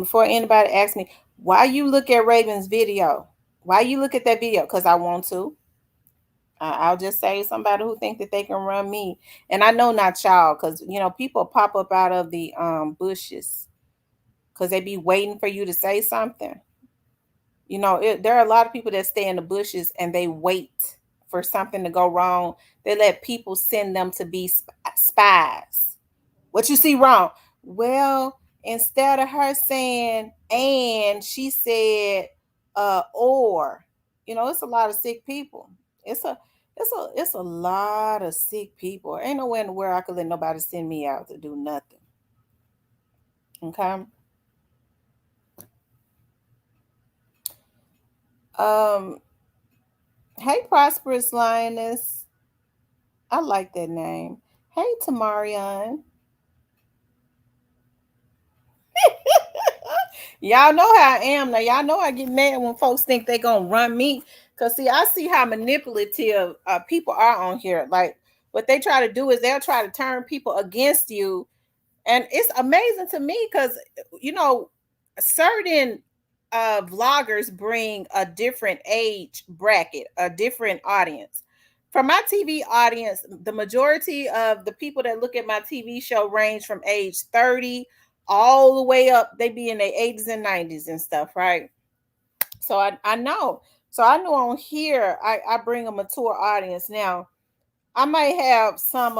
before anybody asks me, why you look at Raven's video? Why you look at that video? Because I want to. I'll just say somebody who think that they can run me. And I know not y'all, because people pop up out of the bushes because they be waiting for you to say something. There are a lot of people that stay in the bushes and they wait for something to go wrong. They let people send them to be spies. What you see wrong? Well, instead of her saying and, she said or. It's a lot of sick people. It's a lot of sick people. Ain't nowhere in the world I could let nobody send me out to do nothing. Okay. Hey, Prosperous Lioness. I like that name. Hey, Tamarion. Y'all know how I am now. Y'all know I get mad when folks think they gonna run me. Cause see, I see how manipulative people are on here. Like what they try to do is they'll try to turn people against you. And it's amazing to me because certain vloggers bring a different age bracket, a different audience. For my TV audience, the majority of the people that look at my TV show range from age 30 all the way up. They be in their 80s and 90s and stuff, right? So I know. So I know on here I bring a mature audience. Now I might have some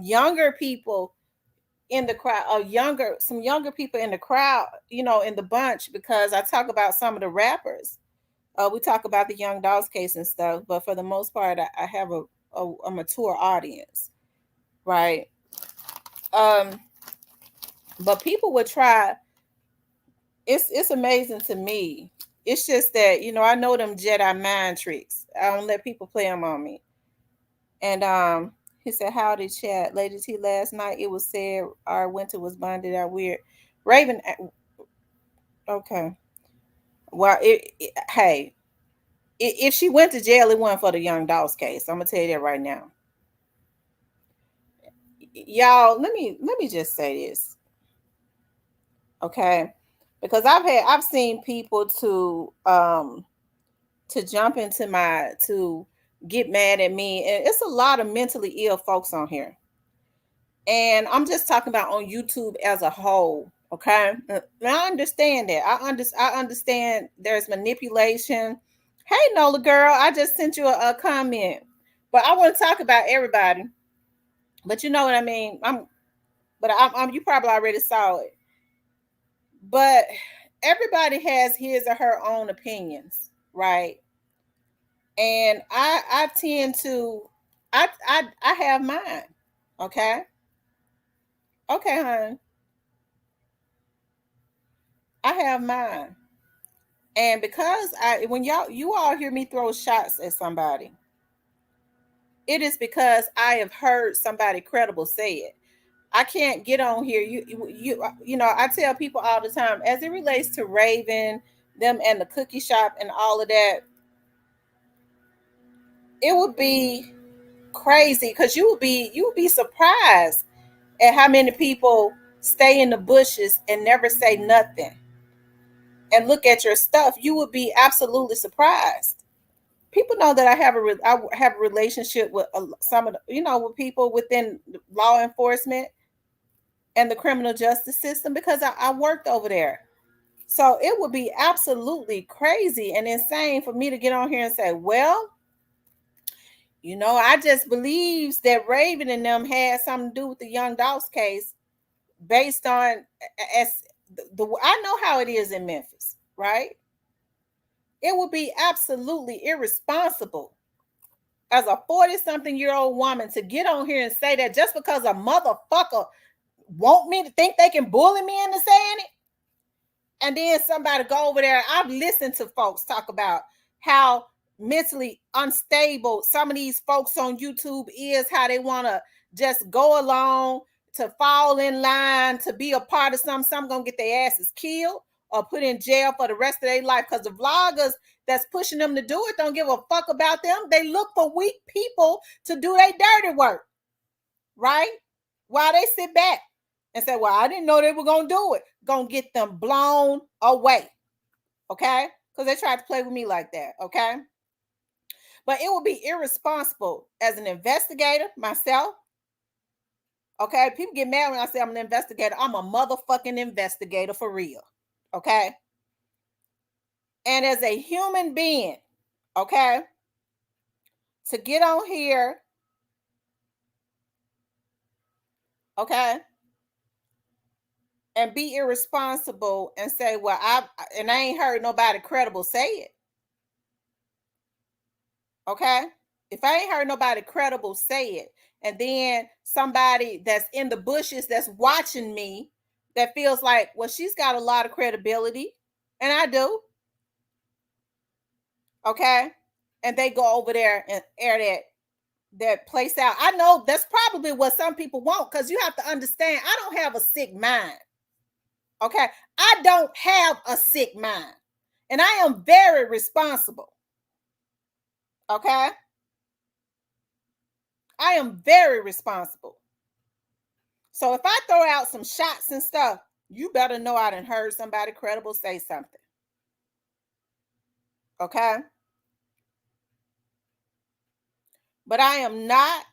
younger people in the crowd, some younger people in the crowd, in the bunch, because I talk about some of the rappers. We talk about the Young Dolls case and stuff, but for the most part, I have a mature audience, right? But people would try. It's amazing to me. It's just that I know them Jedi mind tricks. I don't let people play them on me. And he said, "Howdy, chat, Lady T. Last night it was said our winter was bonded out weird." Raven, okay. Well, hey, if she went to jail, it wasn't for the Young Dolls case. I'm gonna tell you that right now. Y'all, let me just say this, okay? Because I've seen people to jump into to get mad at me, and it's a lot of mentally ill folks on here. And I'm just talking about on YouTube as a whole. Okay, I understand that. I understand there's manipulation. Hey, Nola girl, I just sent you a comment, but I want to talk about everybody. But you know what I mean. I'm. You probably already saw it. But everybody has his or her own opinions, right? And I tend to, I have mine. Okay. Okay, hon. I have mine. And because when you all hear me throw shots at somebody, it is because I have heard somebody credible say it. I can't get on here. I tell people all the time, as it relates to Raven, them and the cookie shop and all of that, it would be crazy because you would be surprised at how many people stay in the bushes and never say nothing and look at your stuff. You would be absolutely surprised. People know that I have a relationship with some of with people within law enforcement and the criminal justice system because I worked over there. So it would be absolutely crazy and insane for me to get on here and say, well, I just believes that Raven and them had something to do with the Young Dolls case based on as I know how it is in Memphis, right? It would be absolutely irresponsible as a 40-something-year-old woman to get on here and say that just because a motherfucker want me to think they can bully me into saying it. And then somebody go over there. I've listened to folks talk about how mentally unstable some of these folks on YouTube is, how they want to just go along to fall in line to be a part of something. Some gonna get their asses killed or put in jail for the rest of their life because the vloggers that's pushing them to do it don't give a fuck about them. They look for weak people to do their dirty work, right? While they sit back and say, well, I didn't know they were going to do it. Going to get them blown away. Okay? Because they tried to play with me like that. Okay? But it would be irresponsible as an investigator, myself. Okay? People get mad when I say I'm an investigator. I'm a motherfucking investigator for real. Okay? And as a human being, okay, to get on here, okay, and be irresponsible and say, well, I ain't heard nobody credible say it. Okay? If I ain't heard nobody credible say it, and then somebody that's in the bushes that's watching me that feels like, well, she's got a lot of credibility, and I do. Okay? And they go over there and air that place out. I know that's probably what some people want, because you have to understand, I don't have a sick mind. Okay? I don't have a sick mind. And I am very responsible. Okay? I am very responsible. So if I throw out some shots and stuff, you better know I done heard somebody credible say something. Okay? But I am not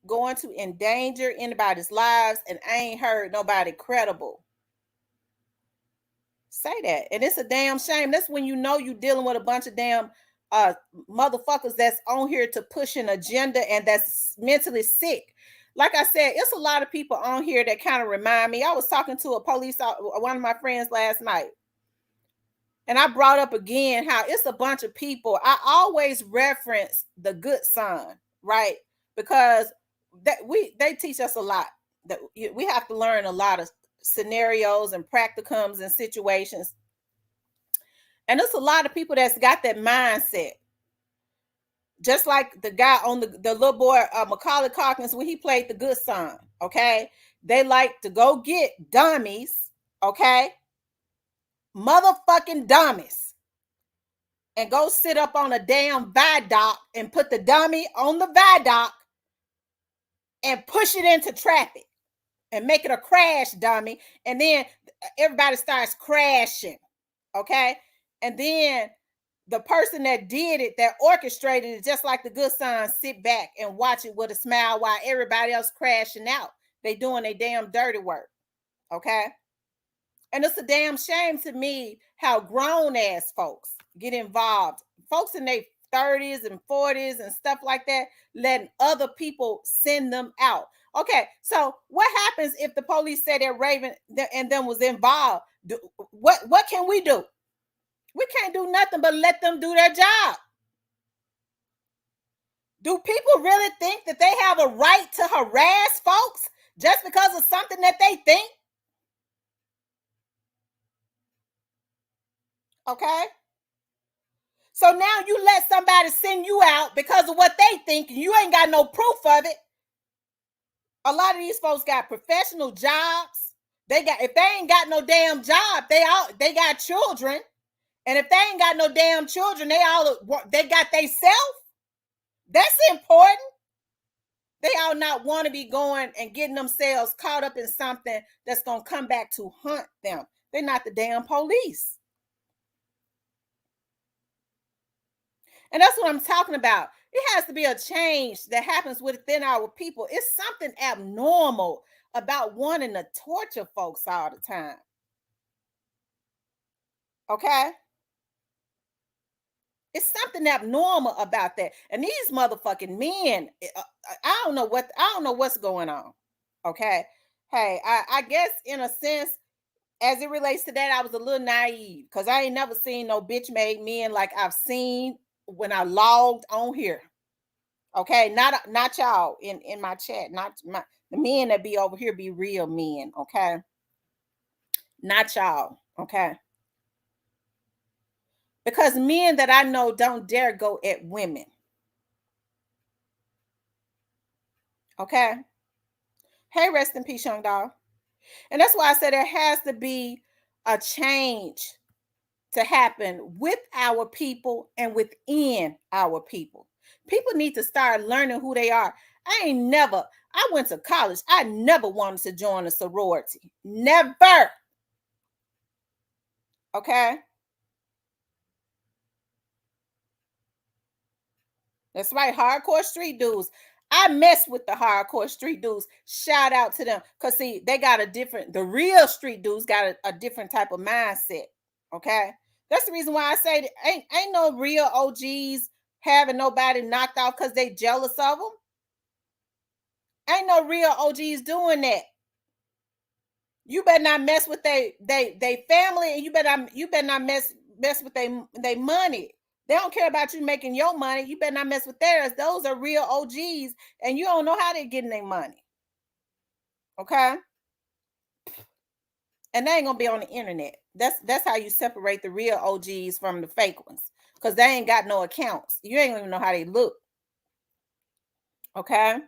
going to endanger anybody's lives, and I ain't heard nobody credible say that. And it's a damn shame. That's when you know you're dealing with a bunch of damn motherfuckers that's on here to push an agenda and that's mentally sick. Like I said, it's a lot of people on here that kind of remind me. I was talking to one of my friends last night, and I brought up again how it's a bunch of people. I always reference The Good Son, right? Because they teach us a lot. That we have to learn a lot of scenarios and practicums and situations. And there's a lot of people that's got that mindset. Just like the guy on the little boy, Macaulay Culkin, when he played The Good Son, okay? They like to go get dummies, okay? Motherfucking dummies. And go sit up on a damn viaduct and put the dummy on the viaduct and push it into traffic and make it a crash dummy. And then everybody starts crashing, okay? And then the person that did it, that orchestrated it, just like The Good Son, sit back and watch it with a smile while everybody else crashing out. They doing their damn dirty work, okay? And it's a damn shame to me how grown ass folks get involved. Folks in their 30s and 40s and stuff like that, letting other people send them out. Okay, so what happens if the police say that Raven and them was involved? What can we do? We can't do nothing but let them do their job. Do people really think that they have a right to harass folks just because of something that they think? Okay. So now you let somebody send you out because of what they think, and you ain't got no proof of it. A lot of these folks got professional jobs. If they ain't got no damn job, they got children. And if they ain't got no damn children, they got they self. That's important. They all not want to be going and getting themselves caught up in something that's going to come back to hunt them. They're not the damn police. And that's what I'm talking about. It has to be a change that happens within our people. It's something abnormal about wanting to torture folks all the time. Okay? It's something abnormal about that. And these motherfucking men, I don't know what's going on. Okay? Hey, I guess in a sense, as it relates to that, I was a little naive because I ain't never seen no bitch made men like I've seen when I logged on here. Okay, not y'all in my chat, not the men that be over here be real men. Okay, not y'all. Okay, because men that I know don't dare go at women. Okay, hey, rest in peace, young dog. And that's why I said there has to be a change to happen with our people and within our people. People need to start learning who they are. I I went to college. I never wanted to join a sorority. Never. Okay. That's right. Hardcore street dudes. I mess with the hardcore street dudes. Shout out to them. Because see, they got the real street dudes got a different type of mindset. Okay. That's the reason why I say that ain't no real OGs having nobody knocked off because they jealous of them. Ain't no real OGs doing that. You better not mess with they family, and you better not mess with they money. They don't care about you making your money. You better not mess with theirs. Those are real OGs, and you don't know how they're getting their money. Okay. And they ain't gonna be on the internet. That's how you separate the real OGs from the fake ones. Because they ain't got no accounts. You ain't even know how they look. Okay.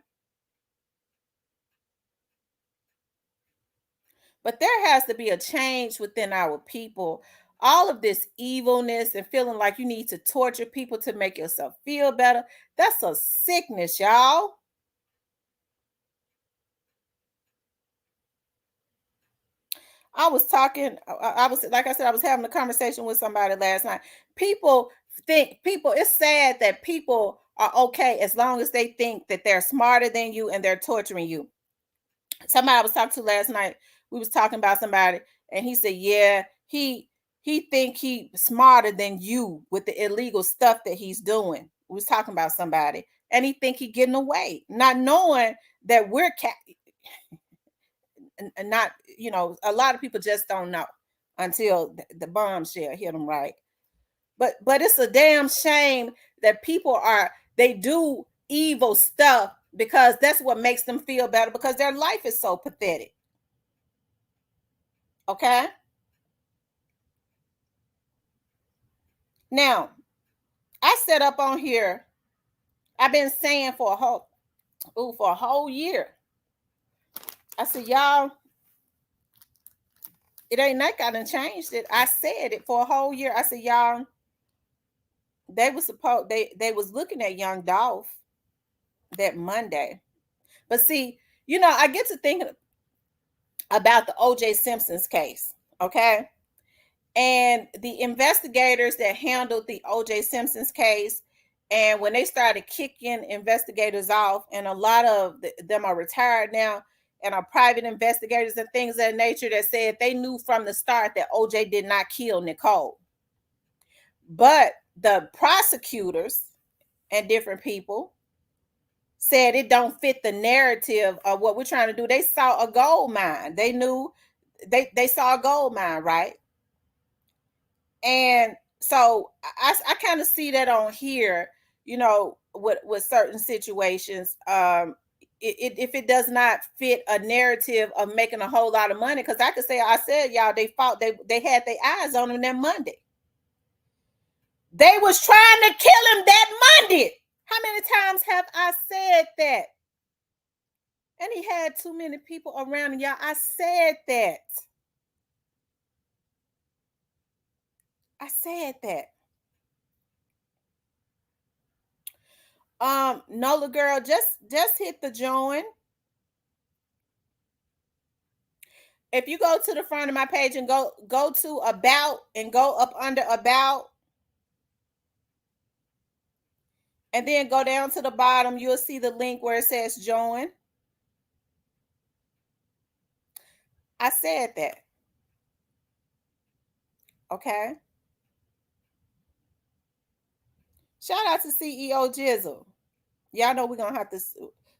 But there has to be a change within our people. All of this evilness and feeling like you need to torture people to make yourself feel better, that's a sickness, y'all. I was talking, I was, like I said, I was having a conversation with somebody last night. It's sad that people are okay as long as they think that they're smarter than you and they're torturing you. Somebody I was talking to last night, we was talking about somebody, and he said, yeah, he think he smarter than you with the illegal stuff that he's doing. We was talking about somebody, and he think he getting away, not knowing that and not, a lot of people just don't know until the bombshell hit them, right? But it's a damn shame that they do evil stuff because that's what makes them feel better, because their life is so pathetic. Okay. Now, I set up on here. I've been saying for a whole year. I said, y'all, it ain't like I done changed it. I said it for a whole year. I said, y'all, they was looking at Young Dolph that Monday. But see, I get to thinking about the OJ Simpson's case. Okay. And the investigators that handled the OJ Simpson's case, and when they started kicking investigators off, and a lot of them are retired now and are private investigators and things of that nature, that said they knew from the start that OJ did not kill Nicole. But the prosecutors and different people said it don't fit the narrative of what we're trying to do. They saw a gold mine. They knew they saw a gold mine, right? And so I kind of see that on here, with certain situations. If it does not fit a narrative of making a whole lot of money, because I said, y'all, they had their eyes on him that Monday. They was trying to kill him that Monday. How many times have I said that? And he had too many people around him, y'all. I said that. I said that. Nola girl, just hit the join. If you go to the front of my page and go to about and go up under about, and then go down to the bottom, you'll see the link where it says join. I said that. Okay. Shout out to CEO Jizzle. Y'all know we're gonna have to,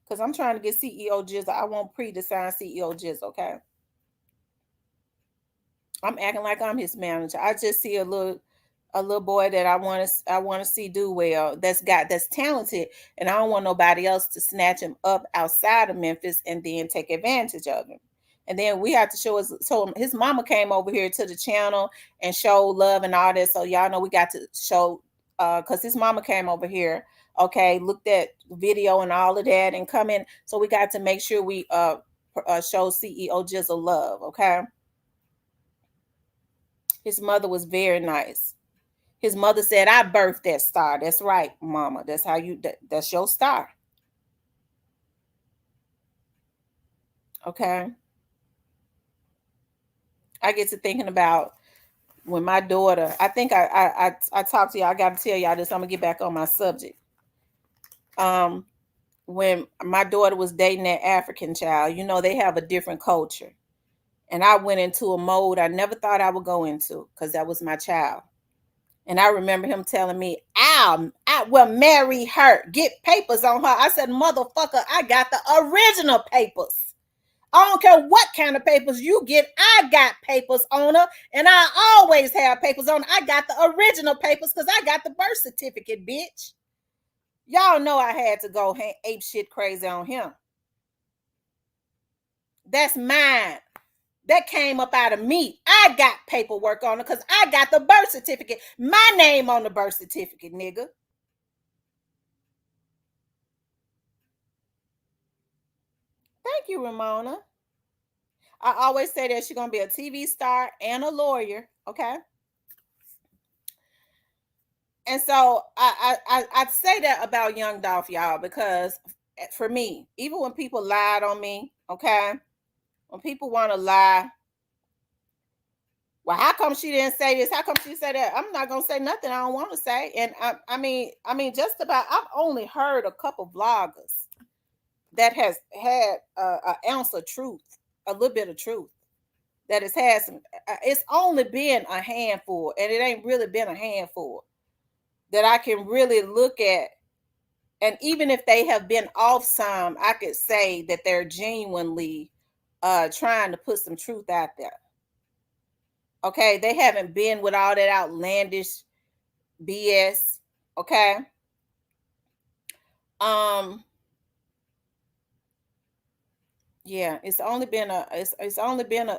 because I'm trying to get CEO Jizzle. I want Pre to sign CEO Jizzle, okay? I'm acting like I'm his manager. I just see a little boy that I want to see do well. That's talented, and I don't want nobody else to snatch him up outside of Memphis and then take advantage of him. And then we have to show us. So his mama came over here to the channel and showed love and all that. So y'all know we got to show, because his mama came over here. Okay, looked at video and all of that and come in. So we got to make sure we show CEO Jizzle love. Okay. His mother was very nice. His mother said, I birthed that star. That's right, mama. That's your star. Okay. I get to thinking about when my daughter, I think I talked to y'all, I gotta tell y'all this. I'm gonna get back on my subject. Um, when my daughter was dating that African child, you know, they have a different culture. And I went into a mode I never thought I would go into because that was my child. And I remember him telling me, I will marry her, get papers on her. I said, motherfucker, I got the original papers. I don't care what kind of papers you get. I got papers on her, and I always have papers on her. I got the original papers because I got the birth certificate, bitch. Y'all know I had to go ape shit crazy on him. That's mine. That came up out of me. I got paperwork on it because I got the birth certificate. My name on the birth certificate, nigga. Thank you, Ramona. I always say that she's gonna be a TV star and a lawyer. Okay. And so I say that about Young Dolph, y'all, because for me, even when people lied on me, okay, when people want to lie, well, how come she didn't say this? How come she said that? I'm not gonna say nothing I don't want to say. And I mean, just about. I've only heard a couple vloggers that has had an ounce of truth, a little bit of truth. That has had some. It's only been a handful, and it ain't really been a handful that I can really look at. And even if they have been off some, I could say that they're genuinely trying to put some truth out there. Okay, they haven't been with all that outlandish BS. Okay. Um, yeah, it's only been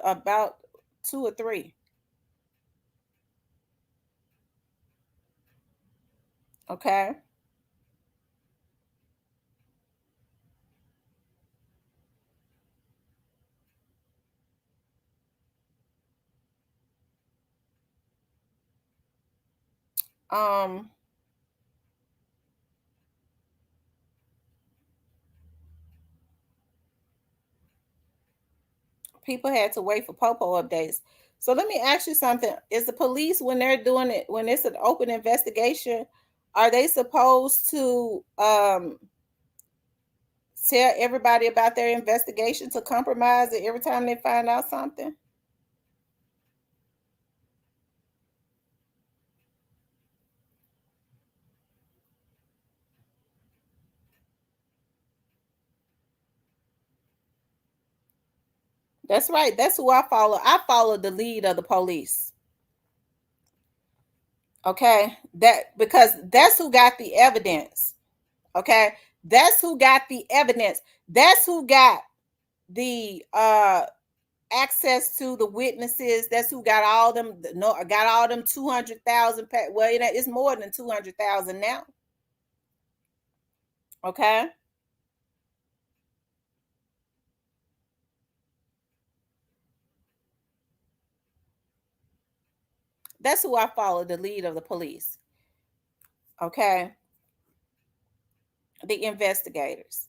about two or three. Okay. Um, People had to wait for Popo updates. So let me ask you something. Is the police, when they're doing it, when it's an open investigation, are they supposed to tell everybody about their investigation to compromise it every time they find out something? That's right. That's who I follow. I follow the lead of the police. Okay. That because that's who got the evidence. Okay. That's who got the evidence. That's who got the access to the witnesses. That's who got all them no got all them 200,000 well, it's more than 200,000 now. Okay. That's who I follow, the lead of the police. Okay. The investigators.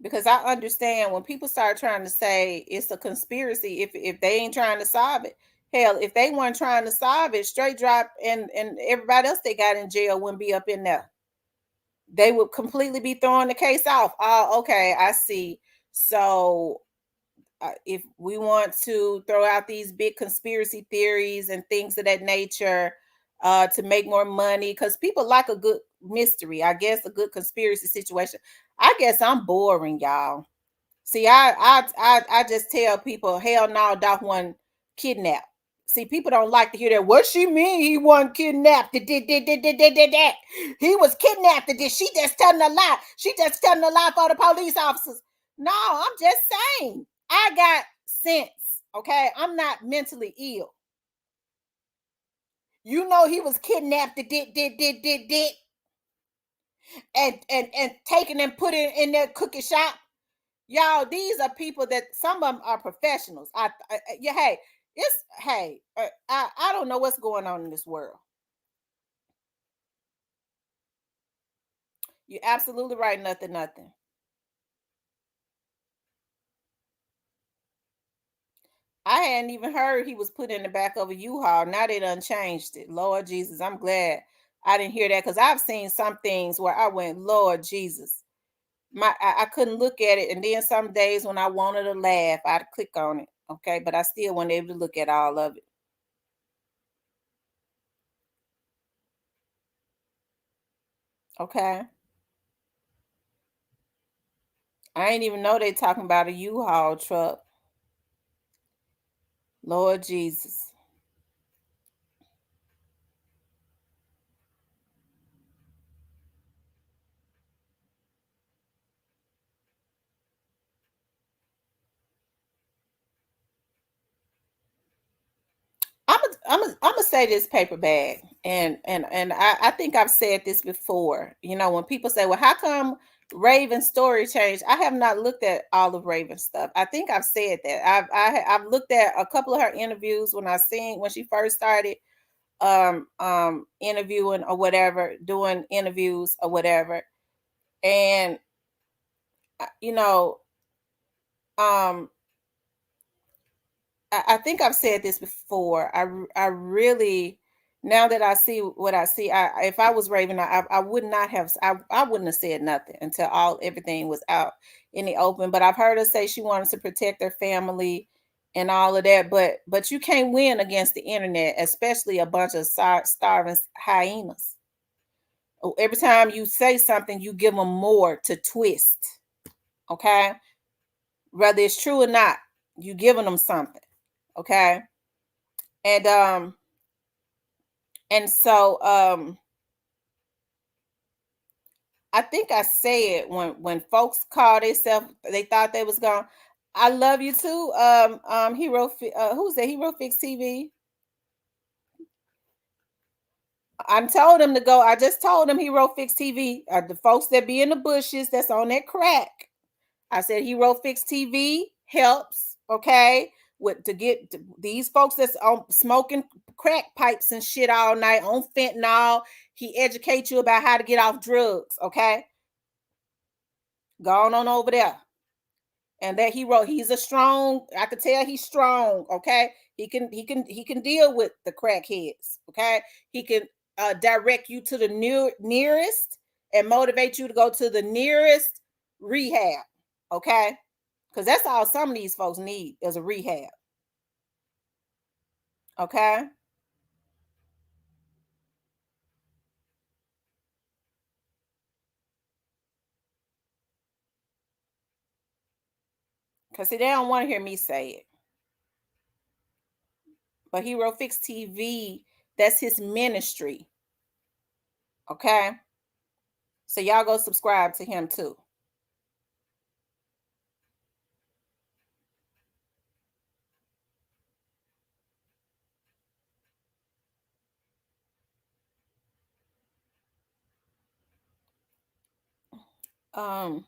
Because I understand when people start trying to say it's a conspiracy, if they ain't trying to solve it, hell, if they weren't trying to solve it, straight drop and everybody else they got in jail wouldn't be up in there. They would completely be throwing the case off. Oh, okay, I see. So if we want to throw out these big conspiracy theories and things of that nature to make more money, because people like a good mystery, I guess, a good conspiracy situation. I guess I'm boring, y'all. See, I just tell people, hell no, Doc wasn't kidnapped. See, people don't like to hear that. What she mean? He wasn't kidnapped. That. He was kidnapped. Did she just telling a lie? She just telling a lie for the police officers. No, I'm just saying. I got sense. Okay, I'm not mentally ill. You know he was kidnapped. Did and taken and put in their cookie shop. Y'all, these are people that some of them are professionals. Yeah, hey, I don't know what's going on in this world. You're absolutely right. Nothing. I hadn't even heard he was put in the back of a U-Haul. Now they done changed it. Lord Jesus, I'm glad I didn't hear that because I've seen some things where I went, Lord Jesus. I couldn't look at it. And then some days when I wanted to laugh, I'd click on it. Okay. But I still wasn't able to look at all of it. Okay. I ain't even know they talking about a U-Haul truck. Lord Jesus. I'm gonna say this paper bag, and I think I've said this before. You know, when people say, "Well, how come Raven's story changed?" I have not looked at all of Raven's stuff. I think I've said that. I've looked at a couple of her interviews when I seen when she first started interviewing or whatever, doing interviews or whatever, and you know um I think I've said this before. I really, now that I see what I see, if I was Raven, I would not have I wouldn't have said nothing until all everything was out in the open. But I've heard her say she wanted to protect her family and all of that. But you can't win against the internet, especially a bunch of starving hyenas. Every time you say something, you give them more to twist. Okay, whether it's true or not, you giving them something. Okay, and so I think I said when folks called themselves, they thought they was gone. I love you too. Who's that? Hero Fix TV. I told him to go. I just told him Hero Fix TV. The folks that be in the bushes that's on that crack. I said Hero Fix TV helps. Okay, with to get these folks that's on smoking crack pipes and shit all night on fentanyl. He educates you about how to get off drugs. Okay, go on over there. And that he's a strong, I could tell he's strong. Okay, he can deal with the crackheads. Okay, he can direct you to the nearest and motivate you to go to the nearest rehab. Okay, because that's all some of these folks need is a rehab. Okay, because they don't want to hear me say it. But Hero Fix TV, that's his ministry. Okay, so y'all go subscribe to him too. Um,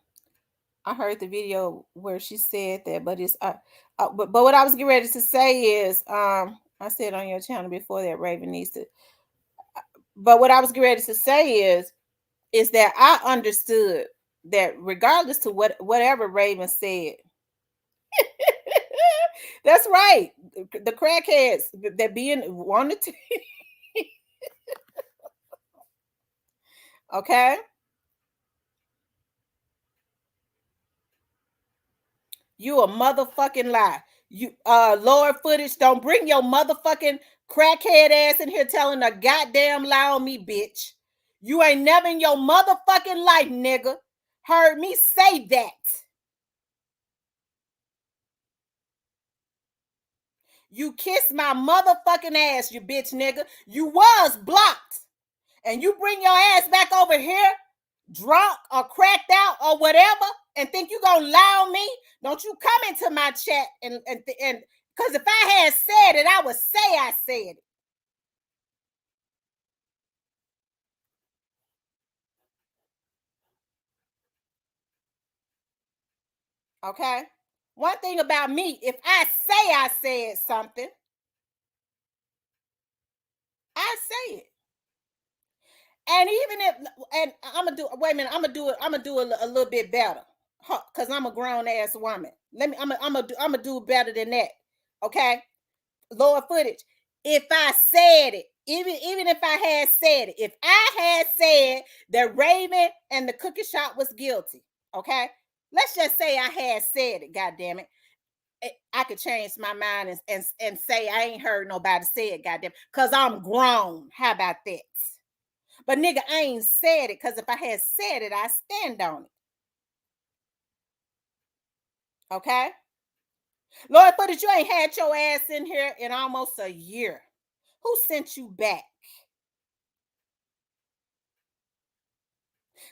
I heard the video where she said that, but but what I was getting ready to say is, I said on your channel before that Raven needs to. But what I was getting ready to say is that I understood that regardless to whatever Raven said, that's right. The crackheads that being wanted to, okay. You a motherfucking lie. You Lord footage, don't bring your motherfucking crackhead ass in here telling a goddamn lie on me, bitch. You ain't never in your motherfucking life, nigga, heard me say that. You kissed my motherfucking ass, you bitch nigga. You was blocked. And you bring your ass back over here, drunk or cracked out or whatever, and think you gonna lie on me? Don't you come into my chat and because if I had said it, I would say I said it. Okay. One thing about me, if I say I said something, I say it. And even if, and I'm gonna do, wait a minute, I'm gonna do a little bit better, because I'm a grown ass woman. I'm gonna do better than that. Okay, Lord footage. If I said it, even if I had said it, if I had said that Raven and the cookie shop was guilty, okay, let's just say I had said it. God damn it, I could change my mind and say I ain't heard nobody say it. Goddamn, cause I'm grown. How about that? But nigga, I ain't said it, cause if I had said it, I stand on it. Okay, Lord footage, you ain't had your ass in here in almost a year. Who sent you back?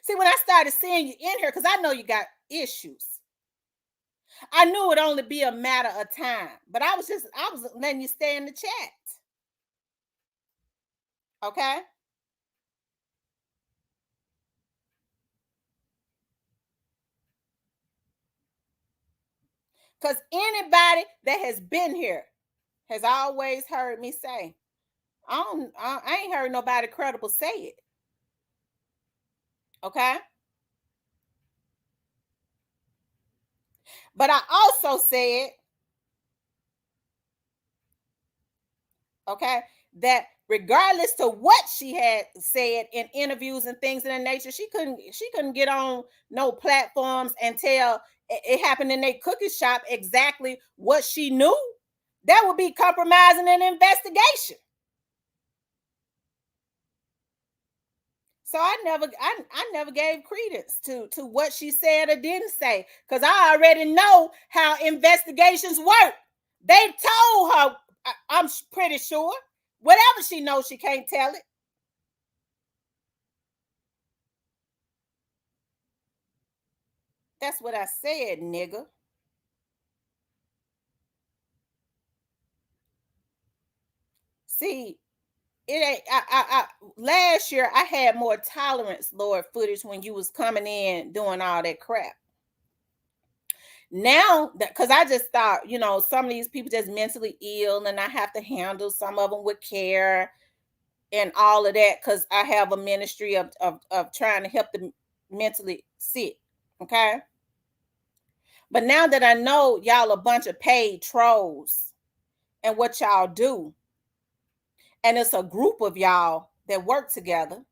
See, when I started seeing you in here, because I know you got issues, I knew it'd only be a matter of time. But I was letting you stay in the chat. Okay? Because anybody that has been here has always heard me say, I ain't heard nobody credible say it. Okay? But I also said, okay, that regardless to what she had said in interviews and things of that nature, she couldn't get on no platforms and tell it happened in a cookie shop exactly what she knew. That would be compromising an investigation. So I never gave credence to what she said or didn't say, because I already know how investigations work. They told her, I'm pretty sure, whatever she knows, she can't tell it. That's what I said, nigga. See, it ain't. Last year I had more tolerance, Lord footage, when you was coming in doing all that crap. Now, because I just thought, some of these people just mentally ill, and I have to handle some of them with care and all of that, because I have a ministry of trying to help them mentally sick. Okay. But now that I know y'all a bunch of paid trolls and what y'all do, and it's a group of y'all that work together,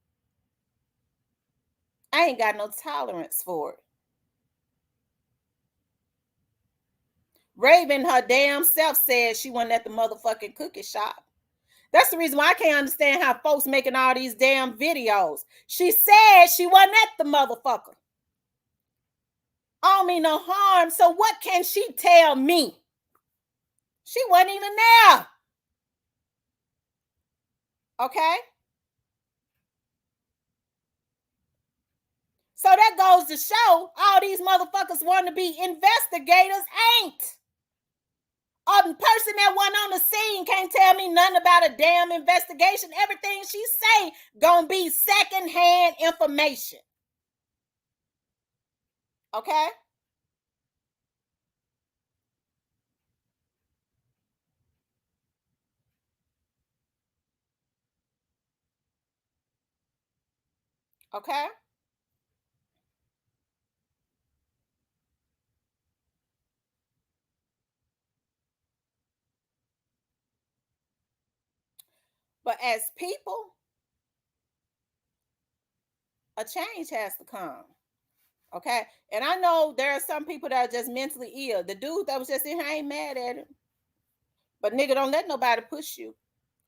I ain't got no tolerance for it. Raven, her damn self, said she wasn't at the motherfucking cookie shop. That's the reason why I can't understand how folks making all these damn videos. She said she wasn't at the motherfucker. I don't mean no harm. So what can she tell me? She wasn't even there. Okay? So that goes to show all these motherfuckers want to be investigators ain't. A person that wasn't on the scene can't tell me nothing about a damn investigation. Everything she say gonna be secondhand information. Okay? Okay? But as people, a change has to come. Okay? And I know there are some people that are just mentally ill. The dude that was just in here, I ain't mad at him. But nigga, don't let nobody push you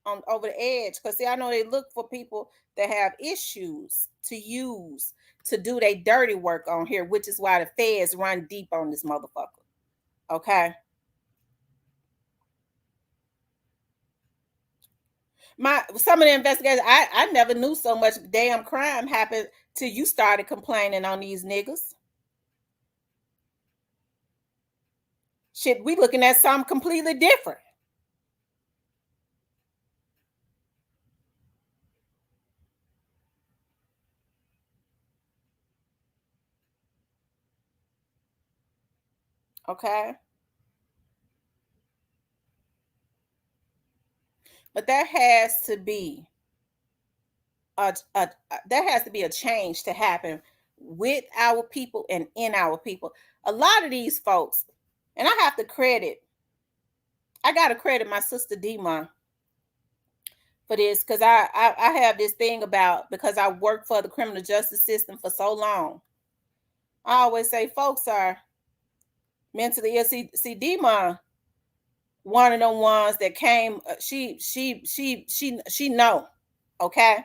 on over the edge. Because see, I know they look for people that have issues to use to do their dirty work on here, which is why the feds run deep on this motherfucker. Okay. Some of the investigators, I never knew so much damn crime happened till you started complaining on these niggas. Shit, we looking at something completely different. Okay. But there has to be there has to be a change to happen with our people and in our people. A lot of these folks, and I have to credit I gotta credit my sister Dima for this because I have this thing about because I worked for the criminal justice system for so long. I always say folks are mentally ill. See Dima, one of them ones that came. She know, okay,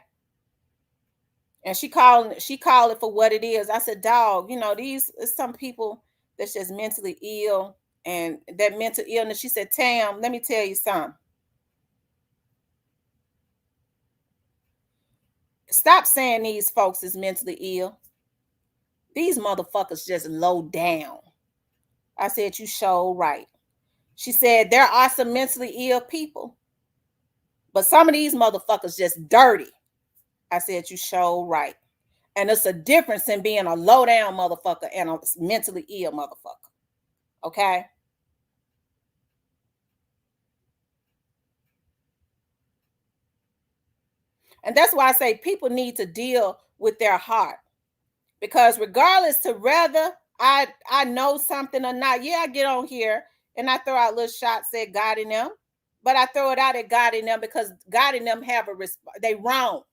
and she called it for what it is. I said, dog, these some people that's just mentally ill, and that mental illness. She said, Tam, let me tell you something. Stop saying these folks is mentally ill. These motherfuckers just low down. I said, you sure right. She said, there are some mentally ill people, but some of these motherfuckers just dirty. I said, you sure right. And it's a difference in being a low down motherfucker and a mentally ill motherfucker. Okay? And that's why I say people need to deal with their heart. Because regardless to whether I know something or not, yeah, I get on here and I throw out little shots at God in them, but I throw it out at God in them because God in them have a they wrong.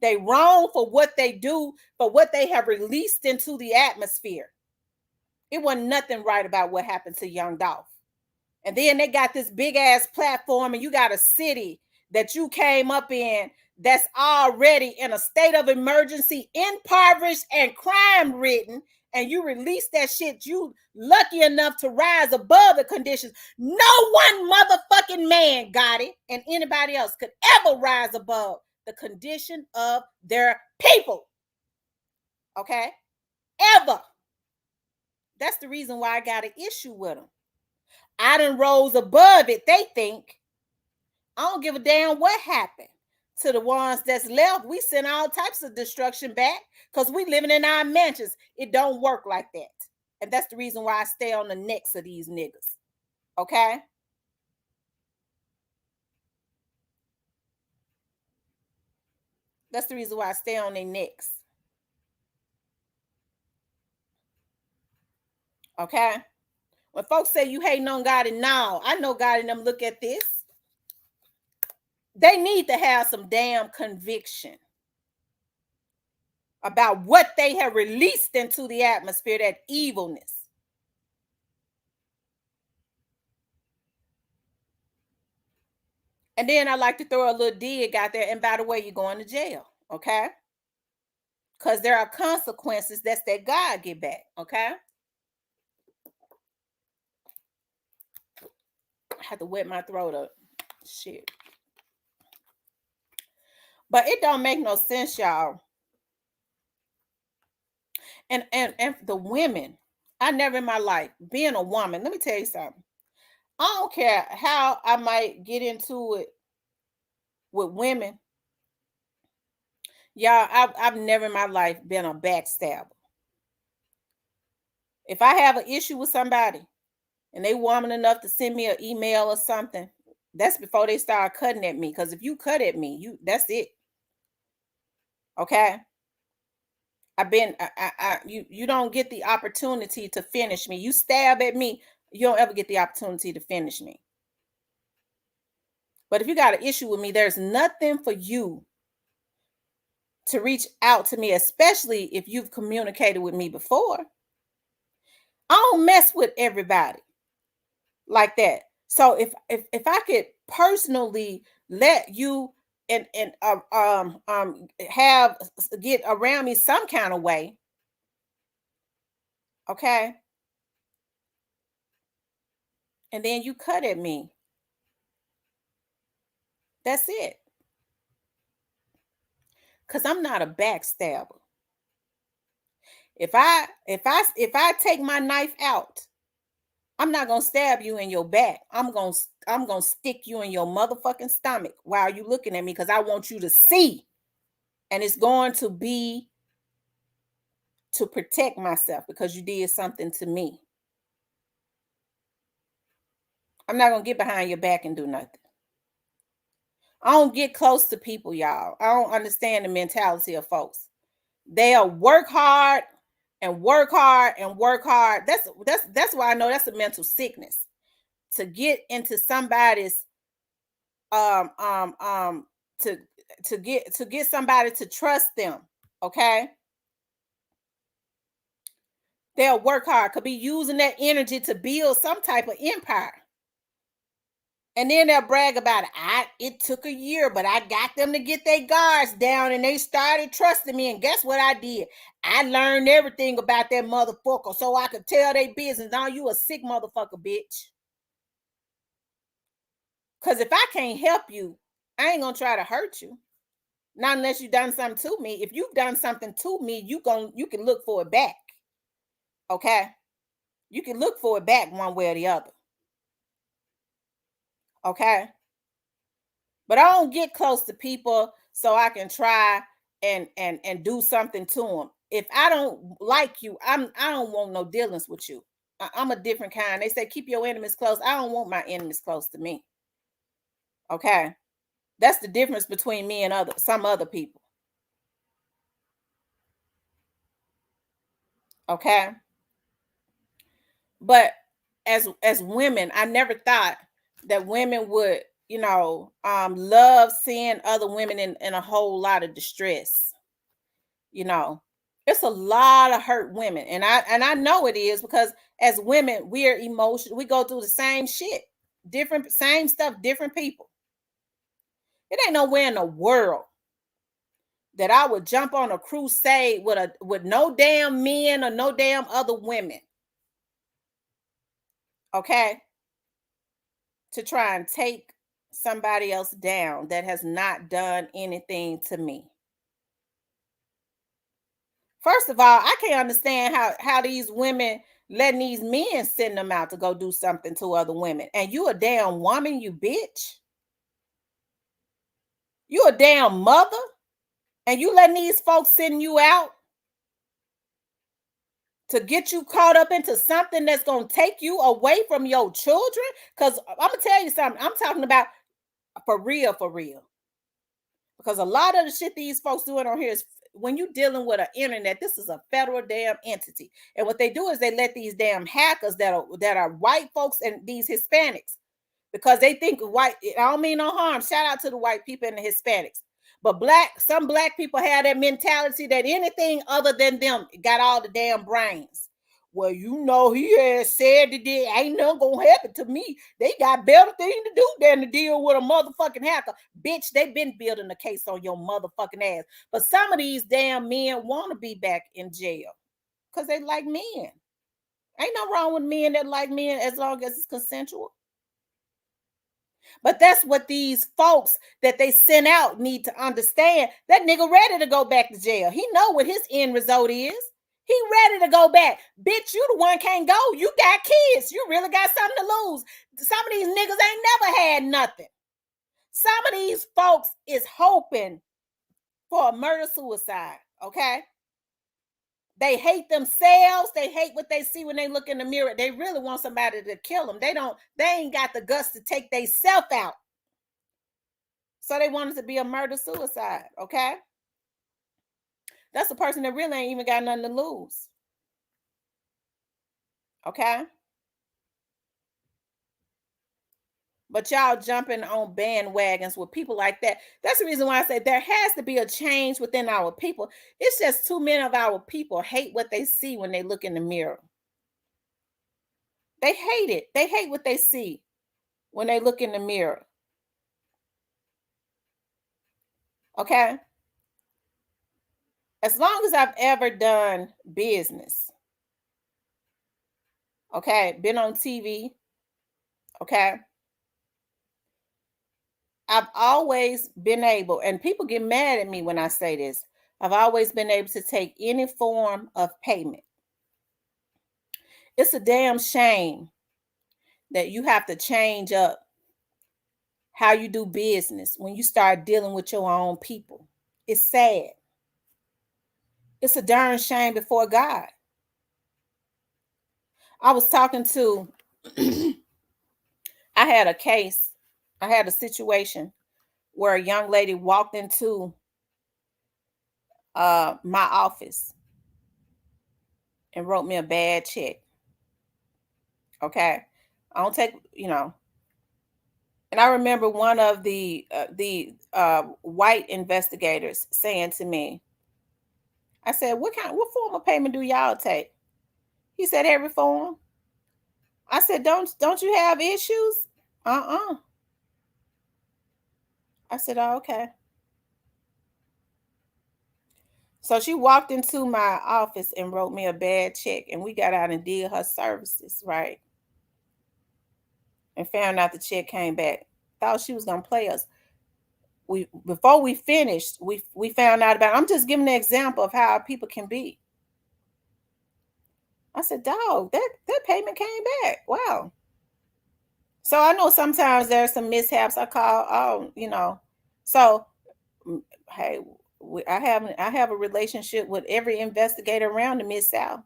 They wrong for what they do, for what they have released into the atmosphere. It wasn't nothing right about what happened to Young Dolph. And then they got this big ass platform, and you got a city that you came up in that's already in a state of emergency, impoverished and crime ridden, and you release that shit. You lucky enough to rise above the conditions. No one motherfucking man got it, and anybody else could ever rise above the condition of their people. Okay? Ever. That's the reason why I got an issue with them. I done rose above it, they think. I don't give a damn what happened to the ones that's left. We send all types of destruction back because we living in our mansions. It don't work like that. And that's the reason why I stay on the necks of these niggas. Okay? That's the reason why I stay on their necks. Okay? When folks say you hating on God, and now I know God and them look at this. They need to have some damn conviction about what they have released into the atmosphere, that evilness. And then I like to throw a little dig out there. And by the way, you're going to jail, okay? Because there are consequences. That's that God get back, okay? I have to wet my throat up. Shit. But it don't make no sense, y'all. And the women, I never in my life, being a woman, let me tell you something. I don't care how I might get into it with women. Y'all, I've never in my life been a backstabber. If I have an issue with somebody and they woman enough to send me an email or something, that's before they start cutting at me. Because if you cut at me, that's it. Okay. You don't get the opportunity to finish me. You stab at me, you don't ever get the opportunity to finish me. But if you got an issue with me, there's nothing for you to reach out to me, especially if you've communicated with me before. I don't mess with everybody like that. So if I could personally let you and have get around me some kind of way, okay, and then you cut at me, that's it. Because I'm not a backstabber. If I take my knife out, I'm not gonna stab you in your back. I'm gonna stick you in your motherfucking stomach while you looking at me because I want you to see. And it's going to be to protect myself because you did something to me. I'm not gonna get behind your back and do nothing. I don't get close to people, y'all. I don't understand the mentality of folks. They'll work hard and work hard and work hard. That's why I know that's a mental sickness. to get into somebody's um um um to to get somebody to trust them, okay? They'll work hard, could be using that energy to build some type of empire. And then they'll brag about it. It took a year, but I got them to get their guards down and they started trusting me. And guess what I did? I learned everything about that motherfucker so I could tell their business. Now you a sick motherfucker, bitch. Because if I can't help you, I ain't gonna try to hurt you. Not unless you done something to me. If you've done something to me, you can look for it back. Okay? You can look for it back one way or the other. Okay? But I don't get close to people so I can try and do something to them. If I don't like you, I don't want no dealings with you. I'm a different kind. They say keep your enemies close. I don't want my enemies close to me. Okay? That's the difference between me and some other people. Okay? But as women, I never thought that women would, love seeing other women in a whole lot of distress. You know, it's a lot of hurt women, and I know it is because as women, we are emotional. We go through the same shit, different same stuff, different people. It ain't nowhere in the world that I would jump on a crusade with no damn men or no damn other women. Okay, to try and take somebody else down that has not done anything to me. First of all, I can't understand how these women letting these men send them out to go do something to other women. And you a damn woman, you bitch. You a damn mother, and you letting these folks send you out to get you caught up into something that's gonna take you away from your children. Because I'm gonna tell you something. I'm talking about for real, for real. Because a lot of the shit these folks doing on here is when you dealing with an internet, this is a federal damn entity. And what they do is they let these damn hackers that are white folks and these Hispanics, because they think white, I don't mean no harm. Shout out to the white people and the Hispanics. But some black people have that mentality that anything other than them got all the damn brains. Well, he has said that there ain't nothing gonna happen to me. They got better thing to do than to deal with a motherfucking hacker. Bitch, they been building a case on your motherfucking ass. But some of these damn men want to be back in jail because they like men. Ain't no wrong with men that like men as long as it's consensual. But that's what these folks that they sent out need to understand. That nigga ready to go back to jail. He know what his end result is. He ready to go back. Bitch, you the one can't go. You got kids. You really got something to lose. Some of these niggas ain't never had nothing. Some of these folks is hoping for a murder-suicide, okay? They hate themselves. They hate what they see when they look in the mirror. They really want somebody to kill them. They ain't got the guts to take they self out. So they want it to be a murder-suicide, okay? That's a person that really ain't even got nothing to lose. Okay? But y'all jumping on bandwagons with people like that. That's the reason why I say there has to be a change within our people. It's just too many of our people hate what they see when they look in the mirror. They hate it. They hate what they see when they look in the mirror. Okay? As long as I've ever done business, okay, been on TV, okay, I've always been able, and people get mad at me when I say this, I've always been able to take any form of payment. It's a damn shame that you have to change up how you do business when you start dealing with your own people. It's sad. It's a darn shame before God. I was talking to, I had a case, I had a situation where a young lady walked into my office and wrote me a bad check. Okay. I don't take, And I remember one of the white investigators saying to me, I said, what form of payment do y'all take? He said, every form. I said, don't you have issues? Uh-uh. I said, oh, okay. So she walked into my office and wrote me a bad check, and we got out and did her services, right? And found out the check came back. Thought she was gonna play us. We before we finished, we found out about. I'm just giving an example of how people can be. I said, dog, that payment came back. Wow. So I know sometimes there's some mishaps. I call, So mm, hey, I have a relationship with every investigator around the Mid South.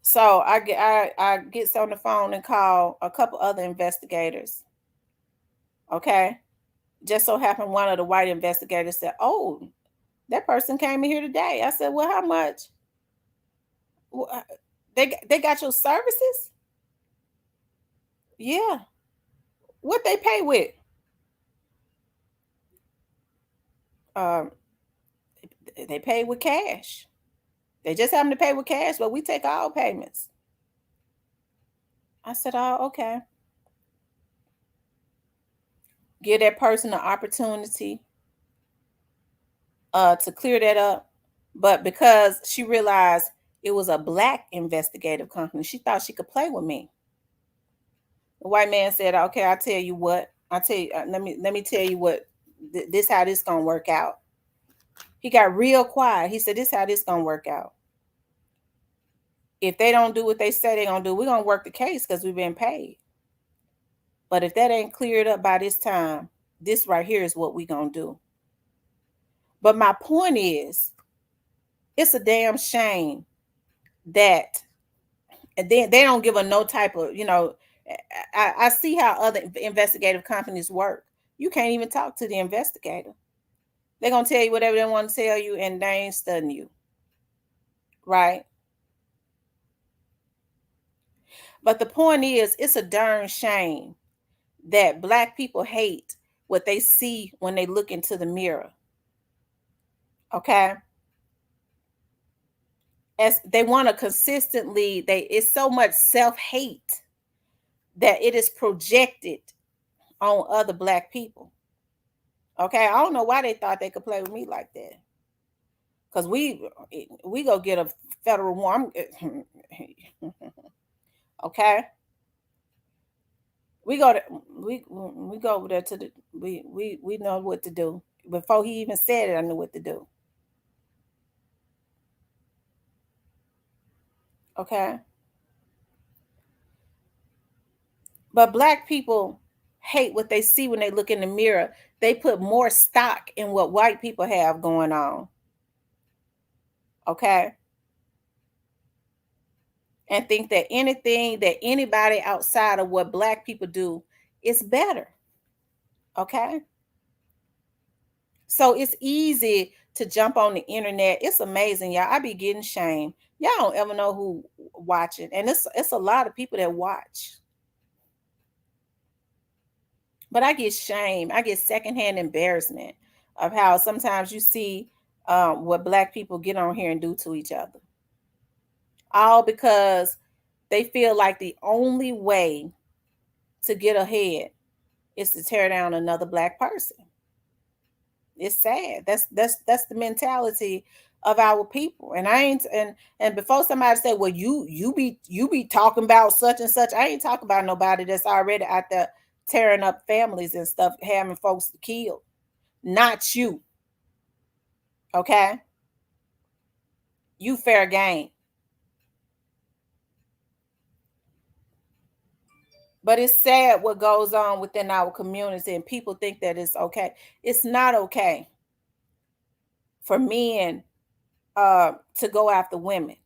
So I get on the phone and call a couple other investigators. Okay. Just so happened one of the white investigators said, "Oh, that person came in here today." I said, "Well, how much? Wh- uh, they got your services?" Yeah. What they pay with? Um, they pay with cash. They just happen to pay with cash, but we take all payments. I said, "Oh, okay." Give that person an opportunity to clear that up. But because she realized it was a black investigative company, she thought she could play with me. The white man said, "Okay, I'll tell you what. I'll tell you. Let me tell you what. This how this gonna work out." He got real quiet. He said, "This how this gonna work out. If they don't do what they say they're gonna do, we're gonna work the case because we've been paid. But if that ain't cleared up by this time, this right here is what we gonna do." But my point is, it's a damn shame that and then they don't give a no type of, I see how other investigative companies work. You can't even talk to the investigator. They're gonna tell you whatever they want to tell you, and they ain't studying you, right? But the point is, it's a darn shame that black people hate what they see when they look into the mirror. Okay, as they want to consistently, they it's so much self hate that it is projected on other black people. Okay, I don't know why they thought they could play with me like that. Cause we go get a federal warrant. Okay, we go to we go over there to the we know what to do. Before he even said it, I knew what to do. Okay, but black people hate what they see when they look in the mirror. They put more stock in what white people have going on. Okay, and think that anything that anybody outside of what black people do is better. Okay. So it's easy to jump on the internet. It's amazing, y'all. I be getting shamed. Y'all don't ever know who watching, and it's a lot of people that watch. But I get shame. I get secondhand embarrassment of how sometimes you see what black people get on here and do to each other, all because they feel like the only way to get ahead is to tear down another black person. It's sad. That's the mentality of our people. And I ain't and before somebody say, well, you be talking about such and such, I ain't talking about nobody that's already out there tearing up families and stuff, having folks killed. Not you. Okay. You fair game. But it's sad what goes on within our community, and people think that it's okay. It's not okay for men to go after women.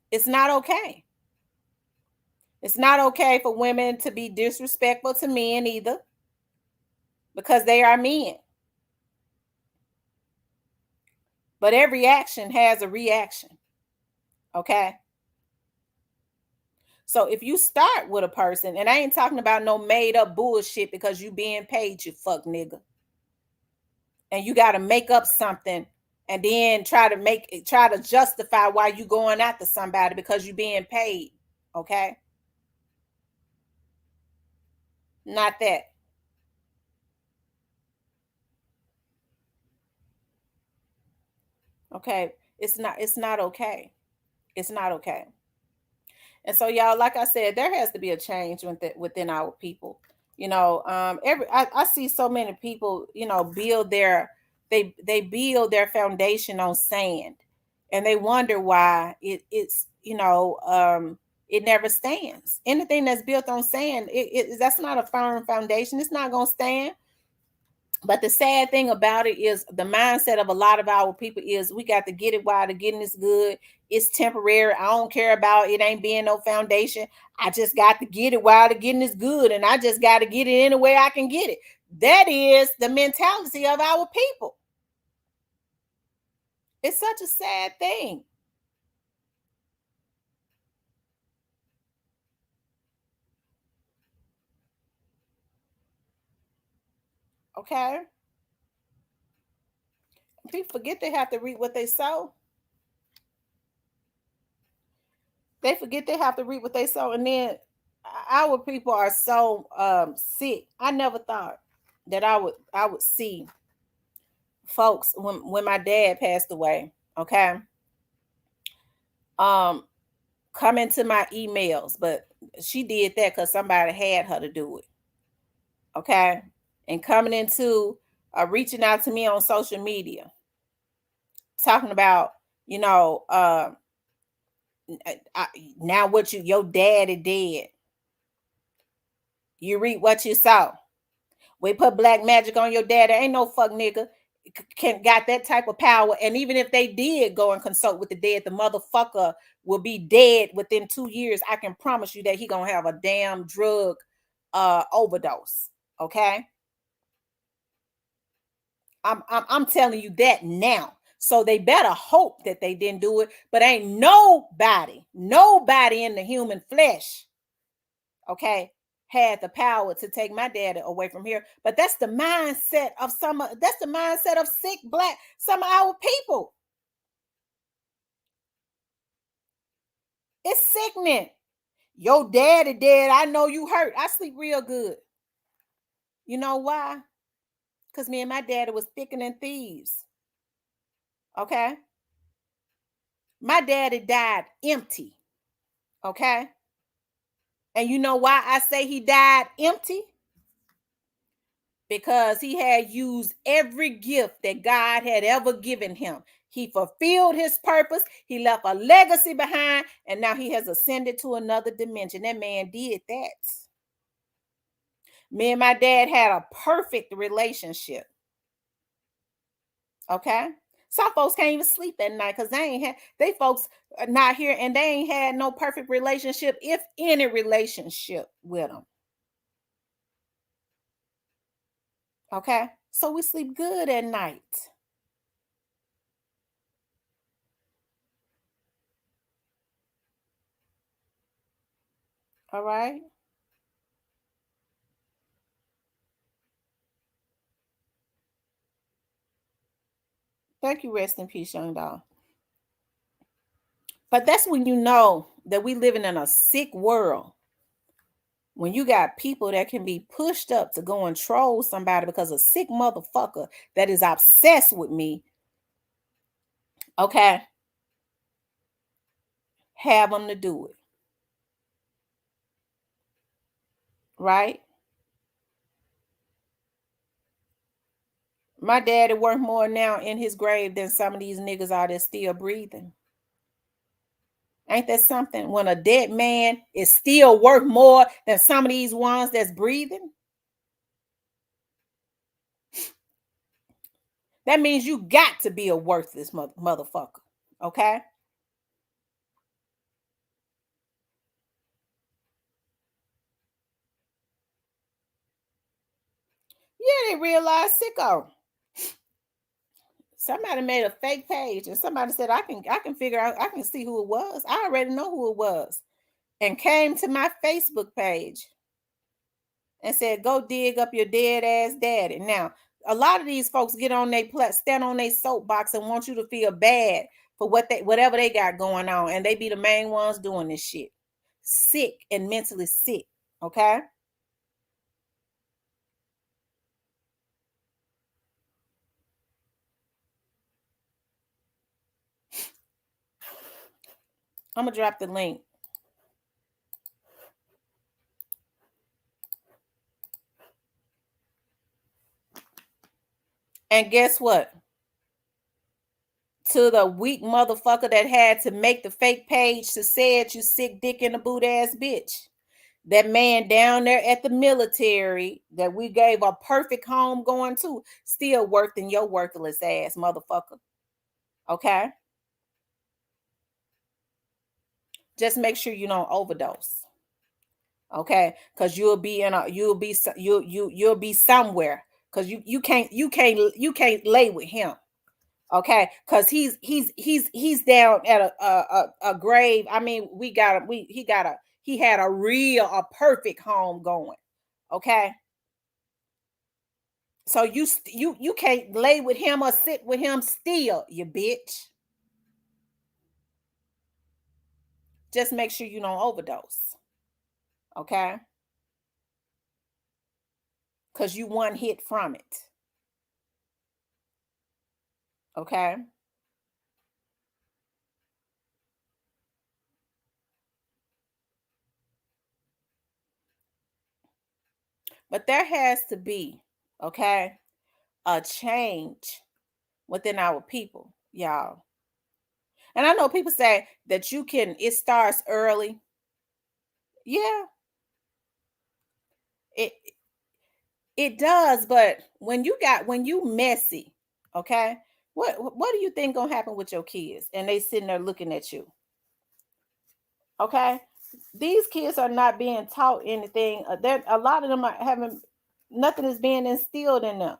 It's not okay. It's not okay for women to be disrespectful to men either because they are men. But every action has a reaction. Okay. So if you start with a person, and I ain't talking about no made up bullshit because you being paid, you fuck nigga, and you got to make up something and then try to justify why you going after somebody because you being paid. Okay, not that. Okay, it's not okay. It's not okay. And so, y'all, like I said, there has to be a change within our people. I see so many people, build they build their foundation on sand, and they wonder why it never stands. Anything that's built on sand, that's not a firm foundation. It's not gonna stand. But the sad thing about it is the mindset of a lot of our people is we got to get it while the getting is good. It's temporary. I don't care about it ain't being no foundation. I just got to get it while the getting is good, and I just got to get it any way I can get it. That is the mentality of our people. It's such a sad thing. Okay. People forget they have to reap what they sow. They forget they have to reap what they sow, and then our people are so sick. I never thought that I would see folks when my dad passed away. Okay, um, come into my emails, but she did that because somebody had her to do it. Okay, and coming into reaching out to me on social media, talking about you know I, now what your daddy did. You read what you saw. We put black magic on your dad. There ain't no fuck nigga can got that type of power. And even if they did go and consult with the dead, the motherfucker will be dead within 2 years. I can promise you that he gonna have a damn drug overdose. Okay, I'm telling you that now. So they better hope that they didn't do it. But ain't nobody in the human flesh, okay, had the power to take my daddy away from here. But that's the mindset of that's the mindset of sick black, some of our people. It's sickening. Your daddy dead. I know you hurt. I sleep real good. You know why? Because me and my daddy was thicker than thieves. Okay. My daddy died empty. Okay. And you know why I say he died empty? Because he had used every gift that God had ever given him. He fulfilled his purpose. He left a legacy behind, and now he has ascended to another dimension. That man did that. Me and my dad had a perfect relationship. Okay. Some folks can't even sleep at night because they folks are not here and they ain't had no perfect relationship, if any relationship with them. Okay. So we sleep good at night. All right. Thank you. Rest in peace, young dog. But that's when you know that we living in a sick world. When you got people that can be pushed up to go and troll somebody because a sick motherfucker that is obsessed with me, okay, have them to do it. Right? My daddy worth more now in his grave than some of these niggas are that still breathing. Ain't that something? When a dead man is still worth more than some of these ones that's breathing, that means you got to be a worthless motherfucker. Okay? Yeah, they realize sicko. Somebody made a fake page and somebody said I can figure out, I can see who it was. I already know who it was. and came to my Facebook page and said, "Go dig up your dead ass daddy." Now, a lot of these folks get on stand on their soapbox and want you to feel bad for whatever they got going on, and they be the main ones doing this shit. Sick and mentally sick. Okay, I'm gonna drop the link. And guess what? To the weak motherfucker that had to make the fake page to say it, you sick dick in the boot ass bitch. That man down there at the military that we gave a perfect home going to still worked in your worthless ass, motherfucker. Okay? Just make sure you don't overdose. Okay? Because you'll be somewhere. Because you can't lay with him. Okay, because he's down at a grave. I mean, he had a perfect home going. Okay, so you can't lay with him or sit with him still, you bitch. Just make sure you don't overdose. Okay, because you one hit from it. Okay, but there has to be, okay, a change within our people, y'all. And I know people say that it starts early. Yeah, it it does, but when you messy, okay? What do you think gonna happen with your kids? And they sitting there looking at you, okay? These kids are not being taught anything. There, a lot of them are having nothing is being instilled in them,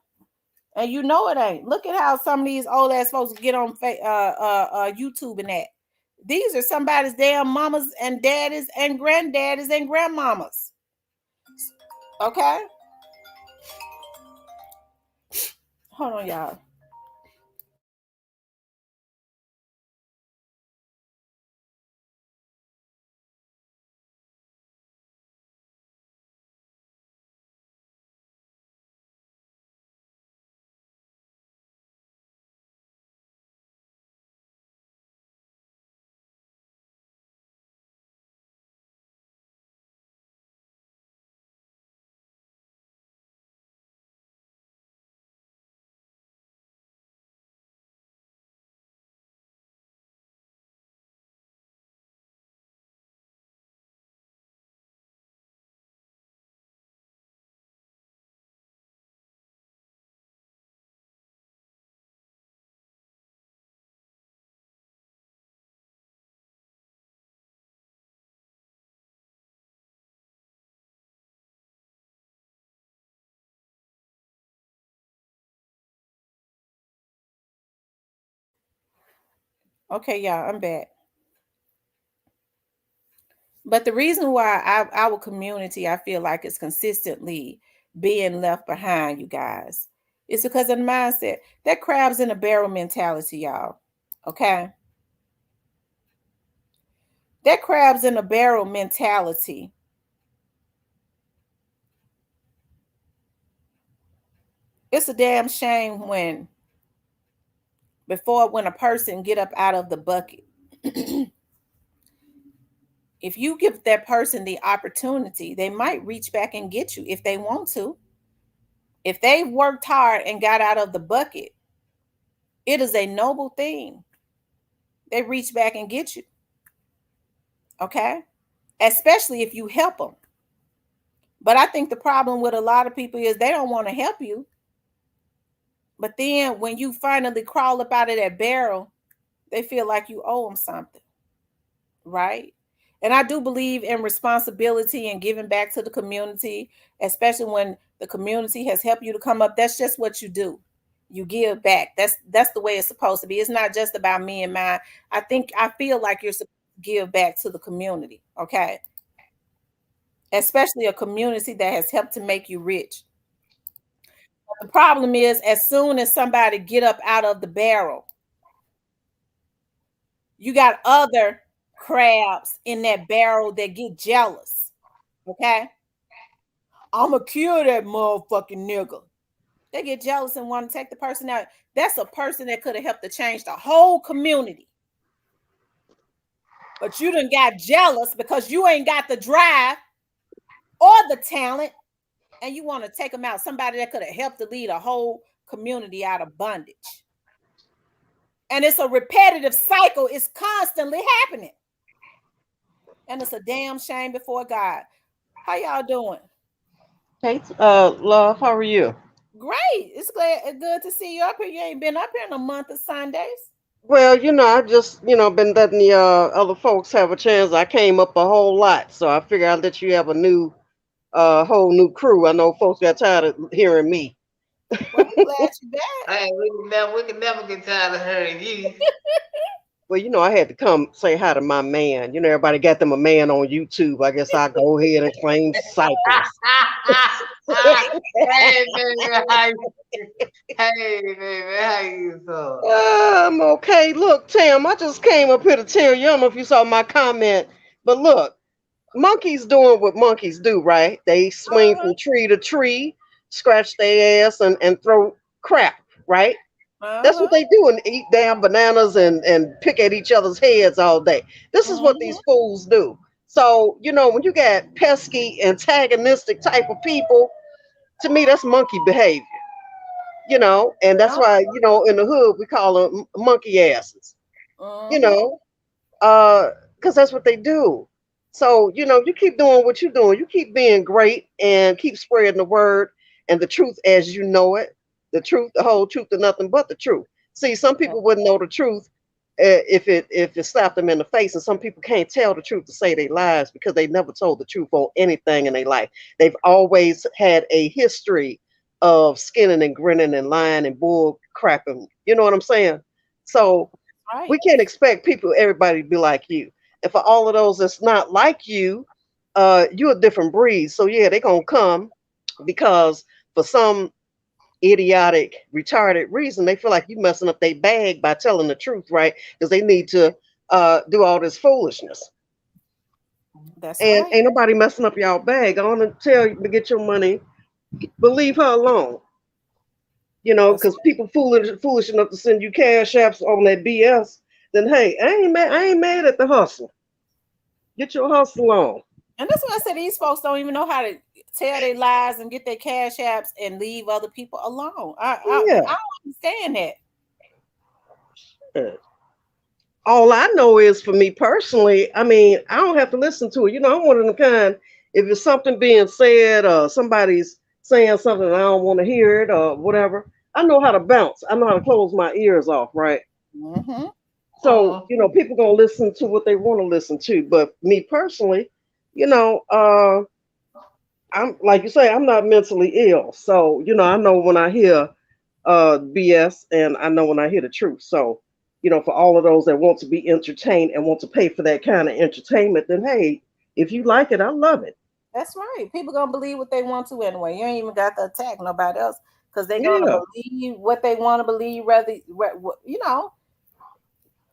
and you know it ain't. Look at how some of these old ass folks get on YouTube and that. These are somebody's damn mamas and daddies and granddaddies and grandmamas. Okay, hold on, y'all. Okay, y'all, I'm back. But the reason why our community, I feel like, is consistently being left behind, you guys, is because of the mindset. That crabs in a barrel mentality, y'all. Okay. That crabs in a barrel mentality. It's a damn shame when a person get up out of the bucket. If you give that person the opportunity, they might reach back and get you if they want to. If they've worked hard and got out of the bucket, it is a noble thing. They reach back and get you. Okay, especially if you help them. But I think the problem with a lot of people is they don't want to help you. But then when you finally crawl up out of that barrel, they feel like you owe them something, right? And I do believe in responsibility and giving back to the community, especially when the community has helped you to come up. That's just what you do. You give back. That's the way it's supposed to be. It's not just about me and mine. I feel like you're supposed give back to the community, okay? Especially a community that has helped to make you rich. The problem is, as soon as somebody get up out of the barrel, you got other crabs in that barrel that get jealous. Okay, I'ma kill that motherfucking nigga. They get jealous and want to take the person out. That's a person that could have helped to change the whole community. But you done got jealous because you ain't got the drive or the talent, and you want to take them out. Somebody that could have helped to lead a whole community out of bondage. And it's a repetitive cycle. It's constantly happening. And it's a damn shame before God. How y'all doing? Hey, love, how are you? Great. It's good to see you up here. You ain't been up here in a month of Sundays. Well, I just, been letting the other folks have a chance. I came up a whole lot, so I figured I'd let you have a whole new crew. I know folks got tired of hearing me. Well, we glad you're back. Hey, we can never get tired of hearing you. Well, I had to come say hi to my man. Everybody got them a man on YouTube. I guess I'll go ahead and claim Cypress. Hey, baby, hey, baby, how you so? I'm okay. Look, Tam, I just came up here to tell you. I don't know if you saw my comment, but look, monkeys doing what monkeys do, right? They swing Uh-huh. from tree to tree, scratch their ass, and throw crap, right? That's what Uh-huh. they do, and eat damn bananas and pick at each other's heads all day. This is what these Mhm. fools do. So, when you got pesky, antagonistic type of people, to me, that's monkey behavior, and that's why, in the hood, we call them monkey asses, you Mhm. know, because that's what they do. So, you keep doing what you're doing. You keep being great and keep spreading the word and the truth as you know it. The truth, the whole truth, and nothing but the truth. See, some people wouldn't know the truth if it slapped them in the face, and some people can't tell the truth to say they lies because they never told the truth on anything in their life. They've always had a history of skinning and grinning and lying and bull crapping. You know what I'm saying? So we Right. can't expect everybody to be like you. And for all of those that's not like you, you're a different breed. So yeah, they're gonna come because for some idiotic, retarded reason, they feel like you messing up their bag by telling the truth, right? Because they need to do all this foolishness. That's And right. ain't nobody messing up y'all bag. I want to tell you to get your money, but leave her alone. That's Because people foolish enough to send you cash apps on that BS. Then hey, I ain't mad at the hustle. Get your hustle on. And that's why I said these folks don't even know how to tell their lies and get their cash apps and leave other people alone. I Yeah. don't understand that. Uh, All I know is for me personally, I mean, I don't have to listen to it. I'm one of the kind, if it's something being said or somebody's saying something and I don't want to hear it or whatever, I know how to bounce. I know how to close my ears off, right? Mm-hmm. So, people gonna listen to what they want to listen to. But me personally, you know, uh, I'm like you say, I'm not mentally ill. So, I know when I hear BS and I know when I hear the truth. So, for all of those that want to be entertained and want to pay for that kind of entertainment, then hey, if you like it, I love it. That's right. People gonna believe what they want to anyway. You ain't even got to attack nobody else because they're gonna Yeah. believe what they want to believe. Rather, you know.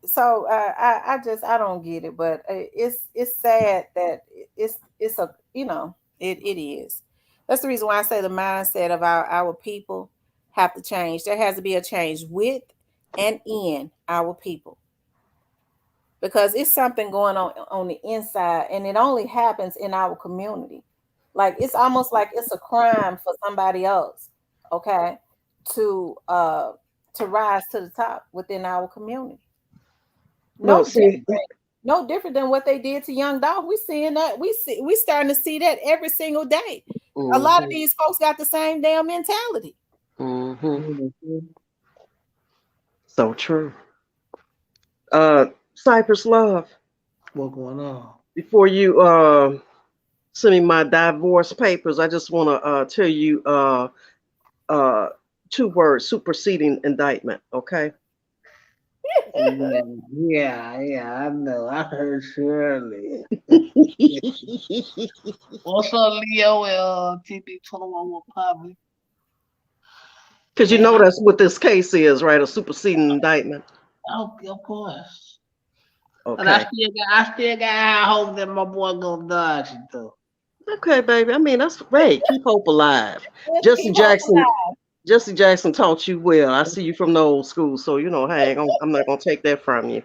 So I don't get it, but it's sad that it's a it is. That's the reason why I say the mindset of our people have to change. There has to be a change with and in our people because it's something going on the inside, and it only happens in our community. Like it's almost like it's a crime for somebody else, okay, to uh to rise to the top within our community. No, No see, different. No different than what they did to Young Dog. We seeing that. We starting to see that every single day. A lot of hmm these folks got the same damn mentality. hmm Mhm. so true. Cypress Love, What going on? before you send me my divorce papers, I just want to tell you uh, two words: superseding indictment. Okay. Yeah, I know. I heard Shirley. What's up, Leo? TB 21 with Poppy. Because you Man, know that's what this case is, right? A superseding indictment. of course. But Okay. I still got high hope that my boy gonna dodge it though. Okay, baby. I mean, that's right. Keep hope alive. Let's Jesse keep hope Jackson. alive. Jesse Jackson taught you well. I see you from the old school, so you know, hey, I'm not gonna take that from you.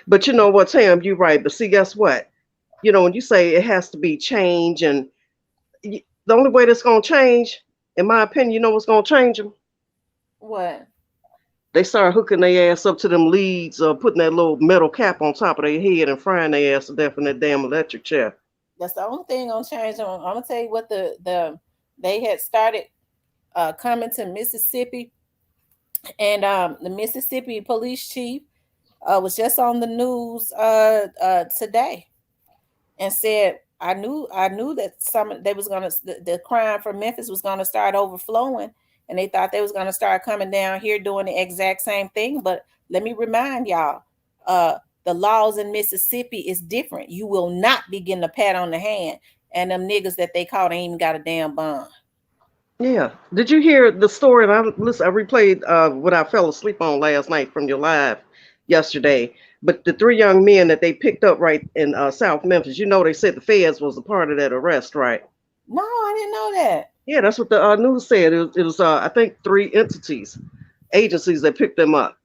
But you know what, Tam, you're right. But see, guess what? You know, when you say it has to be change, and the only way that's gonna change, in my opinion, you know what's gonna change them? What? They start hooking their ass up to them leads, or putting that little metal cap on top of their head and frying their ass to death in that damn electric chair. That's the only thing gonna change. I'm gonna tell you what they had started coming to Mississippi, and the Mississippi police chief was just on the news today and said I knew that some they was gonna the crime from Memphis was gonna start overflowing, and they thought they was gonna start coming down here doing the exact same thing. But let me remind y'all, the laws in Mississippi is different. You will not be getting a pat on the hand, and them niggas that they caught ain't even got a damn bond. Yeah. Did you hear the story? And I replayed what I fell asleep on last night from your live yesterday. But the three young men that they picked up right in South Memphis, you know, they said the feds was a part of that arrest, right? No, I didn't know that. Yeah, that's what the news said. It was I think three agencies that picked them up.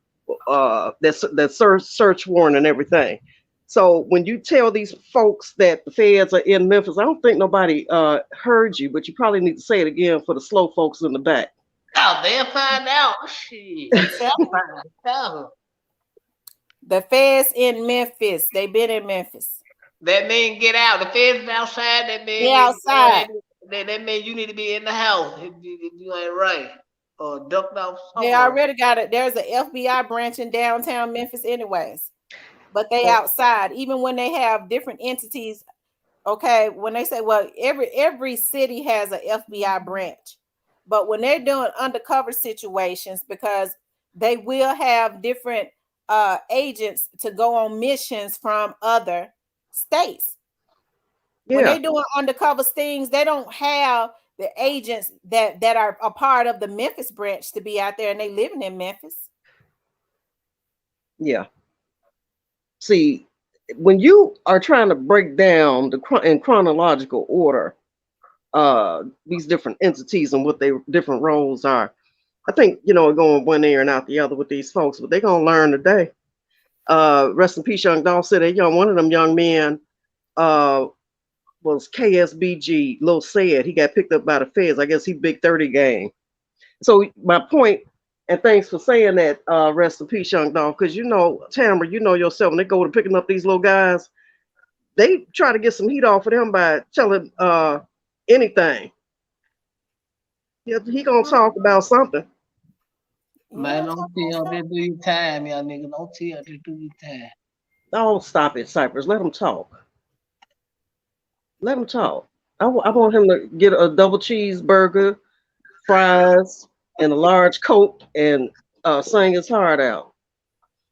That search warrant and everything. So when you tell these folks that the feds are in Memphis, I don't think nobody heard you, but you probably need to say it again for the slow folks in the back. Oh, they'll find out. Shit. They'll find out. The feds in Memphis, they been in Memphis. That mean get out. The feds is outside. That They mean outside. that mean you need to be in the house if you ain't right or ducked off They somewhere. already got it. There's an FBI branch in downtown Memphis, anyways. But they Oh, outside. Even when they have different entities, okay. When they say, well, every city has an FBI branch, but when they're doing undercover situations, because they will have different agents to go on missions from other states. When yeah, they're doing undercover things, they don't have the agents that are a part of the Memphis branch to be out there, and they living in Memphis. yeah. See, when you are trying to break down in chronological order these different entities and what their different roles are, I think you know going one ear and out the other with these folks, but they're gonna learn today. Rest in peace, young Dolph said that young one of them young men uh was KSBG, Lil Said. He got picked up by the feds. I guess he big 30 gang. So my point, and thanks for saying that, rest in peace, young Dolph, because you know, Tamara, you know yourself, when they go to picking up these little guys, they try to get some heat off of them by telling anything. Yeah, he gonna talk about something. Man, Yeah, don't tell them do your time, y'all nigga. Don't tell them do your time. Oh, stop it, Cypress. Let him talk. Let him talk. I want him to get a double cheeseburger, fries, and a large Coke and sing his heart out.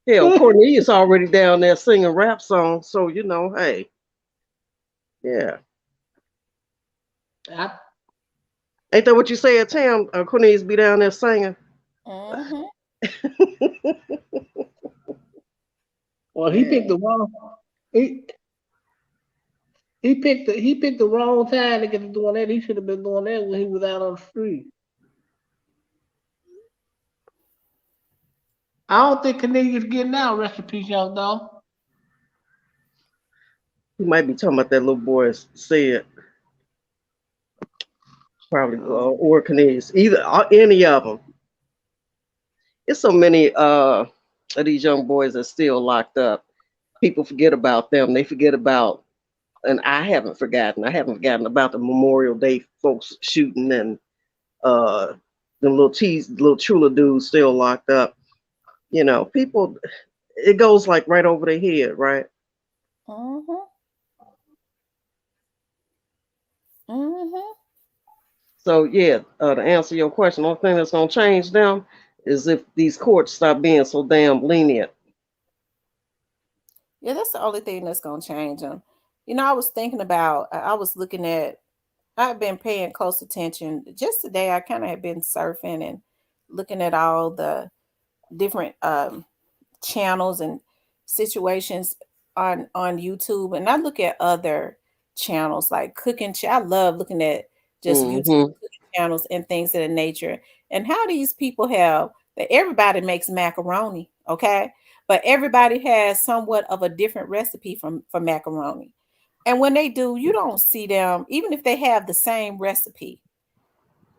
Hell, Cornelius already down there singing rap songs, so you know, hey, yeah. I, Ain't that what you said, Tam? Cornelius be down there singing. mm-hmm. well, he Yeah. picked the wrong. He, he picked the wrong time to get to doing that. He should have been doing that when he was out on the street. I don't think Canadians getting out. Rest in peace, young dog. He might be talking about that little boy said, probably, or Cornelius. Either any of them. It's so many of these young boys that still locked up. People forget about them. They forget about, and I haven't forgotten. I haven't forgotten about the Memorial Day folks shooting and uh the little Chula dudes still locked up. You know, people, it goes like right over their head, right? Mm-hmm. Mm-hmm. So yeah, to answer your question, the only thing that's gonna change them is if these courts stop being so damn lenient. Yeah, that's the only thing that's gonna change them. You know, I was thinking about. I was looking at. I've been paying close attention. Just today, I kind of have been surfing and looking at all the different channels and situations on YouTube, and I look at other channels like cooking. I love looking at just YouTube Mm-hmm. cooking channels and things of that nature, and how these people have that everybody makes macaroni, okay, but everybody has somewhat of a different recipe for macaroni. And when they do, you don't see them, even if they have the same recipe,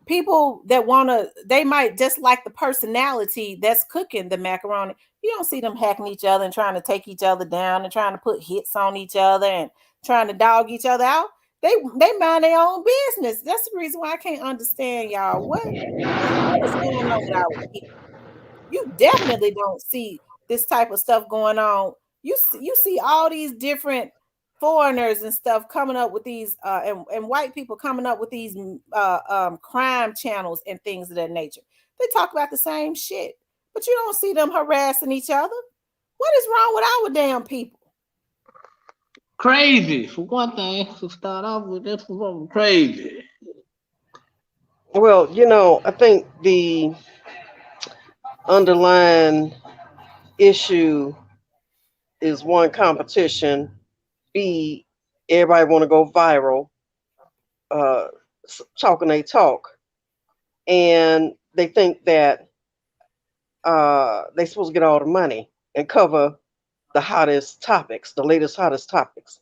people that want to, they might just like the personality that's cooking the macaroni. You don't see them hacking each other and trying to take each other down and trying to put hits on each other and trying to dog each other out. They mind their own business. That's the reason why I can't understand y'all. What is going on with our people? You definitely don't see this type of stuff going on. You see all these different foreigners and stuff coming up with these and white people coming up with these crime channels and things of that nature. They talk about the same shit, but you don't see them harassing each other. What is wrong with our damn people? Crazy, for one thing, to start off with, that's for crazy. Well, you know, I think the underlying issue is one, competition. B, everybody want to go viral, uh, talking they talk, and they think that they supposed to get all the money and cover the hottest topics, the latest hottest topics.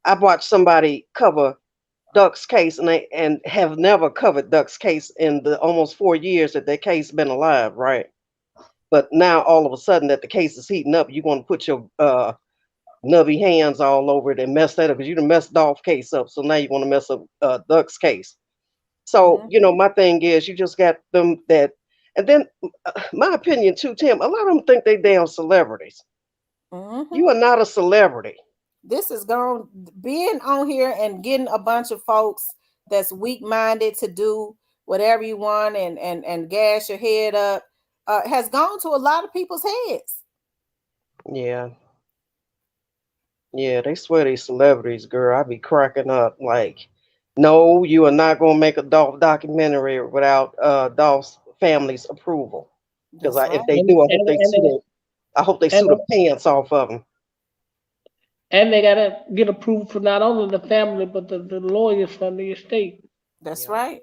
I've watched somebody cover Duck's case, and they and have never covered Duck's case in the almost 4 years that their case been alive, right? But now all of a sudden that the case is heating up, you want to put your nubby hands all over it and mess that up because you done messed Dolph case up. So now you want to mess up Duck's case. So, Mhm. you know, my thing is you just got them that, and then my opinion too, Tim, a lot of them think they damn celebrities. You Mhm. are not a celebrity. This is going being on here and getting a bunch of folks that's weak minded to do whatever you want and gas your head up has gone to a lot of people's heads. Yeah. Yeah, they swear they celebrities, girl. I be cracking up. Like, no, you are not gonna make a Dolph documentary without Dolph's family's approval. Because That's if right. they And do, and and I hope they and, sue the pants off of them. and they gotta get approval for not only the family but the lawyers from the estate. That's Yeah. right.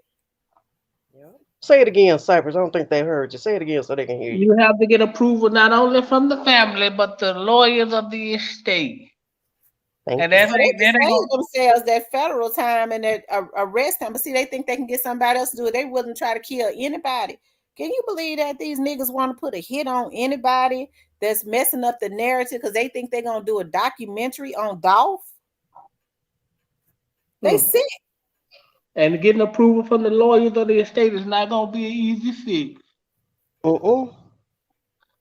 Yeah. Say it again, Cypress. I don't think they heard you. Say it again so they can hear you. You have to get approval not only from the family but the lawyers of the estate. Thank And you. So they can that ain't save gonna, themselves that federal time and that arrest time. But see, they think they can get somebody else to do it. They wouldn't try to kill anybody. Can you believe that these niggas want to put a hit on anybody that's messing up the narrative because they think they're gonna do a documentary on Dolph? They hmm. sick. And getting approval from the lawyers of the estate is not gonna be an easy fix Uh-uh.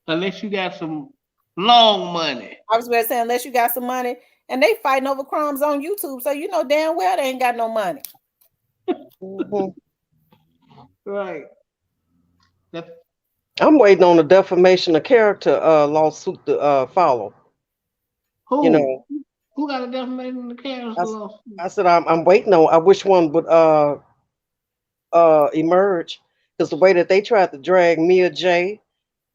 unless you got some long money. I was about to say, unless you got some money, and they fighting over crumbs on YouTube, so you know damn well they ain't got no money. Hmm. Right. That, I'm waiting on the defamation of character lawsuit to follow. You who? know, Who got a defamation in the cash I, s- lawsuit? I said I'm waiting on. I wish one would emerge because the way that they tried to drag Mia J,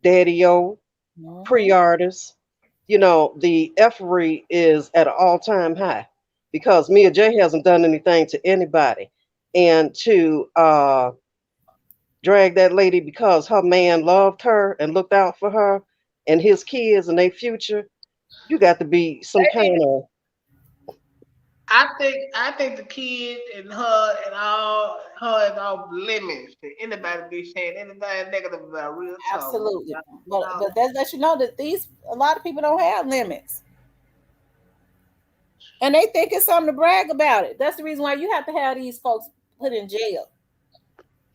Daddy O, Mhm. pre-artists, you know, the effery is at an all-time high because Mia J hasn't done anything to anybody, and to drag that lady because her man loved her and looked out for her and his kids and their future, you got to be some kind of. I think the kid and her and all limits to anybody be saying anything negative about real talk. Absolutely, but that lets you know that these a lot of people don't have limits, and they think it's something to brag about it. That's the reason why you have to have these folks put in jail.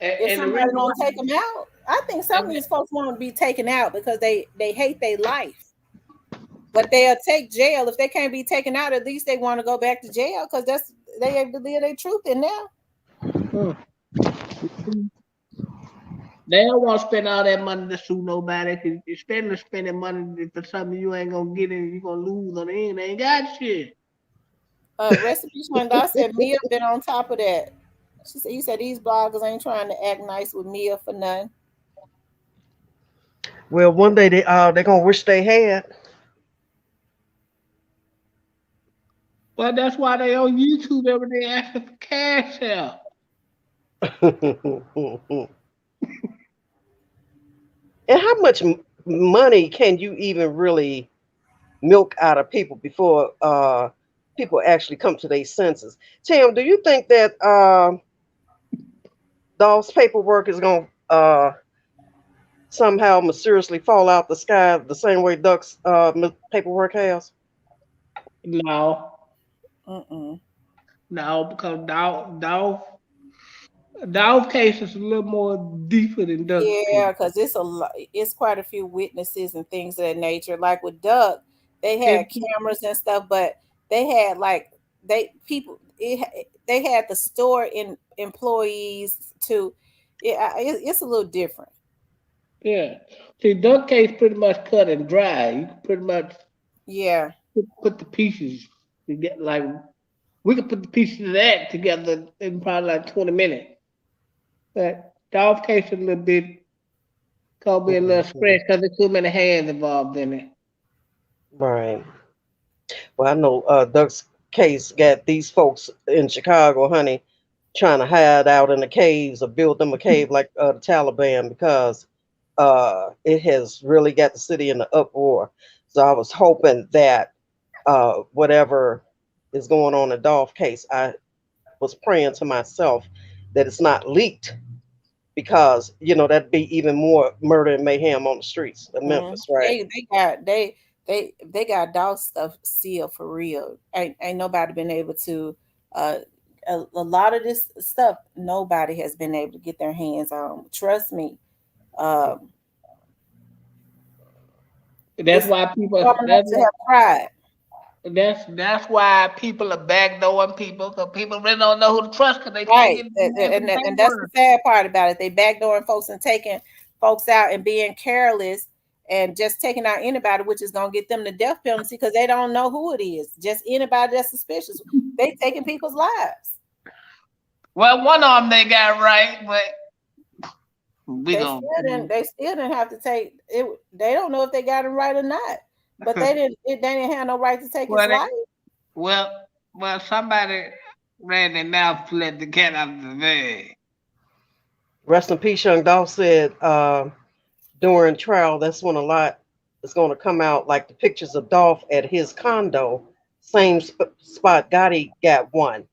If And the somebody reason why don't take them out, I think some of and these folks want to be taken out because they hate their life. But they'll take jail if they can't be taken out. At least they want to go back to jail because that's they able to live their truth in there. hmm. They don't want to spend all that money to sue nobody. Cause instead of spending money for something you ain't gonna get and you gonna lose on the end, they ain't got shit. Recipe Shanda said Mia been on top of that. He said these bloggers ain't trying to act nice with Mia for nothing. Well, one day they're gonna wish they had. Well, that's why they on YouTube every day asking for cash out. And how much money can you even really milk out of people before people actually come to their senses? Tim, do you think that Dolph's paperwork is going to somehow mysteriously fall out the sky the same way Duck's paperwork has? No, Mm-mm. no, because Dawg case is a little more deeper than Duck's Yeah, case. because it's a lot. It's quite a few witnesses and things of that nature. Like with Doug, they had It, cameras and stuff, but they had like they had the store in employees to. It's a little different. yeah. See, Duck case pretty much cut and dry. You can pretty much Yeah. put the pieces to get like we could put the pieces of that together in probably like 20 minutes. But Dawg case is a little bit gonna be a little Mhm. stretch because there's too many hands involved in it. Right. Well, I know Duck's case got these folks in Chicago, honey, trying to hide out in the caves or build them a cave like the Taliban because it has really got the city in the uproar. So I was hoping that whatever is going on in Dolph case, I was praying to myself that it's not leaked because that'd be even more murder and mayhem on the streets of Mhm. Memphis, right? They got dog stuff sealed for real. Ain't nobody been able to uh a lot of this stuff nobody has been able to get their hands on. Trust me. Um That's it's why people. common enough to have cried. That's why people are backdooring people because people really don't know who to trust because they can't Right. get And that's the sad part about it. They backdooring folks and taking folks out and being careless and just taking out anybody, which is gonna get them the death penalty because they don't know who it is. Just anybody that's suspicious. They taking people's lives. Well, one of them they got right, but we They gonna. still didn't. They still didn't have to take it. They don't know if they got him right or not. But they didn't. They didn't have no right to take his well, life. well, well, somebody ran their mouth to let the cat out of the bag. Rest in peace, Young Dolph said during trial, that's when a lot is going to come out, like the pictures of Dolph at his condo, same spot Gotti got one,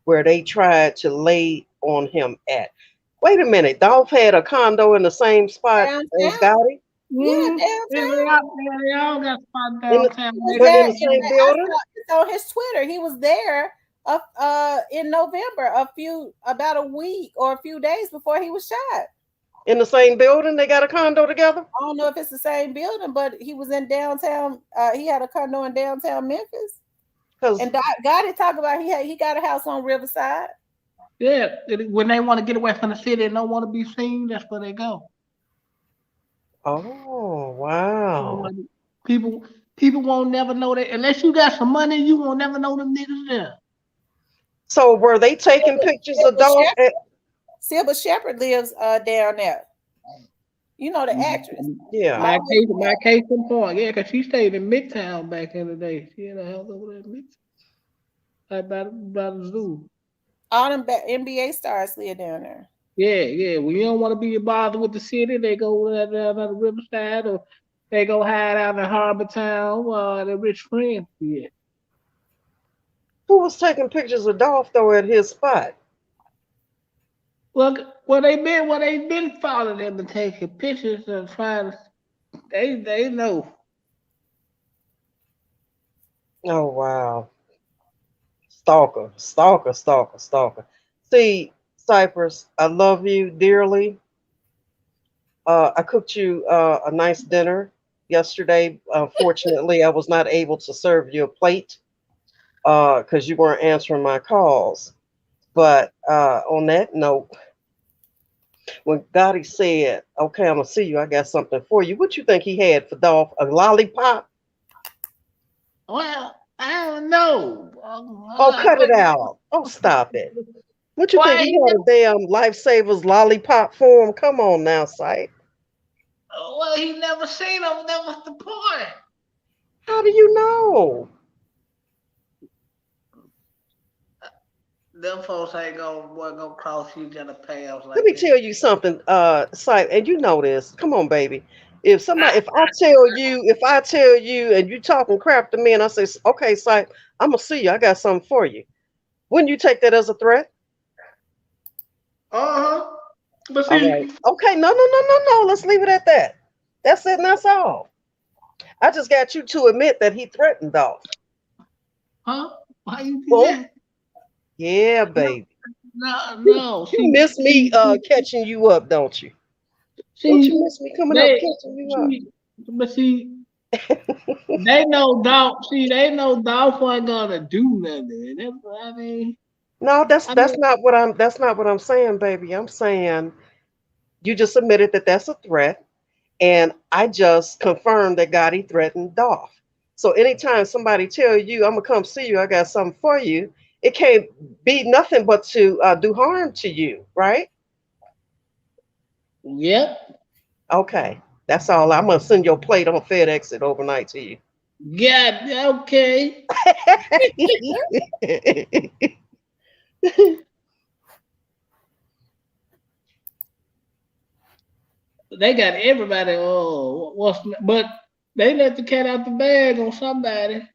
where they tried to lay on him at. Wait a minute, Dolph had a condo in the same spot as Downtown. Gotti Yeah, Mm-hmm. downtown. They all got spot in the, downtown. He was but in there. the same I building. saw it's on his Twitter. He was there in November, about a week or a few days before he was shot. In the same building, they got a condo together. I don't know if it's the same building, but he was in downtown. He had a condo in downtown Memphis. Because And Gotti talk about he got a house on Riverside. Yeah, when they want to get away from the city and don't want to be seen, that's where they go. oh They don't wow, wanna people won't never know that unless you got some money, you won't never know them niggas there. so were they taking pictures of Dolph? Silver Shepherd lives down there. You know the actress. Yeah. My case in point, yeah, cause she stayed in Midtown back in the day. She had a house over there in Midtown, like by the zoo. All them NBA stars live down there. Yeah, yeah. When you don't want to be bothered with the city, they go down by the riverside or they go hide out in Harbor Town, their rich friends. Yeah. Who was taking pictures of Dolph though at his spot? Well, they been following them and taking pictures and trying to. They know. Oh wow. Stalker, stalker, stalker, stalker. See, Cypress, I love you dearly. I cooked you a nice dinner yesterday. Unfortunately, I was not able to serve you a plate because you weren't answering my calls. But on that note, When Gotti said, "Okay, I'm gonna see you. I got something for you." What you think he had for Dolph? A lollipop? Well, I don't know. Oh, cut it out. Oh, stop it. What you think Why he he had never? a damn lifesavers lollipop for him? Come on now, Sight. Well, he never seen him. That was the point. How do you know? Them folks ain't gonna cross each other paths Let like me that. tell you something, Sight, and you know this. Come on, baby. If somebody, I, if I tell you, and you talking crap to me, and I say, okay, Sight, I'm gonna see you. I got something for you. Wouldn't you take that as a threat? uh-huh. But All see, right. Okay. No, no, no, no, no. Let's leave it at that. That's it, and that's all. I just got you to admit that he threatened Dolph. huh? Why you do Boom. that? Yeah, No, baby. no, no. You miss me catching you up, don't you? Don't you See, miss me coming up they, catching you up? see, but see, they know Dolph. See, they know Dolph ain't gonna do nothing. That's what I mean. No, that's I mean, that's not what I'm saying, baby. I'm saying you just admitted that that's a threat, and I just confirmed that Gotti threatened Dolph. So anytime somebody tell you I'm gonna come see you, I got something for you, it can't be nothing but to do harm to you, right? yep. Okay, that's all. I'm gonna send your plate on FedEx it overnight to you. Yeah. Okay. They got everybody. Oh, but they let the cat out the bag on somebody,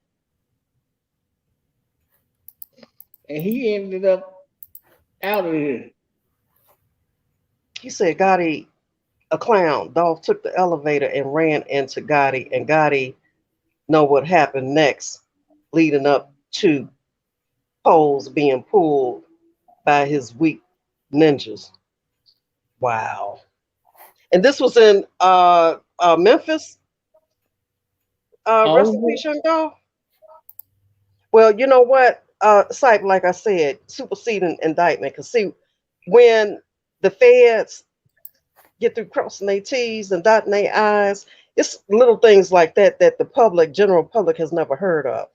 and he ended up out of here. He said Gotti a clown. Dolph took the elevator and ran into Gotti, and Gotti know what happened next, leading up to poles being pulled by his weak ninjas. Wow. And this was in Memphis, rest in Oh, peace, young dog. Well, you know what, Sype, like I said, superseding indictment. Because see, when the feds get through crossing their T's and dotting their I's, it's little things like that that the public, general public, has never heard of.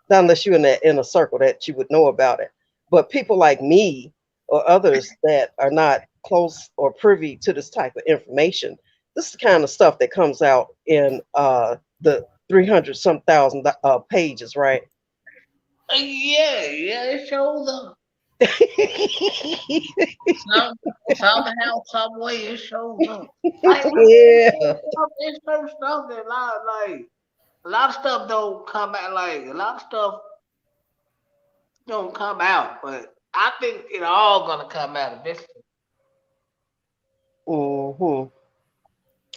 Not unless you're in that inner circle that you would know about it. But people like me or others that are not close or privy to this type of information, this is the kind of stuff that comes out in the 300 some thousand pages, right? yeah, yeah. It shows up. Some, somehow, some way, it shows up. Like Yeah. it's certain stuff that a lot of stuff don't come out. Like a lot of stuff don't come out, but I think it all gonna come out eventually. Hmm.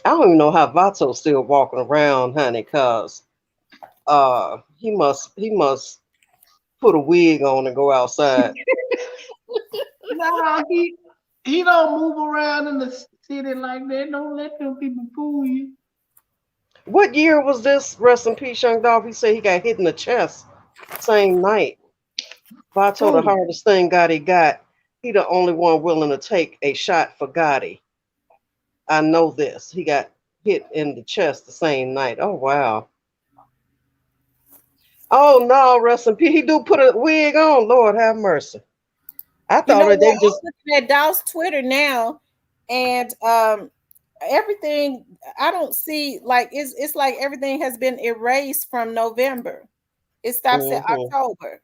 I don't even know how Vato's still walking around, honey, cause he must put a wig on and go outside. Nah, he don't move around in the city like that. Don't let them people fool you. What year was this? Rest in peace, young Dolph. He said he got hit in the chest same night. Vato, the Fool. hardest thing Gotti got. He the only one willing to take a shot for Gotti. I know this. He got hit in the chest the same night. Oh wow. Oh no, rest in peace. He do put a wig on. Lord have mercy. I You thought know that what? they I'm just. looking at Daw's Twitter now, and everything I don't see like it's like everything has been erased from November. It stops at Hmm. October.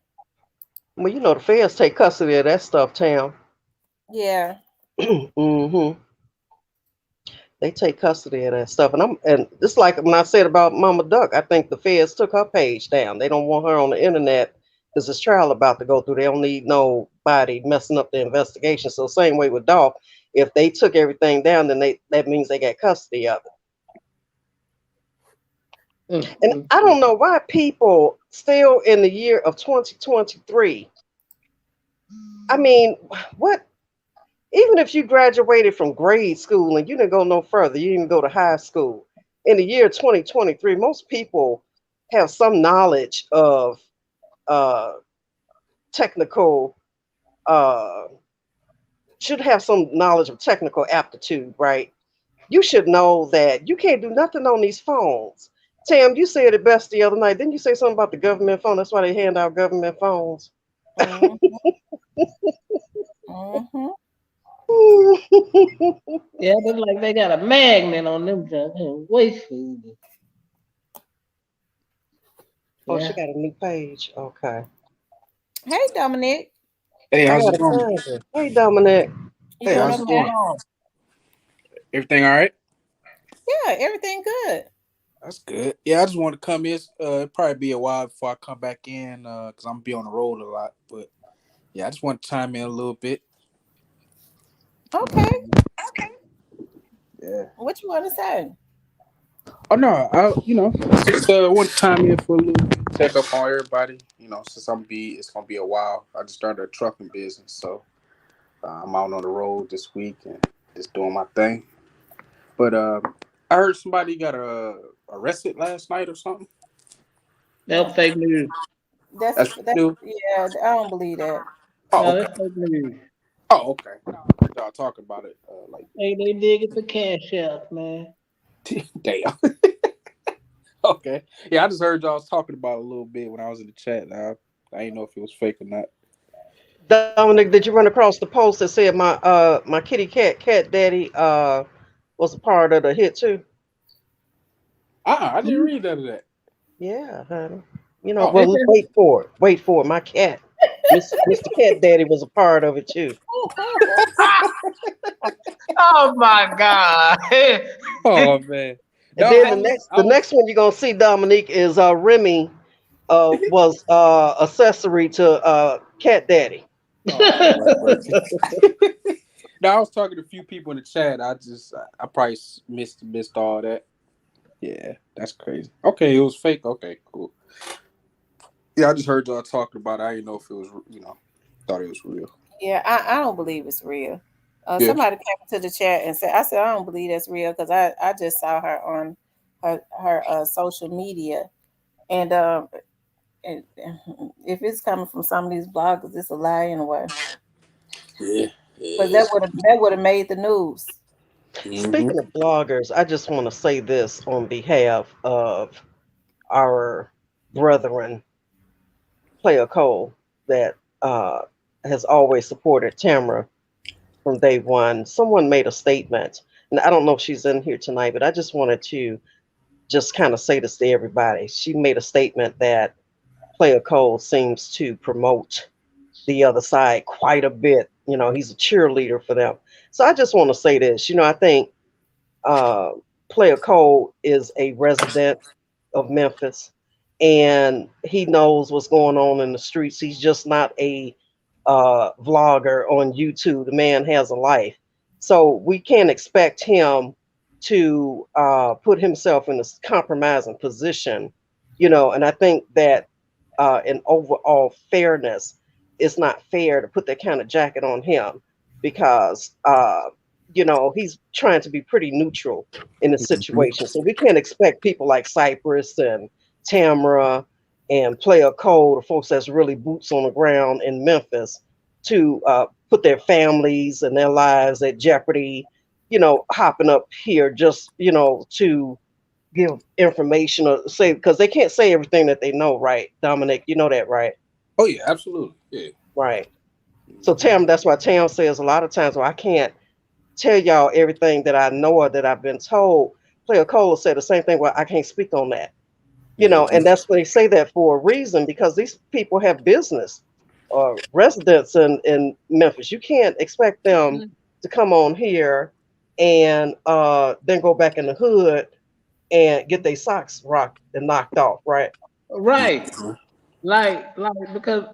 Well, you know the feds take custody of that stuff, Tam. Yeah. Hmm. They take custody of that stuff, and it's like when I said about Mama Duck. I think the feds took her page down. They don't want her on the internet because this trial about to go through. They don't need nobody messing up the investigation. So same way with Dolph, if they took everything down, then that means they got custody of it. And I don't know why people still in the year of 2023. I mean, what? Even if you graduated from grade school and you didn't go no further, you didn't go to high school. In the year 2023, most people have some knowledge of uh, technical uh, should have some knowledge of technical aptitude, right? You should know that you can't do nothing on these phones. Tam, you said it best the other night. Didn't you say something about the government phone? That's why they hand out government phones. Mhm, mhm. Yeah, they like they got a magnet on them junk and waste food. Oh, she Yeah. got a new page. Okay. Hey, Dominic, Hey, I how's it gotta going? find her. Hey, Dominic. you Hey, doing how's What's it okay? going? going on? Everything all right? Yeah, everything good. That's good. Yeah, I just want to come in. It'll probably be a while before I come back in because I'm gonna be on the road a lot. But yeah, I just want to chime in a little bit. Okay, Yeah. what you want to say? Oh no, just want to chime in for a little check up on everybody. Since it's gonna be a while. I just started a trucking business, so I'm out on the road this week and just doing my thing. But I heard somebody got arrested last night or something. That's fake news. That's That's that's new. yeah. I don't believe that. Oh, No, okay. that's fake news. Oh, okay. Y'all talking about it like They dig it for cash out, man. damn. Okay. Yeah, I just heard y'all was talking about it a little bit when I was in the chat. I didn't know if it was fake or not. Dominic, did you run across the post that said my kitty cat daddy was a part of the hit too? I didn't read none of that. Yeah, honey. You know, Oh, They well, just, wait for it. Wait for it. My cat, Mr. Cat Daddy, was a part of it too. oh my God. oh man. And No, then I the was next I the was next one you're gonna see, Dominique, is Remy was accessory to Cat Daddy. oh Lord mercy. No, I was talking to a few people in the chat. I probably missed all that. Yeah, that's crazy. Okay, it was fake. Okay, cool. Yeah, I just heard y'all talking about it. I didn't know if it was thought it was real. Yeah, I don't believe it's real. Yeah. Somebody came into the chat and said, I said, I don't believe that's real because I just saw her on her social media. And, and if it's coming from some of these bloggers, it's a lie anyway. Yeah. Because Yes. that would have made the news. Mm-hmm. Speaking of bloggers, I just want to say this on behalf of our brethren, Player Cole, that has always supported Tamara from day one. Someone made a statement, and I don't know if she's in here tonight, but I just wanted to just kind of say this to everybody. She made a statement that Player Cole seems to promote the other side quite a bit. You know, he's a cheerleader for them. So I just want to say this. You know, I think uh, Player Cole is a resident of Memphis, and he knows what's going on in the streets. He's just not a vlogger on YouTube. The man has a life, so we can't expect him to put himself in a compromising position, you know. And I think that in overall fairness, it's not fair to put that kind of jacket on him because you know, he's trying to be pretty neutral in the situation. So we can't expect people like Cypress and Tamara and Player Cole, the folks that's really boots on the ground in Memphis, to put their families and their lives at jeopardy, you know, hopping up here just, you know, to give information or say, because they can't say everything that they know, right? Dominic, you know that, right? Oh yeah, absolutely. Yeah. Right. So Tam, that's why Tam says a lot of times, well, I can't tell y'all everything that I know or that I've been told. Player Cola said the same thing. Well, I can't speak on that, you know, Mm-hmm. and that's what they say that for a reason because these people have business or residents in Memphis. You can't expect them to come on here and then go back in the hood and get their socks rocked and knocked off, right? right. Because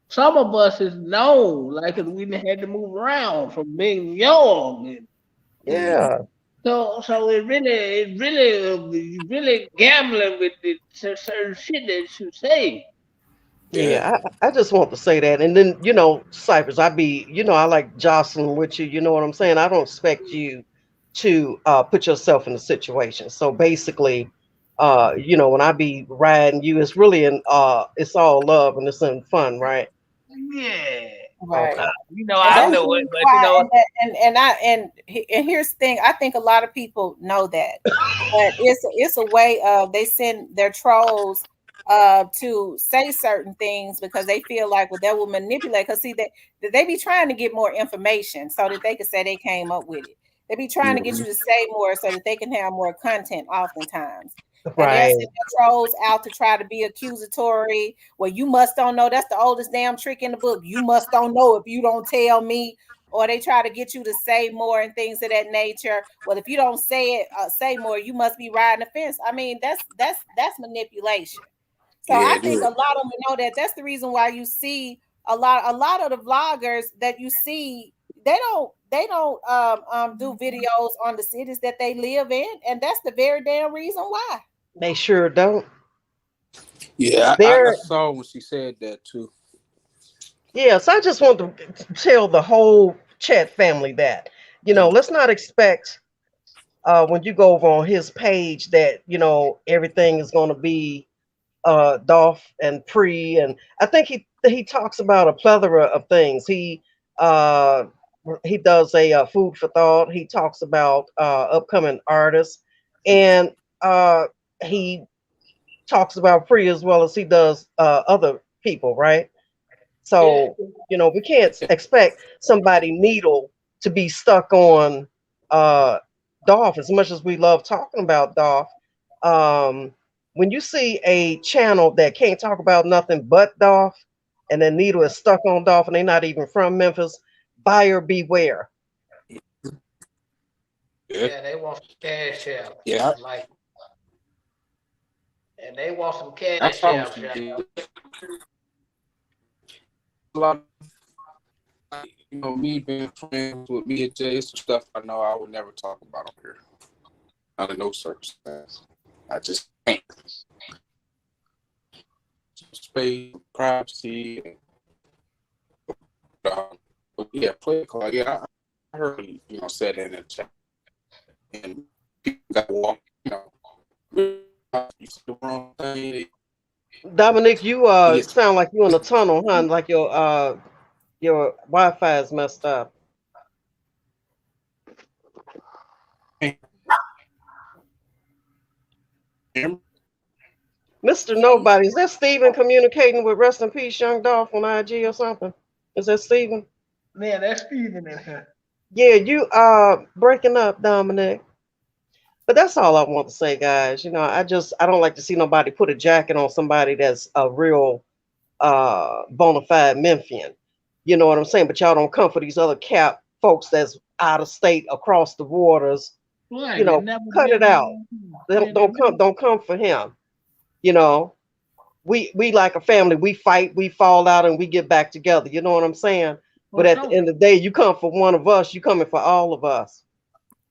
some of us is known, like 'cause we done had to move around from being young. And Yeah. so you really gambling with the certain shit that you say. Yeah. Yeah, I just want to say that. And then, you know, Cypress, you know, I like jostling with you. You know what I'm saying? I don't expect you to put yourself in a situation. So basically, you know, when I be riding you, it's really it's all love and it's in fun, right? Yeah. Right. Okay. And I that's the knew it, reason but why, and here's the thing. I think a lot of people know that, but it's a way of they send their trolls to say certain things because they feel like well that will manipulate. Because see they be trying to get more information so that they can say they came up with it. They be trying to get you to say more so that they can have more content oftentimes. And they'll Right. send their trolls out to try to be accusatory. Well, you must don't know. That's the oldest damn trick in the book. You must don't know if you don't tell me. Or they try to get you to say more and things of that nature. Well, if you don't say it, say more, you must be riding the fence. I mean, that's manipulation. So Yeah, I it think is. a lot of them know that. That's the reason why you see a lot of the vloggers that you see they don't do videos on the cities that they live in, and that's the very damn reason why. They sure don't. Yeah, I They're saw when she said that too. Yes, I just want to tell the whole chat family that, let's not expect when you go over on his page that, everything is going to be Dolph and Pre. And I think he talks about a plethora of things. Uh, he does a food for thought. He talks about upcoming artists. And he talks about Pre as well as he does other people, right? Yeah. So, we can't expect somebody needle to be stuck on uh Dolph as much as we love talking about Dolph. Um, when you see a channel that can't talk about nothing but Dolph, and then Needle is stuck on Dolph and they're not even from Memphis, buyer beware. Yeah, Yeah, they want some cash out. yeah. Like, and they want some I cash saw when out, she y'all. did a lot. Me being friends with me and Jay, some stuff I know I would never talk about on here under no circumstance. I just can't. Space, privacy, but yeah, play it call. Yeah, I heard said in the chat, and people got to walk. You said the wrong thing. Dominic, you Yes. sound like you in a tunnel, huh? Like your Wi-Fi is messed up. Mr. Yeah, Nobody, is that Steven communicating with Rest in Peace Young Dolph on IG or something? Is that Steven? Man, that's Steven in here. Yeah, you are breaking up, Dominic. But that's all I want to say, guys. I don't like to see nobody put a jacket on somebody that's a real bona fide Memphian. You know what I'm saying? But y'all don't come for these other cap folks that's out of state across the waters. Right, they never Cut it been out. on. Don't, Man, they don't come never. don't come for him. You know, we like a family. We fight, we fall out, and we get back together. You know what I'm saying? But For at the sure. end of the day, you come for one of us, you coming for all of us.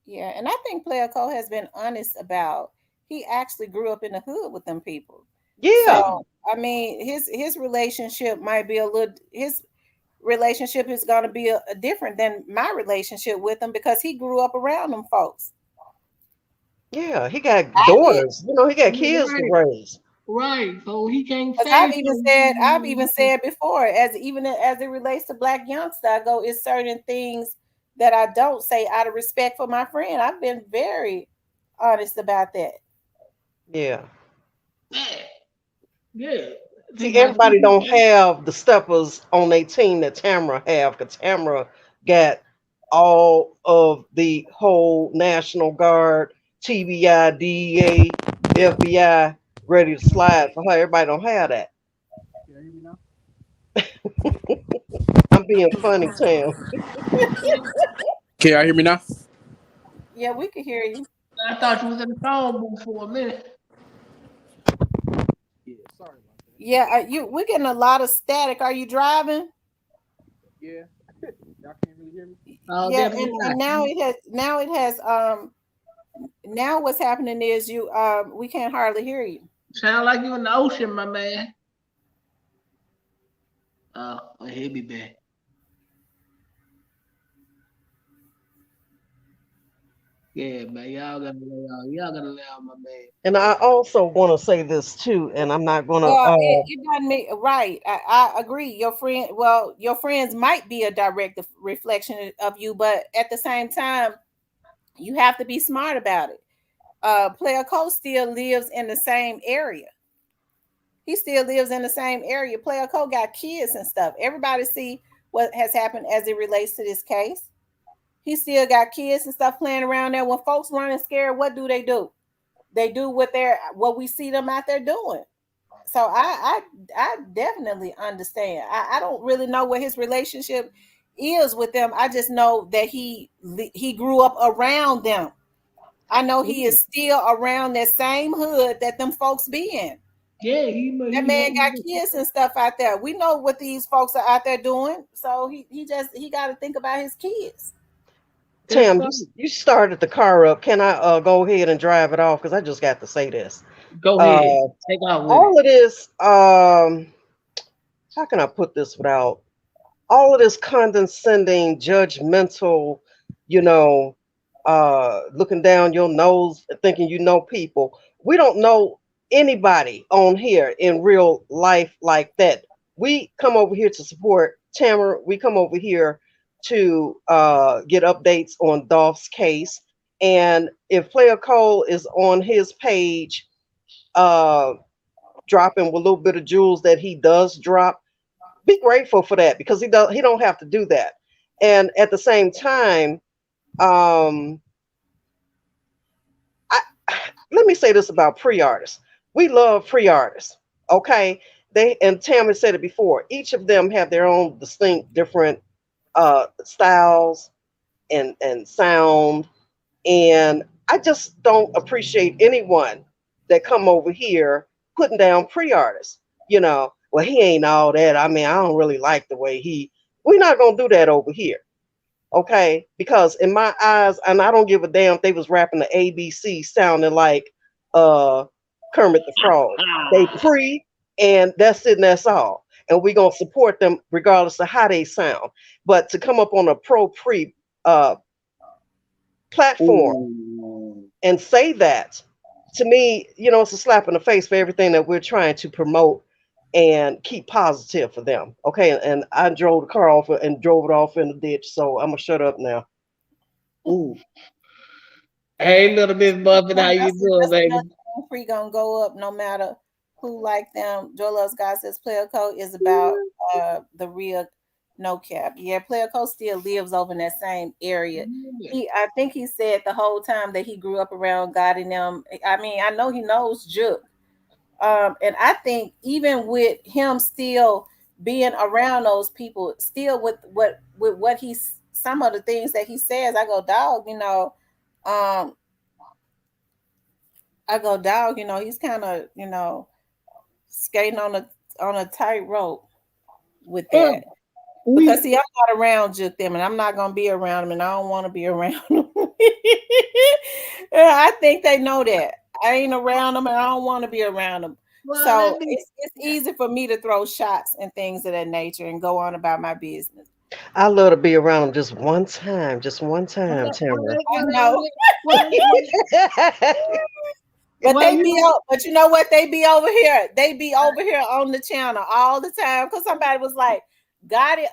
yeah, and I think Player Cole has been honest about he actually grew up in the hood with them people. Yeah, So I mean, his relationship might be a little his relationship is going to be a different than my relationship with him because he grew up around them folks. yeah. He got I did. daughters. He got kids to Right, raise. right. So he can't Because say I've even something. said before, as it relates to Black Youngster, I go, it's certain things that I don't say out of respect for my friend. I've been very honest about that. Yeah. Yeah, yeah. See, See, but everybody don't have the steppers on their team that Tamara have, because Tamara got all of the whole National Guard, TBI, DEA, FBI ready to slide for her. Everybody don't have that. I'm being funny, Tam. Can y'all hear me now? Yeah, we could hear you. I thought you was in the phone booth for a minute. Yeah, sorry about that. Yeah, we're getting a lot of static. Are you driving? Yeah, y'all can't really hear me. Oh, Yeah, definitely and not. now what's happening is we can't hardly hear you. Sound like you in the ocean, my man. Oh, well, he'll be back. Yeah, man. Y'all gotta allow my man. And I also want to say this too, and I'm not gonna. Well, it doesn't make right. I agree. Your friends might be a direct reflection of you, but at the same time, you have to be smart about it. Player Coach still lives in the same area. He still lives in the same area. Player Coach got kids and stuff. Everybody see what has happened as it relates to this case. He still got kids and stuff playing around there. When folks running scared, what do? They do what we see them out there doing. So I definitely understand. I don't really know what his relationship is with them. I just know that he grew up around them. I know he is still around that same hood that them folks be in. Yeah, That man got kids and stuff out there. We know what these folks are out there doing. So he got to think about his kids. Tim, you started the car up. Can I go ahead and drive it off? Because I just got to say this. Go ahead. Take off with it. All of this, how can I put this without all of this condescending, judgmental, you know, looking down your nose, thinking you know people. We don't know anybody on here in real life like that. We come over here to support Tamara. We come over here to get updates on Dolph's case. And if Player Cole is on his page, uh, dropping a little bit of jewels that he does drop, be grateful for that because he don't have to do that. And at the same time, um, I, let me say this about pre-artists. We love pre-artists, okay? They and Tammy said it before. Each of them have their own distinct, different styles and sound, and I just don't appreciate anyone that come over here putting down pre-artists. You know, well, he ain't all that. I mean, I don't really like the way he. We're not gonna do that over here, okay? Because in my eyes, and I don't give a damn if they was rapping the ABC sounding like uh Kermit the Frog. They pre, and that's it, and that's all. And we're gonna support them regardless of how they sound. But to come up on a pro pre platform Ooh. and say that, to me, you know, it's a slap in the face for everything that we're trying to promote and keep positive for them. Okay, and I drove the car off and drove it off in the ditch, so I'm gonna shut up now. Ooh. Hey, little Miss Muffin, how you doing, That's baby? another thing free gonna go up no matter who like them. Joe Loves God says Player Code is about the real no cap. Yeah, Player Code still lives over in that same area. I think he said the whole time that he grew up around God and them. I mean, I know he knows Juke. And I think even with him still being around those people, still with what he's some of the things that he says, I go, dog, um, he's kind of, skating on a tightrope with that. Because see, I'm not around Juke them, and I'm not gonna be around them, and I don't want to be around them. I think they know that. I ain't around them, and I don't want to be around them. So it's easy for me to throw shots and things of that nature and go on about my business. I love to be around them just one time, Tamara. I know. But you know what? They be over here. They be over here on the channel all the time. Cause somebody was like, Gotti,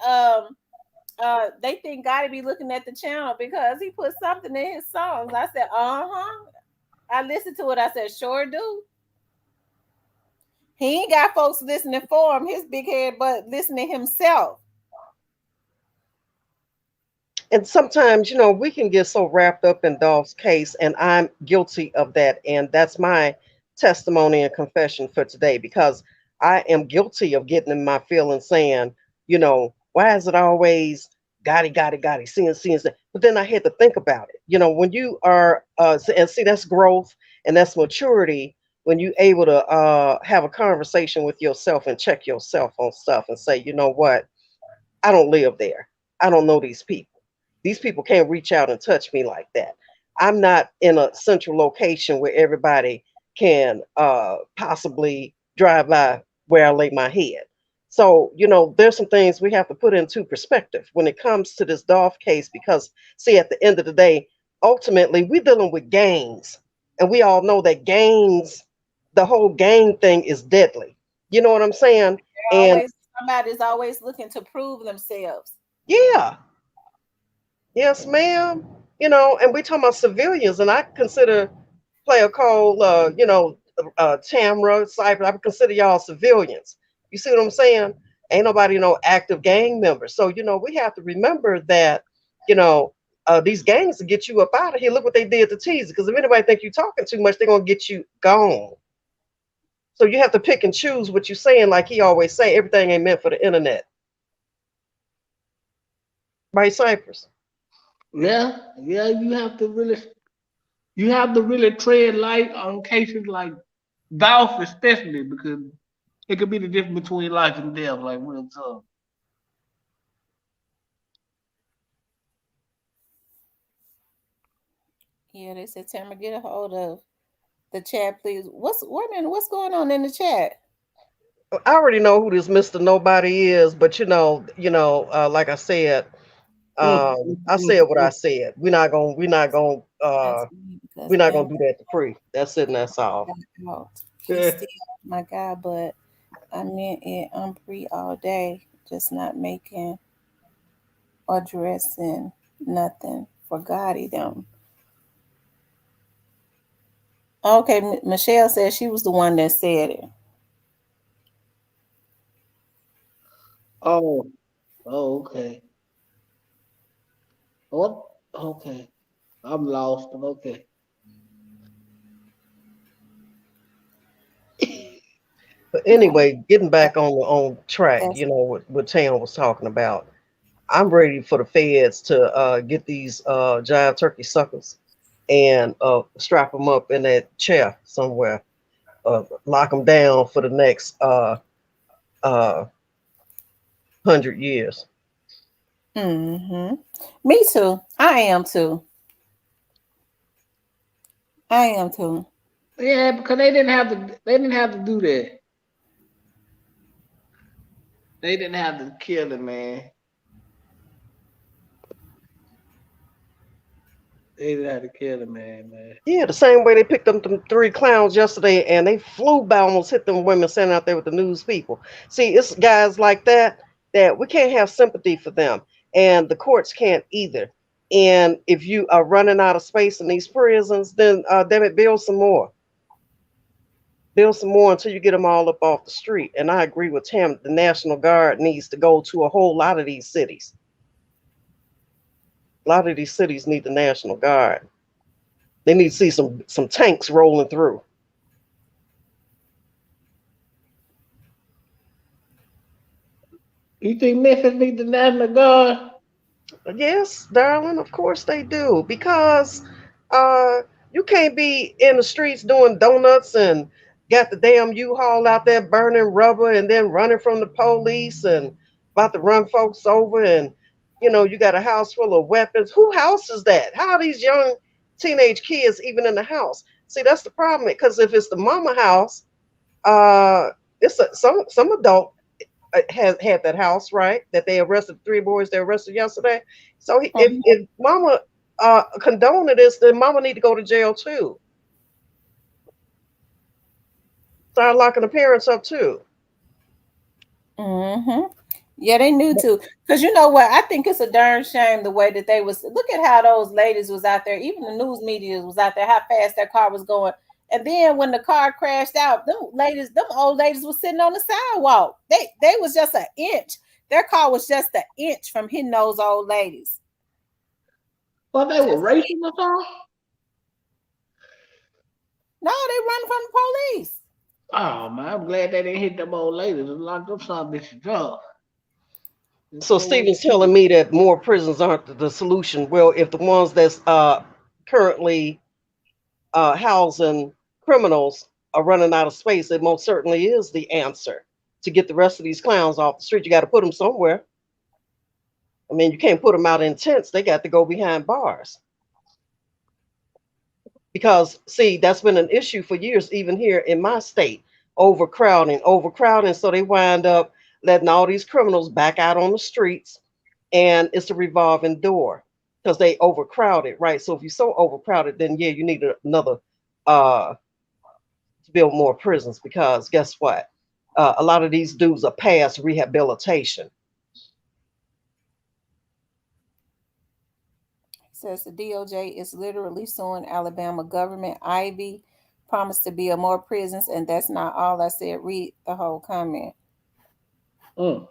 they think Gotti be looking at the channel because he put something in his songs. I said, I listened to it. I said, sure do. He ain't got folks listening for him, his big head, but listening himself. And sometimes, you know, we can get so wrapped up in Dolph's case, and I'm guilty of that. And that's my testimony and confession for today because I am guilty of getting in my feelings saying, you know, why is it always Gotti, seeing. But then I had to think about it. You know, when you are, and see, that's growth and that's maturity when you able to have a conversation with yourself and check yourself on stuff and say, you know what, I don't live there. I don't know these people. These people can't reach out and touch me like that. I'm not in a central location where everybody can possibly drive by where I lay my head. So, you know, there's some things we have to put into perspective when it comes to this Dolph case, because see, at the end of the day, ultimately we're dealing with gangs, and we all know that gangs, the whole gang thing is deadly. You know what I'm saying? And Always somebody's always looking to prove themselves. yeah, yes, ma'am. You know, and we talking about civilians, and I consider Player Cole, Tamra, Cypher, I would consider y'all civilians. You see what I'm saying? Ain't nobody no active gang members. So, we have to remember that, you know, these gangs will get you up out of here. Look what they did to Teaser. Because if anybody think you're talking too much, they're gonna get you gone. So you have to pick and choose what you're saying. Like he always say, everything ain't meant for the internet. Right, Cypress? Yeah, yeah, you have to really tread light on cases like Dolph especially because it could be the difference between life and death, like real talk. Yeah, they said, Tamara, get a hold of the chat, please. Wait a minute, what's going on in the chat? I already know who this Mr. Nobody is, but like I said, I said what I said. That's me because we're not gonna Bam do that to free. That's it and that's all. got out. He's still my guy, but I meant it. I'm free all day, just not making or dressing nothing for Gotti them. Okay, Michelle said she was the one that said it. Oh, oh, okay. What? Okay. I'm lost, but okay. But anyway, getting back on track, That's what Tam was talking about. I'm ready for the feds to get these jive turkey suckers and strap them up in that chair somewhere, lock them down for the next uh, 100 years. mm-hmm. Me too. I am too. I am too. Yeah, because they didn't have to do that. They didn't have to kill the man. They didn't have to kill the man. Yeah, the same way they picked up them three clowns yesterday and they flew by almost hit them women standing out there with the news people. See, it's guys like that we can't have sympathy for them. And the courts can't either. And if you are running out of space in these prisons, then damn it, build some more. Build some more until you get them all up off the street. And I agree with Tim. The National Guard needs to go to a whole lot of these cities. A lot of these cities need the National Guard. They need to see some tanks rolling through. You think Memphis needs the National Guard? Yes, darling, of course they do. Because uh you can't be in the streets doing donuts and got the damn U-Haul out there burning rubber and then running from the police and about to run folks over and you got a house full of weapons. Who house is that? How are these young teenage kids even in the house? See, that's the problem. Because if it's the mama house, uh some adult has had that house, right? That they arrested three boys they arrested yesterday. So if Mama condoned this, then Mama need to go to jail too. Start locking the parents up too. Mm-hmm. Yeah, they knew to. Because you know what? I think it's a darn shame the way that they was. Look at how those ladies was out there. Even the news media was out there. How fast that car was going. And then when the car crashed out, them old ladies was sitting on the sidewalk. They was just an inch. Their car was just an inch from hitting those old ladies. Well, they were racing or something? No, they run from the police. Oh man, I'm glad they didn't hit them old ladies and lock them some bitches up. So Stephen's telling me that more prisons aren't the solution. Well, if the ones that's currently housing criminals are running out of space, it most certainly is the answer to get the rest of these clowns off the street. You got to put them somewhere. I mean, you can't put them out in tents. They got to go behind bars. Because, see, that's been an issue for years, even here in my state. Overcrowding. So they wind up letting all these criminals back out on the streets, and it's a revolving door. because they overcrowded, right? So if you're so overcrowded, then yeah, you need another to build more prisons, because guess what? A lot of these dudes are past rehabilitation. Says the DOJ is literally suing Alabama government. Ivy promised to build more prisons, and that's not all I said. Read the whole comment. Mm.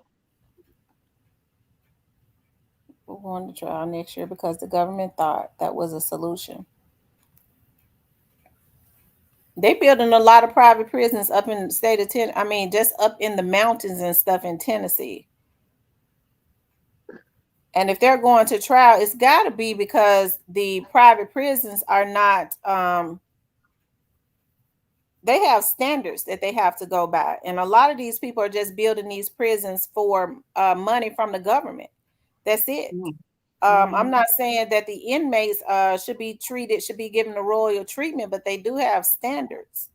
We're going to trial next year because the government thought that was a solution. They building a lot of private prisons up in the state of Tennessee. I mean, just up in the mountains and stuff in Tennessee. And if they're going to trial, it's got to be because the private prisons are not, they have standards that they have to go by. And a lot of these people are just building these prisons for money from the government. That's it. I'm not saying that the inmates should be given the royal treatment, but they do have standards.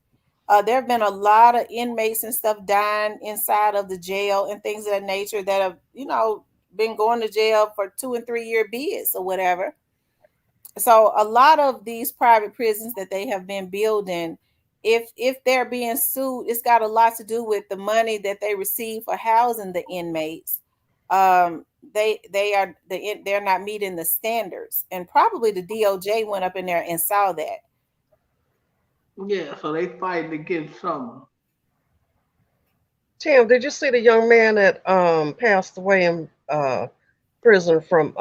There have been a lot of inmates and stuff dying inside of the jail and things of that nature that have, been going to jail for 2 and 3 year bids or whatever. So a lot of these private prisons that they have been building, if they're being sued, it's got a lot to do with the money that they receive for housing the inmates. They're not meeting the standards, and probably the DOJ went up in there and saw that. Yeah, so they fighting against something. Tim, did you see the young man that passed away in prison from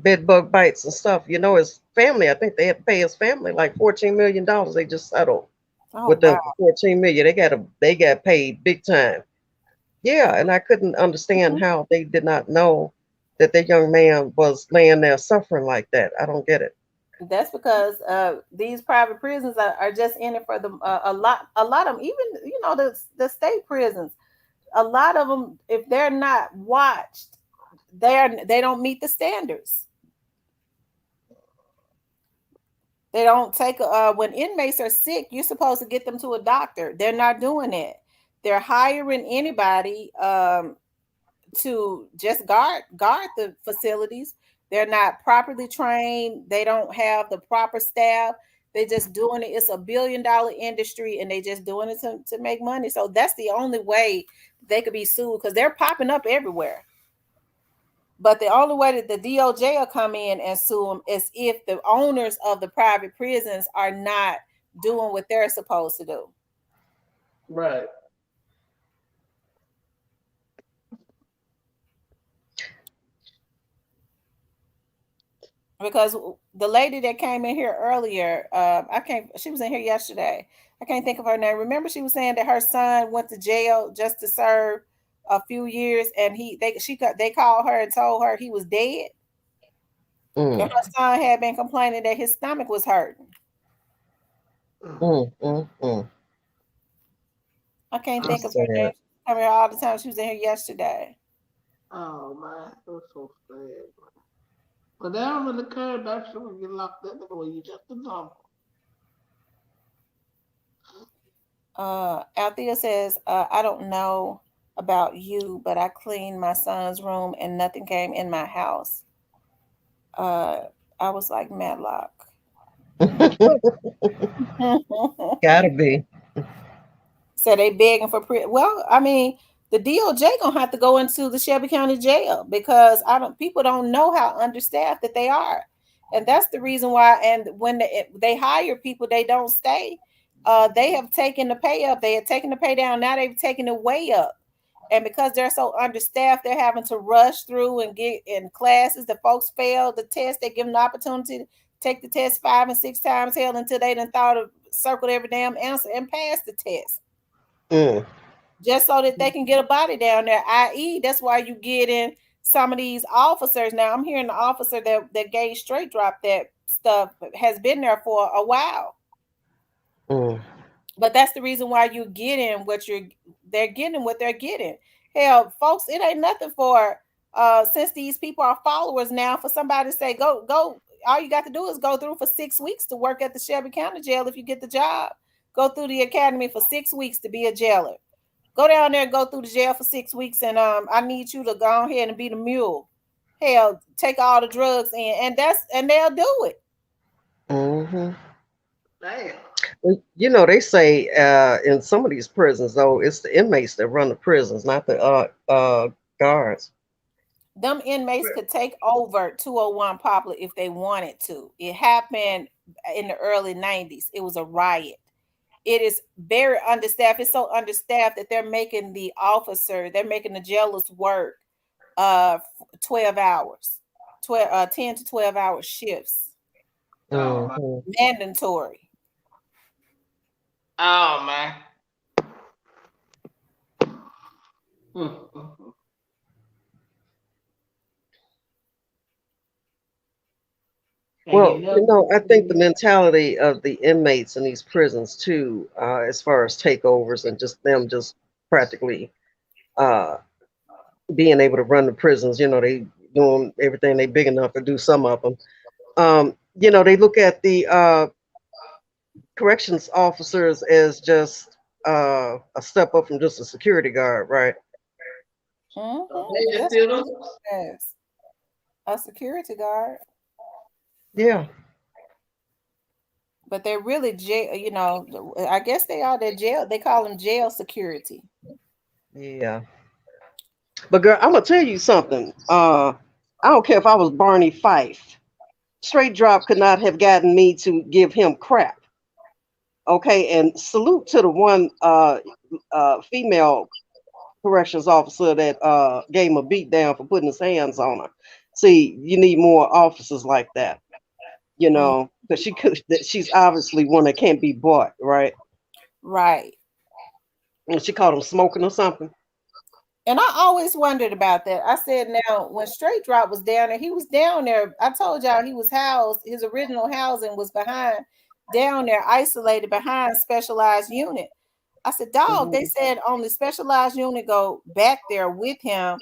bed bug bites and stuff? His family, I think they had to pay his family like $14 million. They just settled with them for $14 million. They got paid big time. Yeah, and I couldn't understand how they did not know that that young man was laying there suffering like that. I don't get it. That's because these private prisons are just in it for the a lot of them, even the state prisons. A lot of them, if they're not watched, they don't meet the standards. They don't take when inmates are sick, you're supposed to get them to a doctor. They're not doing it. They're hiring anybody to just guard the facilities. They're not properly trained. They don't have the proper staff. They're just doing it. It's a $1 billion industry, and they just doing it to make money. So that's the only way they could be sued, because they're popping up everywhere. But the only way that the DOJ will come in and sue them is if the owners of the private prisons are not doing what they're supposed to do. Right. Because the lady that came in here earlier, she was in here yesterday. I can't think of her name. Remember, she was saying that her son went to jail just to serve a few years, and they called her and told her he was dead. And her son had been complaining that his stomach was hurting. I can't think of her name. She come here all the time. She was in here yesterday. Oh man, it was so sad. But they don't really care about you when you locked up the way you just a number. Althea says, I don't know about you, but I cleaned my son's room and nothing came in my house. I was like Matlock. Gotta be. So they begging for well, I mean, the DOJ gonna have to go into the Shelby County Jail, because people don't know how understaffed that they are, and that's the reason why. And when they hire people, they don't stay. They have taken the pay up. They had taken the pay down. Now they've taken it way up, and because they're so understaffed, they're having to rush through and get in classes. The folks fail the test. They give them the opportunity to take the test 5 and 6 times, hell, until they done thought of circled every damn answer and passed the test. Just so that they can get a body down there, i.e. that's why you get in some of these officers. Now I'm hearing the officer that gave straight drop that stuff has been there for a while. But that's the reason why you're getting they're getting what they're getting. Hell, folks, it ain't nothing for since these people are followers now, for somebody to say go, all you got to do is go through for 6 weeks to work at the Shelby County Jail. If you get the job, go through the academy for 6 weeks to be a jailer. Go down there and go through the jail for 6 weeks, and I need you to go ahead and be the mule. hell, take all the drugs in, and they'll do it. Mm-hmm. Damn. You know, they say in some of these prisons, though, it's the inmates that run the prisons, not the guards. Them inmates could take over 201 Poplar if they wanted to. It happened in the early 90s. It was a riot. It is very understaffed. It's so understaffed that they're making they're making the jailers work 12 hours, 10 to 12 hour shifts. Oh, man. Mhm. Mandatory. Oh, man. Mm-hmm. Well, you know, I think the mentality of the inmates in these prisons too, as far as takeovers and just them just practically uh, being able to run the prisons. You know, they doing everything. They big enough to do some of them. You know, they look at the corrections officers as just a step up from just a security guard, right? Mm-hmm. That's what it is. A security guard. Yeah. But they're really jail, I guess they are their jail. They call them jail security. Yeah. But girl, I'm gonna tell you something. I don't care if I was Barney Fife. Straight Drop could not have gotten me to give him crap. Okay, and salute to the one female corrections officer that gave him a beat down for putting his hands on her. See, you need more officers like that, you know, because she's obviously one that can't be bought, right? Right. And she caught him smoking or something. And I always wondered about that. I said, now, when Straight Drop was down there, he was down there. I told y'all he was housed, his original housing was down there, isolated behind specialized unit. I said, dog, they said only specialized unit go back there with him.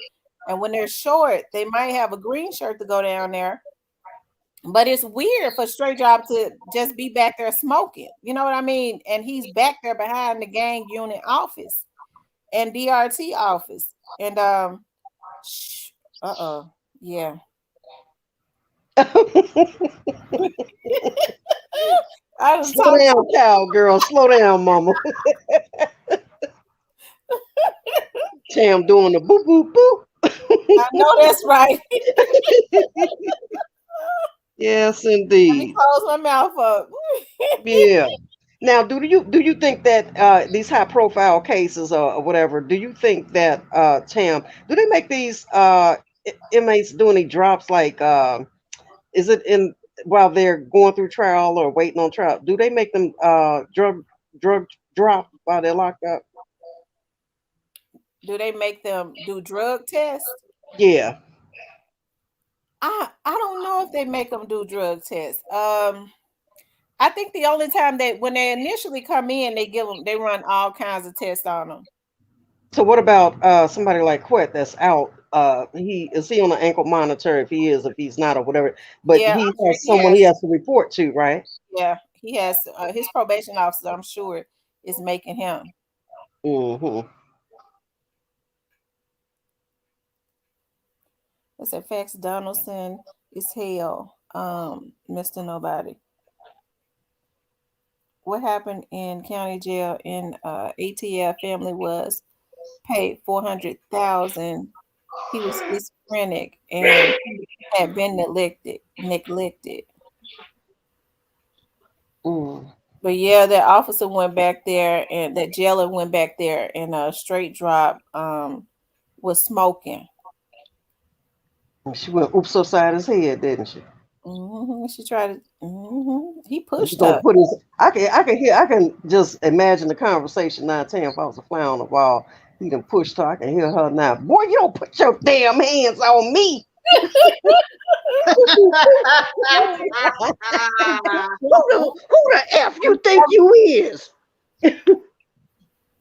And when they're short, they might have a green shirt to go down there. But it's weird for Straight Drop to just be back there smoking. You know what I mean? And he's back there behind the gang unit office and DRT office. And yeah. Slow down, cowgirl. Slow down, mama. Tam doing the boop boop boop. I know that's right. Yes, Let me indeed. close my mouth up. Yeah. Now, do you think that these high profile cases or whatever, do you think that Tam, do they make these inmates do any drops like is it in while they're going through trial or waiting on trial? Do they make them drug drop while they're locked up? Do they make them do drug tests? Yeah. I don't know if they make them do drug tests. I think the only time when they initially come in, they run all kinds of tests on them. So what about somebody like Quet that's out? He on an ankle monitor if he's not or whatever. But Yeah, he I'm sure has someone he has to report to, right? Yeah, he has his probation officer, I'm sure, is making him. Mm-hmm. It's FX Donaldson is hell. Mr. Nobody. What happened in county jail in ATL family was paid $400,000. He was schizophrenic and had been neglected. Mm. But yeah, that officer went back there, and that jailer went back there, and Straight Drop was smoking. She went oops upside his head, didn't she? She tried to. He pushed Gonna her. put his. I can just imagine the conversation now. Tam, if I was a fly on the wall, he done pushed her. I can hear her now. Boy, you don't put your damn hands on me. who the F you think you is?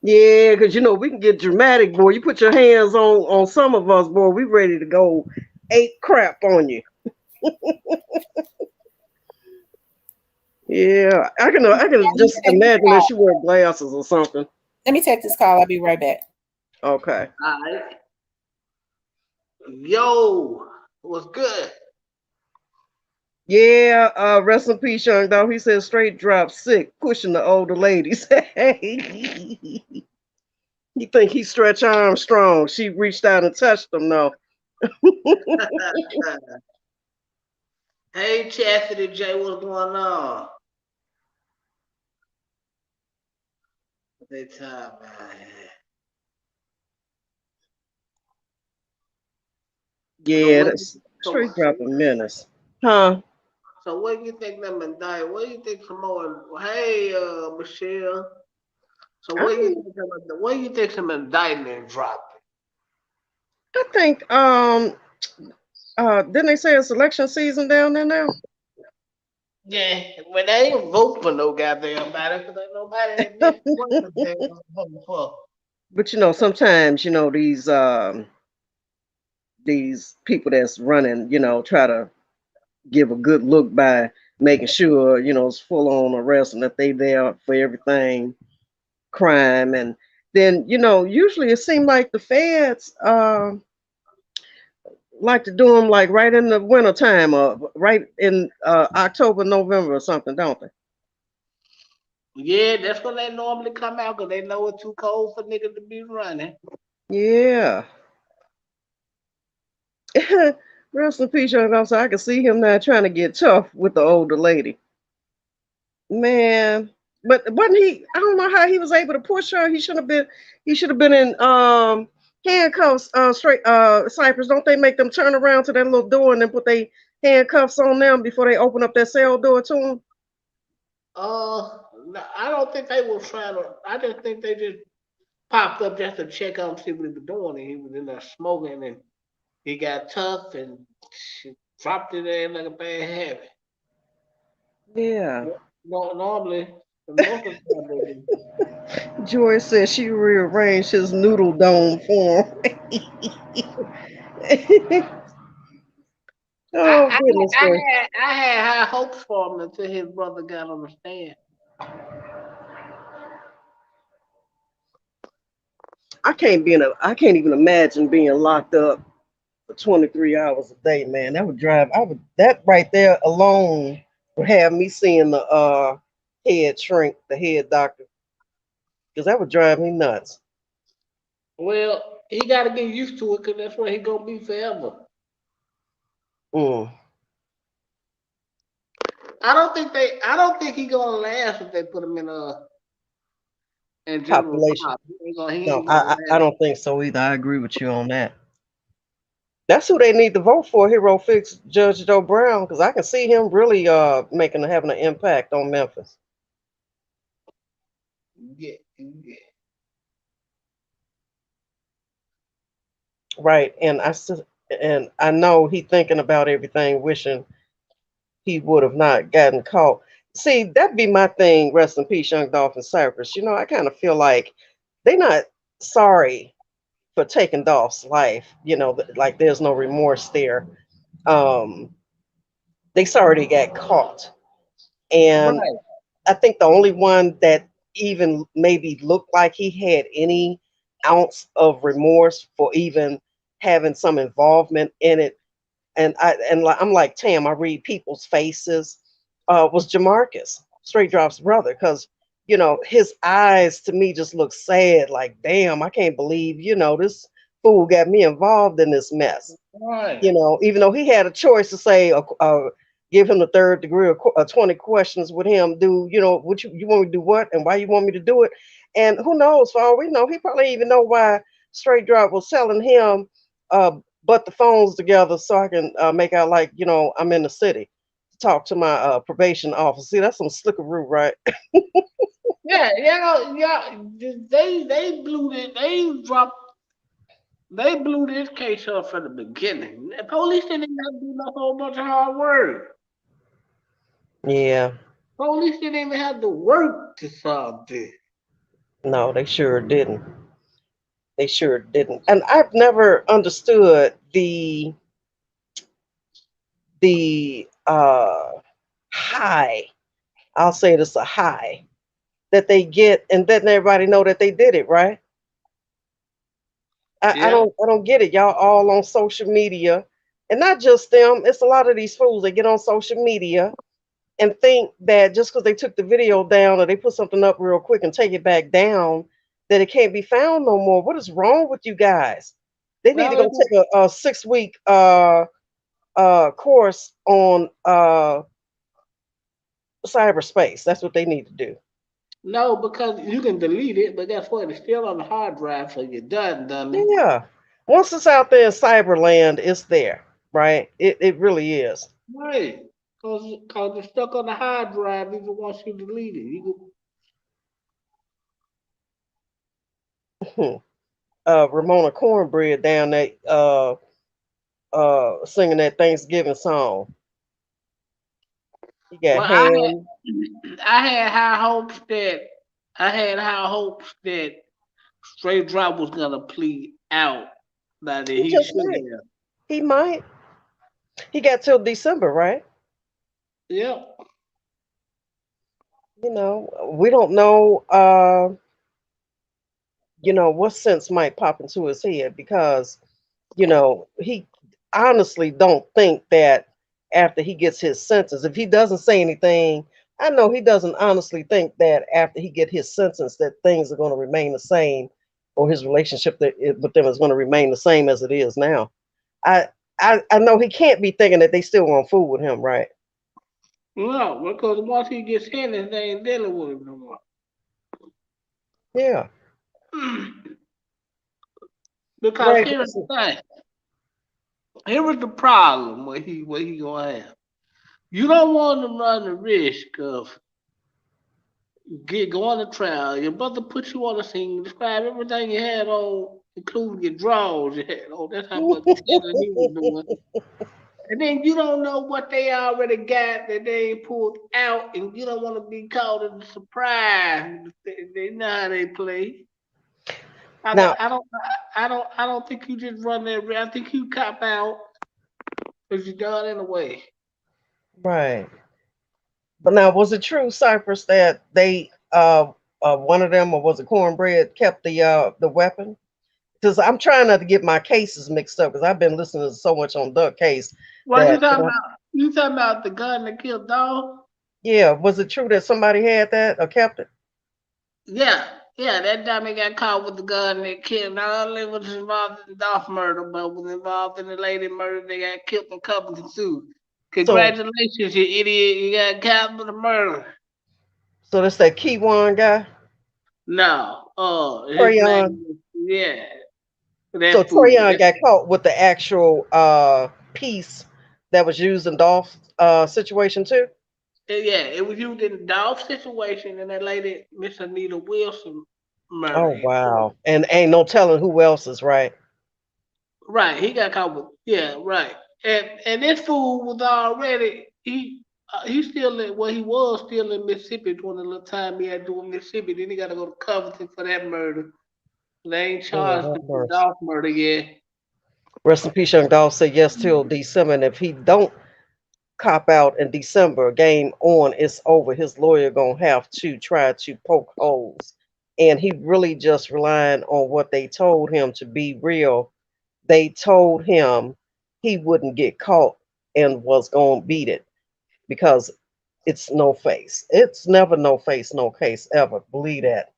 Yeah, because you know we can get dramatic, boy. You put your hands on some of us, boy. We ready to go ape crap on you. Yeah, I can just imagine that she wore glasses or something. Let me take this call. I'll be right back. Okay. All right. Yo. Was good. Yeah, rest in peace, young dog. He said straight drop sick, pushing the older ladies. He think he Stretch Armstrong. She reached out and touched him. No, Hey, Chastity J, what's going on? They time, man. So yeah, what? that's So, straight dropping menace, huh? so what do you think them indicted? What do you think some more? Hey, Michelle. So I don't. what do you think some indictment dropped? I think didn't they say it's election season down there now? Yeah, when they ain't vote for no goddamn body, because ain't nobody that did what the damn vote for. But sometimes these people that's running, try to give a good look by making sure, it's full on arrest and that they there for everything crime. And then, usually it seemed like the feds like to do them like right in the winter time or right in October, November or something, don't they? Yeah, that's when they normally come out because they know it's too cold for niggas to be running. Yeah. Rest in peace, young officer. I can see him now trying to get tough with the older lady. Man, but wasn't he? I don't know how he was able to push her. He should have been. He should have been in handcuffs. Straight. Cypress. Don't they make them turn around to that little door and then put their handcuffs on them before they open up that cell door to him? No, I don't think they was trying to. I just think they just popped up just to check out and see what he was doing. And he was in there smoking and he got tough and she dropped it in like a bad habit. Yeah. No, normally, most of the time they do. Joy said she rearranged his noodle dome for him. Oh I, goodness I, I gracious. had I had high hopes for him until his brother got on the stand. I can't even imagine being locked up for 23 hours a day, man. That right there alone would have me seeing the head shrink, the head doctor, because that would drive me nuts. Well, he got to get used to it because that's where he gonna be forever. Mm. I don't think he gonna last if they put him in general Population. pop. He No, ain't gonna I last. don't think so either. I agree with you on that. That's who they need to vote for. Hero fix Judge Joe Brown, because I can see him really having an impact on Memphis. Yeah, yeah. Right. And I know he thinking about everything, wishing he would have not gotten caught. See, that'd be my thing. Rest in peace, Young Dolphin Cypress. I kind of feel like they're not sorry for taking Dolph's life. Like there's no remorse there. Um, they sorry they got caught, and Right. I think the only one that even maybe looked like he had any ounce of remorse for even having some involvement in it, I'm like Tam. I read people's faces. Was Jamarcus Straight Drop's brother? Because his eyes to me just look sad. Like, damn, I can't believe this fool got me involved in this mess. Right. Even though he had a choice to say, give him the third degree of 20 questions with him, do what you want me to do, what and why you want me to do it, and who knows, for all we know, he probably even know why Straight Drop was telling him, but the phones together so I can make out like I'm in the city to talk to my probation officer. See, that's some slickeroo, right? Yeah, yeah. They blew this case up from the beginning. The police didn't even have to do no whole bunch of hard work. Yeah, Police didn't even have to work to solve this. no, they sure didn't. They sure didn't. And I've never understood the high, I'll say this, a high that they get and letting everybody know that they did it, right? I Yeah. don't get it. Y'all all on social media, And not just them, it's a lot of these fools that get on social media and think that just because they took the video down or they put something up real quick and take it back down, that it can't be found no more. What is wrong with you guys? They need to Well, go take a 6 week course on cyberspace. That's what they need to do. no, because you can delete it, but guess what? It's still on the hard drive, so you're done, dummy. Yeah. Once it's out there in cyberland, it's there, right? It really is. Right. Cause it's stuck on the hard drive even once you delete it. Ramona Cornbread down there singing that Thanksgiving song. You got Well, ham. I had high hopes that Straight Drop was gonna plead out that He he just should might. have. He might. He got till December, right? Yeah. You know, we don't know what sense might pop into his head because, he honestly don't think that after he gets his sentence, if he doesn't say anything, I know he doesn't honestly think that after he get his sentence that things are going to remain the same or his relationship with them is going to remain the same as it is now. I I know he can't be thinking that they still want to fool with him, right? No, because once he gets sentenced, they ain't dealing with him no more. Yeah. Because Right. here's the thing. Here is the problem what he gonna have. You don't want to run the risk of going to trial. Your brother put you on the scene, describe everything you had on, including your drawers you had on. That's how much killing he was doing. And then you don't know what they already got that they ain't pulled out, and you don't want to be caught in the surprise. They know how they play. I, Now, I don't, I don't think you just run that. I think you cop out because you done anyway. right. But now, was it true, Cypress, that they one of them or was it Cornbread kept the weapon? Because I'm trying not to get my cases mixed up because I've been listening to so much on Duck Case What you that talking about? You talking about the gun that killed dog? yeah, was it true that somebody had that or kept it? Yeah, yeah. That dummy got caught with the gun that killed. Not only was involved in the Dolph murder, but was involved in the lady murder. They got killed in Covington too. So Congratulations, you idiot! You got caught with a murder. so that's that Keywan guy, No, his Trayon. name is yeah. So That fool. Trayon got caught with the actual piece that was used in Dolph's situation too. Yeah, it was used in the Dolph situation, and that lady, Miss Anita Wilson, murder Oh him. wow. And ain't no telling who else is right. Right, he got caught with yeah, right. And this fool was already he still in he was still in Mississippi during the little time he had doing Mississippi. Then he got to go to Covington for that murder. They ain't Lord charged have him with mercy. Dolph murder yet. Rest in peace, young dog said yes till December. And if he don't cop out in December, game on, it's over. His lawyer gonna have to try to poke holes. And he really just relying on what they told him to be real. They told him he wouldn't get caught and was gonna beat it because it's no face. It's never no face, no case ever. Believe that.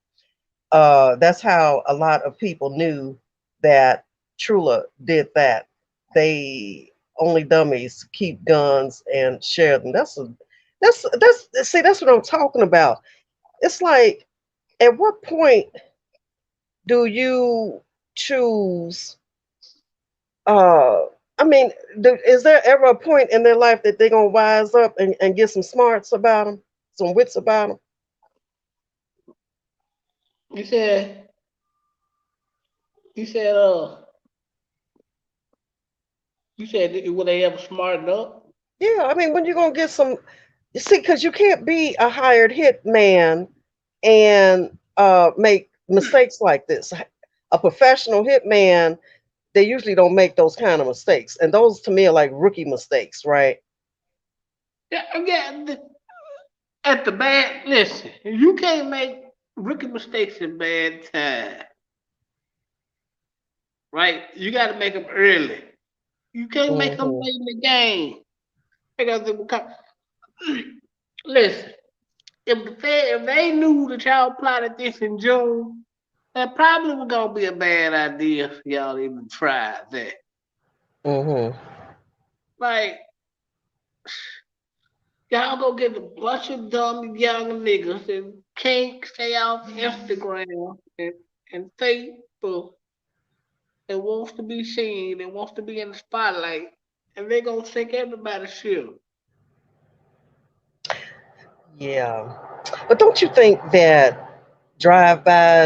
That's how a lot of people knew that Trula did that. They only dummies keep guns and share them. That's see that's what I'm talking about. It's like at what point do you choose uh I mean, is there ever a point in their life that they're gonna wise up and get some smarts about them, some wits about them? He said he said he said will they ever smarten up? Yeah, I mean, when you gonna get some, you see, because you can't be a hired hit man and make mistakes like this. A professional hitman, they usually don't make those kind of mistakes, and those to me are like rookie mistakes, right? Yeah, again, at the bad listen, you can't make rookie mistakes in bad time. Right? You got to make them early. You can't make them Mhm. play in the game. Because listen, if they knew that y'all plotted this in June, that probably was gonna be a bad idea for y'all to even try that. Mhm. Like, y'all go get a bunch of dumb young niggas that can't stay off Instagram and Facebook and wants to be seen and wants to be in the spotlight, and they gonna sink everybody's shit. Yeah. But don't you think that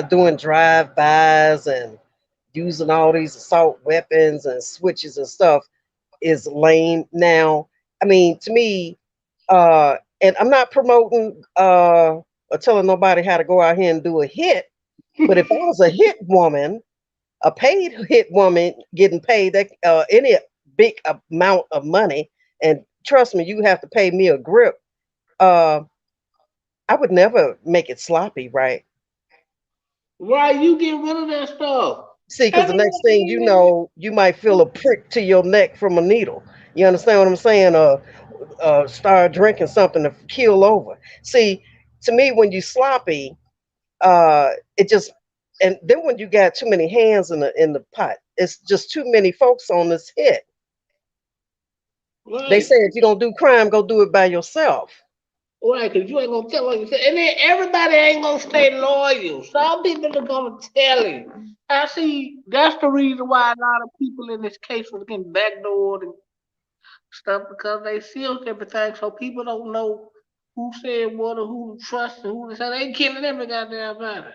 doing drive-bys and using all these assault weapons and switches and stuff is lame now? I mean, to me, and I'm not promoting or telling nobody how to go out here and do a hit, but if I was a hit woman, a paid hit woman getting paid that any big amount of money, and trust me, you have to pay me a grip. Uh, I would never make it sloppy, right? Why you get rid of that stuff? See, because the next thing you Everybody, know, you might feel a prick to your neck from a needle. You understand what I'm saying? Start drinking something to kill over. See, to me, when you sloppy, it just, and then when you got too many hands in the pot, it's just too many folks on this hit. They right, say if you don't do crime, go do it by yourself. right, because you ain't gonna tell what you say, and then everybody ain't gonna stay loyal. Some people are gonna tell you. I see. That's the reason why a lot of people in this case was getting backdoored and stuff because they sealed everything, so people don't know who said what or who to trust and who to say. They killing every goddamn body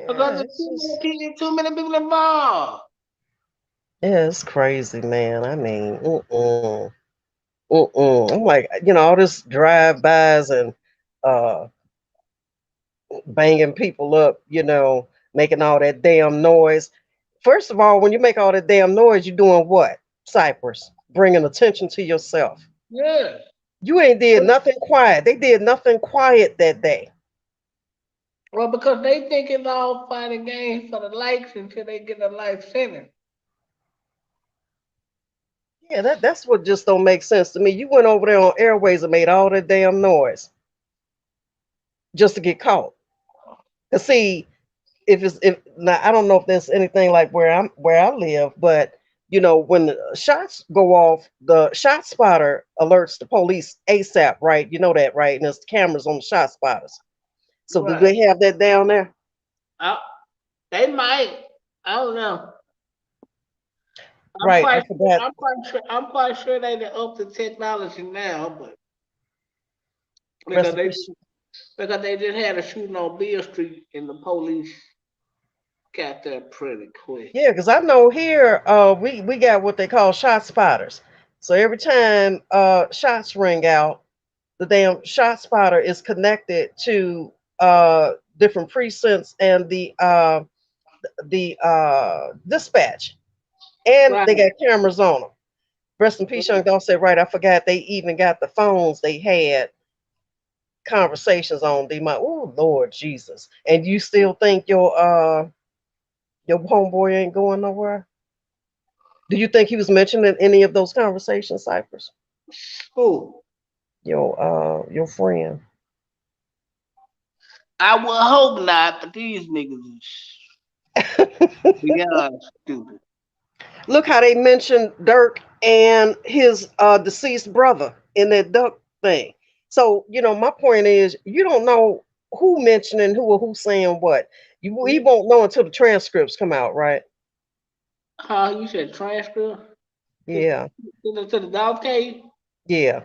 because Yeah, there's it's just, too many people involved. yeah, it's crazy, man. I mean, I'm like, all this drive-bys and uh, banging people up, making all that damn noise. First of all, when you make all that damn noise, you're doing what? Cypress, bringing attention to yourself. Yeah. You ain't did nothing quiet. They did nothing quiet that day. Well, because they think it's all fighting games for the likes until they get a life sentence. Yeah, that's what just don't make sense to me. You went over there on airways and made all that damn noise just to get caught. Cause see, if now I don't know if there's anything like where I live, but when the shots go off, the shot spotter alerts the police ASAP, right? You know that, right? And there's cameras on the shot spotters. So do Right. they have that down there? I, they might. I don't know. I'm Right. I quite sure. forgot. I'm quite sure they done up the technology now, but Rest because in they peace. because they just had a shooting on Beale Street and the police got there pretty quick. Yeah, because I know here we got what they call shot spotters. So every time shots ring out, the damn shot spotter is connected to different precincts and the dispatch, and Right. they got cameras on them. Rest in peace, young dog said, right. I forgot they even got the phones. They had conversations on. They might. Oh Lord Jesus! And you still think your homeboy ain't going nowhere? Do you think he was mentioned in any of those conversations, Cypress? Who? Your friend. I would hope not, but these niggas is beyond stupid. Look how they mentioned Dirk and his deceased brother in that duck thing. So, my point is, you don't know who mentioning who or who saying what. We won't know until the transcripts come out, right? How you said transcript Yeah, to the dog cave? yeah.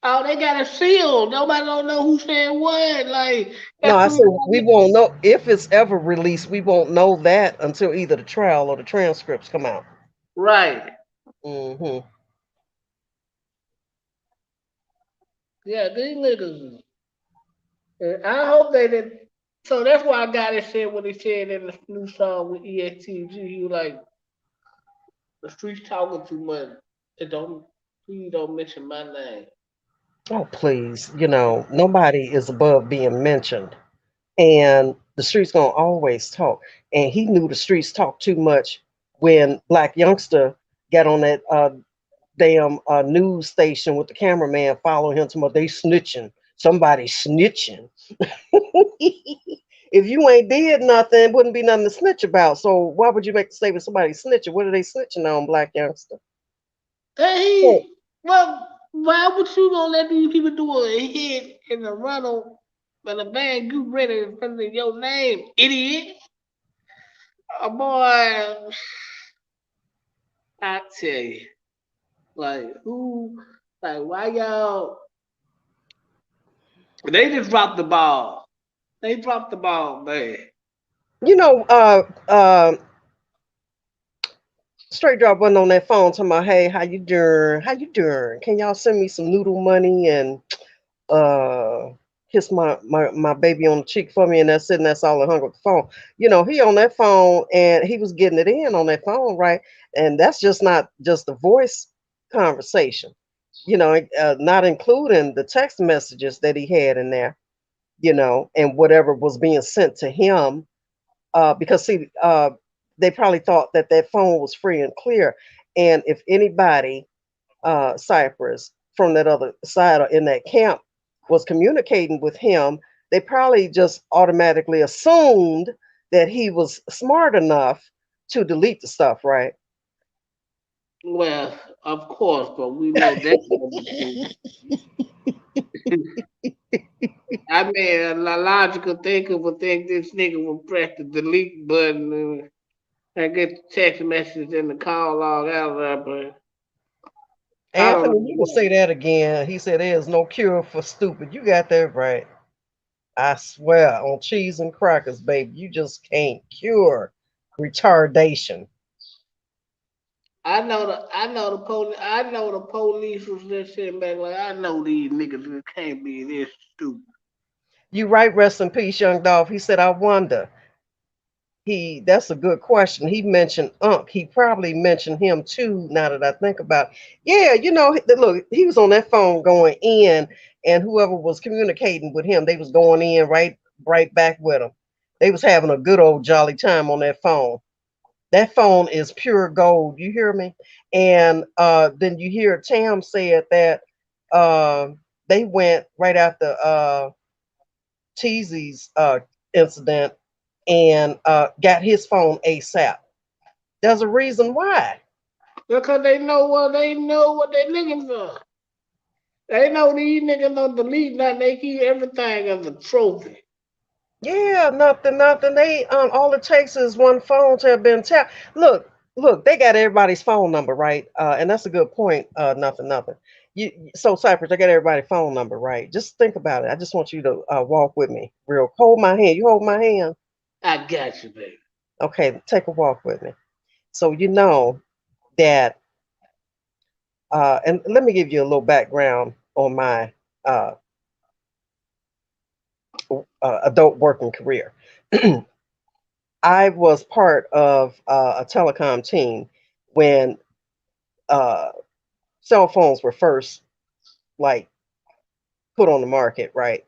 Oh, they got it sealed. Nobody don't know who said what. Like No, that's I the said reason we won't know if it's ever released. We won't know that until either the trial or the transcripts come out. right. Hmm. Yeah, these niggas. I hope they did. So that's why I got it said what he said in the new song with ESTG. He was like, the streets talking too much. It don't please don't mention my name. Oh, please. Nobody is above being mentioned. And the streets gonna always talk. And he knew the streets talk too much when Black Youngster got on that damn news station with the cameraman following him to they snitching. Somebody snitching. If you ain't did nothing, wouldn't be nothing to snitch about. So why would you make the statement somebody snitching? What are they snitching on, black youngster? Hey, well, why would you gonna let these people do a hit in a rental when a van you ready in front of your name, idiot? Boy, I tell you, like who, like why y'all? They just dropped the ball. They dropped the ball, man. You know, Straight Drop wasn't on that phone talking about, hey, how you doing? How you doing? Can y'all send me some noodle money and uh kiss my baby on the cheek for me? And that's it, and that's all. And hung up the phone. You know, he on that phone and he was getting it in on that phone, right? And that's just not just the voice conversation, you know, not including the text messages that he had in there, you know, and whatever was being sent to him. Because see, they probably thought that that phone was free and clear. And if anybody, Cypress, from that other side or in that camp was communicating with him, they probably just automatically assumed that he was smart enough to delete the stuff, right? Well, of course, but we know that wasn't true. I mean, a logical thinker would think this nigga would press the delete button and get the text message and the call log out of there, but I don't Anthony, you can know. say that again. He said there's no cure for stupid. You got that right. I swear on cheese and crackers, baby. You just can't cure retardation. I know the police was just sitting back like I know these niggas just can't be this stupid. You right, rest in peace, young Dolph. He said, I wonder. That's a good question. He mentioned Unc. He probably mentioned him too, now that I think about it. Yeah, you know, look, he was on that phone going in, and whoever was communicating with him, they was going in right back with him. They was having a good old jolly time on that phone. That phone is pure gold. You hear me? And then you hear Tam said that uh, they went right after Teasy's incident and got his phone ASAP. There's a reason why. Because they know what they looking for. They know these niggas don't delete nothing. They keep everything as a trophy. Yeah, nothing. They all it takes is one phone to have been tapped. Look, they got everybody's phone number, right? And that's a good point. Nothing. So Cypress, I got everybody's phone number, right? Just think about it. I just want you to walk with me, real. Hold my hand. You hold my hand. I got you, baby. Okay, take a walk with me. So you know that, and let me give you a little background on my uh, adult working career. I was part of a telecom team when uh, cell phones were first like put on the market, right?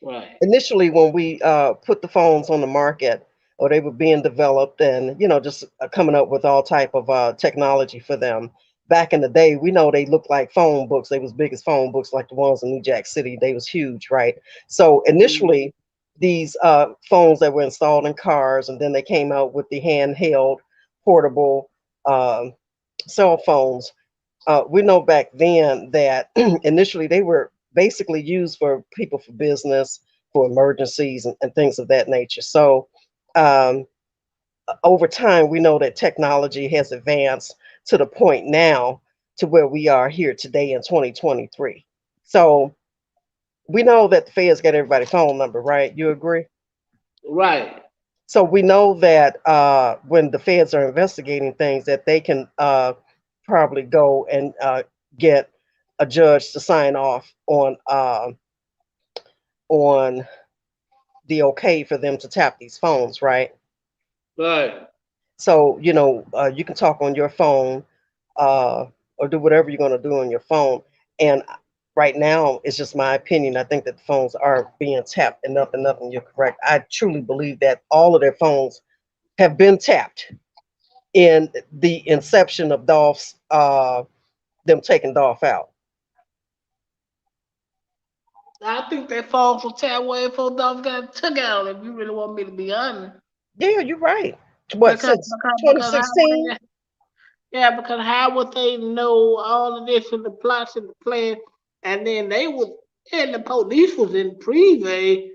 Right. Initially, when we put the phones on the market, or they were being developed, and you know, just coming up with all type of technology for them. Back in the day, we know they looked like phone books. They was big as phone books, like the ones in New Jack City. They was huge, right? So Mhm. initially, these phones that were installed in cars, and then they came out with the handheld, portable um, cell phones. We know back then that initially they were basically used for people for business, for emergencies, and things of that nature. So um, over time, we know that technology has advanced to the point now to where we are here today in 2023. So we know that the feds got everybody's phone number, right? You agree? Right. So we know that when the feds are investigating things, that they can probably go and get a judge to sign off on the okay for them to tap these phones, right? Right. So you know you can talk on your phone uh, or do whatever you're going to do on your phone. And right now, it's just my opinion. I think that the phones are being tapped enough and nothing. You're correct. I truly believe that all of their phones have been tapped. in the inception of Dolph's them taking Dolph out. I think they fall from Taiwan before Dolph got took out. If you really want me to be honest, Yeah, you're right. What, since because how would 2016? they? Yeah, because how would they know all of this in the plots and the plan? And then they was and the police was in prevay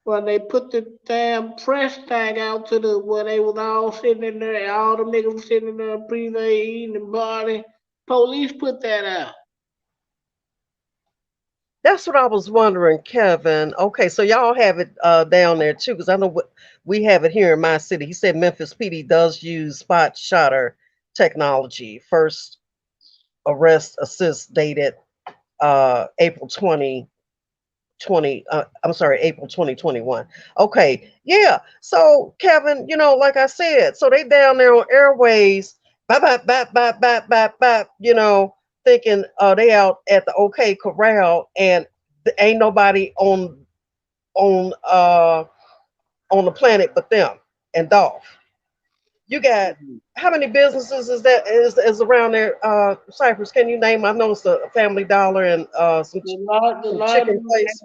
when they put the damn press tag out to the where they was all sitting in there, all the niggas was sitting in there in prevay eating the body. Police put that out. That's what I was wondering, Kevin. Okay, so y'all have it down there too, because I know what we have it here in my city. He said Memphis PD does use spot shotter technology. First arrest assist dated April 2020. I'm sorry, April 2021. Okay, yeah. So Kevin, like I said, so they down there on airways, bap, thinking they out at the OK Corral, and ain't nobody on on the planet but them and Dolph. You got how many businesses is around there? Cypress, can you name? I know it's a Family Dollar and The some large chicken place.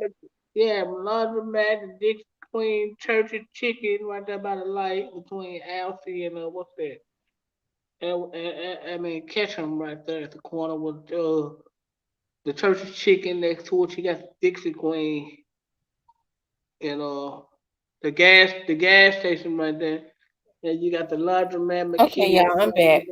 yeah, laundromat, the Dixie Queen, Church of Chicken, right there by the light between Alfie and what's that? I mean Ketchum right there at the corner with the Church of Chicken next to it. You got the Dixie Queen and the gas station right there. And you got the laundromat Okay, McKinney. y'all, I'm back.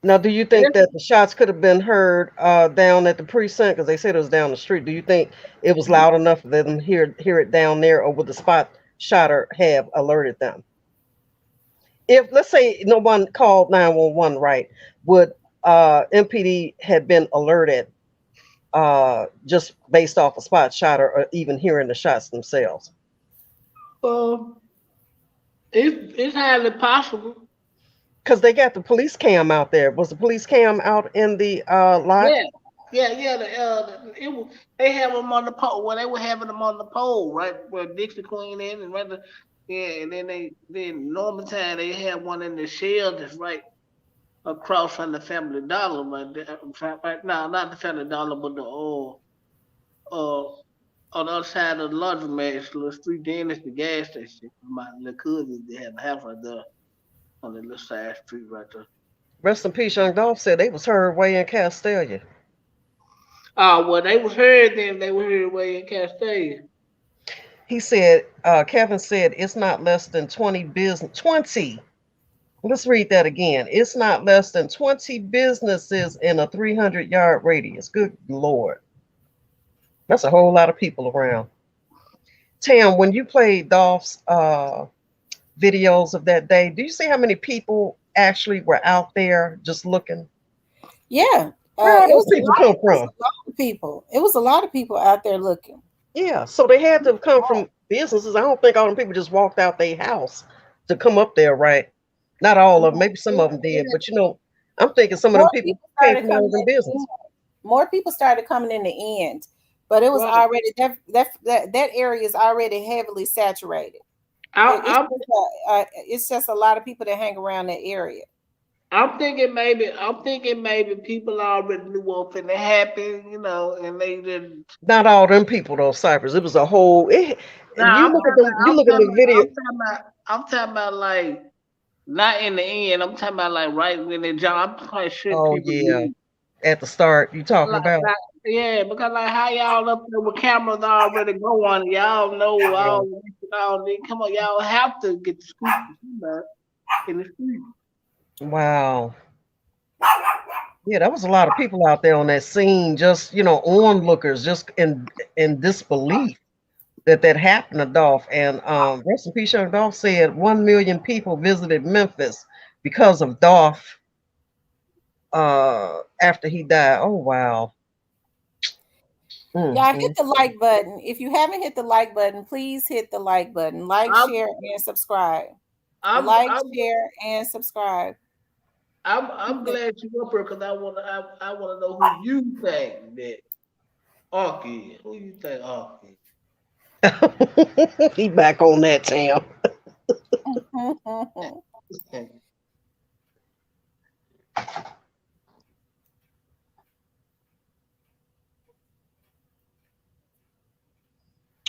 Now, do you think that the shots could have been heard down at the precinct? Because they said it was down the street. Do you think it was loud enough for them to hear it down there, or would the spot shotter have alerted them? If, let's say, no one called 911, right, would MPD had been alerted just based off a spot shotter or even hearing the shots themselves? Um, it's highly possible. Because they got the police cam out there. Was the police cam out in the lot? Yeah, yeah. It was they have them on the pole. Well, they were having them on the pole, right where Dixie Queen is, and right. Yeah, and then Norman Time they had one in the shell that's right across from the Family Dollar, right there. Right now, not the Family Dollar, but the on the other side of the laundromat, it's the little street. Then it's the gas station. My little cousin they had a house right there on the little side street right there. Rest in peace, Young Dolph said they was heard way in Castelia. Well, they was heard then. They were heard way in Castellia. He said, Kevin said, it's not less than 20 business. 20. Let's read that again. It's not less than 20 businesses in a 300-yard radius. Good Lord. That's a whole lot of people around. Tam, when you played Dolph's videos of that day, do you see how many people actually were out there just looking? Yeah. Where all It was those people come from? a lot of people. It was a lot of people out there looking. Yeah, so they had to have come from businesses. I don't think all them people just walked out their house to come up there, right? Not all of them. Maybe some of them did, but I'm thinking some of them More people people came started from all coming them in the business. end. More people started coming in the end, but it was Right. already that area is already heavily saturated. I, It's just a lot of people that hang around that area. I'm thinking maybe people already knew what finna happen, and they didn't. Not all them people though, Cypress. It was a whole. Nah, You look at them. You look at the video. I'm talking about like not in the end. I'm talking about like right when they jump. I'm quite sure Oh people yeah, knew. at the start, you talking about? Yeah, because like how y'all up there with cameras already going, y'all know all this. Come on, y'all have to get the scoop in the street. Wow. Yeah, that was a lot of people out there on that scene, just onlookers, just in disbelief that happened to Dolph. And rest in peace, Young Dolph said 1 million people visited Memphis because of Dolph after he died. Oh wow. Y'all hit the like button. If you haven't hit the like button, please hit the like button. Share, and subscribe. Share, and subscribe. I'm glad you up here because I wanna know who you think that Ark is. Who you think Ark is? He back on that, Tam.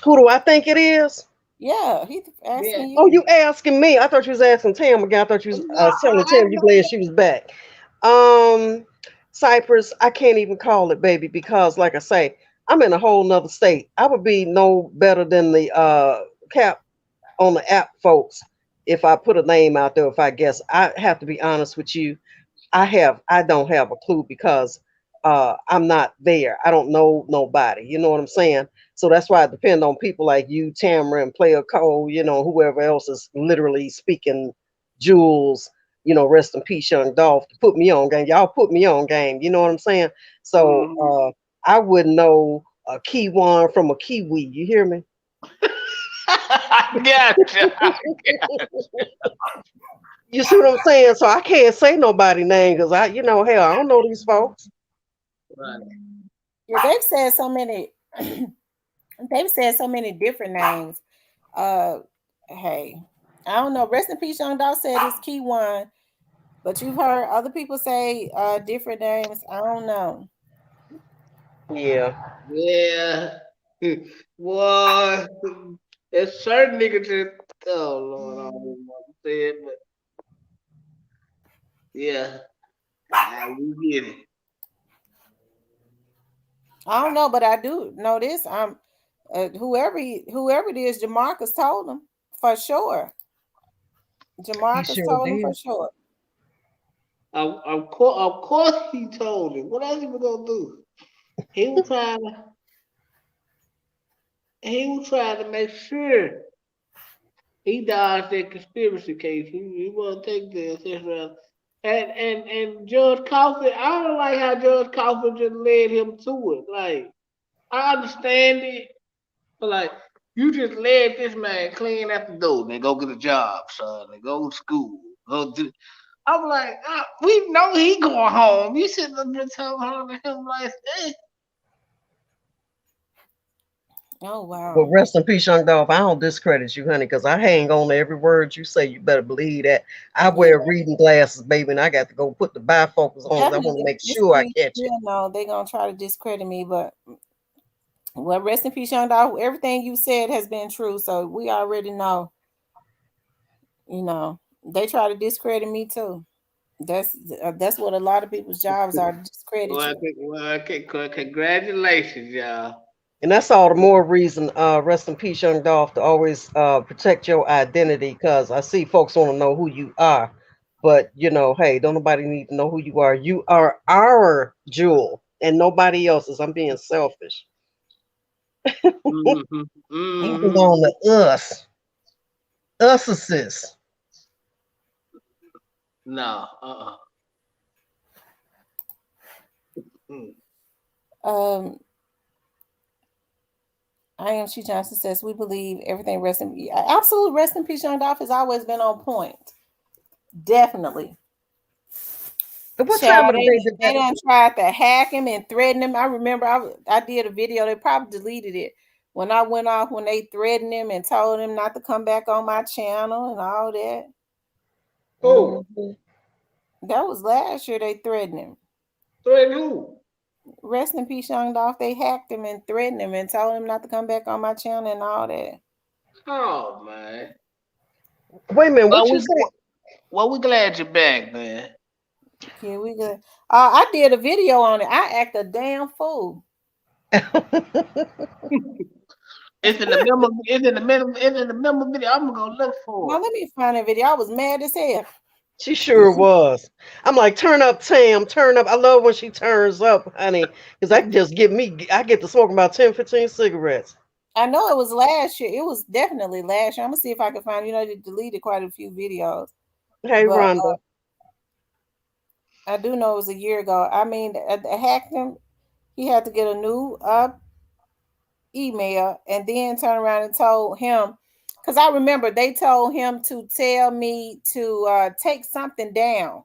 Who do I think it is? Yeah, he's Yeah. asking Oh, you. you asking me? I thought you was asking Tam again. I thought you was telling I Tam you glad she was back. Um, Cypress, I can't even call it baby because, like I say, I'm in a whole nother state. I would be no better than the cap on the app folks if I put a name out there. If I guess, I have to be honest with you. I don't have a clue because I'm not there. I don't know nobody. You know what I'm saying? So that's why I depend on people like you, Tamara, and Player Cole, you know, whoever else is literally speaking Jules, you know, rest in peace, young Dolph, to put me on game. Y'all put me on game, you know what I'm saying? So Mhm. I wouldn't know a Kiwan from a Kiwi, you hear me? Gotcha. You see what I'm saying? So I can't say nobody name because you know, hell, I don't know these folks. Right. Yeah, they've said so many. They've said so many different names. Uh, hey, I don't know. Rest in peace, Young Dog said it's Key One, but you've heard other people say different names. I don't know. Yeah. Yeah. Boy, there's certain niggas just, oh Lord, I don't even want to say it, but yeah, we get it. I don't know, but I do know this. Whoever it is, Jamarcus told him for sure. He Jamarcus sure told him for did. sure. Of course he told him. What else he was gonna do? He was trying to, he was trying to make sure he dodged that conspiracy case. He want to take the assessment. And Judge Coffin, I don't like how Judge Coffin just led him to it. Like, I understand it, but like, you just led this man clean at the door. Then go get a job, son. Then go to school. Go do. I'm like, we know he going home. You shouldn't have been telling him like that. Oh Well, wow. rest in peace, young Dolph. I don't discredit you, honey, because I hang on to every word you say. You better believe that. I Yeah, wear reading glasses, baby, and I got to go put the bifocals on because I want to definitely. make This sure I thing catch it. still know they're gonna try to discredit me, but well, rest in peace, Young Dog. Everything you said has been true, so we already know. You know, they try to discredit me too. That's what a lot of people's jobs are, to discredit you. Congratulations, y'all. And that's all the more reason, rest in peace, young Dolph, to always protect your identity because I see folks want to know who you are. But, you know, hey, don't nobody need to know who you are. You are our jewel and nobody else's. I'm being selfish. Mm-hmm. You Mm-hmm. belong to us. Us assist. No. Mm. Um, I am She Johnson says we believe everything rest in absolute rest in peace. Young Dolph has always been on point. Definitely. And what time Child, of the day did they that? done tried to hack him and threaten him. I remember I did a video. They probably deleted it when I went off when they threatened him and told him not to come back on my channel and all that. Who? Mhm. That was last year. They threatened him. Threaten who? Rest in peace, Young Dolph. They hacked him and threatened him and told him not to come back on my channel and all that. Oh man. Wait a minute, what Well, you we say? well we glad you're back, man. Yeah, we good. I did a video on it. I act a damn fool. It's in the memo. It's in the memo. It's in the memo video. I'm gonna go look Now for let me find that video. I was mad as hell. She sure was. I'm like, turn up, Tam, turn up. I love when she turns up, honey, because I can just I get to smoke about 10, 15 cigarettes. I know it was last year. It was definitely last year. I'm gonna see if I can find. You know, they deleted quite a few videos, Hey, but Rhonda. I do know it was a year ago. I mean, the hacked him. He had to get a new email and then turn around and told him, because I remember they told him to tell me to take something down.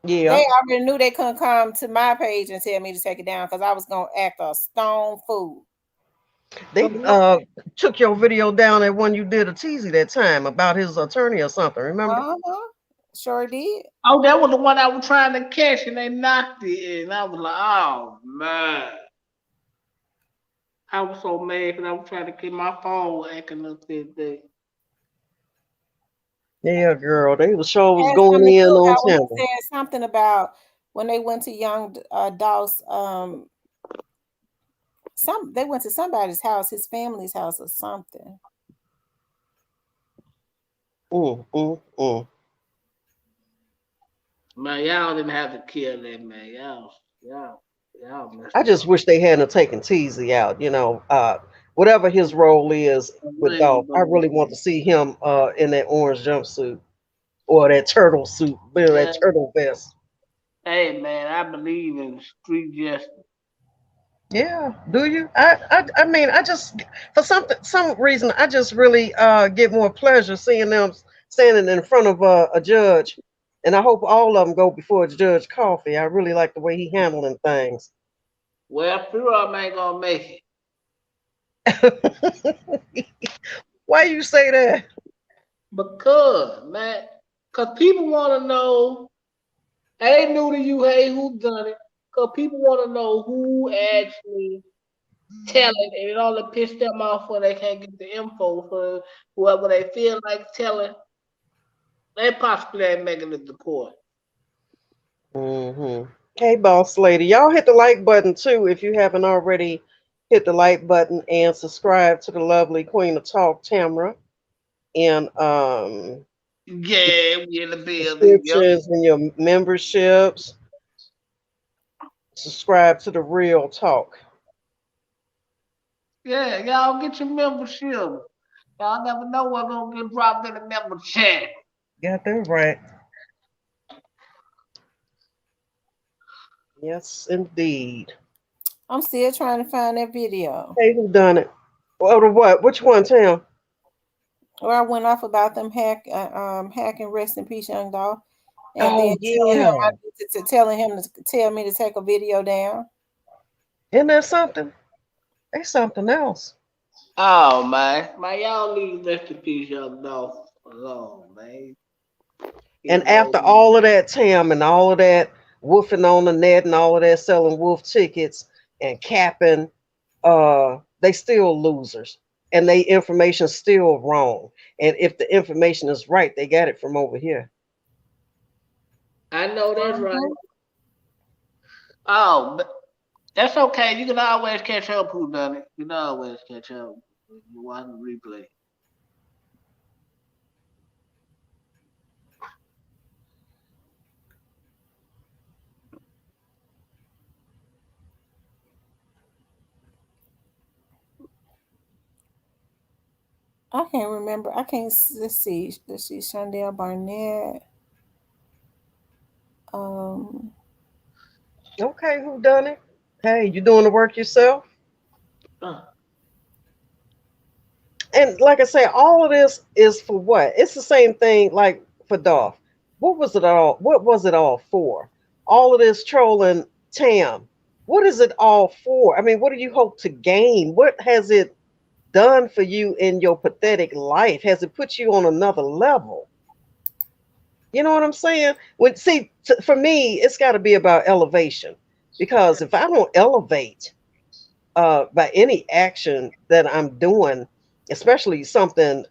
They Yeah. already knew they couldn't come to my page and tell me to take it down because I was gonna act a stone fool. They it. took your video down at when you did a teasy that time about his attorney or something, remember? Uh-huh. Sure did. Oh, that was the one I was trying to catch, and they knocked it, and I was like, "Oh man!" I was so mad because I was trying to get my phone acting up that day. Yeah, girl, they was sure was Had going something to in do on about when he Tampa. said something about when they went to young Doss. They went to somebody's house, his family's house, or something. Mm. Man, y'all didn't have to kill that man. Y'all messed I him just up. wish they hadn't taken Teasy out. Whatever his role is with Dolph, I really want to see him in that orange jumpsuit or that turtle suit, that Yeah. turtle vest. Hey man, I believe in street justice. Yeah, do you? I mean, I just for some reason I just really get more pleasure seeing them standing in front of a judge, and I hope all of them go before Judge Coffee. I really like the way he handling things. Well, few of them ain't gonna make Why you say that? it because man, cause people want to know. Hey, new to you, hey, who done it? Cause people want to know who actually telling, and it only piss them off when they can't get the info for whoever they feel like telling. They possibly ain't making it to court. Hey, boss lady, y'all hit the like button too if you haven't already. Hit the like button and subscribe to the lovely Queen of Talk, Tamra, and Yeah, we in the building. Yep. subscriptions and your memberships. Subscribe to the Real Talk. Yeah, y'all get your membership. Y'all never know what's gonna get dropped in the member chat. Got that right. Yes, indeed. I'm still trying to find that video Hey, who done it? Well, the what? Which one, Tam? where I went off about them hacking Rest in Peace Young Dolph, and Oh then yeah. telling him to tell me to take a video down. Isn't that something? That's something else. Oh man, y'all leave rest in peace, young dog alone, man. He's And an old after man. all of that, Tam, and all of that woofing on the net and all of that selling wolf tickets and capping, they still losers. And they information still wrong. And if the information is right, they got it from over here. I know that's right. Mhm. Oh, but that's okay. You can always catch up who done it. You can always catch up when you watch the replay. I can't remember. I can't. Let's see. Let's see. Shondell Barnett. Um. Okay, who done it? Hey, you doing the work yourself? Uh, And like I say, all of this is for what? It's the same thing like for Dolph. What was it all for? All of this trolling Tam. What is it all for? I mean, what do you hope to gain? What has it done for you in your pathetic life? Has it put you on another level? You know what I'm saying? For me, it's got to be about elevation. Because if I don't elevate by any action that I'm doing, especially something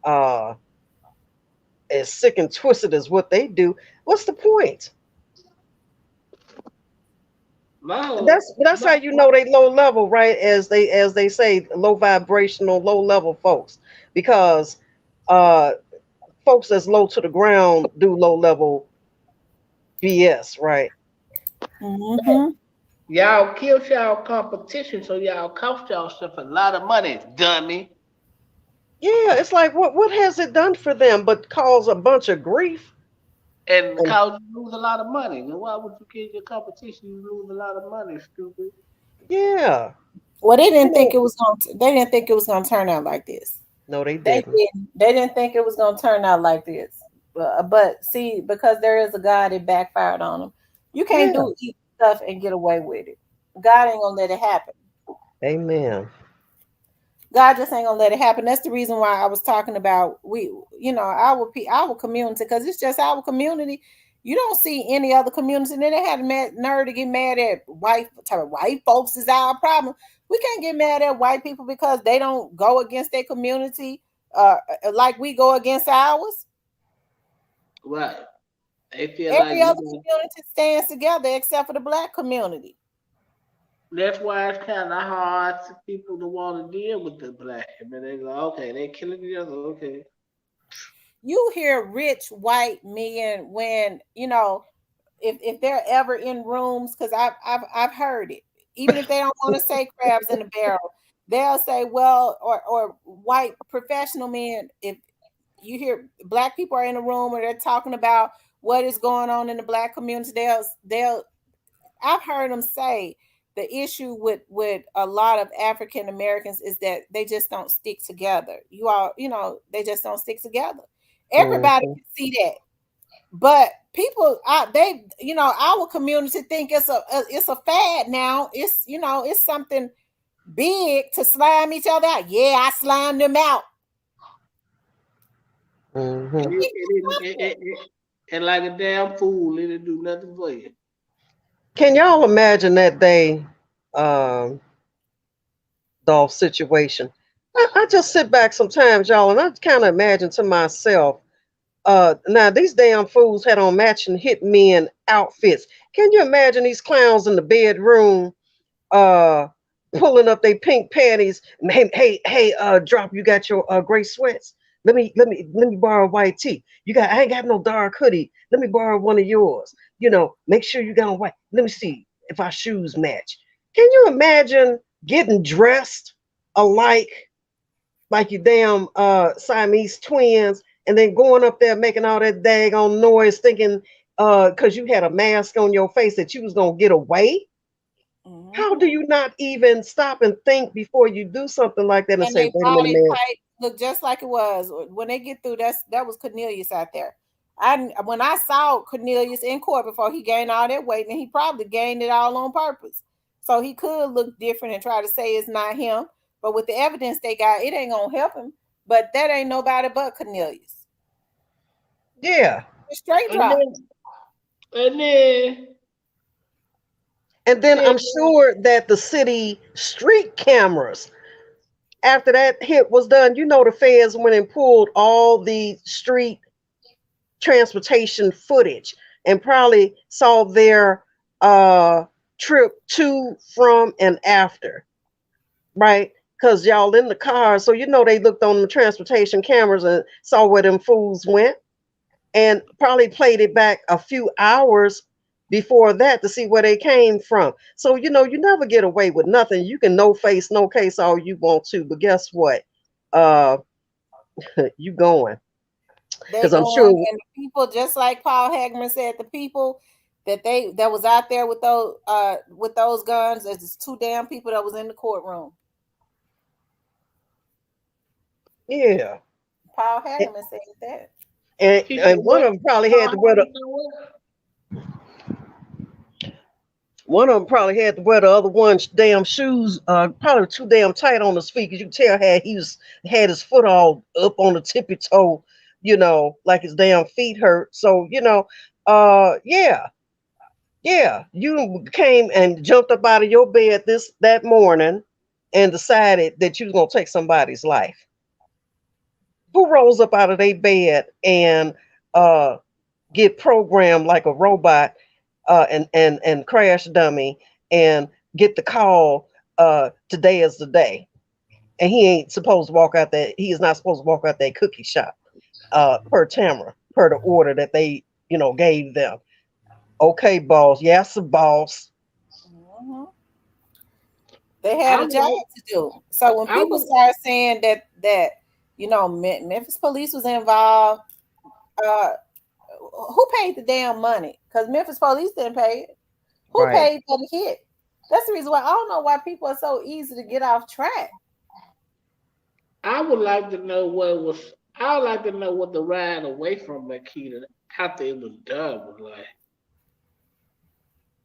as sick and twisted as what they do, what's the point? my, That's my, how you know they low level, right? As they say, low vibrational, low level folks, because uh, folks that's low to the ground do low level BS, right? Mhm. y'all killed y'all competition, so y'all cost y'all a lot of money, dummy. Yeah, it's like what has it done for them but cause a bunch of grief? And And cause you lose a lot of money. And why would you kill your competition? You lose a lot of money, stupid. yeah, Well, they you didn't think know, it was going. They didn't think it was going to turn out like this. no, they They didn't. didn't. They didn't think it was going to turn out like this. But see, because there is a God, it backfired on them. You can't Yeah, do evil stuff and get away with it. God ain't gonna let it happen. amen. God just ain't gonna let it happen. That's the reason why I was talking about our community, because it's just our community. You don't see any other community, and then they had nerve to get mad at white folks is our problem. We can't get mad at white people because they don't go against their community like we go against ours. Right. They feel like Every other community stands together except for the black community. that's why it's kind of hard for people to want to deal with the black. But they go, okay, they killing each other. Okay. You hear rich white men when if they're ever in rooms, because I've heard it, even if they don't want to say crabs in the barrel, they'll say, well, or white professional men, if you hear black people are in a room or they're talking about what is going on in the black community, they'll I've heard them say the issue with a lot of African Americans is that they just don't stick together. They just don't stick together. Everybody can see that. But people, our community think it's a fad now. It's something big to slime each other out. Yeah, I slimed them out. And like a damn fool, it didn't do nothing for you. Can y'all imagine that day, Dolph situation? I just sit back sometimes, y'all, and I kind of imagine to myself, now these damn fools had on matching hitmen outfits. Can you imagine these clowns in the bedroom pulling up their pink panties? Hey, Drop, you got your gray sweats? Let me borrow a white tee. I ain't got no dark hoodie. Let me borrow one of yours. Make sure you got on white. Let me see if our shoes match. Can you imagine getting dressed alike, like you damn Siamese twins, and then going up there making all that daggone noise, thinking because you had a mask on your face that you was gonna get away? Mm-hmm. How do you not even stop and think before you do something like that and say, wait a minute, look just like it was when they get through? That was Cornelius out there. When I saw Cornelius in court before he gained all that weight, and he probably gained it all on purpose, so he could look different and try to say it's not him. But with the evidence they got, it ain't gonna help him. But that ain't nobody but Cornelius. Yeah, straight drop. And then I'm sure that the city street cameras, after that hit was done, the feds went and pulled all the street transportation footage and probably saw their trip to, from, and after, right? Because y'all in the car, so they looked on the transportation cameras and saw where them fools went, and probably played it back a few hours before that to see where they came from. So you never get away with nothing. You can no face, no case all you want to, but guess what? You going. Because I'm sure, and the people, just like Paul Hagman said, the people that was out there with those guns, there's 2 damn people that was in the courtroom. Yeah. Paul Hagman said that. And one of them probably had to wear the other one's damn shoes, probably too damn tight on his feet, because you can tell he had his foot all up on the tippy toe, like his damn feet hurt. So, yeah, you came and jumped up out of your bed that morning and decided that you was gonna take somebody's life. Who rolls up out of their bed and get programmed like a robot and crash dummy and get the call, today is the day, and he ain't supposed to walk out there. He is not supposed to walk out that cookie shop, per Tamara, per the order that they gave them. Okay, boss. Yes, boss. Mm-hmm. They had a job to do. So when people start saying that Memphis police was involved, who paid the damn money? Because Memphis police didn't pay it. Who paid for the hit? That's the reason why I don't know why people are so easy to get off track. I would like to know what the ride away from Makita after it was done was like.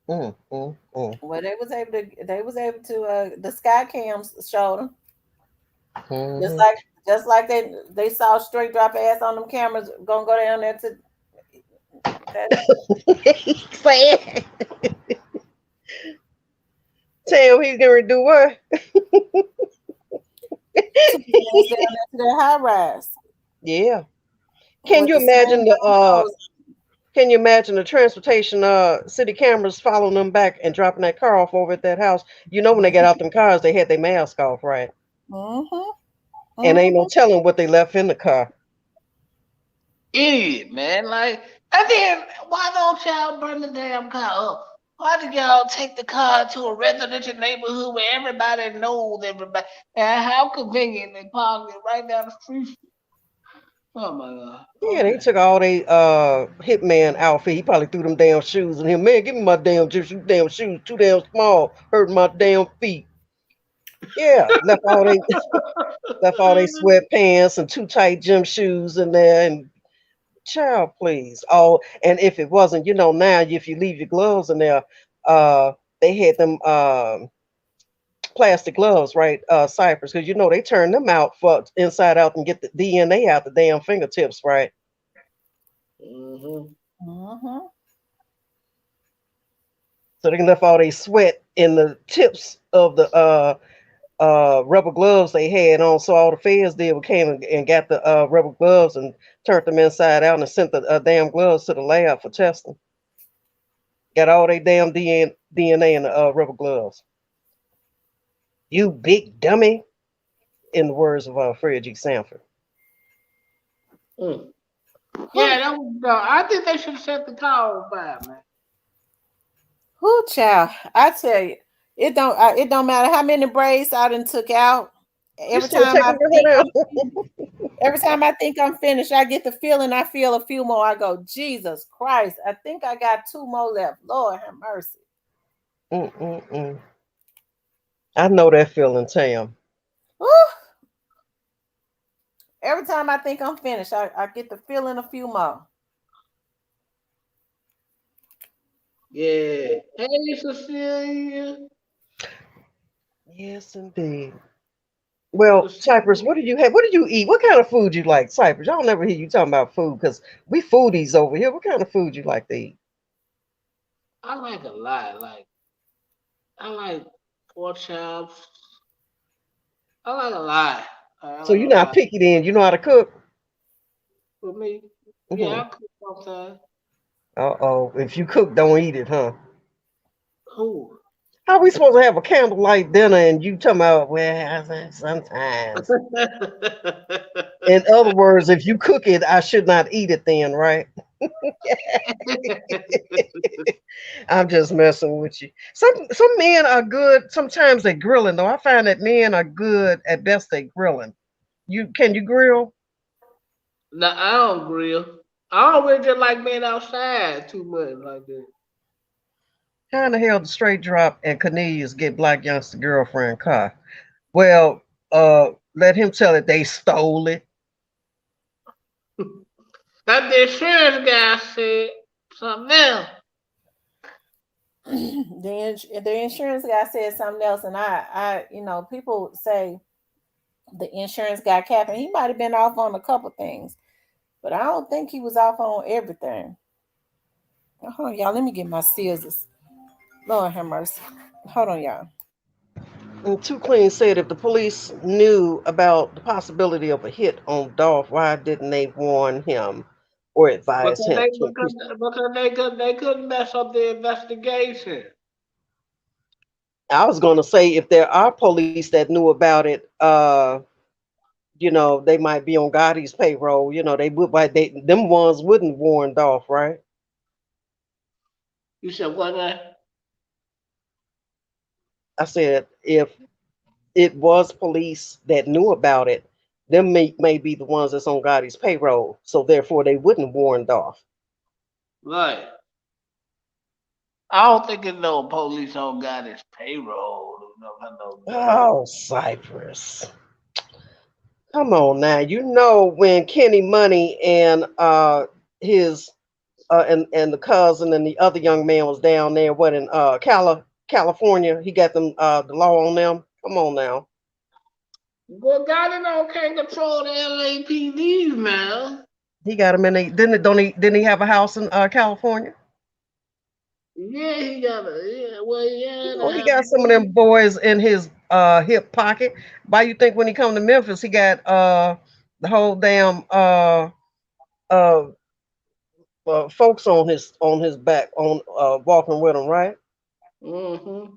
Well, they was able to. The sky cams showed them. Just Mhm. like they saw straight drop ass on them cameras, gonna go down there to that Say it. Tell he's gonna do what? took his ass down there to that high rise Yeah. Can with you the same imagine the damn clothes. can you imagine the transportation city cameras following them back and dropping that car off over at that house? You know when they got out them cars, they had their mask off, right? Mm-hmm. And ain't no Mm-hmm. telling what they left in the car. Idiot, man. Like, and then why don't y'all burn the damn car up? Why did y'all take the car to a residential neighborhood where everybody knows everybody? And how convenient they parked it right down the street. Oh my god. Yeah, they Okay. took all they hitman outfit. He probably threw them damn shoes in him. Man, give me my damn shoes, too damn small, hurt my damn feet. Yeah, left all they sweatpants and too tight gym shoes in there and child, please. Oh, and if it wasn't, now if you leave your gloves in there, uh, they had them plastic gloves, right? Cypress, because they turn them out for inside out and get the DNA out the damn fingertips, right? Mm-hmm. Mm-hmm. So they left all they sweat in the tips of the rubber gloves they had on. So all the feds did was came and got the rubber gloves and turned them inside out and sent the damn gloves to the lab for testing. Got all they damn DNA in the rubber gloves. You big dummy, in the words of Fred G. Sanford. Mm. Yeah, that was. I think they should have set the car on fire, man. Whoo, child. I tell you, it don't matter how many braids I done took out. You Every still time I taking your think head out? I'm every time I think I'm finished, I get the feeling I feel a few more. I go, Jesus Christ, I think I got two more left. Lord have mercy. Mm-mm-mm. I know that feeling, Tam. Whew. Every time I think I'm finished, I get the feeling a few more. Yeah. Hey, Cecilia. Yes, indeed. Well, Cypress, Cecilia. what do you have? What do you eat? What kind of food you like, Cypress? I don't never hear you talking about food because we foodies over here. What kind of food you like to eat? I like a lot. Like, I like pork chops. I like a lot. I So like you're a not lot. picky then. You know how to cook. For me, yeah, Hmm. I cook sometimes. Uh-oh. If you cook, don't eat it, huh? Who? How we supposed to have a candlelight dinner and you talking about, well, I said sometimes. In other words, if you cook it, I should not eat it then, right? I'm just messing with you. Some men are good. Sometimes they grilling though. I find that men are good at best at grilling. Can you grill? No, I don't grill. I don't really just like being outside too much like that. How in the hell did Straight Drop and Cornelius get Black Youngster girlfriend car? Well, let him tell it they stole it. That the insurance guy said something else. The insurance guy said something else, and people say the insurance guy capping. He might have been off on a couple things, but I don't think he was off on everything. Hold on, y'all. Let me get my scissors. Lord have mercy. Hold on, y'all. And Two Clean said if the police knew about the possibility of a hit on Dolph, why didn't they warn him or advise Because him they to increase? they couldn't mess up the investigation. I was going to say if there are police that knew about it, they might be on Gotti's payroll. They would, but them ones wouldn't warn Dolph, right? You said what? I said if it was police that knew about it, them may be the ones that's on Gotti's payroll. So therefore, they wouldn't warn Dolph. Right. I don't think it's no police on got his payroll. No, I know that. Oh, Cypress. Come on now. You know when Kenny Money and his and the cousin and the other young man was down there, what in California, he got them the law on them. Come on now. Well, God can't control the LAPDs, man. He got him in a didn't he have a house in California? Yeah, he got a well, yeah, Oh, he got some of them boys in his hip pocket. Why you think when he come to Memphis, he got the whole damn uh, folks on his back on walking with him, right? Mm-hmm.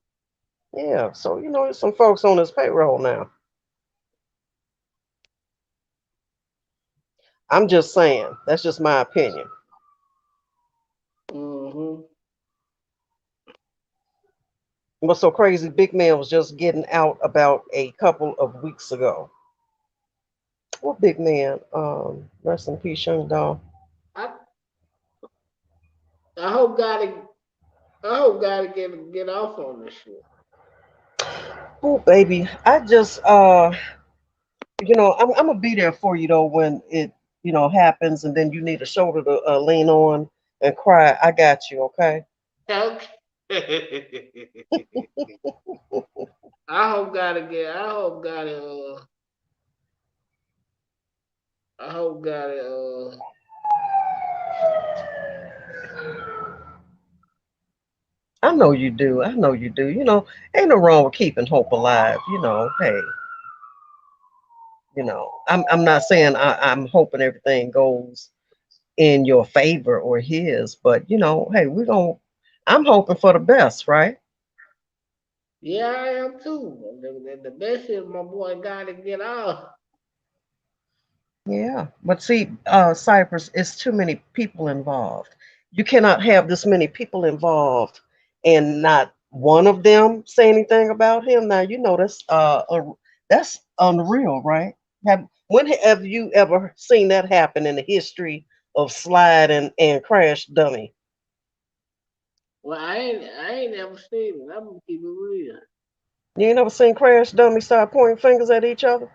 Yeah, so you know, there's some folks on his payroll now. I'm just saying, that's just my opinion. Mm-hmm. What's so crazy? Big Man was just getting out about a couple of weeks ago. Well, Big Man, rest in peace, young dog. I I hope God get off on this shit. Oh, baby, I just you know, I'm gonna be there for you though when it, you know, happens, and then you need a shoulder to lean on and cry. I got you, okay? Okay. I hope God I hope God I know you do. I know you do. You know, ain't no wrong with keeping hope alive. You know, hey, you know, I'm not saying I'm hoping everything goes in your favor or his, but you know, hey, I'm hoping for the best, right? yeah, I am too. The best is my boy gotta get off. Yeah, but see, Cypress, it's too many people involved. You cannot have this many people involved and not one of them say anything about him. Now you know that's unreal, right? When have you ever seen that happen in the history of slide and crash dummy? Well, I ain't never seen it. I'm gonna keep it real. You ain't never seen crash dummy start pointing fingers at each other?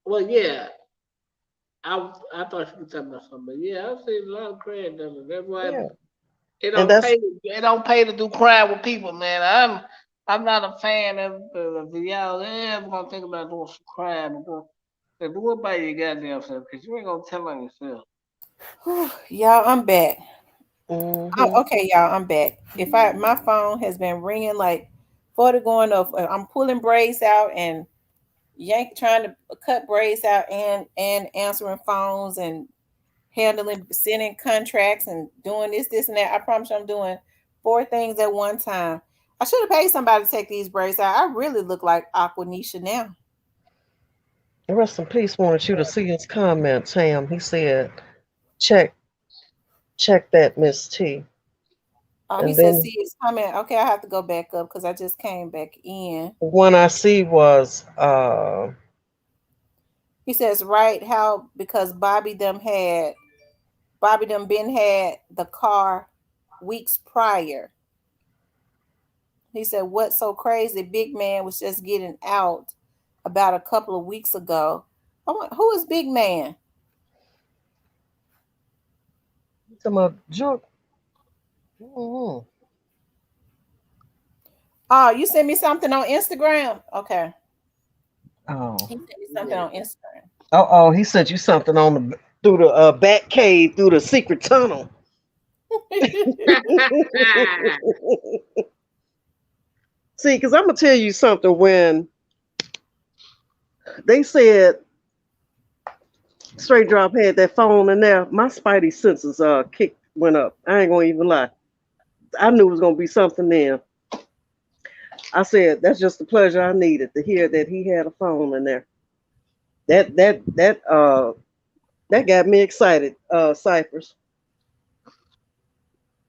Well, yeah, I thought you were talking about something. But yeah, I've seen a lot of crab dummies. That's why Yeah, it and don't that's pay. It don't pay to do crime with people, man. I'm not a fan of y'all ever gonna think about doing some crime. Do it by your goddamn self, cause you ain't gonna tell on yourself. Y'all, I'm back. hmm Okay, y'all, I'm back. If I my phone has been ringing like 40 going off. I'm pulling braids out and trying to cut braids out and answering phones and handling sending contracts and doing this and that. I promise you I'm doing four things at one time. I should have paid somebody to take these braids out. I really look like Aquanisha now. Rest in peace. Wanted you to see his comment, Sam. He said, "Check, check that, Miss T." Oh, he And said, then see it's coming. Okay, I have to go back up because I just came back in. the one I see was He says, right, how because Bobby them been had the car weeks prior. He said, what's so crazy? Big Man was just getting out about a couple of weeks ago. Who is Big Man? some of Juke. Mhm. Oh, you sent me something on Instagram? Okay. Oh, He sent me something on Instagram. oh, he sent you something on the through the back cave through the secret tunnel. See, because I'm gonna tell you something. When they said Straight Drop had that phone in there, my spidey senses went up. I ain't gonna even lie. I knew it was gonna be something then. I said that's just the pleasure I needed to hear that he had a phone in there. That that that uh that got me excited, Cypress.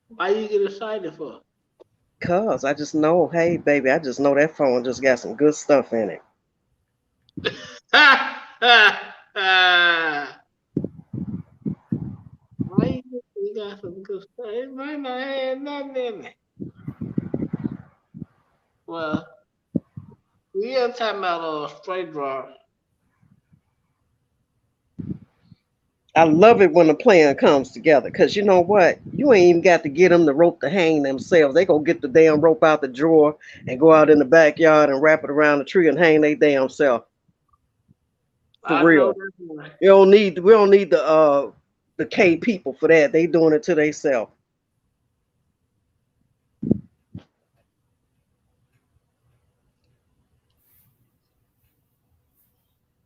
Why you get excited for? Cause I just know, hey baby, I just know that phone just got some good stuff in it. Why you got some good stuff? It might not have nothing in it. Well, we are talking about straight draw. I love it when a plan comes together because you know what? You ain't even got to get them the rope to hang themselves. They go get the damn rope out the drawer and go out in the backyard and wrap it around the tree and hang their damn self. For I know real. that's right. We don't need the K people for that. They doing it to themselves.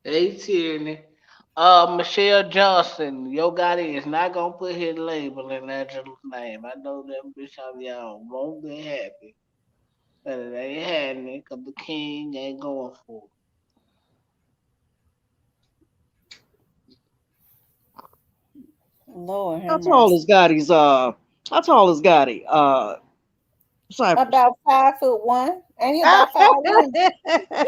Hey, Tierney. Michelle Johnson, Yo Gotti is not gonna put his label in Angela's name. I know them bitch of y'all won't be happy. But it ain't happening because the king ain't going for it. Lord How have tall mercy. is Gotti's how tall is Gotti? Cypress. About 5'1". Ain't he about 5'1"?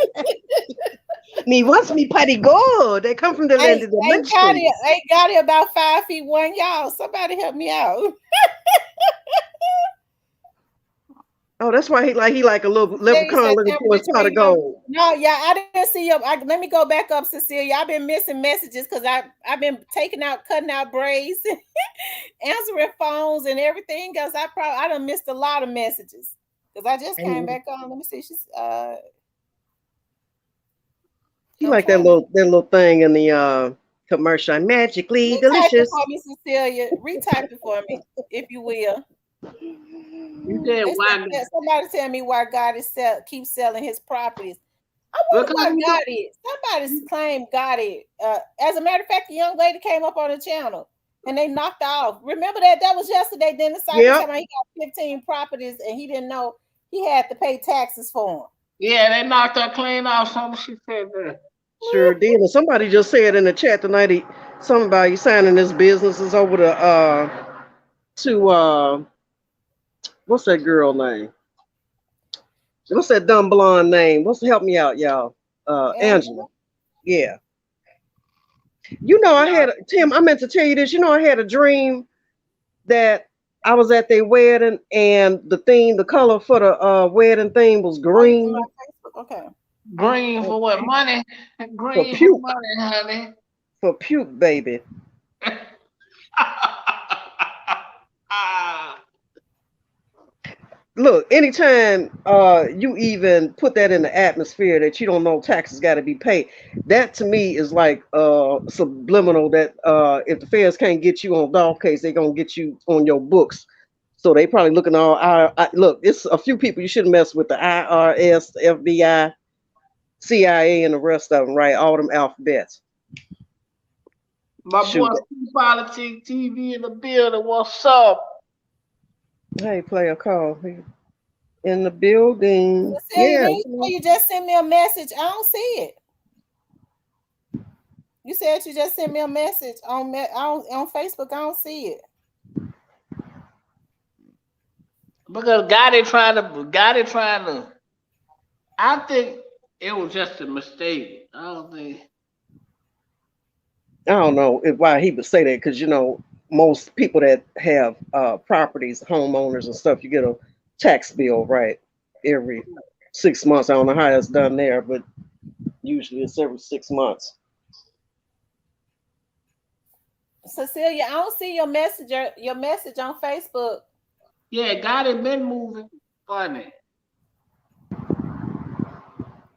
Me wants me putty gold. They come from the land of dimensions. Ain't got it about 5'1". Y'all, somebody help me out. Oh, that's why he like a little Yeah, you leprechaun said looking for his temperature pot of between them. gold. No, yeah, I didn't see your. Let me go back up, Cecilia. I've been missing messages because I've been cutting out braids, answering phones and everything else. I done missed a lot of messages because I just came And back on. Let me see. She's he like okay. that little thing in the commercial. Magically Retype it delicious. for me, Cecilia. Retype it for me, if you will. You said why? Somebody tell me why God keeps selling his properties. I wonder Because why he God is. Somebody's claimed God is. As a matter of fact, the young lady came up on the channel and they knocked her off. Remember that? That was yesterday. Then the cyber Yep. time he got 15 properties and he didn't know he had to pay taxes for them. yeah, they knocked her clean off. Something she said that. Sure did. And somebody just said in the chat tonight, something about you signing his businesses over to what's that girl name? What's that dumb blonde name? Help me out, y'all? Angela. Angela. Yeah. You know, I Yeah. had Tim. I meant to tell you this. You know, I had a dream that I was at their wedding, and the color for the wedding theme was Oh, you in my green Facebook? Okay. Green for what? Money. for Green for puke, money, honey. baby. Look, anytime you even put that in the atmosphere that you don't know taxes got to be paid, that to me is like subliminal that if the feds can't get you on dog case, they're gonna get you on your books. So they probably looking all look, it's a few people you shouldn't mess with: the IRS, the FBI, CIA, and the rest of them, right? All them alphabets. My Shoot. boy, Politics TV in the building. What's up? Hey, play a call here in the building. Cecilia, Yeah. then you just sent me a message. I don't see it. You said you just sent me a message on Facebook. I don't see it. Because got it trying to. I think it was just a mistake. I don't think. I don't know why he would say that because you know most people that have properties, homeowners and stuff, you get a tax bill right every 6 months. I don't know how it's done there, but usually it's every 6 months. Cecilia, I don't see your message on Facebook. Yeah, got it been moving. Funny.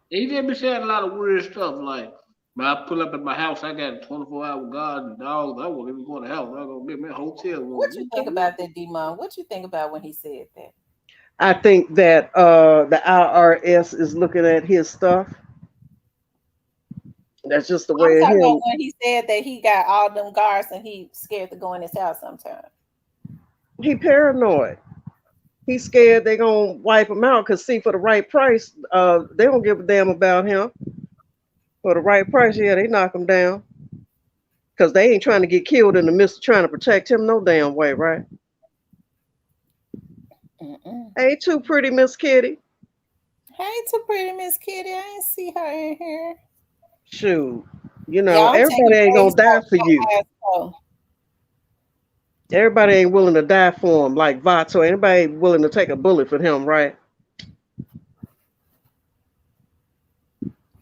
He did be saying a lot of weird stuff like, when I pull up at my house, I got a 24-hour guard and dogs. I won't even go to the house. I'm going to get me a hotel room. What you think about that, Demon? What you think about when he said that? I think that the IRS is looking at his stuff. That's just the I'm way of talking about him. when he said that he got all them guards and he scared to go in his house sometimes. He paranoid. He's scared they're gonna wipe him out because see, for the right price, they don't give a damn about him. For the right price, yeah, they knock him down. Because they ain't trying to get killed in the midst of trying to protect him no damn way, right? Mm-mm. Hey, too pretty, Miss Kitty. Hey, too pretty, Miss Kitty. I ain't see her in here. Shoot. You know, Y'all, I'm everybody taking ain't praise gonna die for you. for Everybody ain't willing to die for him like Vato. Anybody ain't willing to take a bullet for him, right?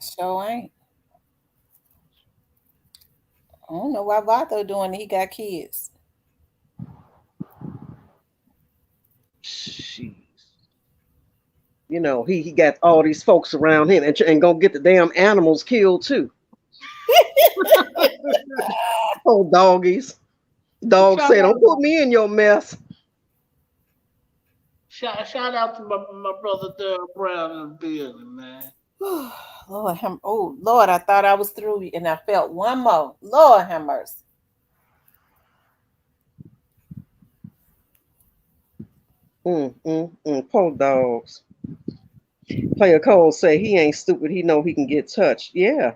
Sure ain't. I don't know why Vato doing it. He got kids. Jeez. You know, he got all these folks around him and gonna get the damn animals killed too. Oh, doggies. Dog Shout said, out, don't put me in your mess. shout out to my brother Daryl Brown in the building, man. Lord, oh Lord, I thought I was through, and I felt one more. Lord have mercy. Poor dogs. Player Cole say he ain't stupid. He know he can get touched. Yeah.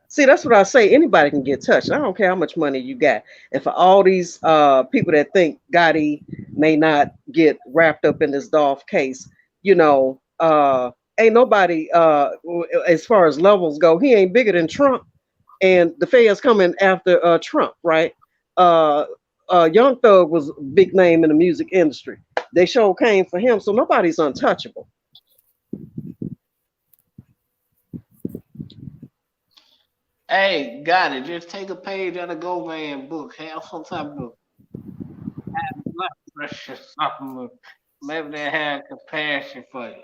See, that's what I say. Anybody can get touched. I don't care how much money you got. And for all these people that think Gotti may not get wrapped up in this Dolph case, you know, ain't nobody, as far as levels go, he ain't bigger than Trump. And the feds coming after Trump, right? Young Thug was a big name in the music industry. They sure came for him, so nobody's untouchable. Hey, got it. Just take a page out of Govan book. Have some type of blood pressure, something. Maybe they have compassion for you.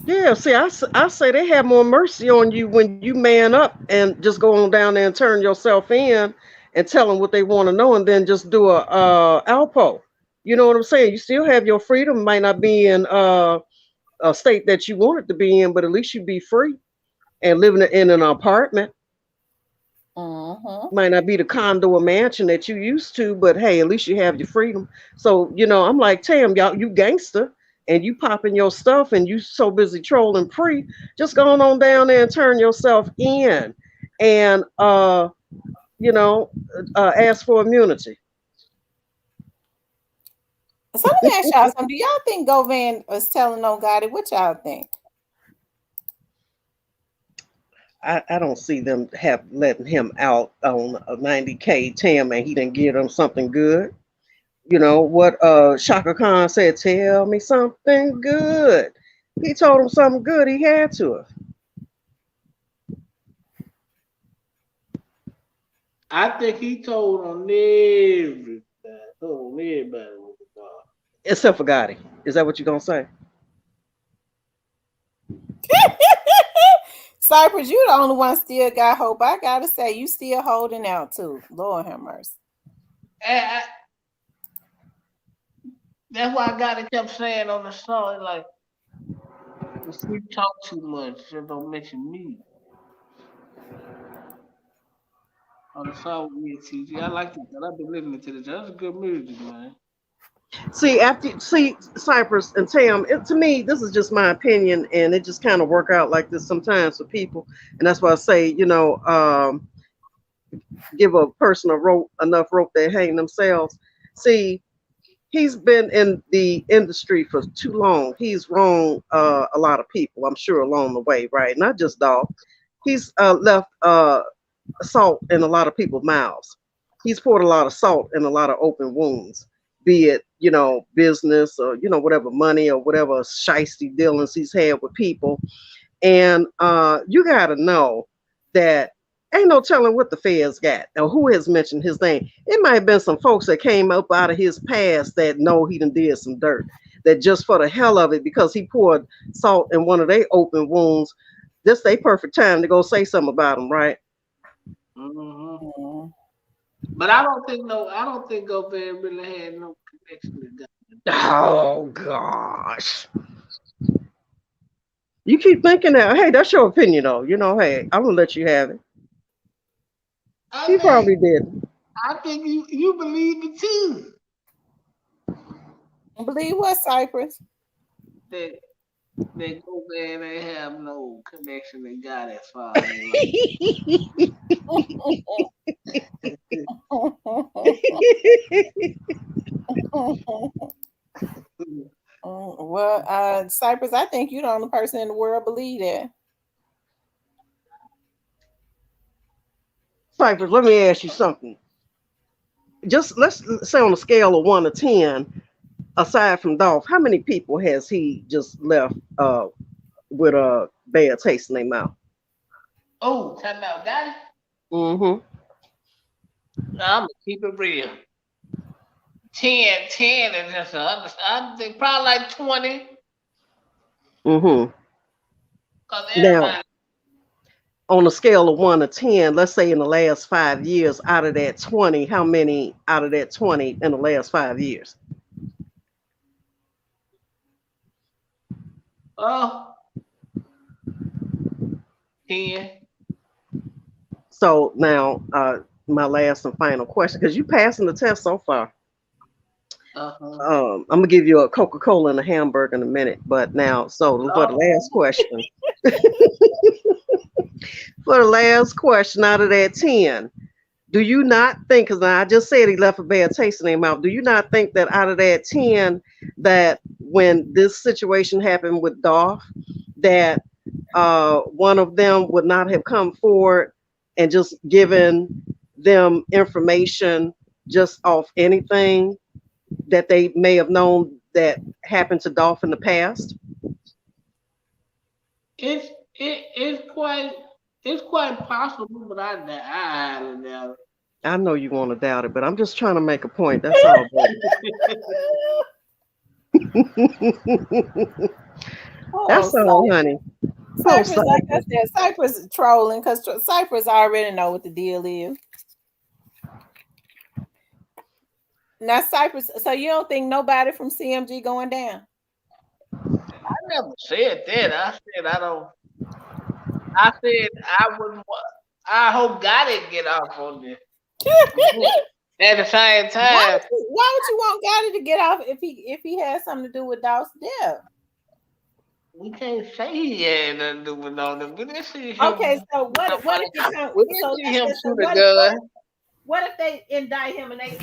Yeah, see, I say they have more mercy on you when you man up and just go on down there and turn yourself in and tell them what they want to know, and then just do a Alpo. You know what I'm saying? You still have your freedom. Might not be in a state that you want it to be in, but at least you be free and living in an apartment. Might not be the condo or mansion that you used to, but hey, at least you have your freedom. So, you know, I'm like, Tam, y'all, you gangster and you popping your stuff and you so busy trolling free, just going on down there and turn yourself in and you know, ask for immunity. So let me ask y'all something. Do y'all think Govan was telling on Gotti? What y'all think? I don't see them have letting him out on a 90K Tam and he didn't give them something good. You know what Shaka Khan said, tell me something good. He told him something good, he had to have. I think he told on everybody. Told on everybody what the fuck. Except for Gotti. Is that what you're gonna say? Cypress, you the only one still got hope. I gotta say, you still holding out too. Lord have mercy. That's why I got it kept saying on the song, like, if you talk too much, just don't mention me. On the song with me and TG. I like it, but I've been listening to this. That's good music, man. See Cypress and Tam, to me, this is just my opinion, and it just kind of work out like this sometimes for people, and that's why I say, you know, give a person a rope enough rope they hang themselves. See, he's been in the industry for too long. He's wronged a lot of people, I'm sure, along the way, right? Not just Dolph. He's left salt in a lot of people's mouths. He's poured a lot of salt in a lot of open wounds, be it, you know, business or, you know, whatever money or whatever shisty dealings he's had with people. And you got to know that ain't no telling what the feds got or who has mentioned his name. It might have been some folks that came up out of his past that know he done did some dirt, that just for the hell of it, because he poured salt in one of their open wounds, this they perfect time to go say something about him, right? Mm-hmm. But I don't think Govan really had no connection with God. Oh gosh. You keep thinking that. Hey, that's your opinion though. You know, hey, I'm gonna let you have it. He probably did. I think you believe it too. Believe what, Cypress? That Govan ain't have no connection with God as far as Well, Cypress, I think you're the only person in the world believe that. Cypress, let me ask you something. Just let's say on a scale of 1 to 10, aside from Dolph, how many people has he just left with a bad taste in their mouth? Oh, time out, got it? Mm-hmm. I'm gonna keep it real. 10 is just I think probably like 20. Mm-hmm. Cause Now, everybody, on a scale of 1 to 10, let's say in the last 5 years, out of that 20, how many out of that 20 in the last 5 years? oh, 10. So now, my last and final question, because you passing the test so far. Uh-huh. I'm gonna give you a Coca-Cola and a hamburger in a minute, but now, so for the Oh, last question, for the last question out of that 10, do you not think, because I just said he left a bad taste in their mouth, do you not think that out of that 10, that when this situation happened with Dolph, that one of them would not have come forward and just given them information just off anything that they may have known that happened to Dolph in the past? it's it's quite possible, but I highly doubt it. I know you want to doubt it, but I'm just trying to make a point. That's all, baby. Oh, That's all, honey. Oh, Cypress, like I Cypress. said, Cypress is trolling because Cypress already know what the deal is. Now, Cypress, so you don't think nobody from CMG going down? I never said that. I said I don't. I said I wouldn't. I hope God didn't get off on this. At the same Why time, would you want Gotti to get off if he has something to do with Dolph's death? we can't say he had nothing to do with all them. We didn't see him. Okay, so what if it comes? We didn't So see him so shoot a gun. what if they indict him and they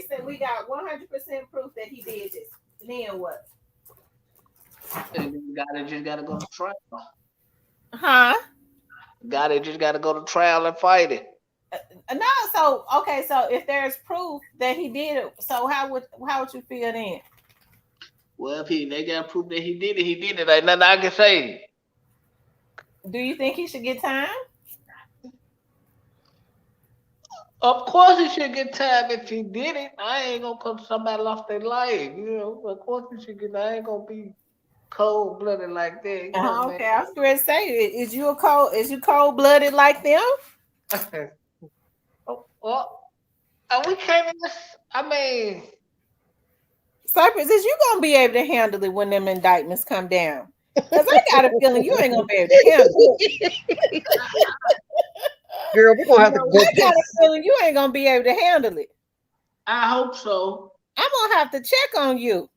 said we got 100% proof that he did this? Then what? Just gotta go to trial. Huh? Just gotta go to trial and fight it. No, so okay, so if there's proof that he did it, so how would you feel then? Well, if they got proof that he did it, he did it. Ain't nothing I can say. Do you think he should get time? Of course he should get time if he did it. I ain't gonna come somebody lost their life. Of course he should get. I ain't gonna be cold blooded like that. Okay, I was going to say, is you cold blooded like them? Well, we can't even. I mean, Cypress, is you gonna be able to handle it when them indictments come down? Because I got a feeling you ain't gonna be able to handle it. Girl, we're gonna have to go. I got a feeling you ain't gonna be able to handle it. I hope so. I'm gonna have to check on you.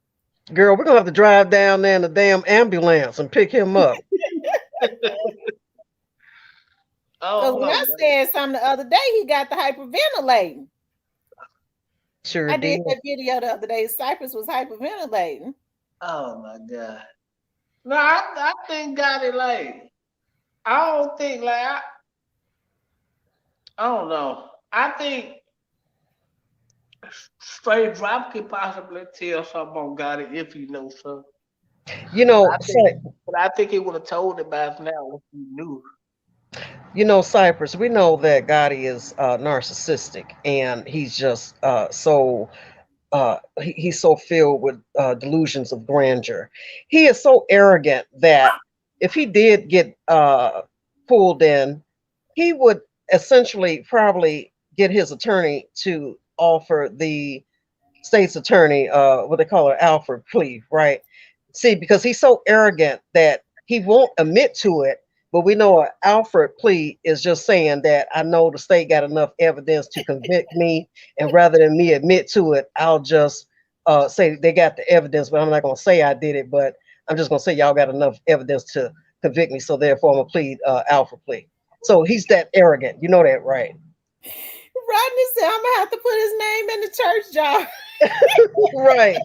Girl, we're gonna have to drive down there in the damn ambulance and pick him up. Because when I said something the other day, he got the hyperventilating. Sure I did. did that video the other day. Cypress was hyperventilating. Oh my God. No, I think got it like. I don't think like I don't know. I think Straight Drop could possibly tell something on got it if he knows something. You know, But I think he would have told it by now if he knew. You know, Cypress, we know that Gotti is narcissistic, and he's just he's so filled with delusions of grandeur. He is so arrogant that if he did get pulled in, he would essentially probably get his attorney to offer the state's attorney what they call an Alfred plea, right? See, because he's so arrogant that he won't admit to it. But we know an Alfred plea is just saying that I know the state got enough evidence to convict me, and rather than me admit to it, I'll just say they got the evidence, but I'm not going to say I did it, but I'm just going to say y'all got enough evidence to convict me, so therefore I'm going to plead Alfred plea. So he's that arrogant. You know that, right? Rodney said, I'm going to have to put his name in the church jar. Right.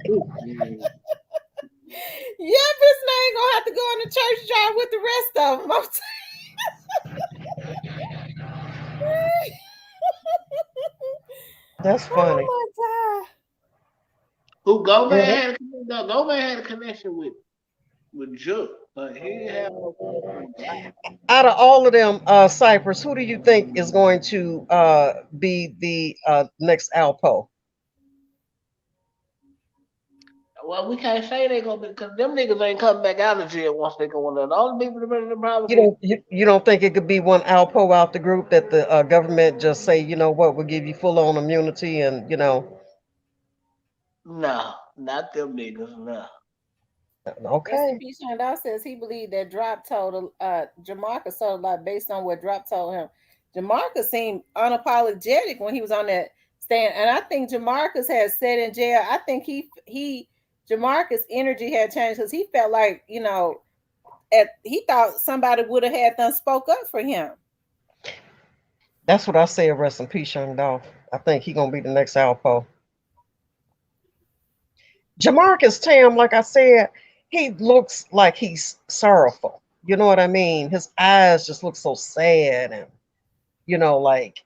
Yep, his name gonna have to go in the church jar with the rest of them. That's funny. Oh my God. Who Gomez had a connection with Joe. But he have Out of all of them, Cypress, who do you think is going to be the next Alpo? well, we can't say they gonna be because them niggas ain't coming back out of jail once they go in there. The only people that really You probably don't you don't think it could be one Alpo out the group that the government just say, you know what, we'll give you full on immunity and no, not them niggas, no. Rest in okay. peace, Shandar says he believed that Drop told Jamarcus told a lot based on what Drop told him. Jamarcus seemed unapologetic when he was on that stand, and I think Jamarcus has said in jail. I think he Jamarcus' energy had changed because he felt like he thought somebody would have had them spoke up for him. That's what I say. Rest in peace, young dog. I think he gonna be the next Alpo. Jamarcus Tam, like I said, he looks like he's sorrowful. You know what I mean? His eyes just look so sad, and like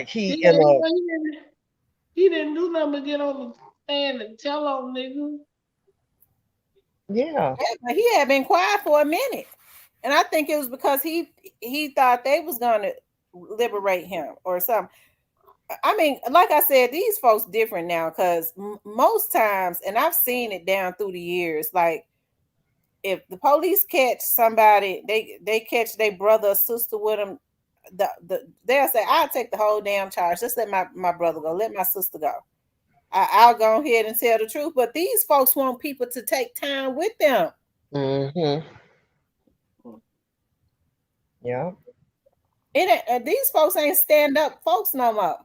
he Yeah, in a he didn't do nothing but get on the stand and tell on niggas. yeah. Yeah, but he had been quiet for a minute, and I think it was because he thought they was going to liberate him or something. I mean, like I said, these folks different now because most times, and I've seen it down through the years, like if the police catch somebody, they catch their brother or sister with them, they'll say, "I'll take the whole damn charge. Just let my brother go. Let my sister go. I'll go ahead and tell the truth." But these folks want people to take time with them. Mm-hmm. Yeah. These folks ain't stand up folks no more.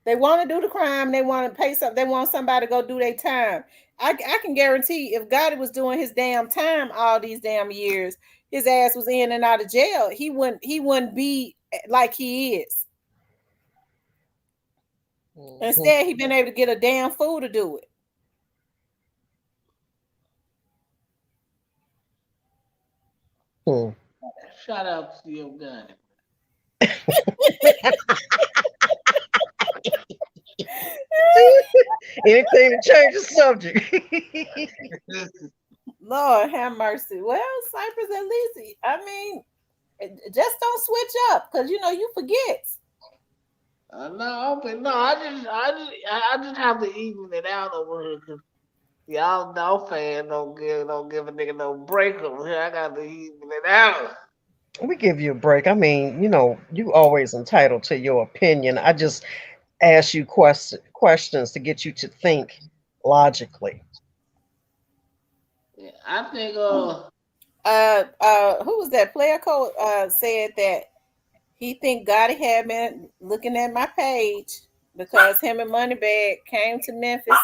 They want to do the crime. They want to pay something. They want somebody to go do their time. I can guarantee if Gotti was doing his damn time all these damn years, his ass was in and out of jail. He wouldn't be like he is. Mm-hmm. Instead, he been able to get a damn fool to do it. Hmm. Shout out to your guy. Anything to change the subject. Lord have mercy. Well, Cypress, at least, I mean, just don't switch up because you forget. No, but no, I just have to even it out over here because y'all Dolph fans don't give a nigga no break over here. I got to even it out. We give you a break. I mean, you always entitled to your opinion. I just ask you questions to get you to think logically. Yeah, I think Who was that? Player Code said that he think Gotti had been looking at my page because him and Moneybag came to Memphis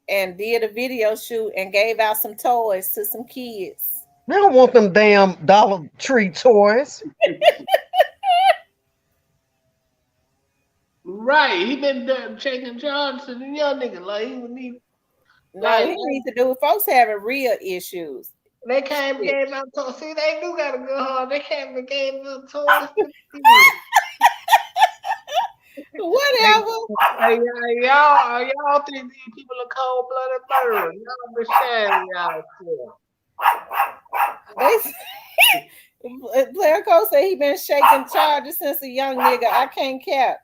and did a video shoot and gave out some toys to some kids. They don't want them damn Dollar Tree toys. right, he been taking charge to the young nigga like he would need. No, he needs to do with folks having real issues. They came and gave out toys. See, they do got a good heart. They came and gave out toys to kids. Whatever. Hey, y'all think these people are cold blooded murderers? Y'all be sharing y'all Player Code said he been shaking charges since a young nigga. I can't cap.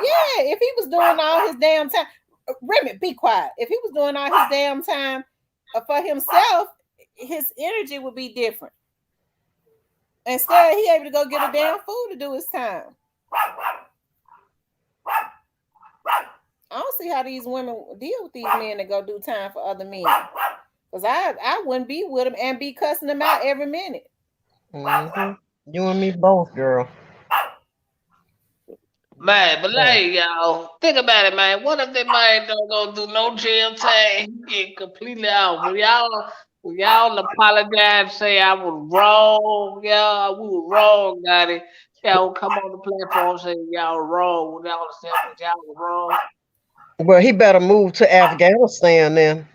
Yeah, if he was doing all his damn time, Remy, be quiet. If he was doing all his damn time for himself, his energy would be different. Instead, he able to go get a damn fool to do his time. I don't see how these women deal with these men that go do time for other men. Because I wouldn't be with them and be cussing them out every minute. Mm-hmm. You and me both, girl. Man, but like y'all, think about it, man. What if that man don't go do no jail time? He get completely out. Will y'all apologize, say I was wrong, y'all, we were wrong, got it. Y'all come on the platform and say y'all wrong. Will y'all accept that y'all was wrong? Well, he better move to Afghanistan then.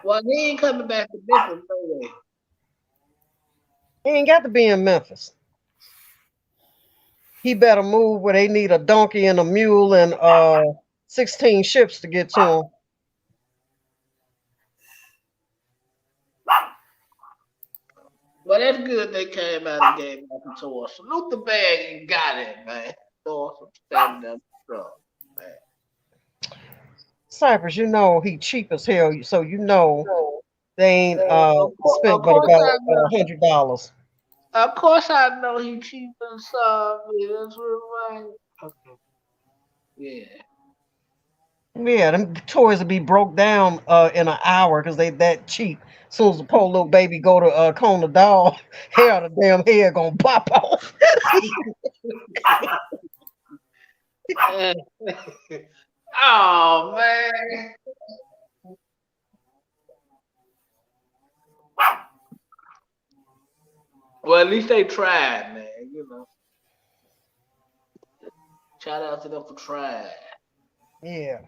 Well, he ain't coming back to Memphis, no way. He ain't got to be in Memphis. He better move where they need a donkey and a mule and 16 ships to get to him. But that's good they came out and gave back to us. Salute the bag and got it, man. Throw some standing up strong, man. Cypress, you know he cheap as hell, so you know they ain't Of spent but course I about know. $100. Of course I know he cheap and soft. Yeah, that's right. Okay. Yeah. Yeah, them toys will be broke down in an hour because they that cheap. Soon as the poor little baby go to Kona doll, hair the damn hair gonna pop off. Oh man. Well, at least they tried, man. You know. Shout out to them for trying. Yeah,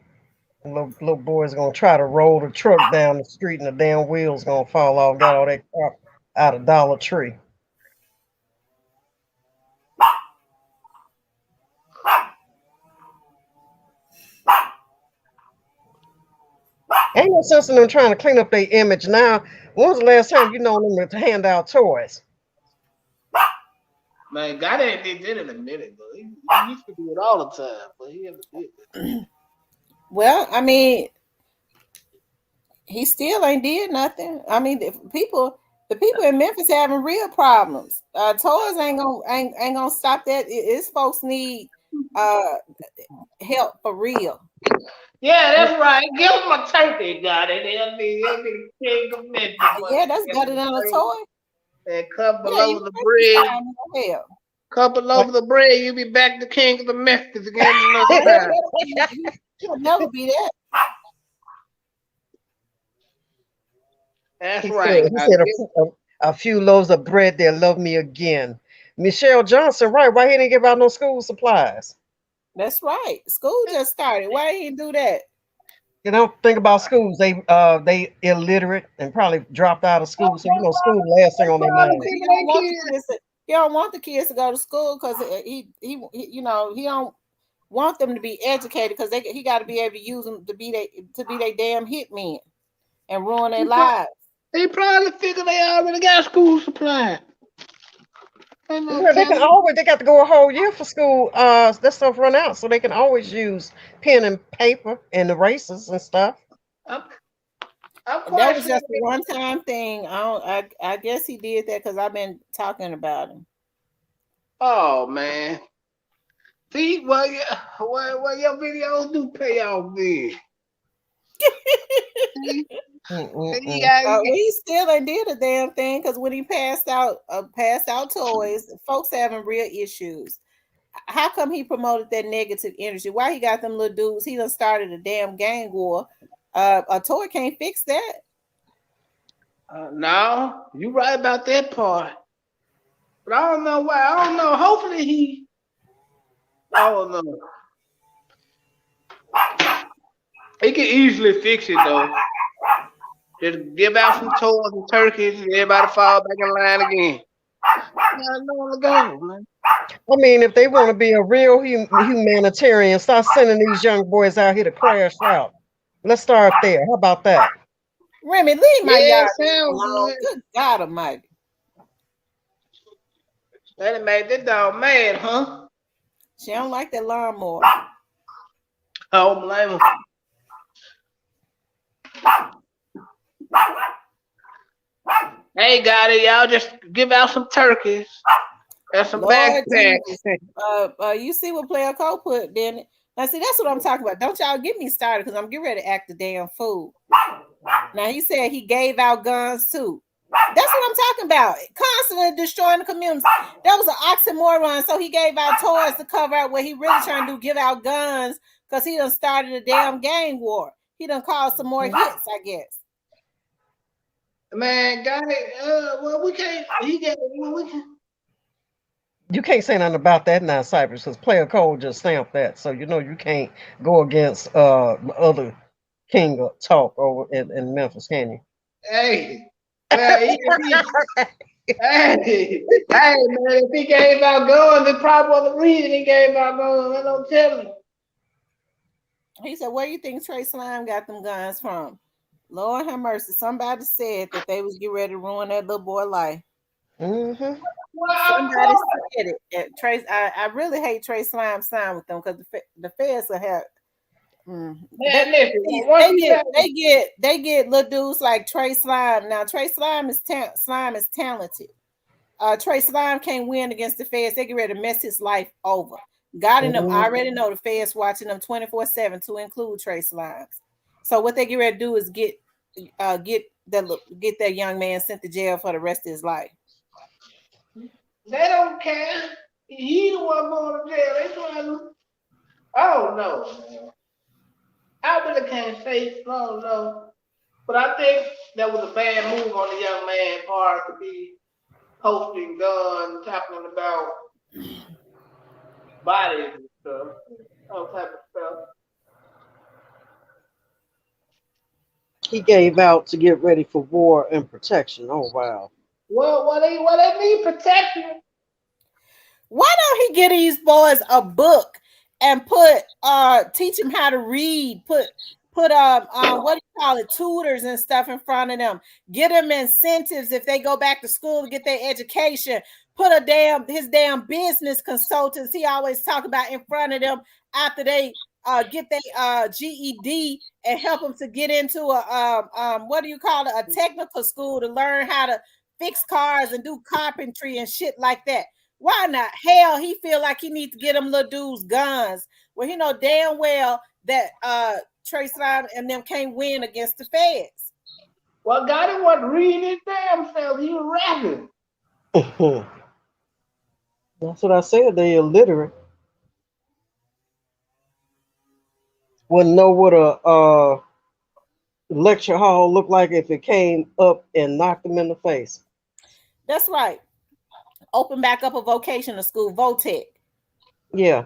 little boy's gonna try to roll the truck down the street and the damn wheels gonna fall off. Got all that crap out of Dollar Tree. Ain't no sense in them trying to clean up their image now. When's the last time you know them to hand out toys? Man, God ain't did it in a minute, but he used to do it all the time, but he never did it. Well, I mean, he still ain't did nothing. I mean, the people in Memphis having real problems. Toys ain't gonna stop that. It's folks need uh help for real. Yeah, that's right. Give him a turkey, God. He'll be the king of Memphis. Yeah, that's better than a toy. And couple Yeah, you over the bread. hell. Couple over the bread, you be back to king of the Memphis again another time. You'll never be that. That's He right. said a few loaves of bread, they'll love me again. Michelle Johnson, right? Why he didn't give out no school supplies? That's right. School just started. Why he do that? You know, think about schools. They illiterate and probably dropped out of school. So you know, school last thing on their Probably mind. people they kids. He don't want the kids to go to school because you know he don't want them to be educated because he got to be able to use them to be they damn hitmen and ruin their lives. They probably figure they already got school supply. Yeah, they got to go a whole year for school. That stuff run out, so they can always use pen and paper and erasers and stuff. That was just a one-time thing. I guess he did that because I've been talking about him. Oh man. See, well, yeah, well, your videos do pay off big. He still ain't did a damn thing because when he passed out toys, folks having real issues. How come he promoted that negative energy? Why he got them little dudes? He done started a damn gang war. A toy can't fix that. No, you right about that part. But I don't know why. I don't know. Hopefully I don't know. He can easily fix it though. Just give out some toys and turkeys and everybody fall back in line again. Man. I mean, if they want to be a real humanitarian, start sending these young boys out here to crash out. Let's start there. How about that? Remy, leave my yard alone. Good God Almighty. That made that dog mad, huh? She don't like that lawnmower. I don't blame her. Hey, got it. Y'all just give out some turkeys and some backpacks. You see what Player Cole put then? Now, see, that's what I'm talking about. Don't y'all get me started because I'm getting ready to act the damn fool. Now, he said he gave out guns too. That's what I'm talking about. Constantly destroying the community. That was an oxymoron. So he gave out toys to cover out what he really trying to do, give out guns because he done started a damn gang war. He done caused some more hits, I guess. Man, got it. Well, we can't. We can. You can't say nothing about that now, Cypress, because Player Cole just stamped that. So you know you can't go against other king of talk over in Memphis, can you? Hey, well, hey, man, if he gave out guns, it probably was the reason he gave out guns. I don't tell him. He said, where you think Trey Slime got them guns from? Lord have mercy. Somebody said that they was getting ready to ruin that little boy life. Mm-hmm. Somebody said it. Trace, I really hate Trey Slime sign with them because the feds will have. Man, listen, once you got They get little dudes like Trey Slime. Now Trey Slime is talented. Trey Slime can't win against the feds. They get ready to mess his life over. God and them already know the feds watching them 24/7 to include Trey Slimes. So what they get ready to do is get that young man sent to jail for the rest of his life. they don't care. He the one going to jail. They trying to. I don't know, man. I really can't say no. But I think that was a bad move on the young man's part to be posting guns, talking about bodies and stuff, all type of stuff. He gave out to get ready for war and protection. Oh wow. Well, what they need protection. Why don't he get these boys a book and teach them how to read, put what do you call it, tutors and stuff in front of them, get them incentives if they go back to school to get their education, put his damn business consultants he always talk about in front of them after they get their GED and help them to get into a technical school to learn how to fix cars and do carpentry and shit like that. Why not? Hell, he feel like he needs to get them little dudes guns. Well, he know damn well that Trey Slime and them can't win against the feds. Well, God, he wasn't reading his damn self. He was rapping. That's what I said. They illiterate. Wouldn't know what a lecture hall looked like if it came up and knocked them in the face. That's right. Open back up a vocational school, Votech. Yeah.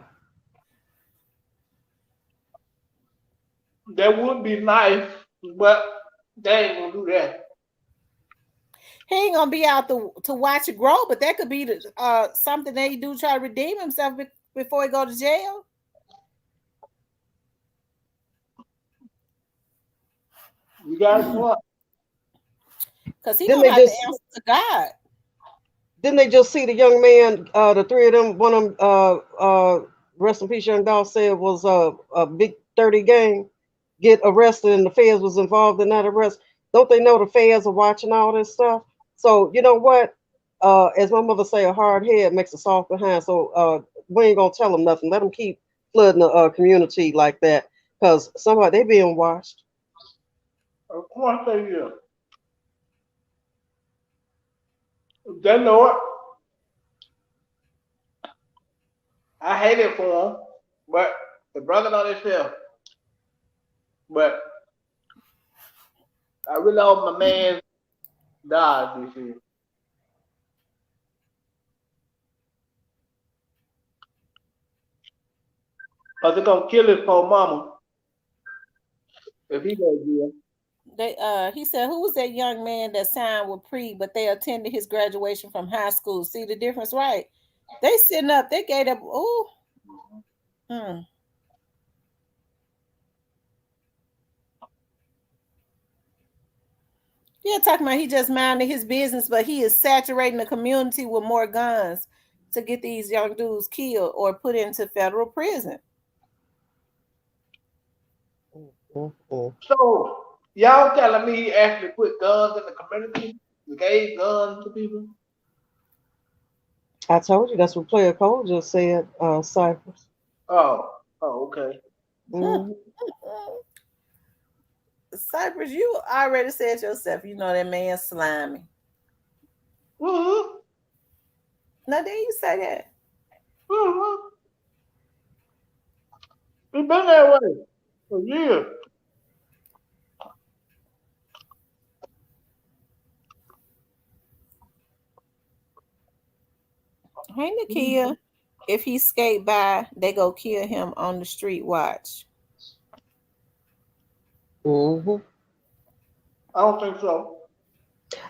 That would be nice, but they ain't gonna do that. He ain't gonna be out to watch it grow, but that could be something that he do try to redeem himself before he go to jail. You got a point. Because he gonna have to answer to God. Didn't they just see the young man, the three of them, one of them, rest in peace, young dog said was a big 30 gang, get arrested and the feds was involved in that arrest. Don't they know the feds are watching all this stuff? So you know what? As my mother say, a hard head makes a soft behind. So we ain't gonna tell them nothing. Let them keep flooding the community like that, because somebody they being watched. Of course they will. They know it. I hate it for him, but the brother know himself. But I really hope my man dies this year. Because they're going to kill his poor mama if he goes jail. He said, who was that young man that signed with Pre, but they attended his graduation from high school? See the difference, right? They sitting up, they gave up. Oh, yeah, talking about he just minding his business, but he is saturating the community with more guns to get these young dudes killed or put into federal prison. So y'all telling me he actually put guns in the community? He gave guns to people? I told you that's what Player Cole just said, Cypress. Oh, okay. Mm-hmm. Cypress, you already said yourself, you know that man slimy. Mm-hmm. Now, did you say that? Mm-hmm. He's been that way for years. Hey, Nakia, if he skate by, they go kill him on the street watch. Mm-hmm. I don't think so.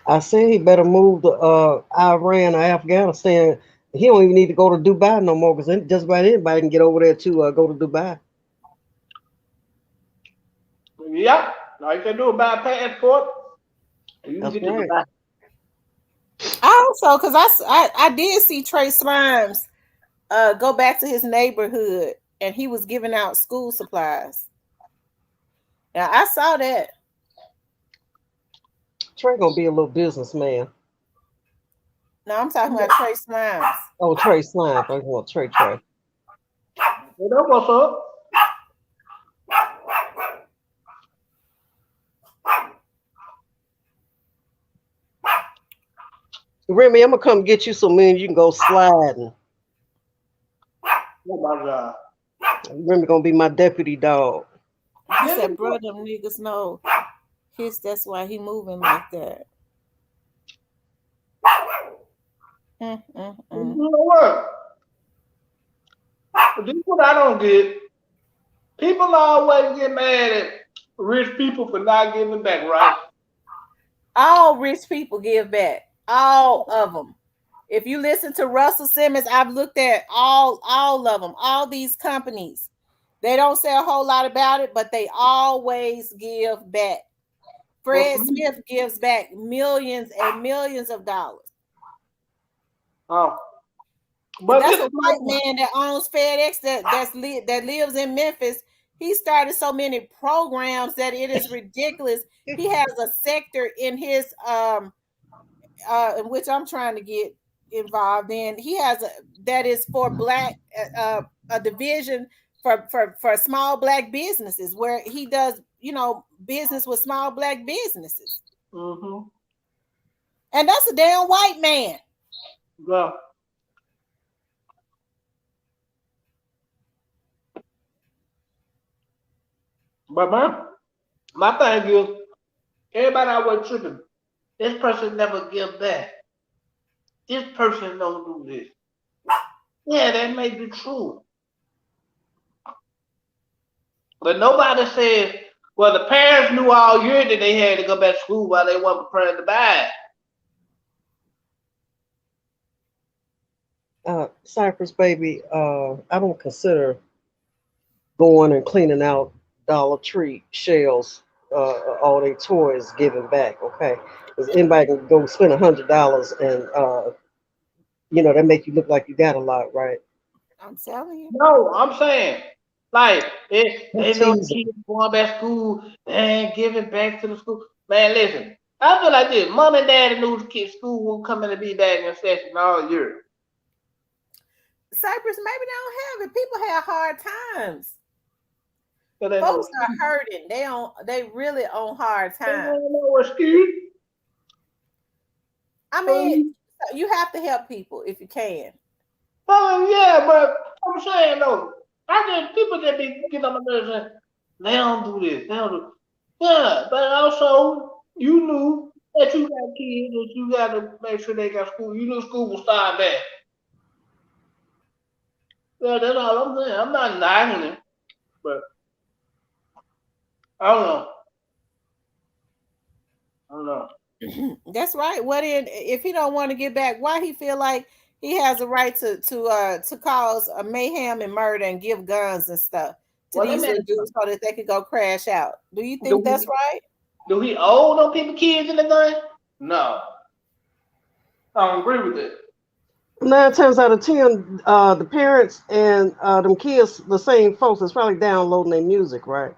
I said he better move to Iran or Afghanistan. He don't even need to go to Dubai no more, because just about anybody can get over there to go to Dubai. Yeah, all you can do is buy a passport. You can That's get to right. Dubai. Also, because I did see Trey Slimes go back to his neighborhood and he was giving out school supplies. Now I saw that. Trey gonna be a little businessman. Now I'm talking about Trey Slimes. Oh, Trey Slime. I want Trey. You know what's up? Remy, I'm gonna come get you so me and you can go sliding. Oh my God. Remy gonna be my deputy dog. He said, bro, them niggas know that's why he moving like that. You know what? This is what I don't get. People always get mad at rich people for not giving back, right? All rich people give back. All of them. If you listen to Russell Simmons, I've looked at all of them, all these companies. They don't say a whole lot about it, but they always give back. Fred Smith gives back millions and millions of dollars. Oh. But that's a white man that owns FedEx that lives in Memphis. He started so many programs that it is ridiculous. He has a sector in his in which I'm trying to get involved in. He has that is for black a division for small black businesses where he does business with small black businesses. Mm-hmm. And that's a damn white man. Yeah. But man, my thing is, everybody always tripping. This person never give back. This person don't do this. Yeah, that may be true. But nobody says, well, the parents knew all year that they had to go back to school while they weren't prepared to buy it. Cypress baby, I don't consider going and cleaning out Dollar Tree shelves, all their toys giving back, okay? Because anybody can go spend $100 and that make you look like you got a lot, right? I'm telling you. No, I'm saying, like, if they know the teasing. kids going back to school and giving back to the school. Man, listen, I feel like this. Mom and dad knew the kids' school won't come in to be back in session all year. Cypress, maybe they don't have it. People have hard times. So they Folks know. are hurting. They really on hard They times. don't know excuse. I mean, you have to help people if you can. Oh yeah, but I'm saying though, people that be getting on my nerves saying they don't do this, they don't do. Yeah, but also you knew that you got kids that you got to make sure they got school. You knew school was starting back. Yeah, that's all I'm saying. I'm not knocking it, but I don't know. I don't know. That's right. What if he don't want to get back? Why he feel like he has a right to cause a mayhem and murder and give guns and stuff to these little dudes so that they could go crash out? Do you think that's right? Do he owe them people kids in the gun? No, I don't agree with it. 9 times out of 10, the parents and them kids, the same folks, is probably downloading their music, right?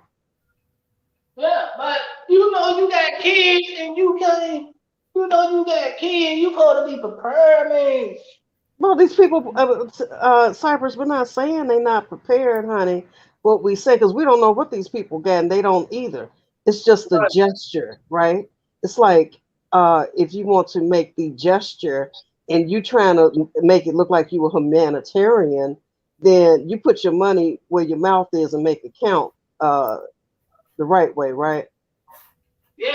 Yeah, but you got kids and you can't. You got kids. You got to be prepared, man. Well, these people, Cypress, we're not saying they're not prepared, honey. What we say, because we don't know what these people got, and they don't either. It's just the gesture, right? It's like if you want to make the gesture and you trying to make it look like you were humanitarian, then you put your money where your mouth is and make it count the right way, right? Yeah.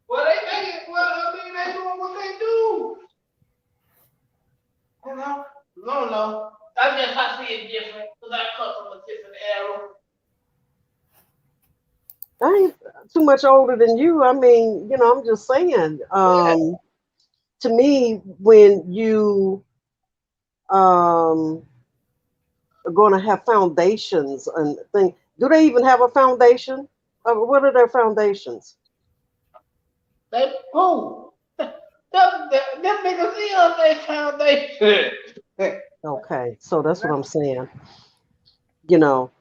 Well, they make it. Well, I mean, they doing what they do. You know? No. I see it different because I come from a different era. I ain't too much older than you. I mean, I'm just saying. To me, when you are going to have foundations and things, do they even have a foundation? What are their foundations? They who? Them niggas is on their foundation. Okay, so that's what I'm saying. You know,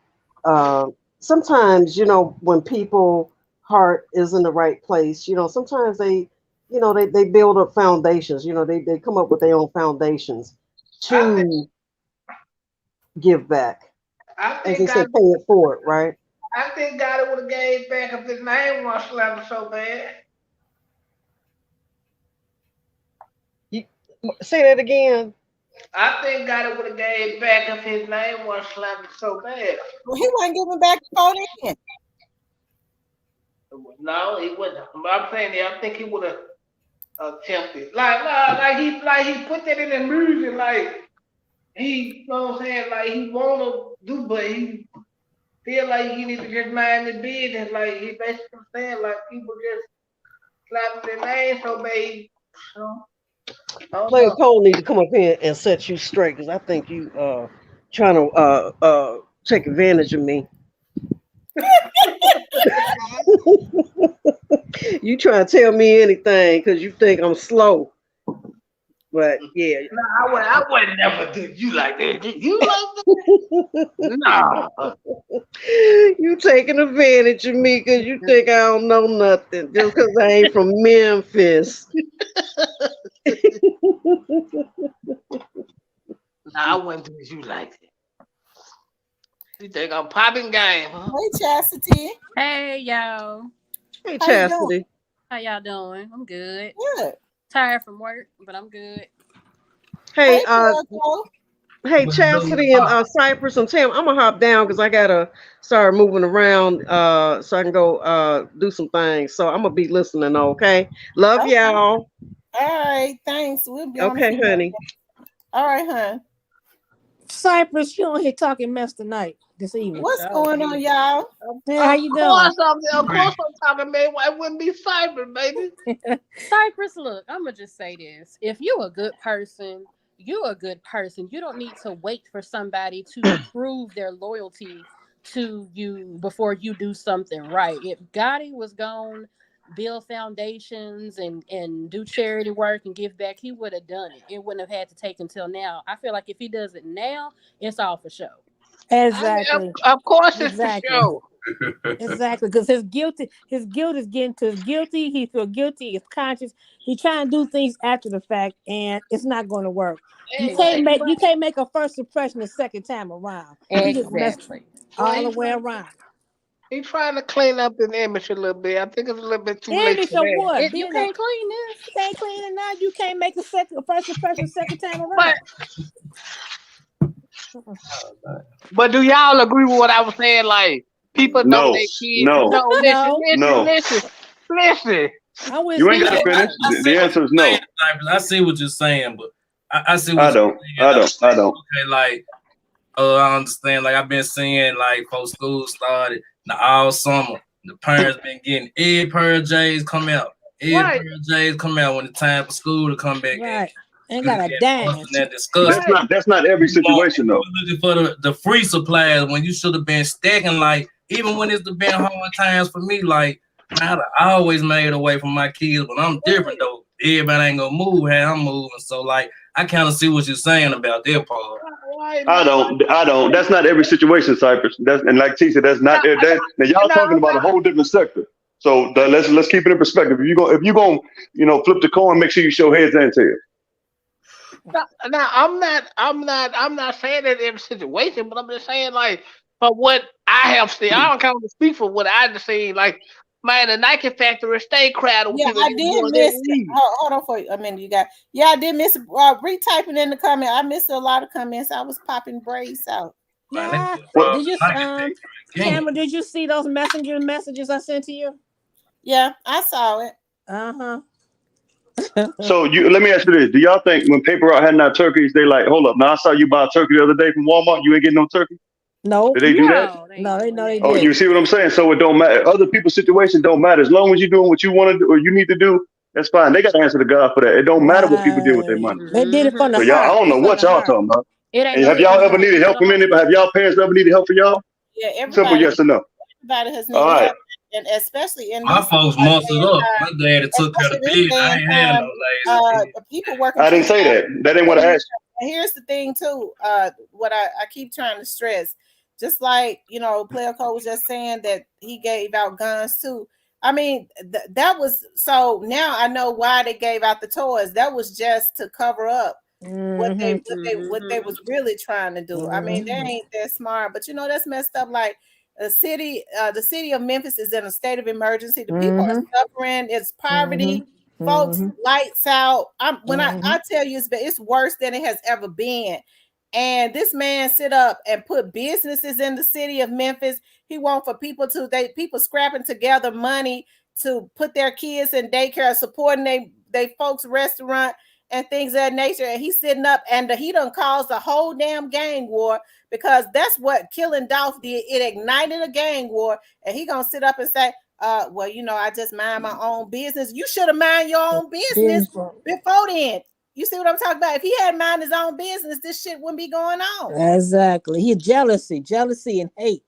sometimes, when people heart is in the right place, sometimes they build up foundations, they come up with their own foundations I think, to give back. I As they think say, God, pay it forward, right? I think God would have gave back if his name was slammed so bad. You, say that again. I think God would have gave back if his name was slammed so bad. Well, he wasn't giving back before then. No, he wouldn't. But I'm saying that I think he would have attempted. Like he put that in his music, like he, you know what I'm saying, like he wanna do, but he feel like he need to just mind his business. Like he basically saying like people just slapping their name so bad. You know? I don't Player know. Cole need to come up here and set you straight because I think you trying to take advantage of me. You trying to tell me anything because you think I'm slow. But yeah. No, I would never do you like that. You like that? No. You taking advantage of me because you think I don't know nothing just because I ain't from Memphis. No, I wouldn't do you like that. You think I'm popping game, huh? Hey, Chastity. Hey y'all, Hey, How you doing? Chastity. how y'all doing? I'm good. Good. Tired from work, but I'm good. Hey, Hey, Player Cole. hey, Chastity and Cypress and Tim, I'm gonna hop down because I gotta start moving around so I can go do some things. So I'm gonna be listening. Okay, love Okay. y'all. All right. Thanks. We'll be on the Okay, feed. honey. All right, hon. Cypress, you on here talking mess tonight, this evening. What's going on, y'all? Yeah, how you doing? Of course I'm talking, man. Why wouldn't be cyber, baby? Cypress, look, I'm gonna just say this: if you're a good person, you're a good person. You don't need to wait for somebody to prove their loyalty to you before you do something right. If Gotti was gone, build foundations and do charity work and give back, he would have done it. It wouldn't have had to take until now. I feel like if he does it now, it's all for show. Exactly. I mean, of course it's Exactly. for show. Exactly. Because his guilt is getting to his guilty. He feel guilty. He's conscious. He trying to do things after the fact, and it's not going to work. You can't make a first impression the second time around. You just messed Exactly. all the way around. He's trying to clean up his image a little bit. I think it's a little bit too late Image for of that. what? You can't clean this. You can't clean it now. You can't make a first impression second time around. But do y'all agree with what I was saying? Like people No, know their kids. no. Listen. I'm with You ain't Steve. got to finish. The answer is no. I see what you're saying, but I see I what don't. you're saying. I don't. Okay, like, I understand. Like, I've been seeing, like, before school started, all summer, the parents been getting every pair of J's come out. Every pair of J's come out when it's time for school to come back. Right. Ain't got a dime. That's not every situation though. Looking for the free supplies when you should have been stacking. Like, even when it's been hard times for me, like, man, I always made a way for my kids, but I'm different though. Everybody ain't gonna move how I'm moving. So like, I kind of see what you're saying about their part. I don't. That's not every situation, Cypress. And like T said, that's not that. Now y'all talking about a whole different sector. So let's keep it in perspective. If you gonna flip the coin, make sure you show heads and tails. Now I'm not saying that in every situation, but I'm just saying like for what I have seen. I don't kind of speak for what I've seen. Like, man, the Nike factory stay crowded. Yeah, I did miss it. Hold on for a minute, you guys. Yeah, I did miss retyping in the comment. I missed a lot of comments. I was popping braids out. Yeah. Did you Cameron, did you see those messages I sent to you? Yeah, I saw it. Uh-huh. So let me ask you this: do y'all think when Paper Route handing out turkeys, they like, hold up, now I saw you buy a turkey the other day from Walmart, you ain't getting no turkey? No. Did they do that? No, they know they Oh, did. you see what I'm saying? So it don't matter. Other people's situation don't matter. As long as you're doing what you want to do or you need to do, that's fine. They got to answer to God for that. It don't matter what people did with their money. They did it from the so y'all, I don't know what y'all talking about. And have y'all ever needed help from anybody? Have y'all parents ever needed help for y'all? Yeah, everybody. Simple yes or no. Everybody has needed All right. help. and especially in My this folks day muscled and up. time, My daddy took care of the especially this business. day I and ain't had time, no lazy kids. the people working I didn't 2 say jobs. that. That ain't what I asked. And here's the thing too, what I keep trying to stress, just like, you know, Player Cole was just saying that he gave out guns too. I mean, that was, so now I know why they gave out the toys. That was just to cover up what they was really trying to do. I mean, they ain't that smart, but you know, that's messed up. Like the city of Memphis is in a state of emergency. The people are suffering. It's poverty. Folks, lights out. When I tell you it's worse than it has ever been. And this man sit up and put businesses in the city of Memphis. He want for people scrapping together money to put their kids in daycare, supporting they folks restaurant and things of that nature. And he's sitting up and he done caused a whole damn gang war, because that's what killing Dolph did. It ignited a gang war. And he gonna sit up and say, well, you know, I just mind my own business. You should have mind your own business before then. You see what I'm talking about? If he had mind his own business, this shit wouldn't be going on. Exactly. He jealousy and hate.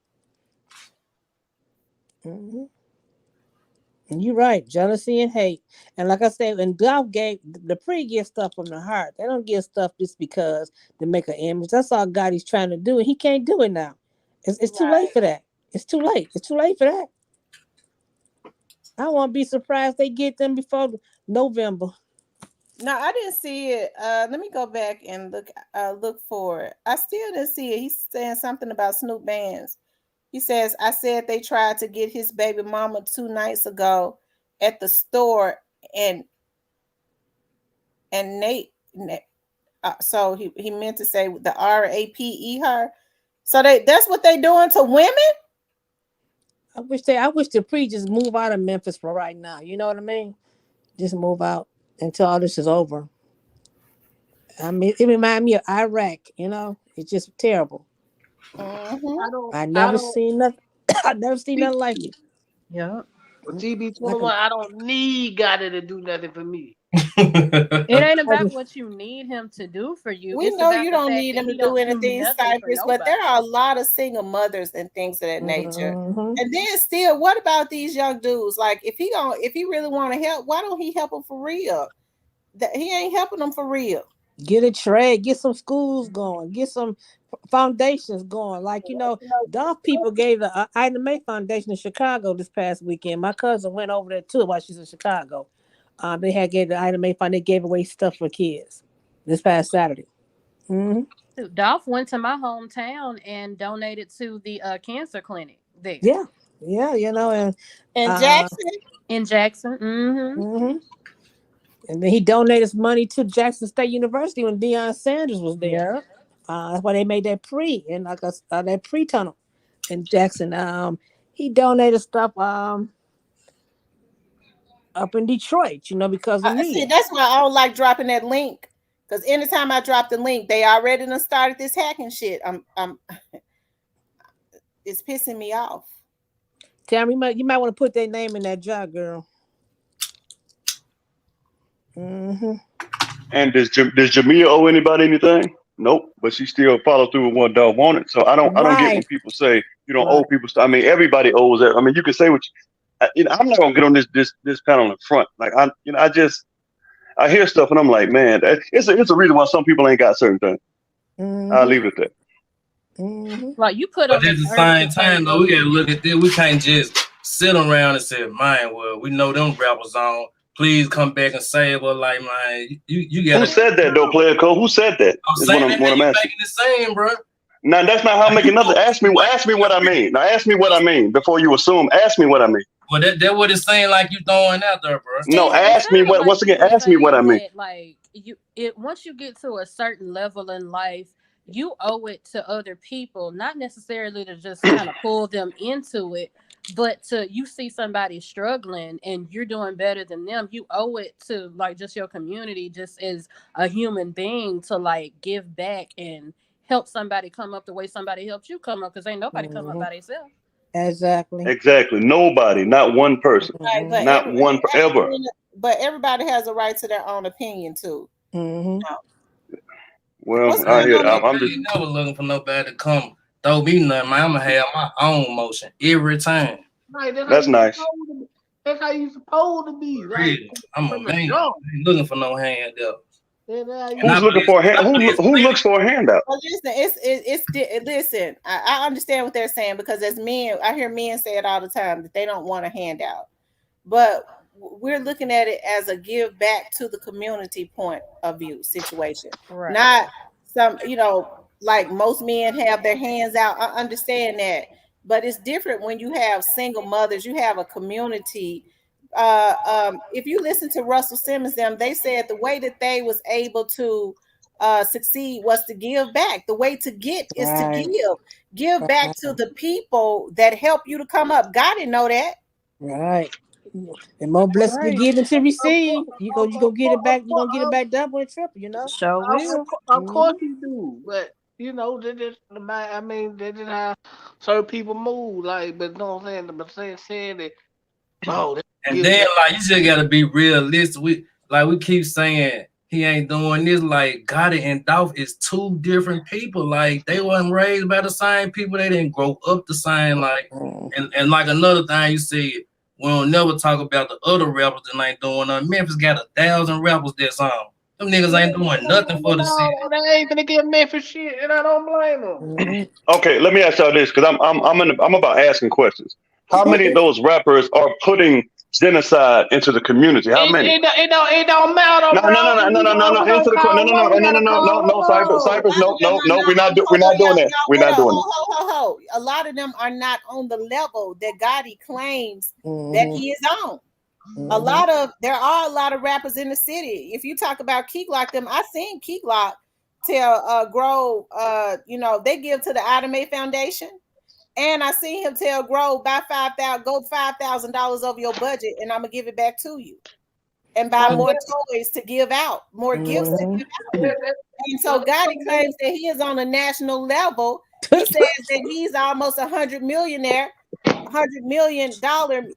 And you're right, jealousy and hate. And like I said, when Dolph gave the give stuff from the heart, they don't give stuff just because to make an image. That's all Gotti's trying to do, and he can't do it now. It's too late for that. It's too late. It's too late for that. I won't be surprised they get them before November. No, I didn't see it. Let me go back and look for it. I still didn't see it. He's saying something about Snoop Bands. He says, I said they tried to get his baby mama 2 nights ago at the store, and Nate so he meant to say the RAPE her. So that's what they doing to women? I wish the just move out of Memphis for right now. You know what I mean? Just move out until all this is over. I mean, it reminds me of Iraq. You know, it's just terrible. I never seen nothing. I never seen nothing like it. Yeah. Well, TB21, I don't need Gotti to do nothing for me. It ain't about what you need him to do for you. We know you don't need him to do anything, Cypress, but there are a lot of single mothers and things of that nature. And then still, what about these young dudes? Like, if he really want to help, why don't he help them for real? He ain't helping them for real. Get a trade, get some schools going, get some foundations going. Like, you know, Dolph people gave the Ida Mae Foundation in Chicago this past weekend. My cousin went over there too while she's in Chicago. They had gave the Ida Mae Fund. They gave away stuff for kids this past Saturday. Dolph went to my hometown and donated to the cancer clinic there. Yeah, you know, and Jackson. In Jackson. And then he donated money to Jackson State University when Deion Sanders was there. That's why they made that that pre-tunnel in Jackson. He donated stuff up in Detroit, you know, because of me. See, that's why I don't like dropping that link. Because anytime I drop the link, they already done started this hacking shit. It's pissing me off. Tamara, you might want to put their name in that jar, girl. And does Jamia owe anybody anything? Nope. But she still followed through with what Dolph wanted. So I don't get when people say you don't owe people stuff. I mean, everybody owes it. I mean, you can say what I'm not gonna get on this panel in front. Like I I hear stuff and I'm like, man, it's a reason why some people ain't got certain things. I'll leave it at that. Like you put. But at the same time, though, we gotta look at this. We can't just sit around and say, "Man, well, we know them rappers on. Please come back and save us." Like, man, you got. Who said that though, Player Cole? Who said that? I'm saying that you're making the same, bro. Now that's not how I'm making nothing. Ask me what I mean. Now ask me what I mean before you assume. Ask me what I mean. Well, that what it's saying, like you throwing out there, bro. No, ask me what. Once again, ask me what I mean. Like once you get to a certain level in life, you owe it to other people, not necessarily to just kind of pull them into it, but you see somebody struggling and you're doing better than them. You owe it to like just your community, just as a human being, to like give back and help somebody come up the way somebody helped you come up, because ain't nobody come up by themselves. Exactly. Nobody, not one person, Right, not one ever. But everybody has a right to their own opinion too. Well, I'm just never looking for nobody to come throw me nothing. Man, I'm gonna have my own motion every time. Right, That's nice. That's how you supposed to be. Like, Really, I'm a man. I ain't looking for no handouts. Who's looking for a hand? Who looks for a handout? Well, listen, listen. I understand what they're saying because as men, I hear men say it all the time that they don't want a handout, but we're looking at it as a give back to the community point of view situation, Right. not some, like most men have their hands out. I understand that, but it's different when you have single mothers. You have a community. If you listen to Russell Simmons, they said the way that they was able to succeed was to give back. The way to get is to give back to the people that help you to come up. God didn't know that. Right. And more blessed to give than to receive. You go get it back. You're gonna get it back double and triple. Sure will. Of course you do, but they just how certain people move. Like, but you know what I'm saying? But saying that. Oh, and then like you just gotta be realistic. We keep saying he ain't doing this. Like Gotti and Dolph is two different people. Like they wasn't raised by the same people. They didn't grow up the same. Like and like another thing you said, we don't never talk about the other rappers that ain't doing nothing. Memphis got 1,000 rappers that's on. Them niggas ain't doing nothing for the city. They ain't gonna get Memphis shit, and I don't blame them. Okay, let me ask y'all this because I'm about asking questions. How many of those rappers are putting genocide into the community? How many? It don't matter. No. Answer the question. No. Cypress. No. We're not doing that. We're not doing it. A lot of them are not on the level that Gotti claims that he is on. There are a lot of rappers in the city. If you talk about Keek Lock, I seen Keek Lock tell Grove, they give to the Adame Foundation. And I seen him tell Grove, go $5,000 over your budget, and I'm gonna give it back to you, and buy more toys to give out, more gifts to give out. And so Gotti claims that he is on a national level. He says that he's almost $100 million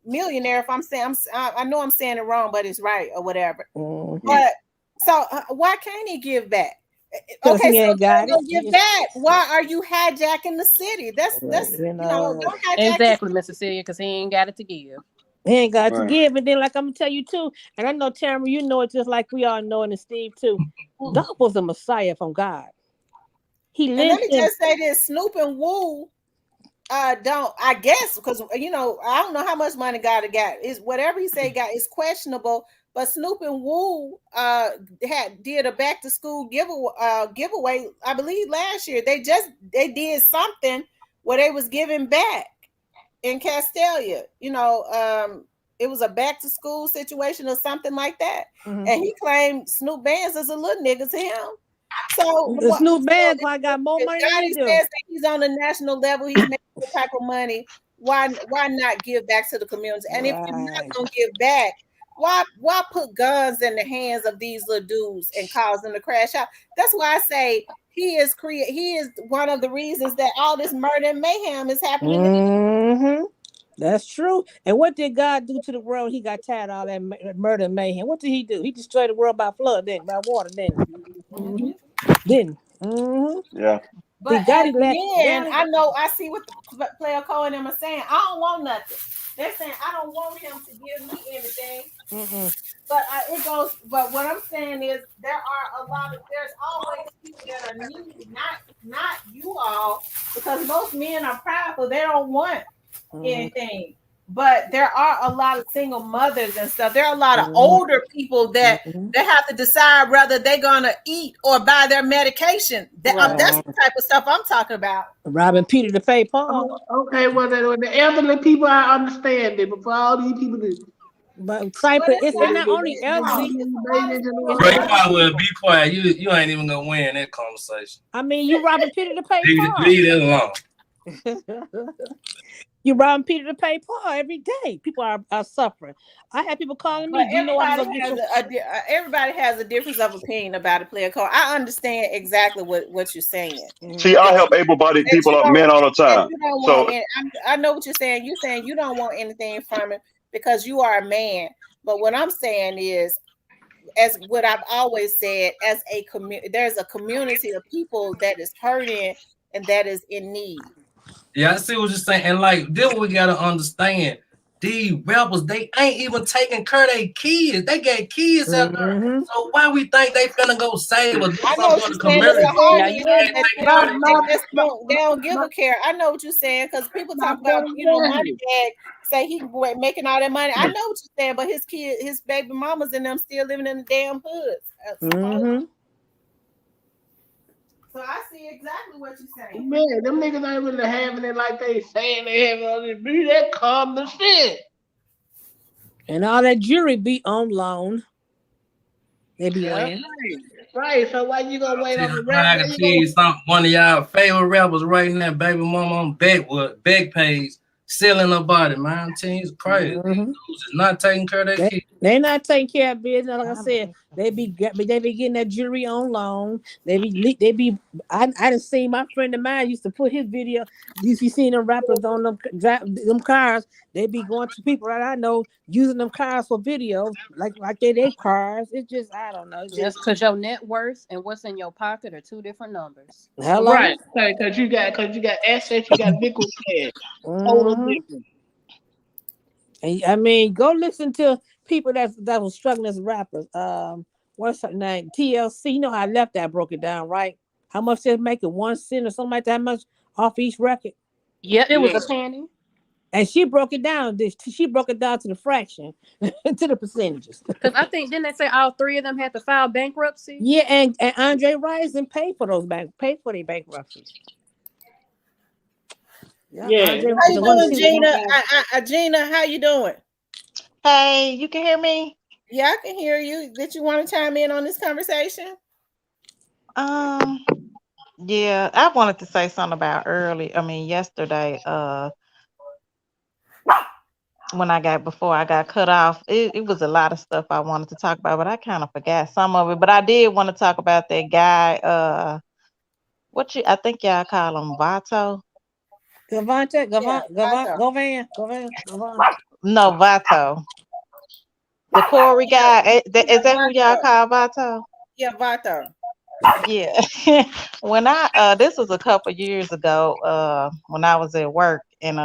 millionaire. If I'm saying, I know I'm saying it wrong, but it's right or whatever. But so why can't he give back? Okay, so don't give back. Why are you hijacking the city? That's don't hijack exactly, Miss Cecilia, because he ain't got it to give. He ain't got to give, and then like I'm gonna tell you too, and I know Tamara, you know it just like we all know, and Steve too. Dolph was a Messiah from God. Let me just say this: Snoop and Woo, I guess because I don't know how much money Gotti got. Is whatever he say got is questionable. But Snoop and Woo did a back to school giveaway, I believe last year. They did something where they was giving back in Castelia. It was a back to school situation or something like that. And he claimed Snoop Bands is a little nigga to him. So Snoop Bands I got more money than he says that he's on a national level, he's making the type of money. Why not give back to the community? And if you're not gonna give back, why put guns in the hands of these little dudes and cause them to crash out? That's why I say he is one of the reasons that all this murder and mayhem is happening. That's true. And what did God do to the world? He got tired of all that murder and mayhem. What did he do? He destroyed the world by flood, by water, didn't. Yeah. But I know I see what the player Cole and them are saying. I don't want nothing. They're saying I don't want him to give me anything. But But what I'm saying is there's always people that are needy, not you all, because most men are prideful. They don't want anything. But there are a lot of single mothers and stuff. There are a lot of older people that they have to decide whether they're gonna eat or buy their medication. That's the type of stuff I'm talking about. Robbing Peter to pay Paul. Okay, well the elderly people I understand it, but for all these people but Cypress, it's not only elderly. Bro, you might well be quiet. You ain't even gonna win that conversation. I mean, you robbing Peter to pay Paul. Leave it alone. You robbing Peter to pay Paul every day. People are suffering. I have people calling me. Everybody has a difference of opinion about a player code. I understand exactly what you're saying. See, I help able-bodied people up, men all the time. I know what you're saying. You're saying you don't want anything from it because you are a man. But what I'm saying is, as what I've always said, as a community, there's a community of people that is hurting and that is in need. Yeah, I see what you're saying. And like, this what we gotta understand. these rappers, they ain't even taking care of their kids. They got kids out there. So why we think they finna go save or do I know something what for you're the saying. It's community? a hard Now thing you that They they take care of don't, their they kids. just don't, they don't give a care. I know what you're saying because people talk about, Moneybagg say he making all that money. I know what you're saying, but his kid, his baby mamas and them still living in the damn hoods. So I see exactly what you're saying. Man, them niggas ain't really having it like they saying they having on this beat. That common shit. And all that jewelry be on loan. They be laying. Right. So why you gonna wait on the rap? I can tell you something. One of y'all favorite rappers right now, Baby Mama on Back page, selling her body, man. I'm telling you, it's crazy. These dudes is not taking care of their kids. They not taking care of business. Like I said, they be getting that jewelry on loan. I done seen my friend of mine used to put his video. You seen them rappers on them cars. They be going to people that I know using them cars for videos, like they cars. It's just, I don't know. Just because your net worth and what's in your pocket are two different numbers. Hello? Right. Because you got assets, you got liquid cash. Total different. And I mean, go listen to people that was struggling as rappers. What's her name? TLC. You know how I left that, broke it down, right? How much they're making, 1 cent or something like that, how much off each record? Yeah, it was a penny. And she broke it down. She broke it down to the fraction, to the percentages. Because I think, didn't they say all three of them had to file bankruptcy? Yeah, and Andre Rison paid for their bankruptcies. Yeah. How you doing, Gina? Gina, how you doing? Hey, you can hear me? Yeah, I can hear you. Did you want to chime in on this conversation? Yeah, I wanted to say something about yesterday, before I got cut off. It was a lot of stuff I wanted to talk about, but I kind of forgot some of it. But I did want to talk about that guy, I think y'all call him Vato. Govan. No, Vato. The Corey guy. Is that who y'all call Vato? Yeah, Vato. Yeah. When this was a couple years ago, when I was at work, and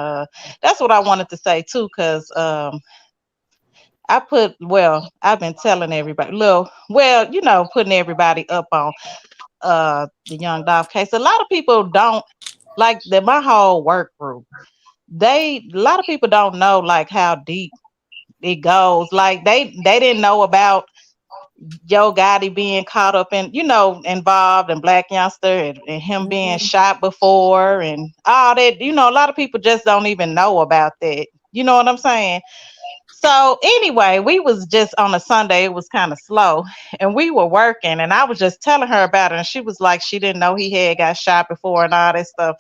that's what I wanted to say too, because I've been telling everybody, putting everybody up on the Young Dolph case. A lot of people don't like that. My whole work group, a lot of people don't know like how deep it goes. Like they didn't know about Yo Gotti being caught up in, involved in Black Youngster and him being shot before and all that. A lot of people just don't even know about that. You know what I'm saying? So anyway, we was just on a Sunday. It was kind of slow and we were working and I was just telling her about it. And she was like, she didn't know he had got shot before and all that stuff.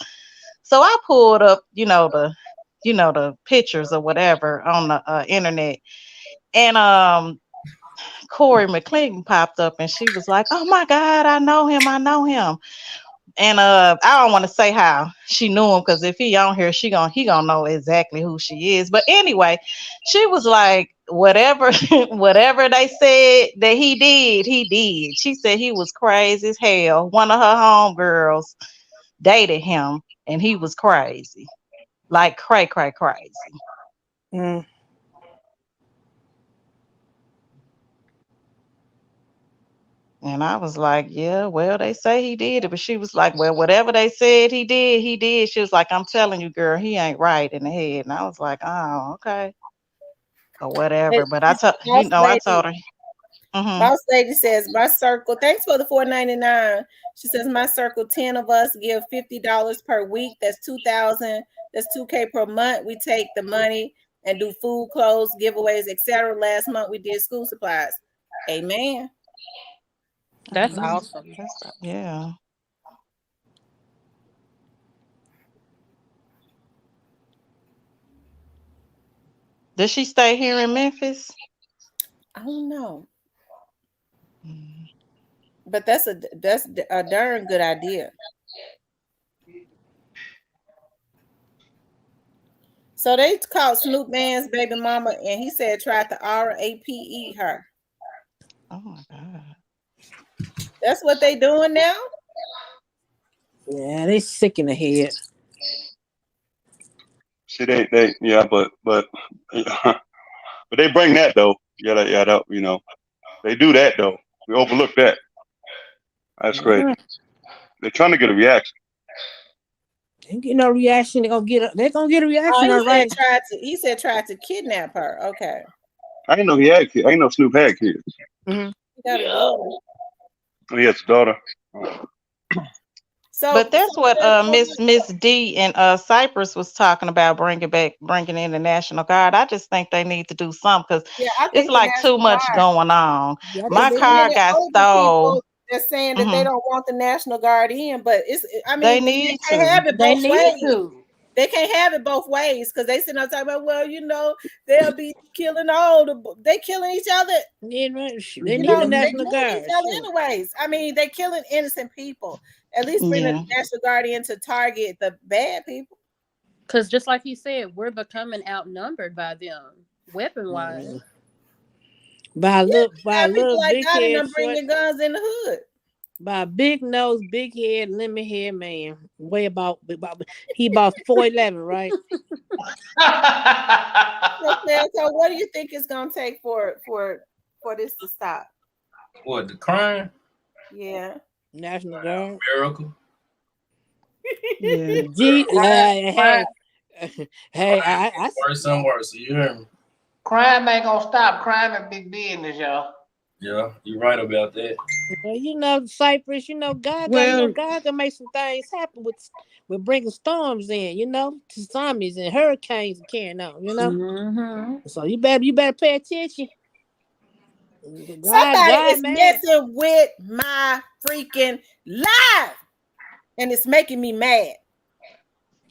So I pulled up, the pictures or whatever on the internet. And Corey McClinton popped up and she was like, oh my God, I know him. And I don't want to say how she knew him, because if he on here, he gonna know exactly who she is. But anyway, she was like, whatever they said that he did, he did. She said he was crazy as hell. One of her homegirls dated him and he was crazy. Like crazy. And I was like, yeah, well, they say he did it. But she was like, well, whatever they said he did, he did. She was like, I'm telling you, girl, he ain't right in the head. And I was like, oh, okay. Or whatever. But I told her. Boss Lady says, my circle, thanks for the $4.99. She says, my circle, 10 of us give $50 per week. That's $2,000. That's $2K per month. We take the money and do food, clothes, giveaways, etc. Last month we did school supplies. Amen. That's awesome. Yeah. Does she stay here in Memphis? I don't know. But that's a darn good idea. So they called Snoop Man's baby mama, and he said tried to RAPE her. Oh my God. That's what they doing now? Yeah, they sick in the head. See, but they bring that though. They do that though. We overlook that. That's crazy. They're trying to get a reaction. They get no reaction. They're gonna get a reaction. All right. He said tried to kidnap her. Okay. I didn't know he had kids. I didn't know Snoop had kids. Mm-hmm. He got a daughter. Oh, he has a daughter. So, but that's what Miss D and Cypress was talking about, bringing in the National Guard. I just think they need to do something because it's like too much going on. Yeah, my car got stole. They're saying that they don't want the National Guard in, but they need to have it both ways. They can't have it both ways because they sit there talking about, well, they'll be killing they killing each other. Yeah, right. They need the National Guard. Anyways, I mean, they killing innocent people. At least bring the National Guard in to target the bad people. Because just like he said, we're becoming outnumbered by them, weapon-wise. By little big head, bringing guns in the hood. By big nose, big head, lemon hair man. Way about 4'11", right? So what do you think it's gonna take for this to stop? What, the crime? Yeah. National Guard. Miracle. Yeah. Hey, I worse and worse. You hear me? Crime ain't gonna stop. Crime is big business, y'all. Yeah, you're right about that. Well, Cypress, God can make some things happen with bringing storms in, tsunamis and hurricanes and carrying on, Mm-hmm. So you better pay attention. Somebody is messing with my freaking life, and it's making me mad.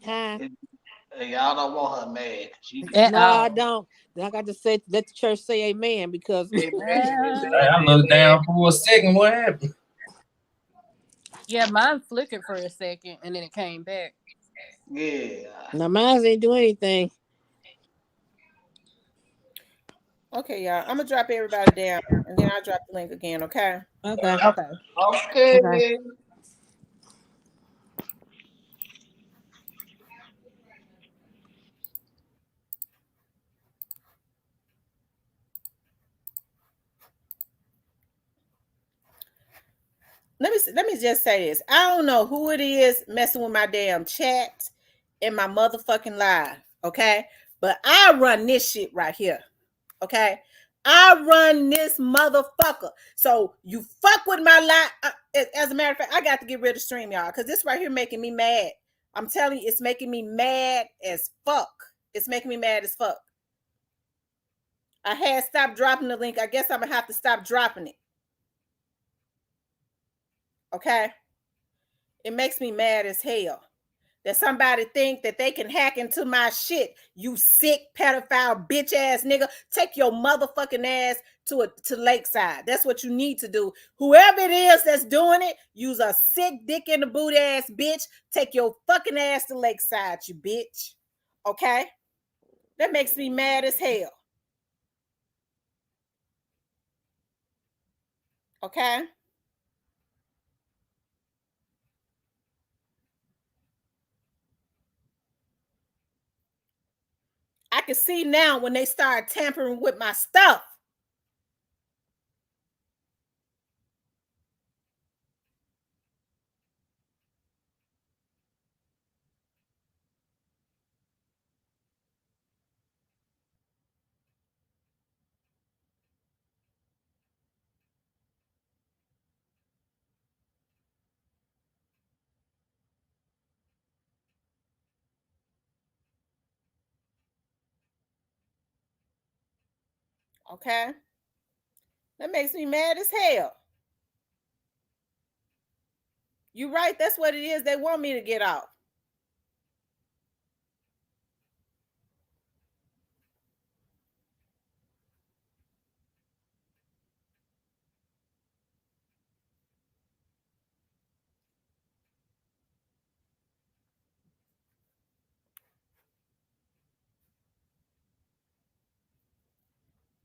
Y'all don't want her mad. No, I don't. Then I got to say, let the church say amen because I looked down for a second. What happened? Yeah, mine flickered for a second and then it came back. Yeah. Now mine ain't doing anything. Okay, y'all. I'm gonna drop everybody down and then I'll drop the link again, okay? Okay. Let me just say this. I don't know who it is messing with my damn chat in my motherfucking live, okay? But I run this shit right here, okay? I run this motherfucker. So you fuck with my live. As a matter of fact, I got to get rid of stream, y'all, because this right here making me mad. I'm telling you, it's making me mad as fuck. It's making me mad as fuck. I had stopped dropping the link. I guess I'm gonna have to stop dropping it. Okay, it makes me mad as hell that somebody think that they can hack into my shit. You sick pedophile bitch ass nigga, take your motherfucking ass to Lakeside. That's what you need to do. Whoever it is that's doing it, use a sick dick in the boot ass bitch. Take your fucking ass to Lakeside, you bitch. Okay, that makes me mad as hell. Okay. I can see now when they start tampering with my stuff. Okay. That makes me mad as hell. You're right. That's what it is. They want me to get off.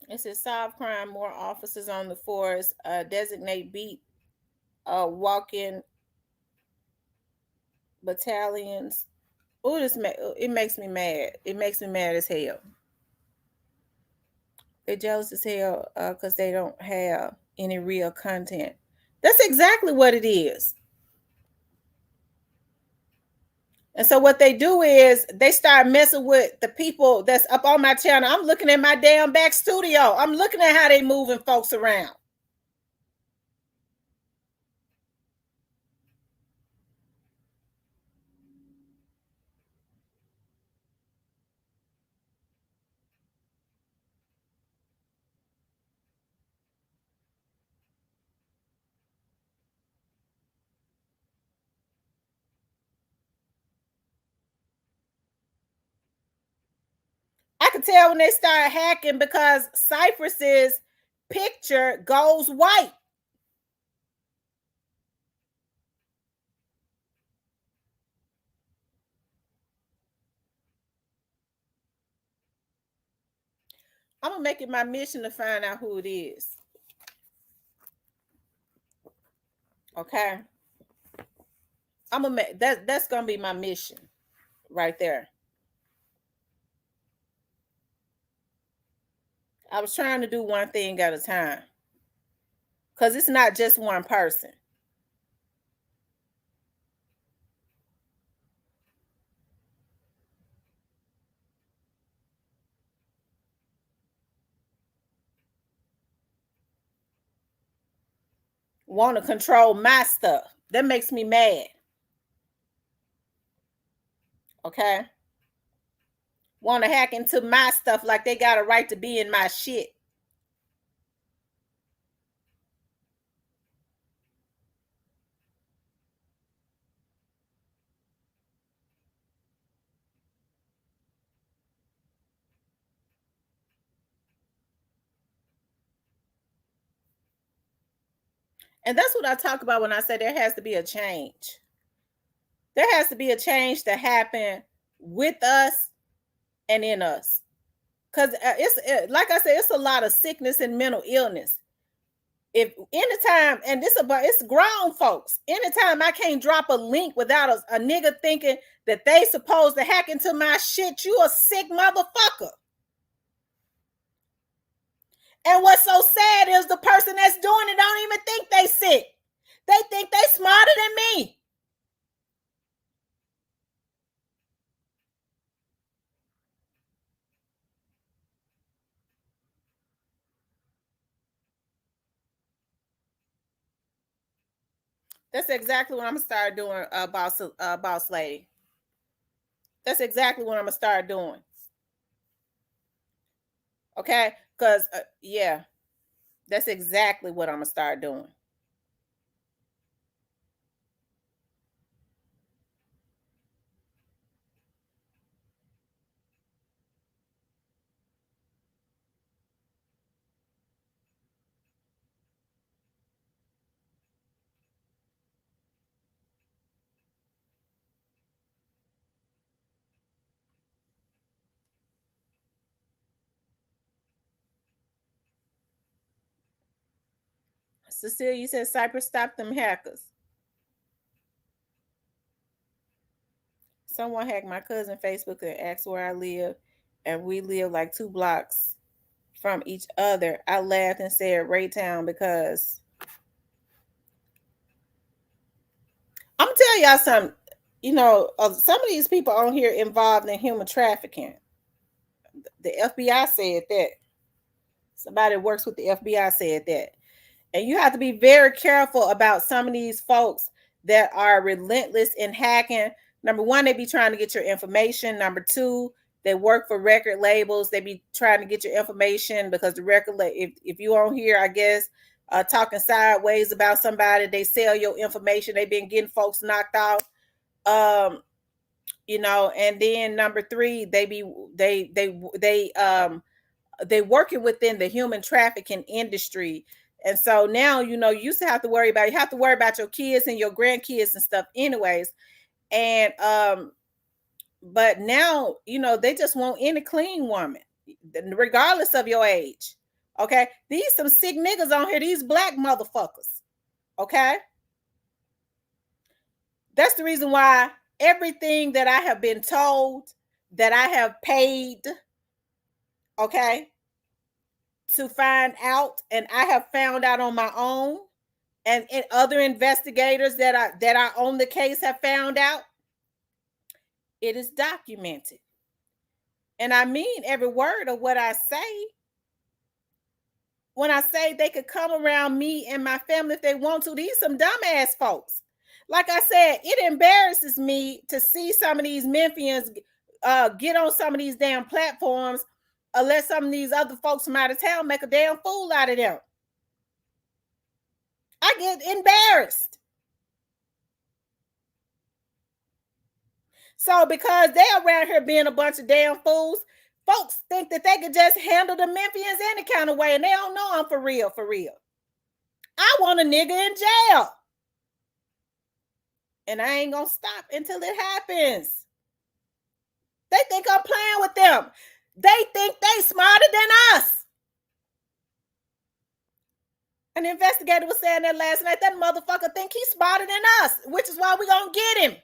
It says solve crime, more officers on the force, designate beat, walk-in battalions Oh, it makes me mad. It makes me mad as hell. They're jealous as hell because they don't have any real content. That's exactly what it is. And so what they do is they start messing with the people that's up on my channel. I'm looking at my damn back studio. I'm looking at how they moving folks around. I can tell when they start hacking because Cypress's picture goes white. I'm gonna make it my mission to find out who it is. Okay. I'm gonna make that's gonna be my mission right there. I was trying to do one thing at a time. Because it's not just one person. Want to control my stuff. That makes me mad. Okay. Want to hack into my stuff like they got a right to be in my shit. And that's what I talk about when I say there has to be a change. There has to be a change to happen with us and in us. Because like I said, it's a lot of sickness and mental illness. If anytime, and it's grown folks, anytime I can't drop a link without a nigga thinking that they supposed to hack into my shit, you a sick motherfucker. And what's so sad is the person that's doing it don't even think they sick. They think they smarter than me. That's exactly what I'm gonna start doing, boss lady. That's exactly what I'm gonna start doing. Okay, because yeah, that's exactly what I'm gonna start doing. Cecilia said, Cypress, stop them hackers. Someone hacked my cousin's Facebook and asked where I live, and we live like 2 blocks from each other. I laughed and said Raytown because I'm gonna tell y'all something. You know, some of these people on here involved in human trafficking. The FBI said that. Somebody who works with the FBI said that. And you have to be very careful about some of these folks that are relentless in hacking. Number one, they be trying to get your information. Number two, they work for record labels. They be trying to get your information because the record, if you on here, I guess, talking sideways about somebody, they sell your information. They've been getting folks knocked out. You know, and then number three, they working within the human trafficking industry. And so now, you know, you used to have to worry about your kids and your grandkids and stuff anyways. And but now, you know, they just want any clean woman, regardless of your age. Okay. These some sick niggas on here, these black motherfuckers. Okay. That's the reason why everything that I have been told, that I have paid, okay, to find out, and I have found out on my own, and other investigators that are on the case have found out, it is documented. And I mean every word of what I say. When I say they could come around me and my family if they want to, these some dumbass folks. Like I said, it embarrasses me to see some of these Memphians get on some of these damn platforms, unless some of these other folks from out of town make a damn fool out of them. I get embarrassed. So because they're around here being a bunch of damn fools, folks think that they could just handle the Memphians any kind of way, and they don't know I'm for real, for real. I want a nigga in jail. And I ain't gonna stop until it happens. They think I'm playing with them. They think they smarter than us. An investigator was saying that last night. That motherfucker think he's smarter than us, which is why we gonna get him.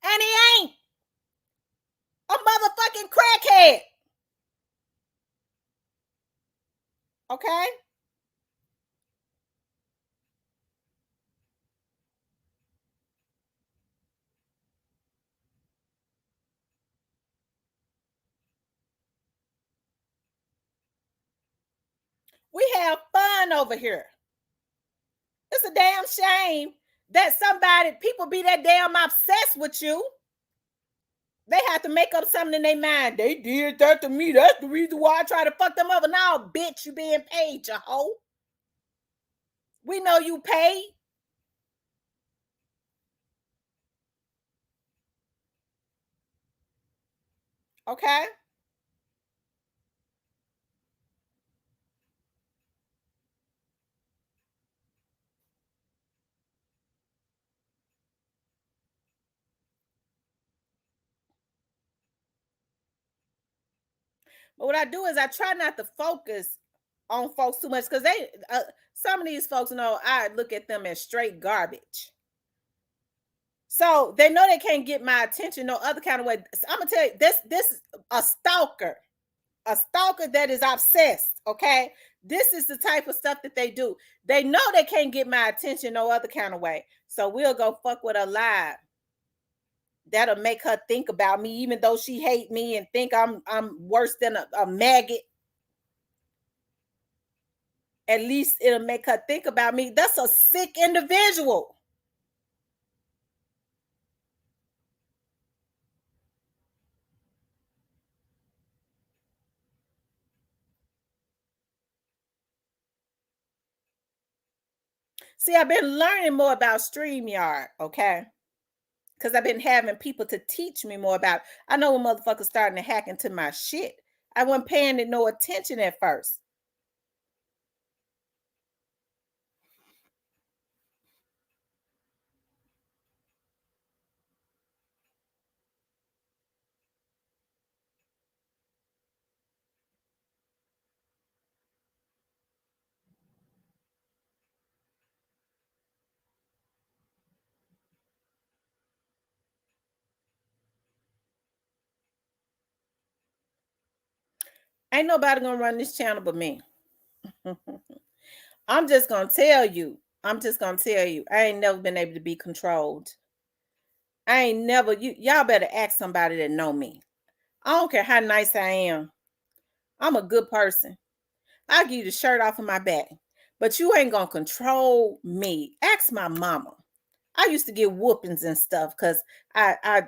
And he ain't. A motherfucking crackhead. Okay? We have fun over here. It's a damn shame that people be that damn obsessed with you. They have to make up something in their mind. They did that to me. That's the reason why I try to fuck them up. And now, bitch, you being paid, you hoe. We know you paid. Okay? But what I do is I try not to focus on folks too much, because some of these folks know I look at them as straight garbage. So they know they can't get my attention no other kind of way. I'm gonna tell you, this is a stalker that is obsessed. Okay, this is the type of stuff that they do. They know they can't get my attention no other kind of way, so we'll go fuck with her live. That'll make her think about me, even though she hate me and think I'm worse than a maggot. At least it'll make her think about me. That's a sick individual. See, I've been learning more about StreamYard, okay? Because I've been having people to teach me more about it. I know when motherfuckers starting to hack into my shit. I wasn't paying it no attention at first. Ain't nobody gonna run this channel but me. I'm just gonna tell you. I ain't never been able to be controlled. I ain't never, y'all better ask somebody that know me. I don't care how nice I am. I'm a good person. I'll give you the shirt off of my back. But you ain't gonna control me. Ask my mama. I used to get whoopings and stuff because I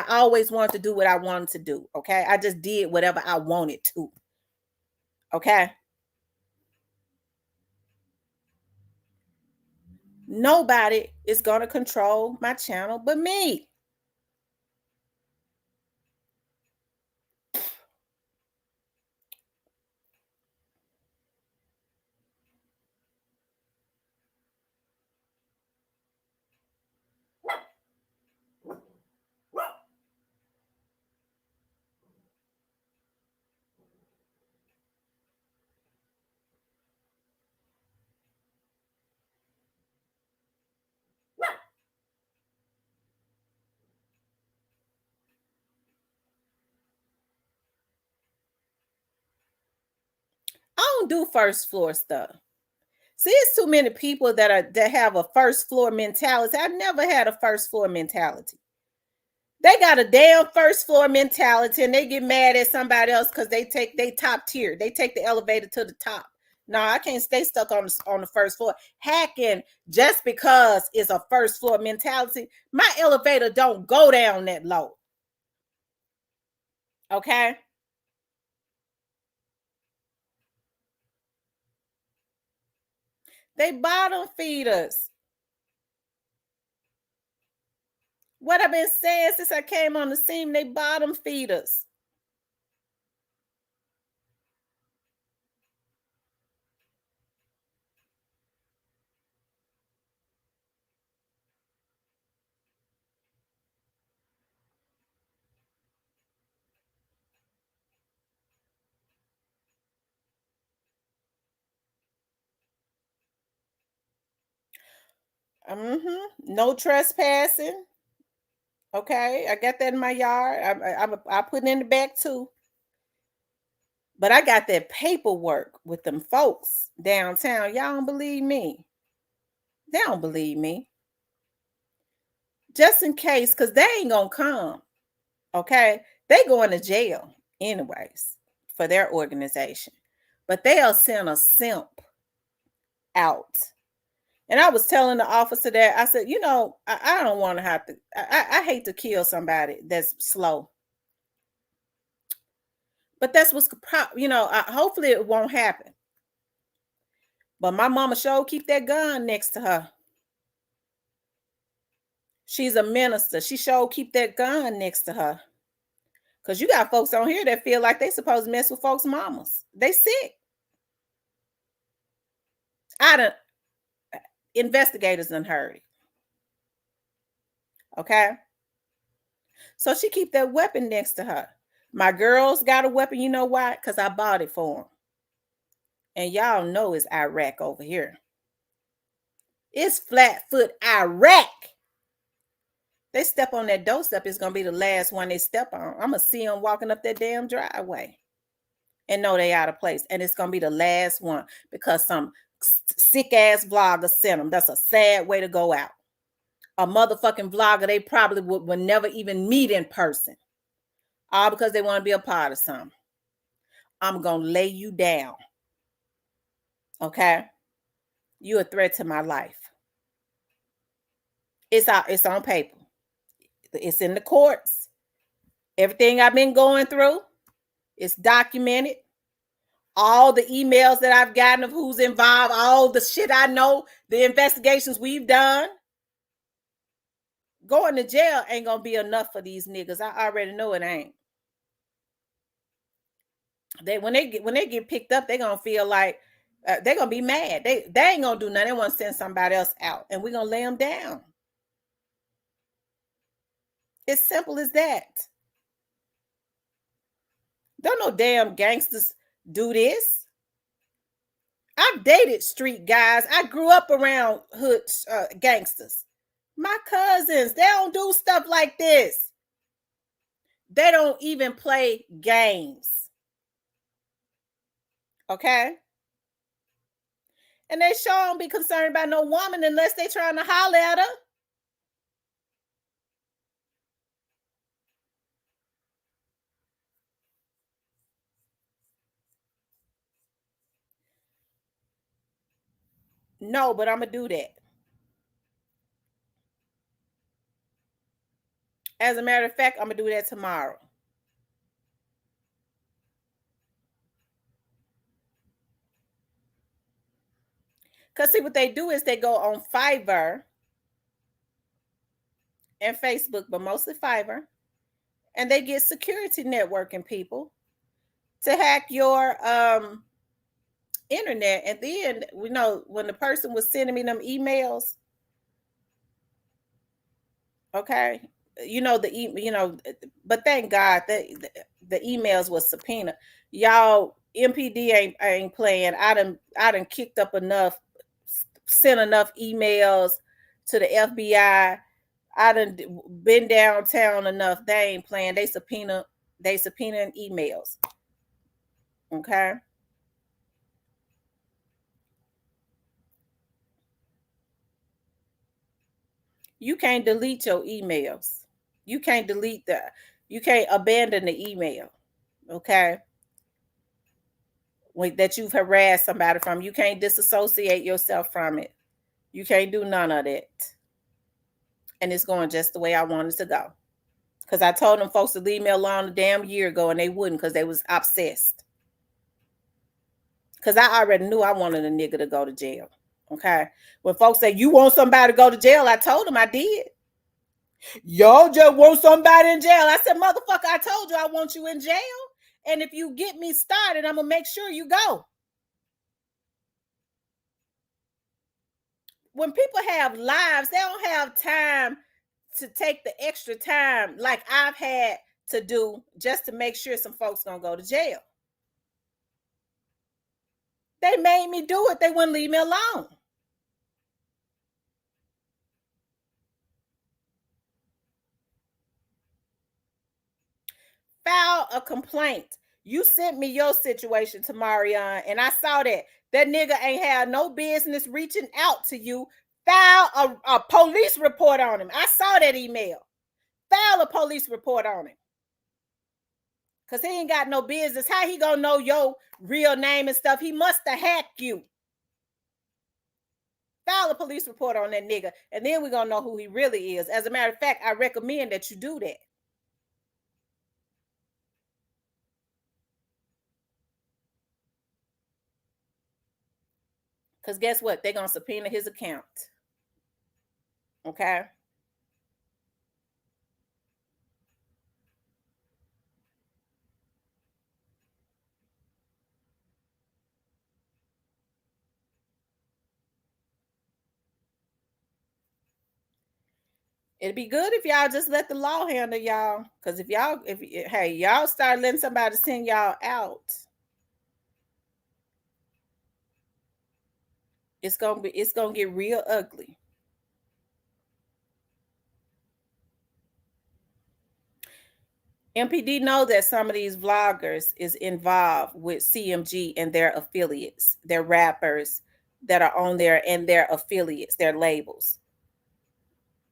always wanted to do what I wanted to do. Okay. I just did whatever I wanted to. Okay. Nobody is gonna control my channel but me. I don't do first floor stuff. See, it's too many people that have a first floor mentality. I've never had a first floor mentality. They got a damn first floor mentality and they get mad at somebody else because they top tier. They take the elevator to the top. No, I can't stay stuck on the first floor. Hacking just because it's a first floor mentality. My elevator don't go down that low. Okay? They bottom feeders. What I've been saying since I came on the scene, they bottom feeders. No trespassing. Okay, I got that in my yard. I put it in the back too. But I got that paperwork with them folks downtown. Y'all don't believe me. They don't believe me. Just in case, because they ain't gonna come. Okay, they going to jail anyways for their organization, but they'll send a simp out. And I was telling the officer that, I said, I don't want to have to, I hate to kill somebody that's slow. But that's what's, hopefully it won't happen. But my mama sure keep that gun next to her. She's a minister. She sure keep that gun next to her. Because you got folks on here that feel like they supposed to mess with folks' mamas. They sick. Investigators done heard it. Okay? So she keep that weapon next to her. My girls got a weapon. You know why? Because I bought it for them. And y'all know it's Iraq over here. It's Flatfoot Iraq. They step on that doorstep, it's going to be the last one they step on. I'm going to see them walking up that damn driveway and know they out of place. And it's going to be the last one because some sick-ass vlogger sent them. That's a sad way to go out. A motherfucking vlogger they probably would never even meet in person. All because they want to be a part of something. I'm going to lay you down. Okay? You're a threat to my life. It's on paper. It's in the courts. Everything I've been going through, it's documented. All the emails that I've gotten of who's involved, all the shit I know, the investigations we've done. Going to jail ain't gonna be enough for these niggas. I already know it ain't. When they get picked up, they're gonna feel like they're gonna be mad. They ain't gonna do nothing. They want to send somebody else out, and we're gonna lay them down. It's simple as that. Don't no damn gangsters do this. I've dated street guys. I grew up around hood gangsters. My cousins, they don't do stuff like this. They don't even play games. Okay? And they sure don't be concerned about no woman unless they trying to holler at her. No, but I'm going to do that. As a matter of fact, I'm going to do that tomorrow. Because see, what they do is they go on Fiverr and Facebook, but mostly Fiverr, and they get security networking people to hack your internet. And then, when the person was sending me them emails, okay, but thank God that the emails was subpoena. Y'all, MPD ain't playing. I done kicked up enough, sent enough emails to the FBI. I done been downtown enough. They ain't playing. They subpoenaing emails. Okay. You can't delete your emails. You can't you can't abandon the email. Okay. That you've harassed somebody from. You can't disassociate yourself from it. You can't do none of that. And it's going just the way I wanted to go. Because I told them folks to leave me alone a damn year ago and they wouldn't because they was obsessed. Because I already knew I wanted a nigga to go to jail. Okay. When folks say, you want somebody to go to jail, I told them I did. Y'all just want somebody in jail. I said, motherfucker, I told you I want you in jail. And if you get me started, I'm going to make sure you go. When people have lives, they don't have time to take the extra time like I've had to do just to make sure some folks going to go to jail. They made me do it. They wouldn't leave me alone. File a complaint. You sent me your situation to Marion, and I saw that. That nigga ain't had no business reaching out to you. File a police report on him. I saw that email. File a police report on him. Because he ain't got no business. How he gonna know your real name and stuff? He must have hacked you. File a police report on that nigga, and then we're gonna know who he really is. As a matter of fact, I recommend that you do that. Because guess what? They're going to subpoena his account. Okay? It'd be good if y'all just let the law handle y'all. Because if y'all start letting somebody send y'all out, it's gonna get real ugly. MPD know that some of these vloggers is involved with CMG and their affiliates, their rappers that are on there and their affiliates, their labels.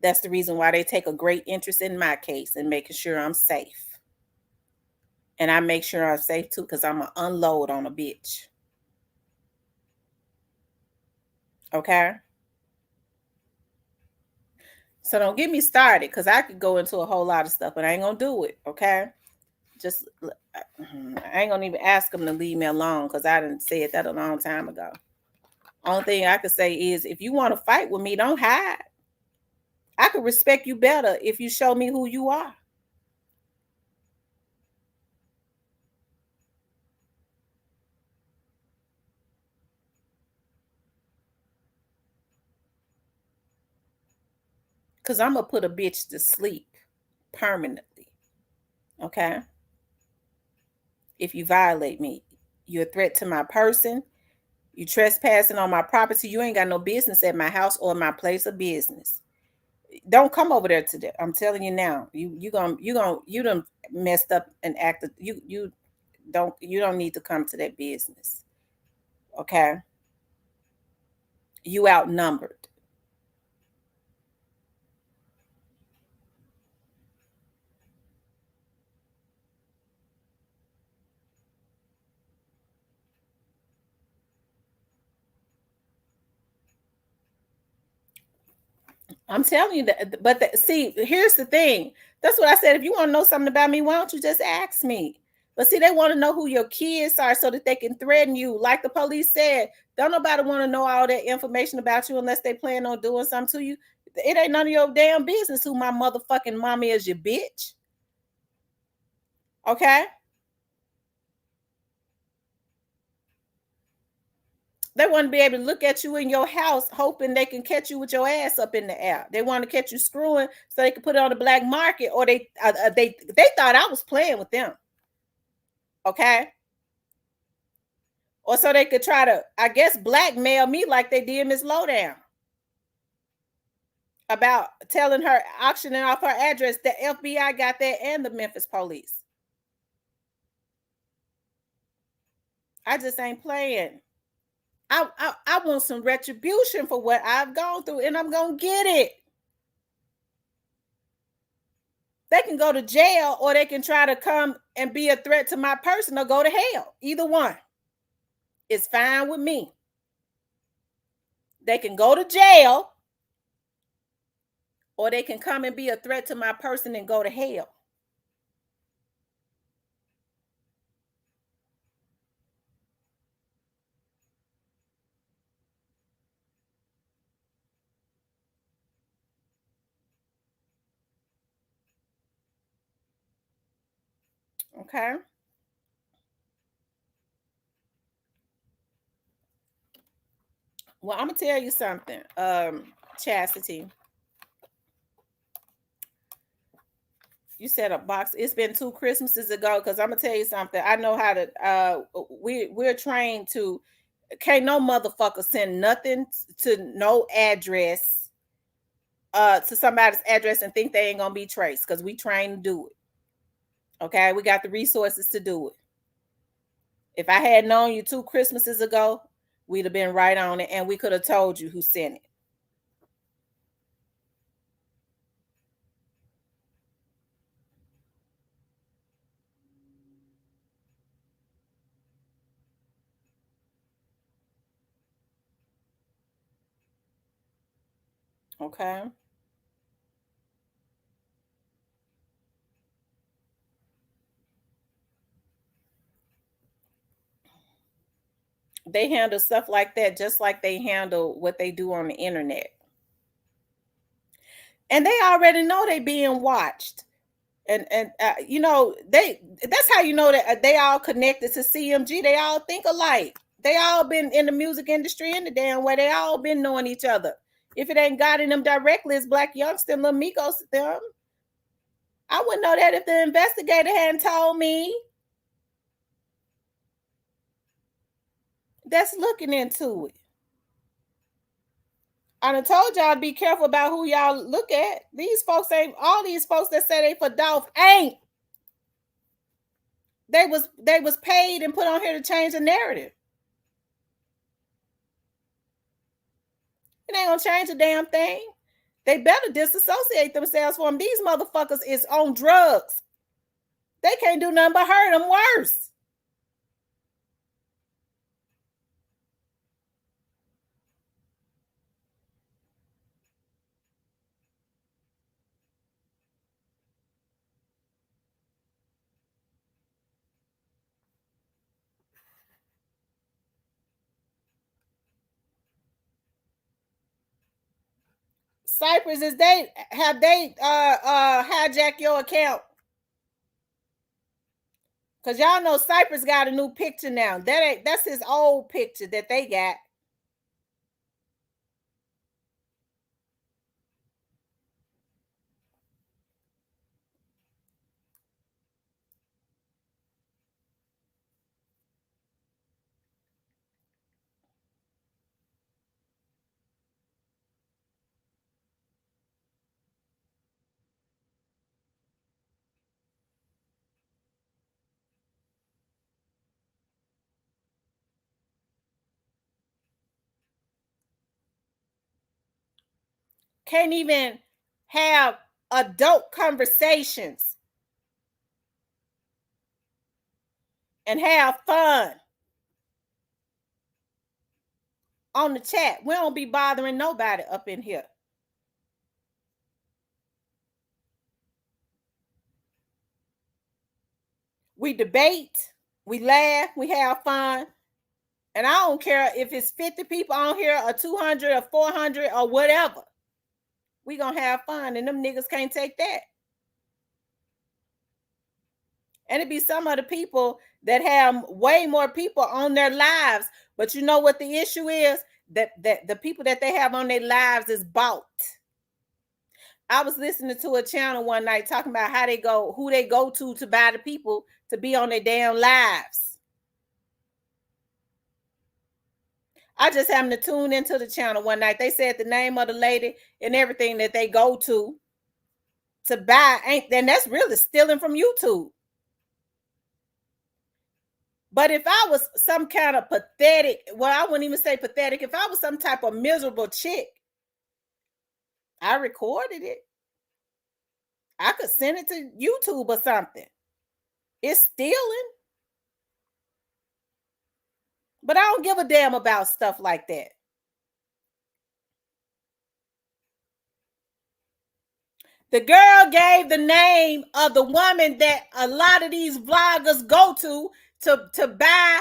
That's the reason why they take a great interest in my case and making sure I'm safe. And I make sure I'm safe too, because I'm going to unload on a bitch. Okay? So don't get me started, because I could go into a whole lot of stuff, but I ain't going to do it. Okay? I ain't going to even ask them to leave me alone, because I didn't say that a long time ago. Only thing I could say is, if you want to fight with me, don't hide. I could respect you better if you show me who you are. Because I'm going to put a bitch to sleep permanently. Okay? If you violate me, you're a threat to my person. You trespassing on my property. You ain't got no business at my house or my place of business. Don't come over there today. I'm telling you now. You done messed up and acted. You don't need to come to that business. Okay? You outnumbered. I'm telling you that, but see, here's the thing. That's what I said. If you want to know something about me, why don't you just ask me? But see, they want to know who your kids are so that they can threaten you. Like the police said, don't nobody want to know all that information about you unless they plan on doing something to you. It ain't none of your damn business who my motherfucking mommy is, you bitch. Okay? They want to be able to look at you in your house, hoping they can catch you with your ass up in the air. They want to catch you screwing so they can put it on the black market, or they thought I was playing with them. Okay? Or so they could try to, I guess, blackmail me like they did Miss Lowdown about telling her, auctioning off her address. The FBI got that and the Memphis police. I just ain't playing. I want some retribution for what I've gone through, and I'm going to get it. They can go to jail, or they can try to come and be a threat to my person or go to hell. Either one. It's fine with me. They can go to jail, or they can come and be a threat to my person and go to hell. Okay. Well, I'm gonna tell you something, Chastity. You said a box. It's been 2 Christmases ago. Because I'm gonna tell you something. I know how to. We're trained to. Can't no motherfucker send nothing to no address. To somebody's address and think they ain't gonna be traced. Because we trained to do it. Okay, we got the resources to do it. If I had known you 2 Christmases ago, we'd have been right on it, and we could have told you who sent it. Okay. They handle stuff like that just like they handle what they do on the internet. And they already know they being watched. And you know, that's how you know that they all connected to CMG. They all think alike. They all been in the music industry in the damn way. They all been knowing each other. If it ain't got in them directly, it's Black Youngster and Lil Migos to them. I wouldn't know that if the investigator hadn't told me. That's looking into it. I done told y'all to be careful about who y'all look at. These folks ain't, all these folks that say they for Dolph ain't. They was paid and put on here to change the narrative. It ain't gonna change a damn thing. They better disassociate themselves from them. These motherfuckers is on drugs. They can't do nothing but hurt them worse. Cypress, have they hijack your account? Cause y'all know Cypress got a new picture now. That's his old picture that they got. Can't even have adult conversations and have fun on the chat. We don't be bothering nobody up in here. We debate, we laugh, we have fun. And I don't care if it's 50 people on here or 200 or 400 or whatever. We gonna have fun, and them niggas can't take that. And it be some of the people that have way more people on their lives. But you know what the issue is? That the people that they have on their lives is bought. I was listening to a channel one night talking about how they go, who they go to buy the people to be on their damn lives. I just happened to tune into the channel one night. They said the name of the lady and everything that they go to buy, then that's really stealing from YouTube. But if I was some kind of pathetic, well, I wouldn't even say pathetic. If I was some type of miserable chick, I recorded it. I could send it to YouTube or something. It's stealing. But I don't give a damn about stuff like that. The girl gave the name of the woman that a lot of these vloggers go to buy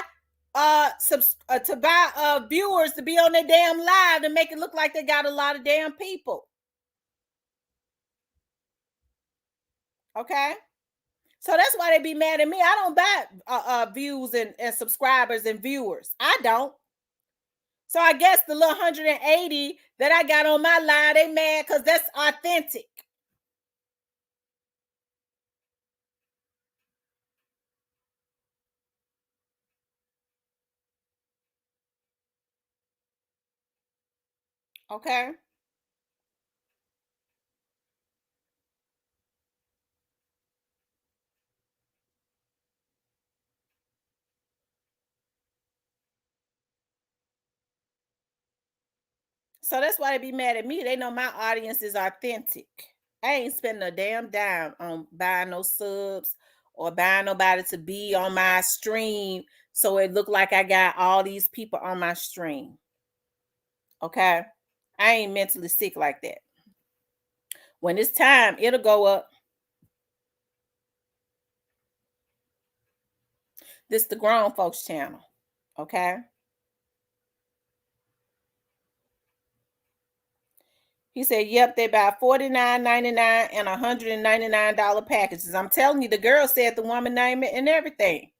viewers to be on their damn live and make it look like they got a lot of damn people. Okay? So that's why they be mad at me. I don't buy views and subscribers and viewers. I don't. So I guess the little 180 that I got on my live, they mad because that's authentic. Okay. So that's why they be mad at me. They know my audience is authentic. I ain't spending a damn dime on buying no subs or buying nobody to be on my stream so it look like I got all these people on my stream. Okay? I ain't mentally sick like that. When it's time, it'll go up. This the Grown Folks channel. Okay? He said, yep, they buy $49.99 and $199 packages. I'm telling you, the girl said the woman name it and everything.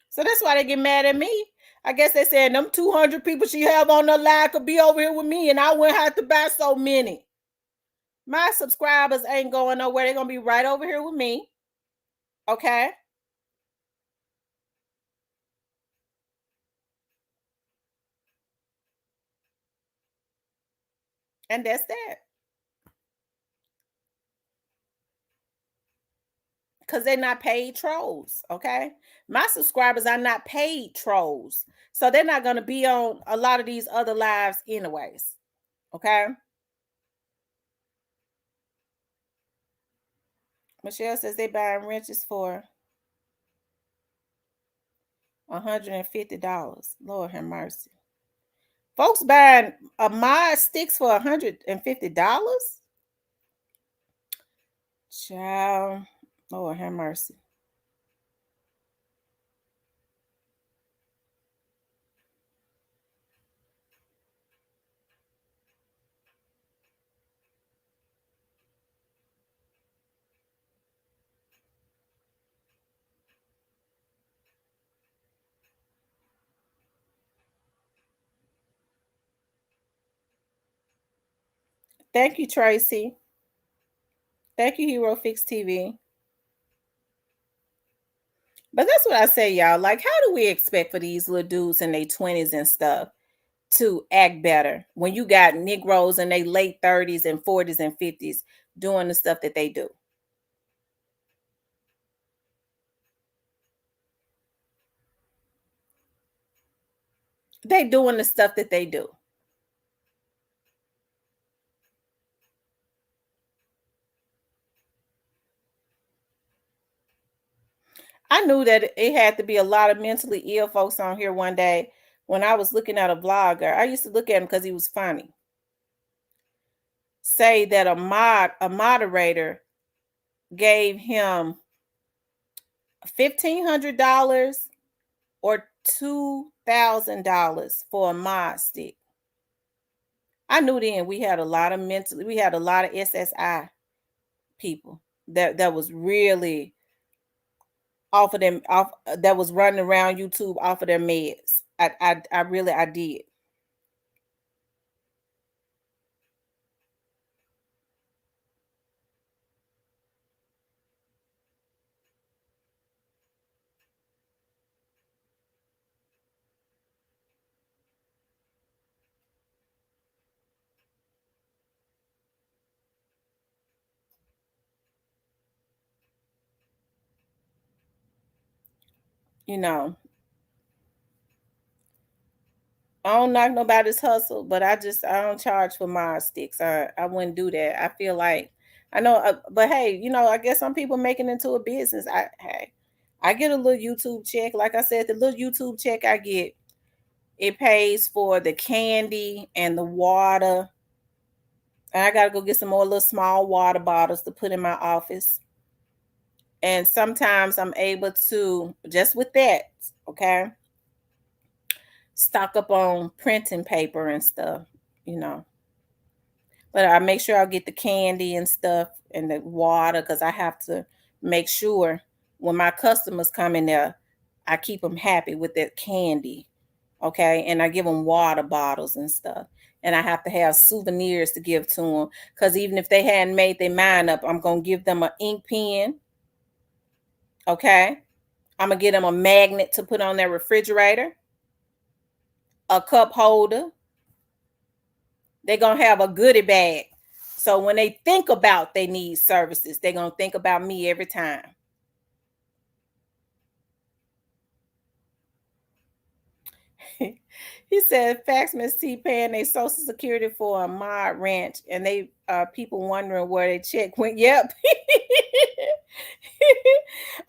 So that's why they get mad at me. I guess they said them 200 people she have on her live could be over here with me and I wouldn't have to buy so many. My subscribers ain't going nowhere. They're going to be right over here with me. Okay? And that's that. Because they're not paid trolls, okay? My subscribers are not paid trolls. So they're not going to be on a lot of these other lives anyways, okay? Michelle says they buying wrenches for $150. Lord have mercy. Folks buying a mod sticks for $150? Child, Lord have mercy. Thank you, Tracy. Thank you, Hero Fix TV. But that's what I say, y'all. Like, how do we expect for these little dudes in their 20s and stuff to act better when you got Negroes in their late 30s and 40s and 50s doing the stuff that they do? They doing the stuff that they do. I knew that it had to be a lot of mentally ill folks on here one day when I was looking at a vlogger. I used to look at him because he was funny. Say that a moderator gave him $1,500 or $2,000 for a mod stick. I knew then we had a lot of SSI people that was really off of them, that was running around YouTube off of their meds. I did. You know, I don't knock nobody's hustle, but I don't charge for my sticks. I wouldn't do that. I feel like I know, but hey, I guess some people making it into a business. I get a little YouTube check. Like I said, the little YouTube check I get, it pays for the candy and the water. And I gotta go get some more little small water bottles to put in my office. And sometimes I'm able to, just with that, okay, stock up on printing paper and stuff, But I make sure I get the candy and stuff and the water, because I have to make sure when my customers come in there, I keep them happy with that candy, okay? And I give them water bottles and stuff. And I have to have souvenirs to give to them, because even if they hadn't made their mind up, I'm going to give them an ink pen, okay? I'm going to get them a magnet to put on their refrigerator, a cup holder. They're going to have a goodie bag. So when they think about they need services, they're going to think about me every time. He said, fax Miss T paying their Social Security for a mod ranch, and they people wondering where they check went. Yep.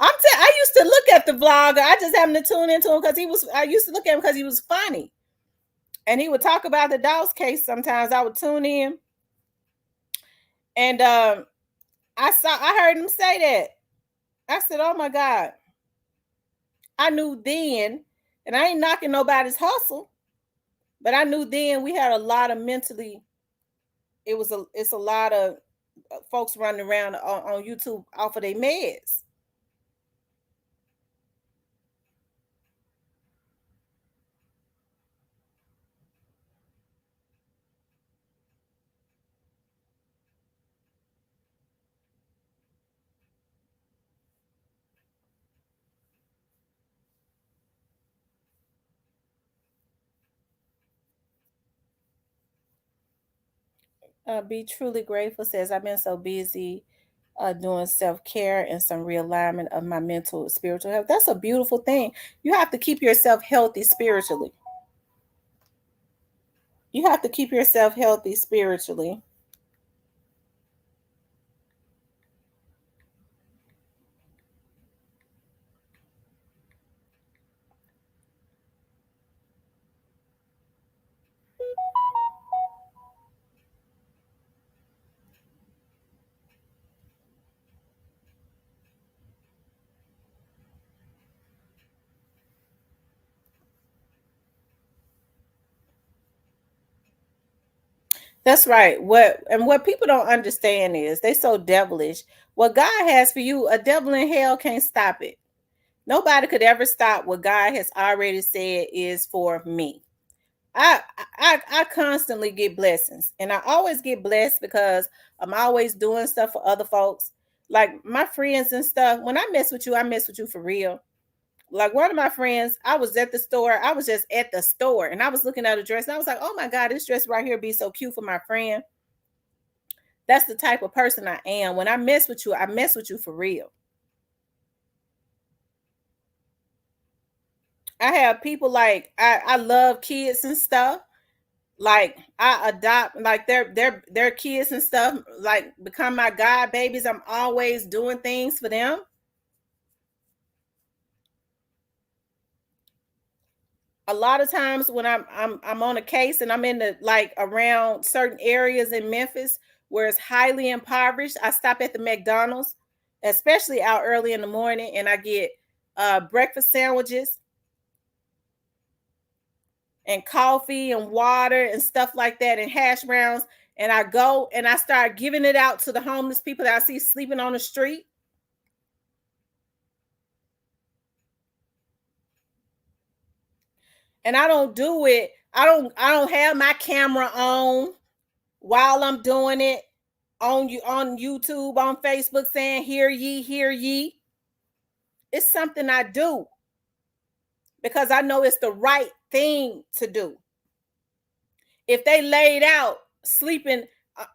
I used to look at the vlogger. I just happened to tune into him because I used to look at him because he was funny. And he would talk about the Dawes case. Sometimes I would tune in. And I heard him say that. I said, oh my God. I knew then, and I ain't knocking nobody's hustle, but I knew then we had a lot of mentally, it's a lot of folks running around on YouTube off of their meds. Be truly grateful says, I've been so busy doing self-care and some realignment of my mental and spiritual health. That's a beautiful thing. You have to keep yourself healthy spiritually. You have to keep yourself healthy spiritually. That's right. What people don't understand is they so devilish. What God has for you, a devil in hell can't stop it. Nobody could ever stop what God has already said is for me. I constantly get blessings, and I always get blessed because I'm always doing stuff for other folks. Like my friends and stuff. When I mess with you for real. Like one of my friends, I was at the store. I was just at the store and I was looking at a dress and I was like, oh my God, this dress right here be so cute for my friend. That's the type of person I am. When I mess with you for real. I have people like I love kids and stuff. Like I adopt like their kids and stuff, like become my god babies. I'm always doing things for them. A lot of times when I'm on a case and I'm in the like around certain areas in Memphis where it's highly impoverished, I stop at the McDonald's, especially out early in the morning, and I get breakfast sandwiches and coffee and water and stuff like that and hash browns, and I go and I start giving it out to the homeless people that I see sleeping on the street. And I don't do it. I don't have my camera on while I'm doing it on YouTube, on Facebook saying, hear ye, hear ye. It's something I do because I know it's the right thing to do. If they laid out sleeping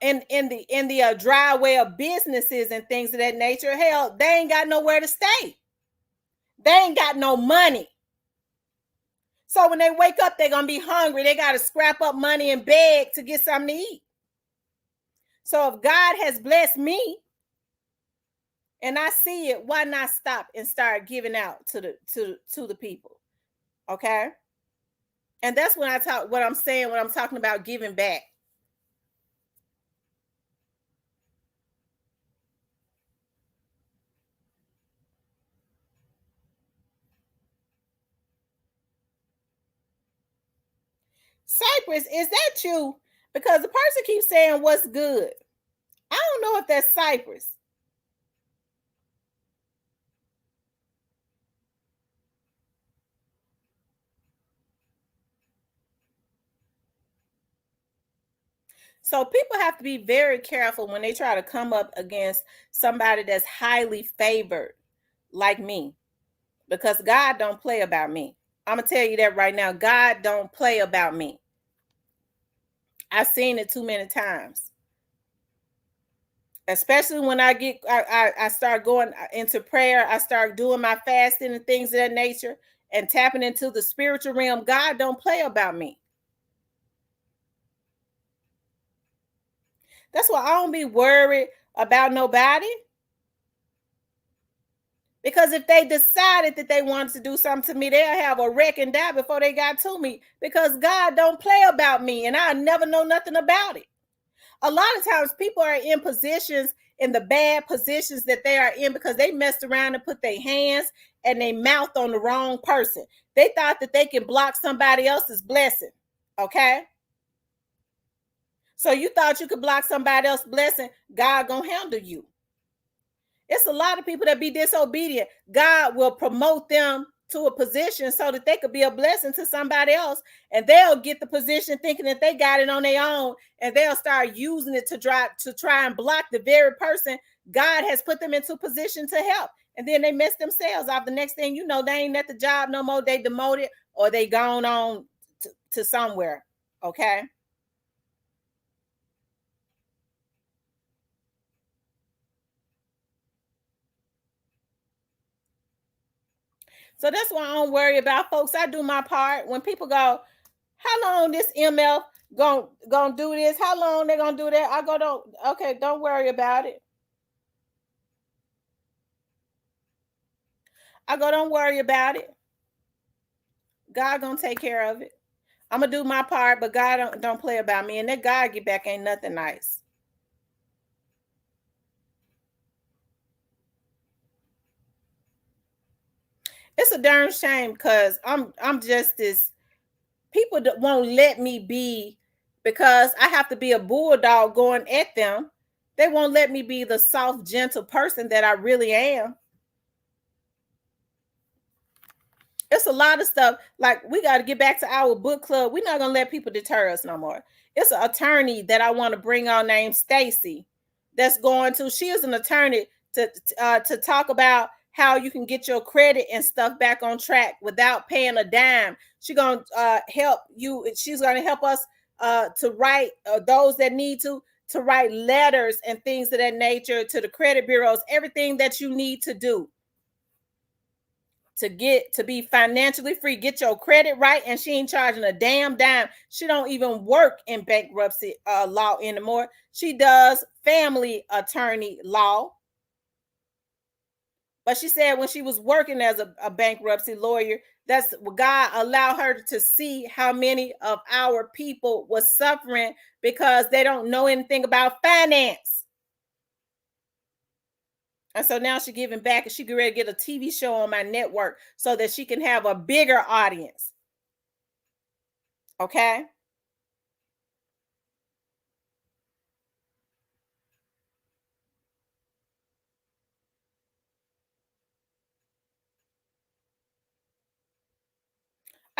in the driveway of businesses and things of that nature, hell, they ain't got nowhere to stay. They ain't got no money. So when they wake up, they're going to be hungry. They got to scrap up money and beg to get something to eat. So if God has blessed me and I see it, why not stop and start giving out to the people? Okay? And that's when what I'm saying when I'm talking about giving back. Cypress, is that you? Because the person keeps saying what's good. I don't know if that's Cypress. So people have to be very careful when they try to come up against somebody that's highly favored like me, because God don't play about me. I'm going to tell you that right now. God don't play about me. I've seen it too many times. Especially when I start going into prayer, I start doing my fasting and things of that nature and tapping into the spiritual realm. God don't play about me. That's why I don't be worried about nobody. Because if they decided that they wanted to do something to me, they'll have a wreck and die before they got to me, because God don't play about me and I never know nothing about it. A lot of times people are in positions, in the bad positions that they are in, because they messed around and put their hands and their mouth on the wrong person. They thought that they can block somebody else's blessing. Okay? So you thought you could block somebody else's blessing, God gonna handle you. It's a lot of people that be disobedient. God will promote them to a position so that they could be a blessing to somebody else, and they'll get the position thinking that they got it on their own, and they'll start using it to try and block the very person God has put them into position to help. And then they mess themselves off. The next thing you know, they ain't at the job no more. They demoted or they gone on to somewhere. Okay. So that's why I don't worry about folks. I do my part. When people go, how long this MF gonna do this? How long they gonna do that? I go, don't worry about it. I go, don't worry about it. God gonna take care of it. I'm gonna do my part, but God don't play about me. And that God get back ain't nothing nice. It's a darn shame, because I'm just this. People won't let me be, because I have to be a bulldog going at them. They won't let me be the soft, gentle person that I really am. It's a lot of stuff. Like, we got to get back to our book club. We're not going to let people deter us no more. It's an attorney that I want to bring on named Stacy. She is an attorney to talk about how you can get your credit and stuff back on track without paying a dime. She's going to help you. She's going to help us to write, those that need to write letters and things of that nature to the credit bureaus, everything that you need to do to be financially free. Get your credit right, and she ain't charging a damn dime. She don't even work in bankruptcy law anymore. She does family attorney law. But she said when she was working as a bankruptcy lawyer, that's what God allowed her to see how many of our people was suffering because they don't know anything about finance. And so now she's giving back, and she get ready to get a TV show on my network so that she can have a bigger audience. Okay?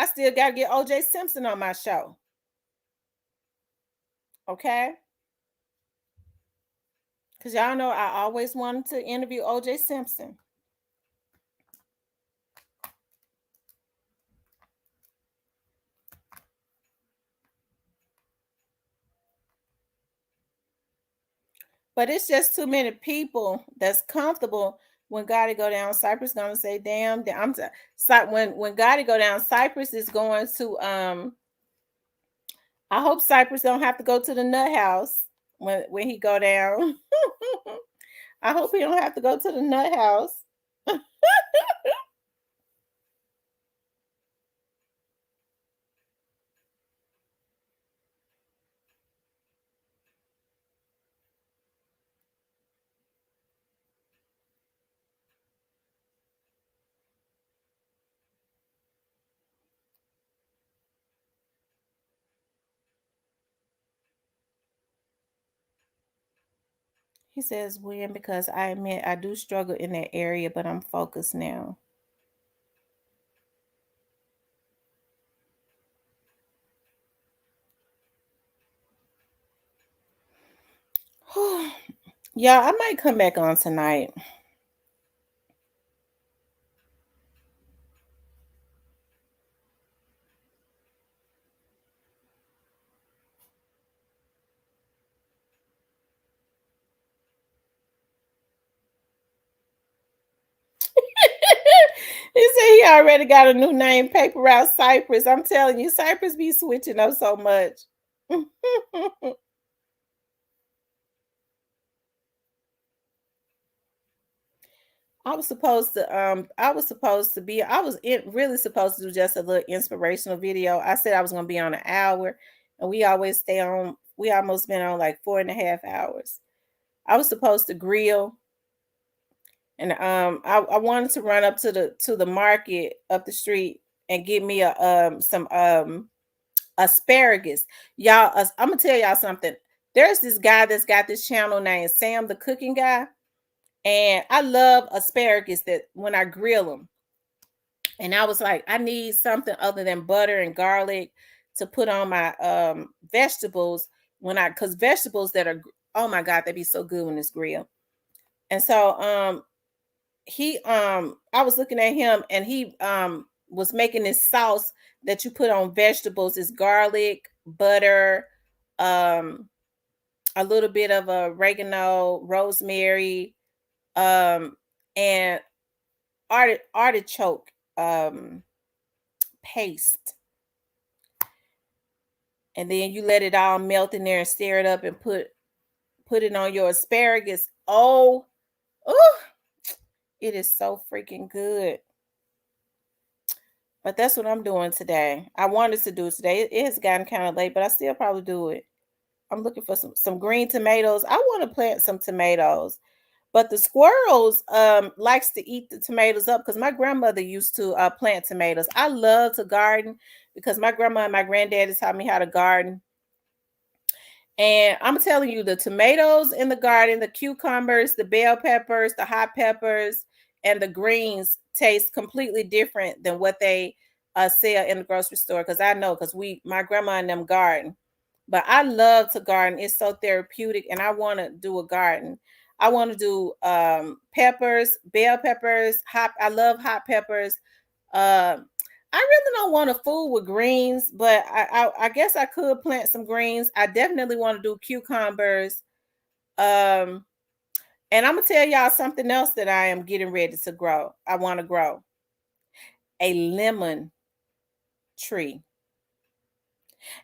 I still got to get OJ Simpson on my show. Okay? Because y'all know I always wanted to interview OJ Simpson. But it's just too many people that's comfortable When Gotti go down, Cypress gonna say, "Damn, when Gotti go down, Cypress is going to I hope Cypress don't have to go to the nut house when he go down. I hope he don't have to go to the nut house." He says, "When?" Because I admit I do struggle in that area, but I'm focused now. Yeah, I might come back on tonight. He said he already got a new name, Paper Route Cypress. I'm telling you, Cypress be switching up so much. I was supposed to really supposed to do just a little inspirational video. I said I was gonna be on an hour, and we always stay on. We almost been on like 4.5 hours. I was supposed to grill, and I wanted to run up to the market up the street and get me some asparagus. Y'all, I'm gonna tell y'all something. There's this guy that's got this channel named Sam the Cooking Guy, and I love asparagus that when I grill them. And I was like, I need something other than butter and garlic to put on my vegetables because vegetables that are, oh my God, they'd be so good when it's grilled. And so I was looking at him, and he was making this sauce that you put on vegetables. It's garlic, butter, a little bit of oregano, rosemary, and artichoke paste. And then you let it all melt in there and stir it up and put it on your asparagus. Oh, it is so freaking good. But that's what I'm doing today. I wanted to do it today. It has gotten kind of late, but I still probably do it. I'm looking for some green tomatoes. I want to plant some tomatoes. But the squirrels likes to eat the tomatoes up because my grandmother used to plant tomatoes. I love to garden because my grandma and my granddaddy taught me how to garden. And I'm telling you, the tomatoes in the garden, the cucumbers, the bell peppers, the hot peppers, and the greens taste completely different than what they sell in the grocery store. Because I know, because my grandma and them garden. But I love to garden. It's so therapeutic, and I want to do a garden. I want to do peppers, bell peppers, I love hot peppers. I really don't want to fool with greens, but I guess I could plant some greens. I definitely want to do cucumbers. And I'm gonna tell y'all something else that I am getting ready to grow. I want to grow a lemon tree.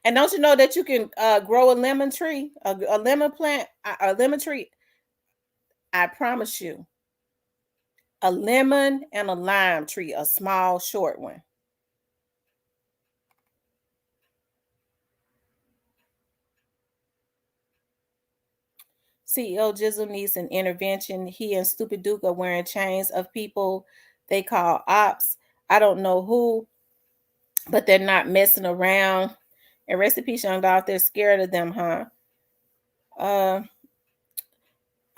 And don't you know that you can grow a lemon tree, a lemon plant, a lemon tree? I promise you, a lemon and a lime tree, a small, short one. CEO Jizzle needs an intervention. He and Stupid Duke are wearing chains of people they call ops. I don't know who, but they're not messing around. And rest in peace, Young Dolph. They're scared of them, huh?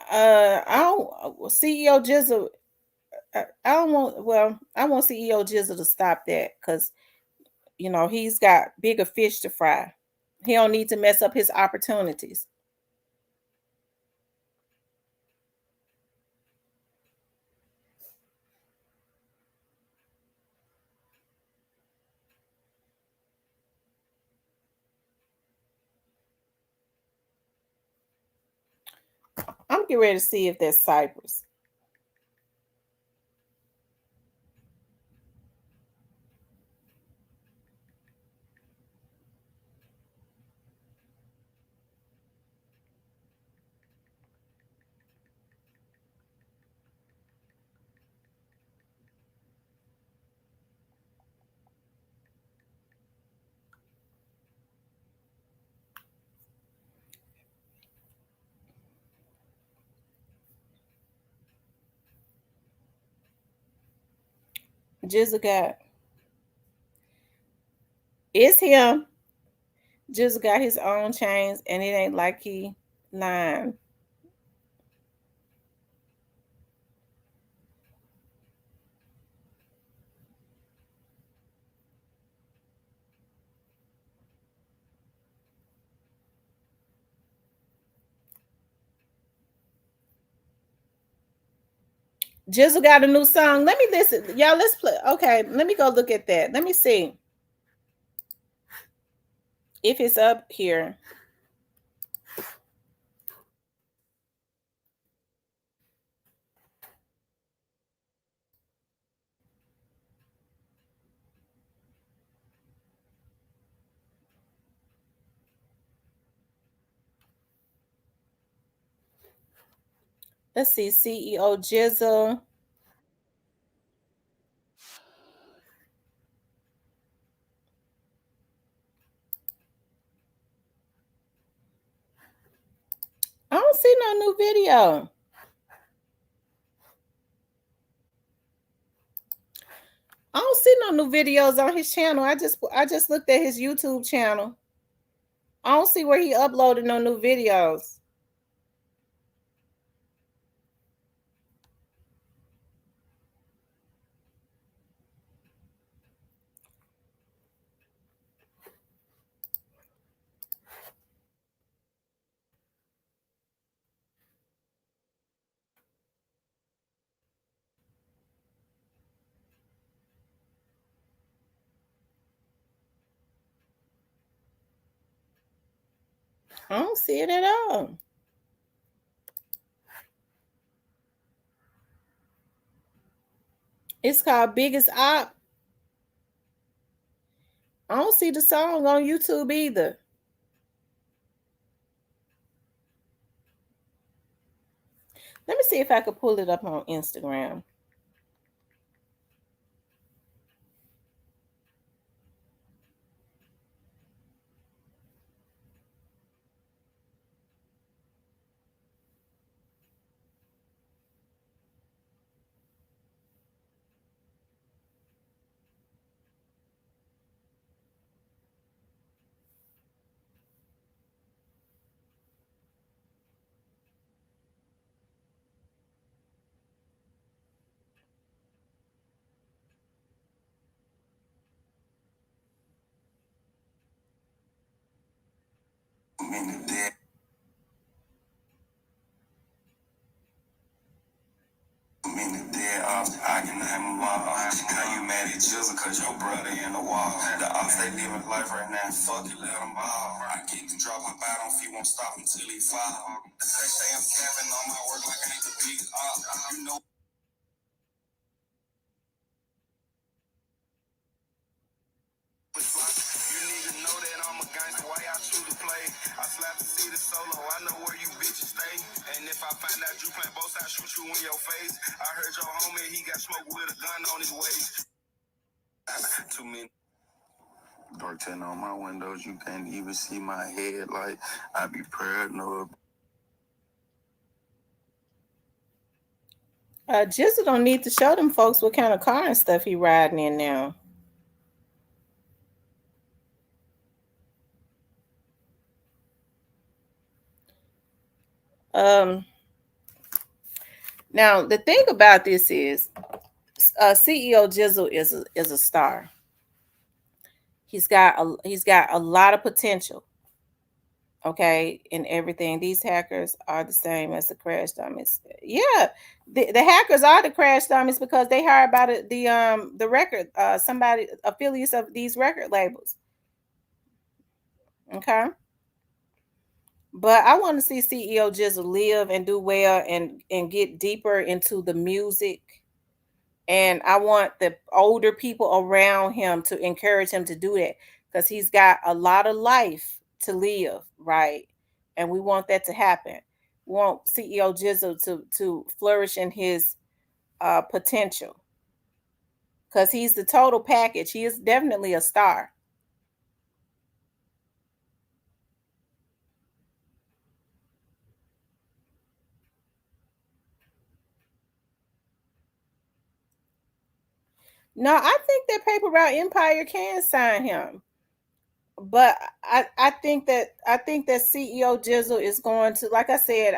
I don't CEO Jizzle. I want CEO Jizzle to stop that because he's got bigger fish to fry. He don't need to mess up his opportunities. I'm getting ready to see if that's Cypress. Jizzle got. It's him. Jizzle got his own chains, and it ain't like he lying. Jizzle got a new song. Let me listen. Y'all, let's play. Okay, let me go look at that. Let me see if it's up here. Let's see, CEO Jizzle. I don't see no new video. I don't see no new videos on his channel. I just looked at his YouTube channel. I don't see where he uploaded no new videos. I don't see it at all. It's called Biggest Op. I don't see the song on YouTube either. Let me see if I could pull it up on Instagram. I can name them all. Now you mad at Jizzle cause your brother in the wall. The ops they living life right now. Fuck it, let them ball. I keep the drop my bite on feet, won't stop until he fall. They say I'm capping on my work like I ain't the big op. You know. You need to know that I'm a gangster, why I choose to play. I slap the city solo, I know where you bitches stay. And if I find out you playing both sides, shoot you in your face. I heard your homie, he got smoked with a gun on his waist. Too many. Dark tin on my windows, you can't even see my head. Like I be paranoid. Jizzle don't need to show them folks what kind of car and stuff he riding in now. Now the thing about this is, CEO Jizzle is a star. He's got a lot of potential. Okay, in everything. These hackers are the same as the crash dummies. Yeah, the hackers are the crash dummies because they hired by the record somebody affiliates of these record labels. Okay. But I want to see CEO Jizzle live and do well and get deeper into the music. And I want the older people around him to encourage him to do that because he's got a lot of life to live, right? And we want that to happen. We want CEO Jizzle to flourish in his potential because he's the total package. He is definitely a star. No, I think that Paper Route Empire can sign him. But I think that CEO Jizzle is going to, like I said,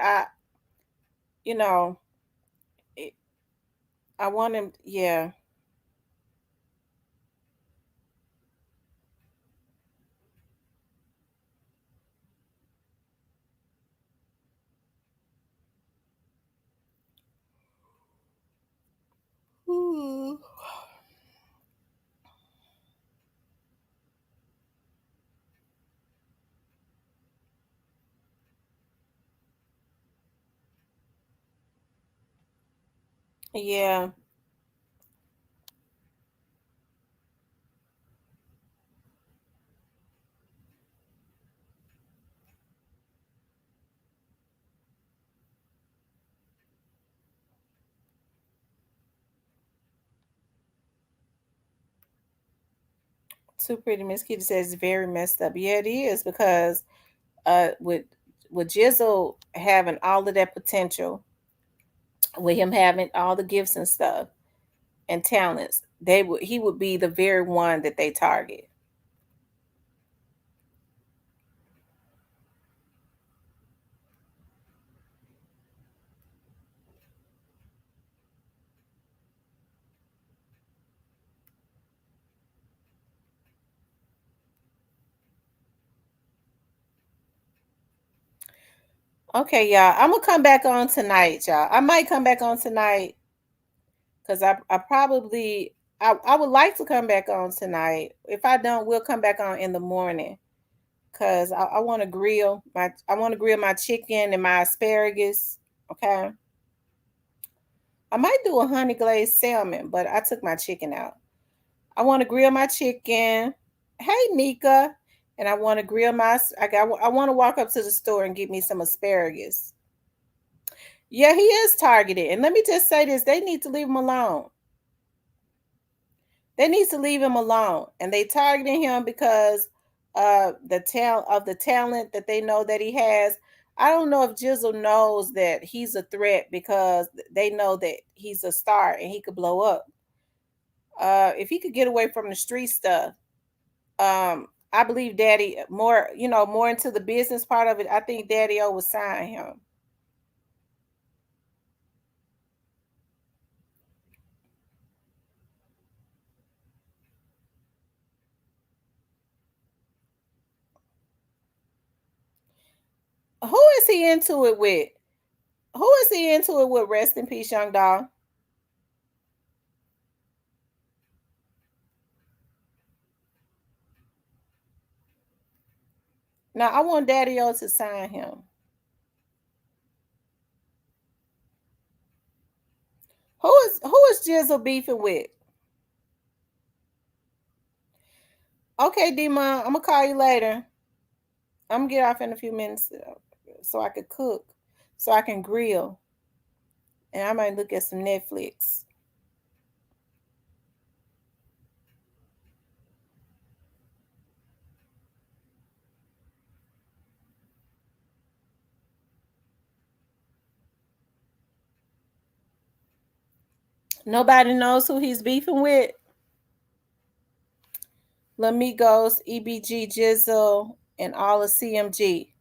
you know, I want him, yeah. Ooh. Yeah. Too Pretty Miss Kitty says it's very messed up. Yeah, it is, because with Jizzle having all of that potential, with him having all the gifts and stuff and talents, he would be the very one that they target. Okay, y'all. I'm gonna come back on tonight, y'all. I might come back on tonight because I probably I would like to come back on tonight. If I don't, we'll come back on in the morning, because I want to grill my chicken and my asparagus. Okay. I might do a honey glazed salmon, but I took my chicken out. I want to grill my chicken. Hey, Nika. And I want to grill I want to walk up to the store and get me some asparagus. Yeah, he is targeted. And let me just say this, they need to leave him alone. They need to leave him alone. And they targeting him because the talent that they know that he has. I don't know if Jizzle knows that he's a threat, because they know that he's a star and he could blow up. If he could get away from the street stuff, I believe Daddy more into the business part of it. I think Daddy O would sign him. Who is he into it with? Who is he into it with? Rest in peace, Young Doll. Now I want Daddy O to sign him. Who is Jizzle beefing with? Okay, D-Mon, I'm gonna call you later. I'm gonna get off in a few minutes so I could cook, so I can grill, and I might look at some Netflix. Nobody knows who he's beefing with. Lamigos, EBG, Jizzle, and all of CMG.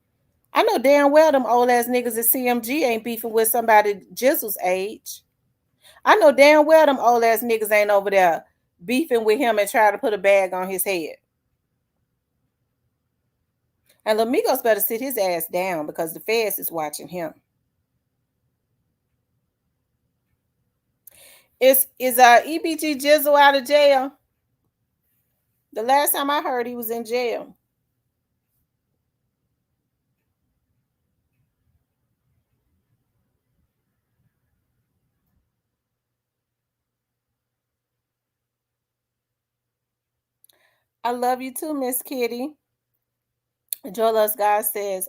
I know damn well them old ass niggas at CMG ain't beefing with somebody Jizzle's age. I know damn well them old ass niggas ain't over there beefing with him and trying to put a bag on his head. And Lamigos better sit his ass down, because the feds is watching him. Is EBG Jizzle out of jail? The last time I heard, he was in jail. I love you too, Miss Kitty. Joel God says,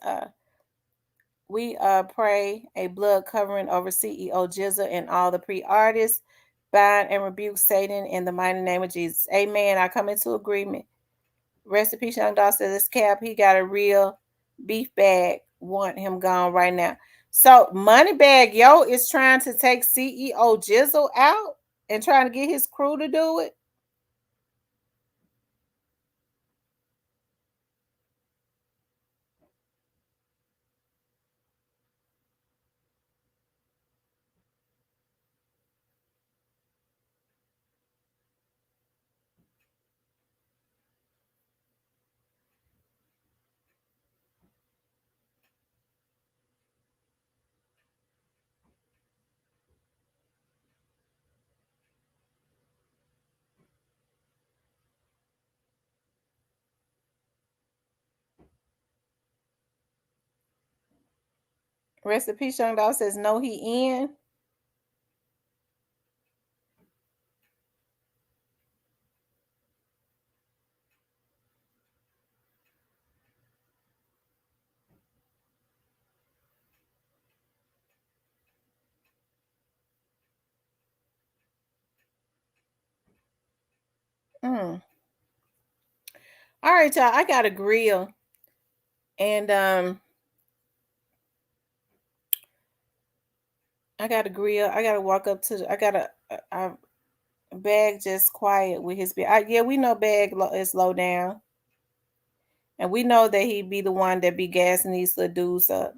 we pray a blood covering over CEO Jizzle and all the pre-artists. Bind and rebuke Satan in the mighty name of Jesus. Amen. I come into agreement. Rest in peace, Young Dog says, this Cap, he got a real beef bag. Want him gone right now. So Moneybag Yo is trying to take CEO Jizzle out and trying to get his crew to do it. Rest in peace, Young Dog says no, he in. All right, y'all. I got a grill, and I got a grill. I gotta walk up to. I got a Bag just quiet with his bag. Yeah, we know Bag is low down, and we know that he be the one that be gassing these little dudes up.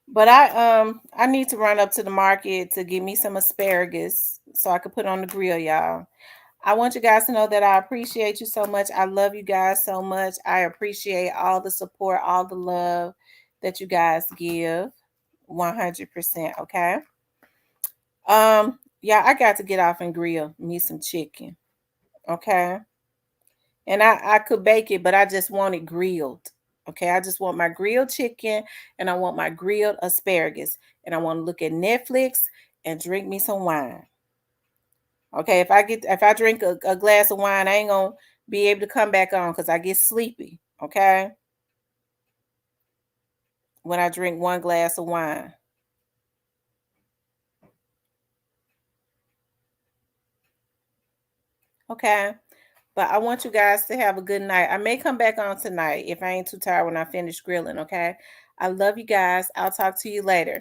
But I need to run up to the market to get me some asparagus so I could put on the grill, y'all. I want you guys to know that I appreciate you so much. I love you guys so much. I appreciate all the support, all the love that you guys give. 100%, okay? Yeah, I got to get off and grill me some chicken. Okay. And I could bake it, but I just want it grilled. Okay. I just want my grilled chicken and I want my grilled asparagus. And I want to look at Netflix and drink me some wine. Okay. If I drink a glass of wine, I ain't gonna be able to come back on because I get sleepy. Okay. When I drink one glass of wine. Okay. But I want you guys to have a good night. I may come back on tonight if I ain't too tired when I finish grilling, okay? I love you guys. I'll talk to you later.